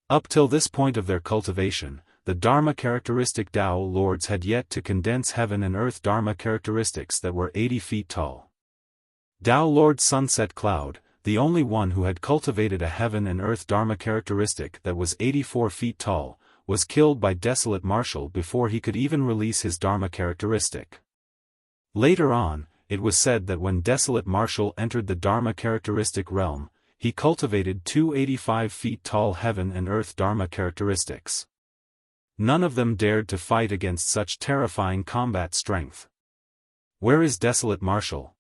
Up till this point of their cultivation, the Dharma characteristic Dao Lords had yet to condense heaven and earth Dharma characteristics that were 80 feet tall. Dao Lord Sunset Cloud, the only one who had cultivated a heaven and earth Dharma characteristic that was 84 feet tall, was killed by Desolate Marshal before he could even release his Dharma characteristic. Later on, it was said that when Desolate Marshal entered the Dharma characteristic realm, he cultivated 2 85 feet tall heaven and earth Dharma characteristics. None of them dared to fight against such terrifying combat strength. Where is Desolate Marshal?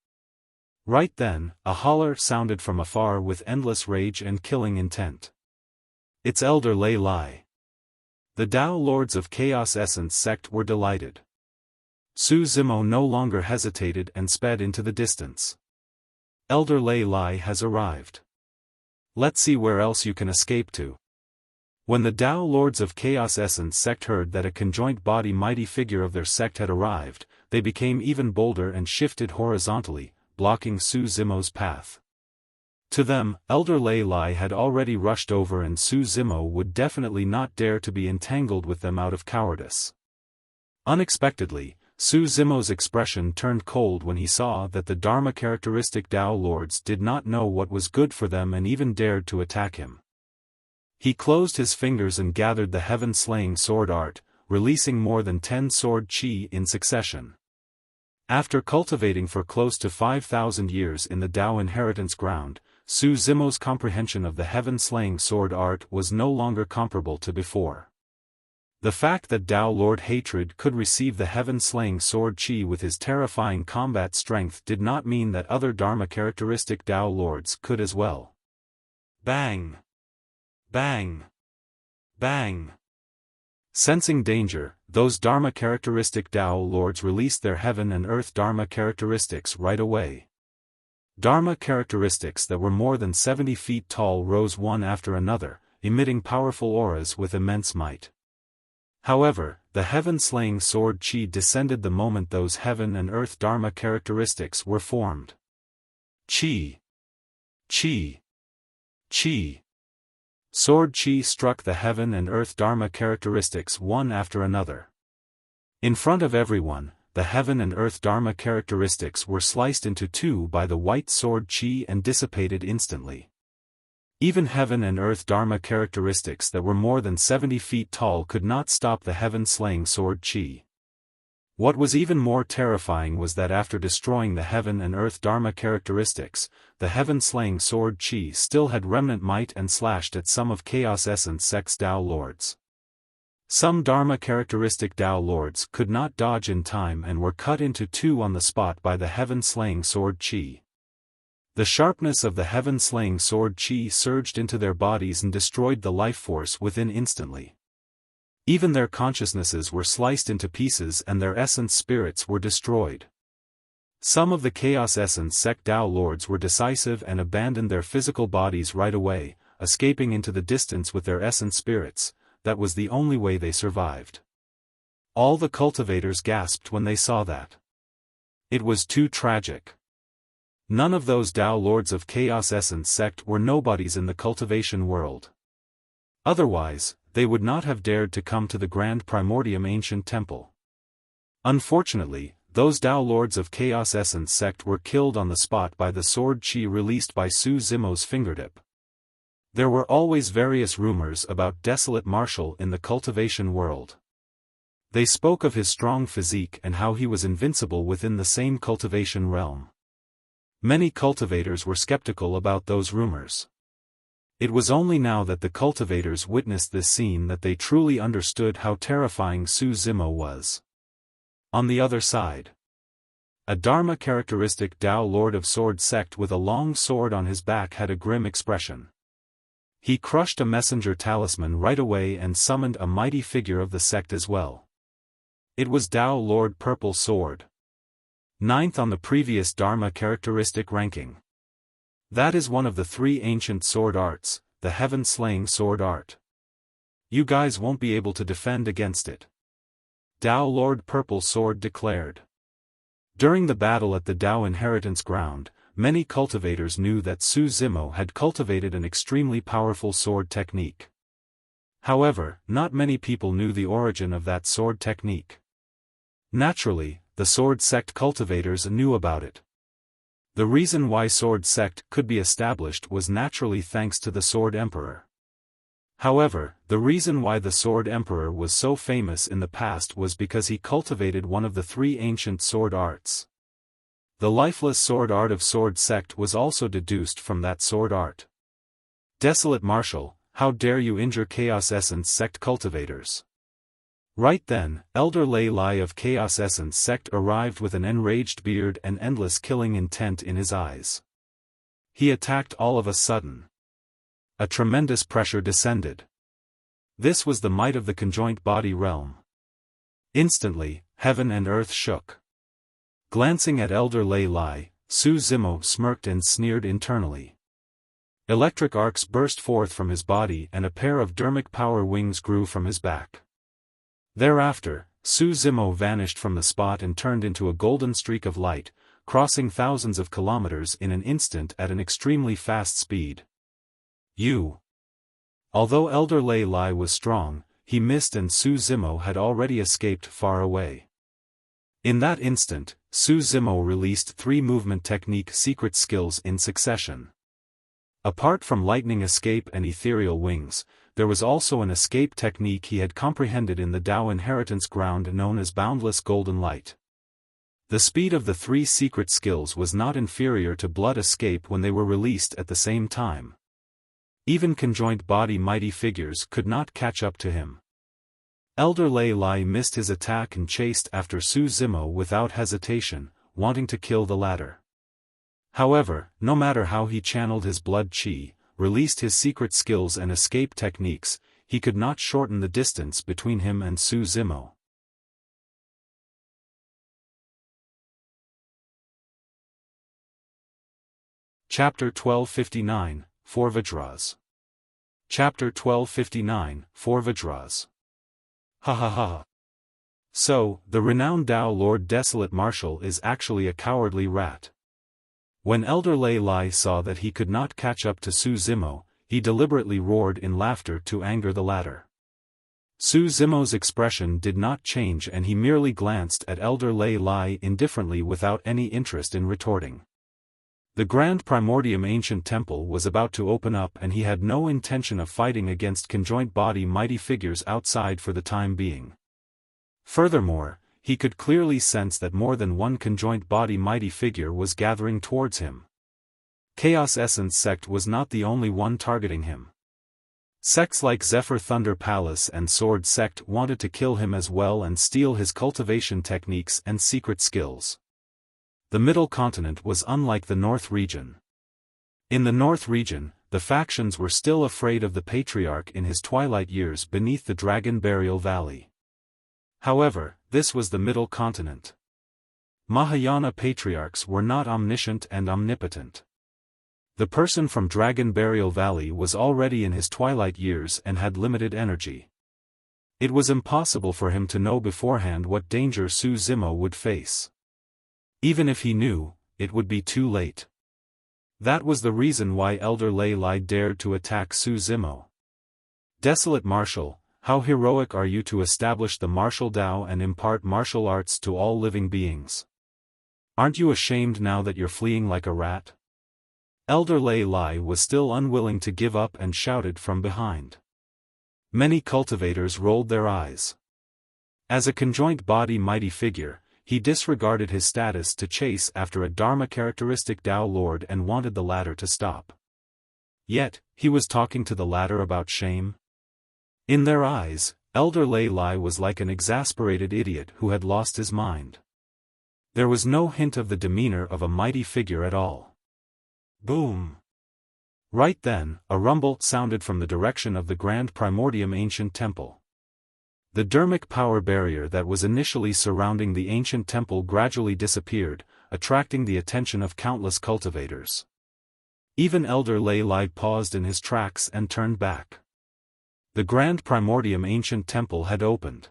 Right then, a holler sounded from afar with endless rage and killing intent. It's Elder Lei Lai. The Dao Lords of Chaos Essence sect were delighted. Su Zimo no longer hesitated and sped into the distance. Elder Lei Lai has arrived. Let's see where else you can escape to. When the Dao Lords of Chaos Essence sect heard that a conjoint body mighty figure of their sect had arrived, they became even bolder and shifted horizontally, blocking Su Zimo's path. To them, Elder Lei Lai had already rushed over and Su Zimo would definitely not dare to be entangled with them out of cowardice. Unexpectedly, Su Zimo's expression turned cold when he saw that the Dharma characteristic Dao Lords did not know what was good for them and even dared to attack him. He closed his fingers and gathered the heaven-slaying sword art, releasing more than 10 sword chi in succession. After cultivating for close to 5,000 years in the Dao inheritance ground, Su Zimo's comprehension of the heaven-slaying sword art was no longer comparable to before. The fact that Dao Lord Hatred could receive the heaven-slaying sword chi with his terrifying combat strength did not mean that other Dharma characteristic Dao Lords could as well. Bang! Bang! Bang! Sensing danger, those Dharma characteristic Dao Lords released their heaven and earth Dharma characteristics right away. Dharma characteristics that were more than 70 feet tall rose one after another, emitting powerful auras with immense might. However, the heaven-slaying sword chi descended the moment those heaven and earth Dharma characteristics were formed. Chi! Chi! Chi! Sword chi struck the heaven and earth Dharma characteristics one after another. In front of everyone, the heaven and earth Dharma characteristics were sliced into two by the white sword chi and dissipated instantly. Even heaven and earth Dharma characteristics that were more than 70 feet tall could not stop the heaven-slaying sword chi. What was even more terrifying was that after destroying the heaven and earth Dharma characteristics, the heaven-slaying sword chi still had remnant might and slashed at some of Chaos Essence sect's Dao Lords. Some Dharma characteristic Dao Lords could not dodge in time and were cut into two on the spot by the heaven-slaying sword chi. The sharpness of the heaven-slaying sword chi surged into their bodies and destroyed the life force within instantly. Even their consciousnesses were sliced into pieces and their essence spirits were destroyed. Some of the Chaos Essence sect Dao Lords were decisive and abandoned their physical bodies right away, escaping into the distance with their essence spirits. That was the only way they survived. All the cultivators gasped when they saw that. It was too tragic. None of those Dao Lords of Chaos Essence sect were nobodies in the cultivation world. Otherwise, they would not have dared to come to the Grand Primordium ancient temple. Unfortunately, those Dao Lords of Chaos Essence sect were killed on the spot by the sword chi released by Su Zimo's fingertip. There were always various rumors about Desolate Martial in the cultivation world. They spoke of his strong physique and how he was invincible within the same cultivation realm. Many cultivators were skeptical about those rumors. It was only now that the cultivators witnessed this scene that they truly understood how terrifying Su Zimo was. On the other side, a Dharma characteristic Dao Lord of Sword sect with a long sword on his back had a grim expression. He crushed a messenger talisman right away and summoned a mighty figure of the sect as well. It was Dao Lord Purple Sword. 9th on the previous Dharma characteristic ranking. That is one of the 3 ancient sword arts, the heaven-slaying sword art. You guys won't be able to defend against it. Dao Lord Purple Sword declared. During the battle at the Dao Inheritance Ground, many cultivators knew that Su Zimo had cultivated an extremely powerful sword technique. However, not many people knew the origin of that sword technique. Naturally, the sword sect cultivators knew about it. The reason why sword sect could be established was naturally thanks to the Sword Emperor. However, the reason why the Sword Emperor was so famous in the past was because he cultivated one of the 3 ancient sword arts. The lifeless sword art of sword sect was also deduced from that sword art. Desolate Martial, how dare you injure Chaos Essence sect cultivators? Right then, Elder Lei Lai of Chaos Essence sect arrived with an enraged beard and endless killing intent in his eyes. He attacked all of a sudden. A tremendous pressure descended. This was the might of the conjoint body realm. Instantly, heaven and earth shook. Glancing at Elder Lei Lai, Su Zimo smirked and sneered internally. Electric arcs burst forth from his body and a pair of dermic power wings grew from his back. Thereafter, Su Zimo vanished from the spot and turned into a golden streak of light, crossing thousands of kilometers in an instant at an extremely fast speed. Although Elder Lei Lai was strong, he missed and Su Zimo had already escaped far away. In that instant, Su Zimo released 3 movement technique secret skills in succession. Apart from lightning escape and ethereal wings, there was also an escape technique he had comprehended in the Dao Inheritance Ground known as Boundless Golden Light. The speed of the 3 secret skills was not inferior to blood escape when they were released at the same time. Even conjoint body mighty figures could not catch up to him. Elder Lei Lai missed his attack and chased after Su Zimo without hesitation, wanting to kill the latter. However, no matter how he channeled his blood chi, released his secret skills and escape techniques, he could not shorten the distance between him and Su Zimo. Chapter 1259, 4 Vajras. Chapter 1259, 4 Vajras. Ha ha ha. So, the renowned Dao Lord Desolate Martial is actually a cowardly rat. When Elder Lei Lai saw that he could not catch up to Su Zimo, he deliberately roared in laughter to anger the latter. Su Zimo's expression did not change and he merely glanced at Elder Lei Lai indifferently without any interest in retorting. The Grand Primordium Ancient Temple was about to open up, and he had no intention of fighting against conjoint body mighty figures outside for the time being. Furthermore, he could clearly sense that more than one conjoint body mighty figure was gathering towards him. Chaos Essence Sect was not the only one targeting him. Sects like Zephyr Thunder Palace and Sword Sect wanted to kill him as well and steal his cultivation techniques and secret skills. The Middle Continent was unlike the North region. In the North region, the factions were still afraid of the Patriarch in his twilight years beneath the Dragon Burial Valley. However, this was the Middle Continent. Mahayana Patriarchs were not omniscient and omnipotent. The person from Dragon Burial Valley was already in his twilight years and had limited energy. It was impossible for him to know beforehand what danger Su Zimo would face. Even if he knew, it would be too late. That was the reason why Elder Lei Lai dared to attack Su Zimo. Desolate Martial, how heroic are you to establish the martial Dao and impart martial arts to all living beings? Aren't you ashamed now that you're fleeing like a rat? Elder Lei Lai was still unwilling to give up and shouted from behind. Many cultivators rolled their eyes. As a conjoint body mighty figure, he disregarded his status to chase after a Dharma characteristic Dao Lord and wanted the latter to stop. Yet, he was talking to the latter about shame? In their eyes, Elder Lei Lai was like an exasperated idiot who had lost his mind. There was no hint of the demeanor of a mighty figure at all. Boom! Right then, a rumble sounded from the direction of the Grand Primordium Ancient Temple. The dermic power barrier that was initially surrounding the ancient temple gradually disappeared, attracting the attention of countless cultivators. Even Elder Lei Lai paused in his tracks and turned back. The Grand Primordium Ancient Temple had opened.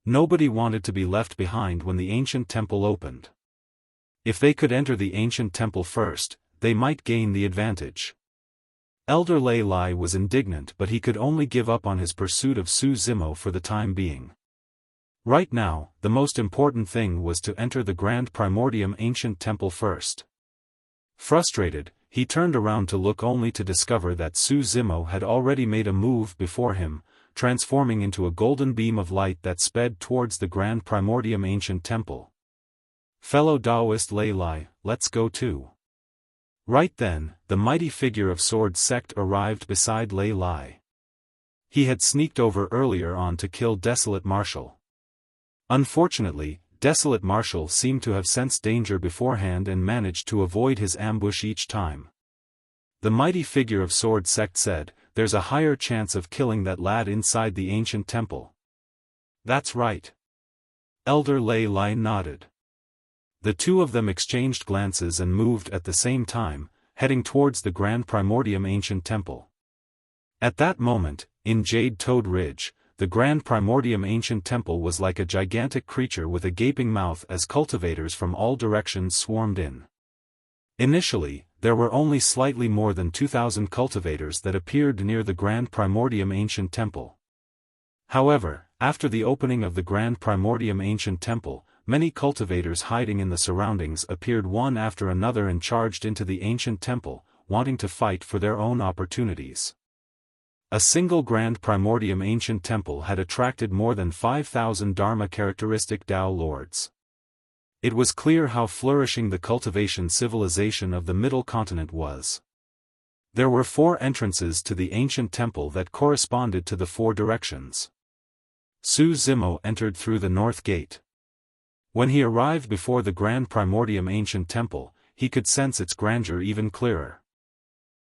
Nobody wanted to be left behind when the ancient temple opened. If they could enter the ancient temple first, they might gain the advantage. Elder Lei Lai was indignant, but he could only give up on his pursuit of Su Zimo for the time being. Right now, the most important thing was to enter the Grand Primordium Ancient Temple first. Frustrated, he turned around to look only to discover that Su Zimo had already made a move before him, transforming into a golden beam of light that sped towards the Grand Primordium Ancient Temple. Fellow Taoist Lei Lai, let's go too. Right then, the mighty figure of Sword Sect arrived beside Lei Lai. He had sneaked over earlier on to kill Desolate Martial. Unfortunately, Desolate Martial seemed to have sensed danger beforehand and managed to avoid his ambush each time. The mighty figure of Sword Sect said, "There's a higher chance of killing that lad inside the ancient temple." "That's right." Elder Lei Lai nodded. The two of them exchanged glances and moved at the same time, heading towards the Grand Primordium Ancient Temple. At that moment, in Jade Toad Ridge, the Grand Primordium Ancient Temple was like a gigantic creature with a gaping mouth as cultivators from all directions swarmed in. Initially, there were only slightly more than 2,000 cultivators that appeared near the Grand Primordium Ancient Temple. However, after the opening of the Grand Primordium Ancient Temple, many cultivators hiding in the surroundings appeared one after another and charged into the ancient temple, wanting to fight for their own opportunities. A single Grand Primordium Ancient Temple had attracted more than 5,000 Dharma characteristic Dao Lords. It was clear how flourishing the cultivation civilization of the Middle Continent was. There were 4 entrances to the ancient temple that corresponded to the 4 directions. Su Zimo entered through the north gate. When he arrived before the Grand Primordium Ancient Temple, he could sense its grandeur even clearer.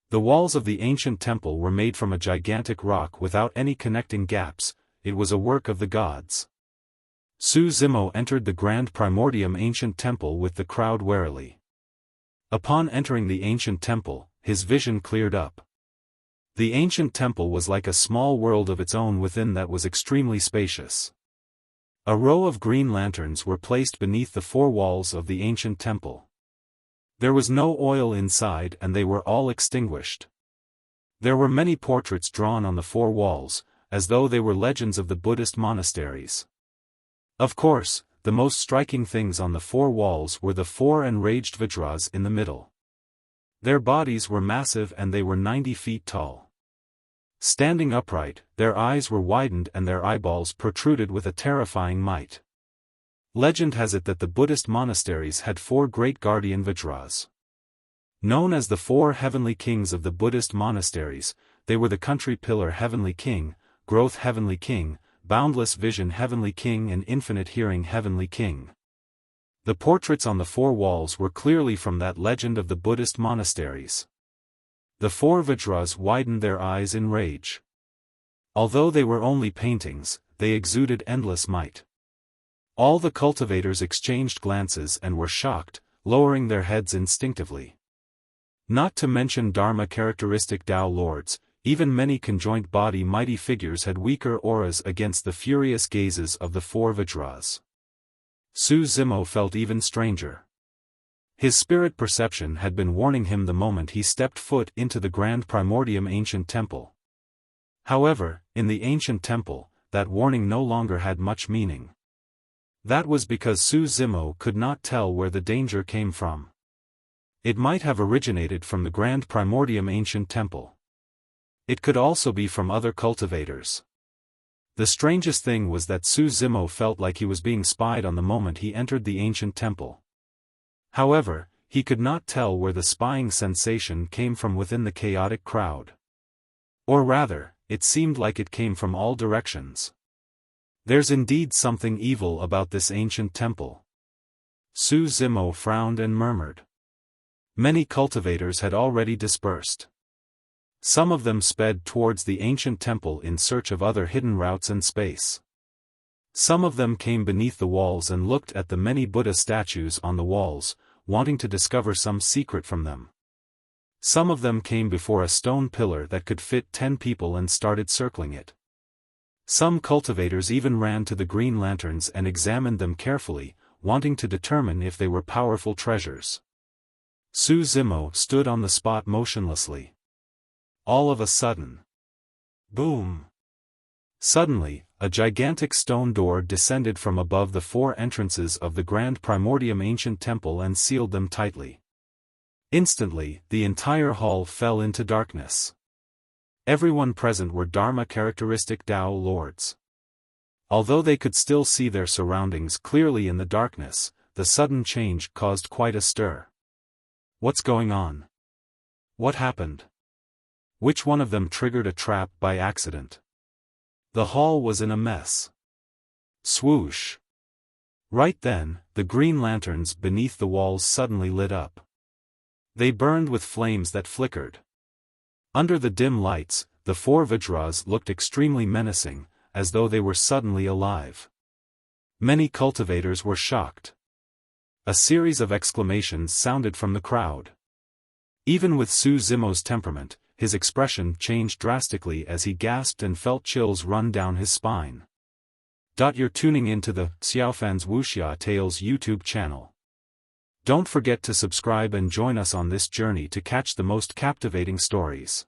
The walls of the ancient temple were made from a gigantic rock without any connecting gaps. It was a work of the gods. Su Zimo entered the Grand Primordium Ancient Temple with the crowd warily. Upon entering the ancient temple, his vision cleared up. The ancient temple was like a small world of its own within that was extremely spacious. A row of green lanterns were placed beneath the 4 walls of the ancient temple. There was no oil inside and they were all extinguished. There were many portraits drawn on the 4 walls, as though they were legends of the Buddhist monasteries. Of course, the most striking things on the 4 walls were the 4 enraged Vajras in the middle. Their bodies were massive and they were 90 feet tall. Standing upright, their eyes were widened and their eyeballs protruded with a terrifying might. Legend has it that the Buddhist monasteries had 4 great guardian Vajras. Known as the 4 heavenly kings of the Buddhist monasteries, they were the Country Pillar Heavenly King, Growth Heavenly King, Boundless Vision Heavenly King and Infinite Hearing Heavenly King. The portraits on the 4 walls were clearly from that legend of the Buddhist monasteries. The 4 Vajras widened their eyes in rage. Although they were only paintings, they exuded endless might. All the cultivators exchanged glances and were shocked, lowering their heads instinctively. Not to mention Dharma characteristic Dao lords, even many conjoint body mighty figures had weaker auras against the furious gazes of the 4 Vajras. Su Zimo felt even stranger. His spirit perception had been warning him the moment he stepped foot into the Grand Primordium ancient temple. However, in the ancient temple, that warning no longer had much meaning. That was because Su Zimo could not tell where the danger came from. It might have originated from the Grand Primordium ancient temple. It could also be from other cultivators. The strangest thing was that Su Zimo felt like he was being spied on the moment he entered the ancient temple. However, he could not tell where the spying sensation came from within the chaotic crowd. Or rather, it seemed like it came from all directions. There's indeed something evil about this ancient temple. Su Zimo frowned and murmured. Many cultivators had already dispersed. Some of them sped towards the ancient temple in search of other hidden routes and space. Some of them came beneath the walls and looked at the many Buddha statues on the walls, wanting to discover some secret from them. Some of them came before a stone pillar that could fit 10 people and started circling it. Some cultivators even ran to the green lanterns and examined them carefully, wanting to determine if they were powerful treasures. Su Zimo stood on the spot motionlessly. All of a sudden. Boom! Suddenly, a gigantic stone door descended from above the 4 entrances of the Grand Primordium ancient temple and sealed them tightly. Instantly, the entire hall fell into darkness. Everyone present were Dharma characteristic Dao lords. Although they could still see their surroundings clearly in the darkness, the sudden change caused quite a stir. What's going on? What happened? Which one of them triggered a trap by accident? The hall was in a mess. Swoosh! Right then, the green lanterns beneath the walls suddenly lit up. They burned with flames that flickered. Under the dim lights, the 4 Vajras looked extremely menacing, as though they were suddenly alive. Many cultivators were shocked. A series of exclamations sounded from the crowd. Even with Su Zimo's temperament, his expression changed drastically as he gasped and felt chills run down his spine. You're tuning into the Xiaofan's Wuxia Tales YouTube channel. Don't forget to subscribe and join us on this journey to catch the most captivating stories.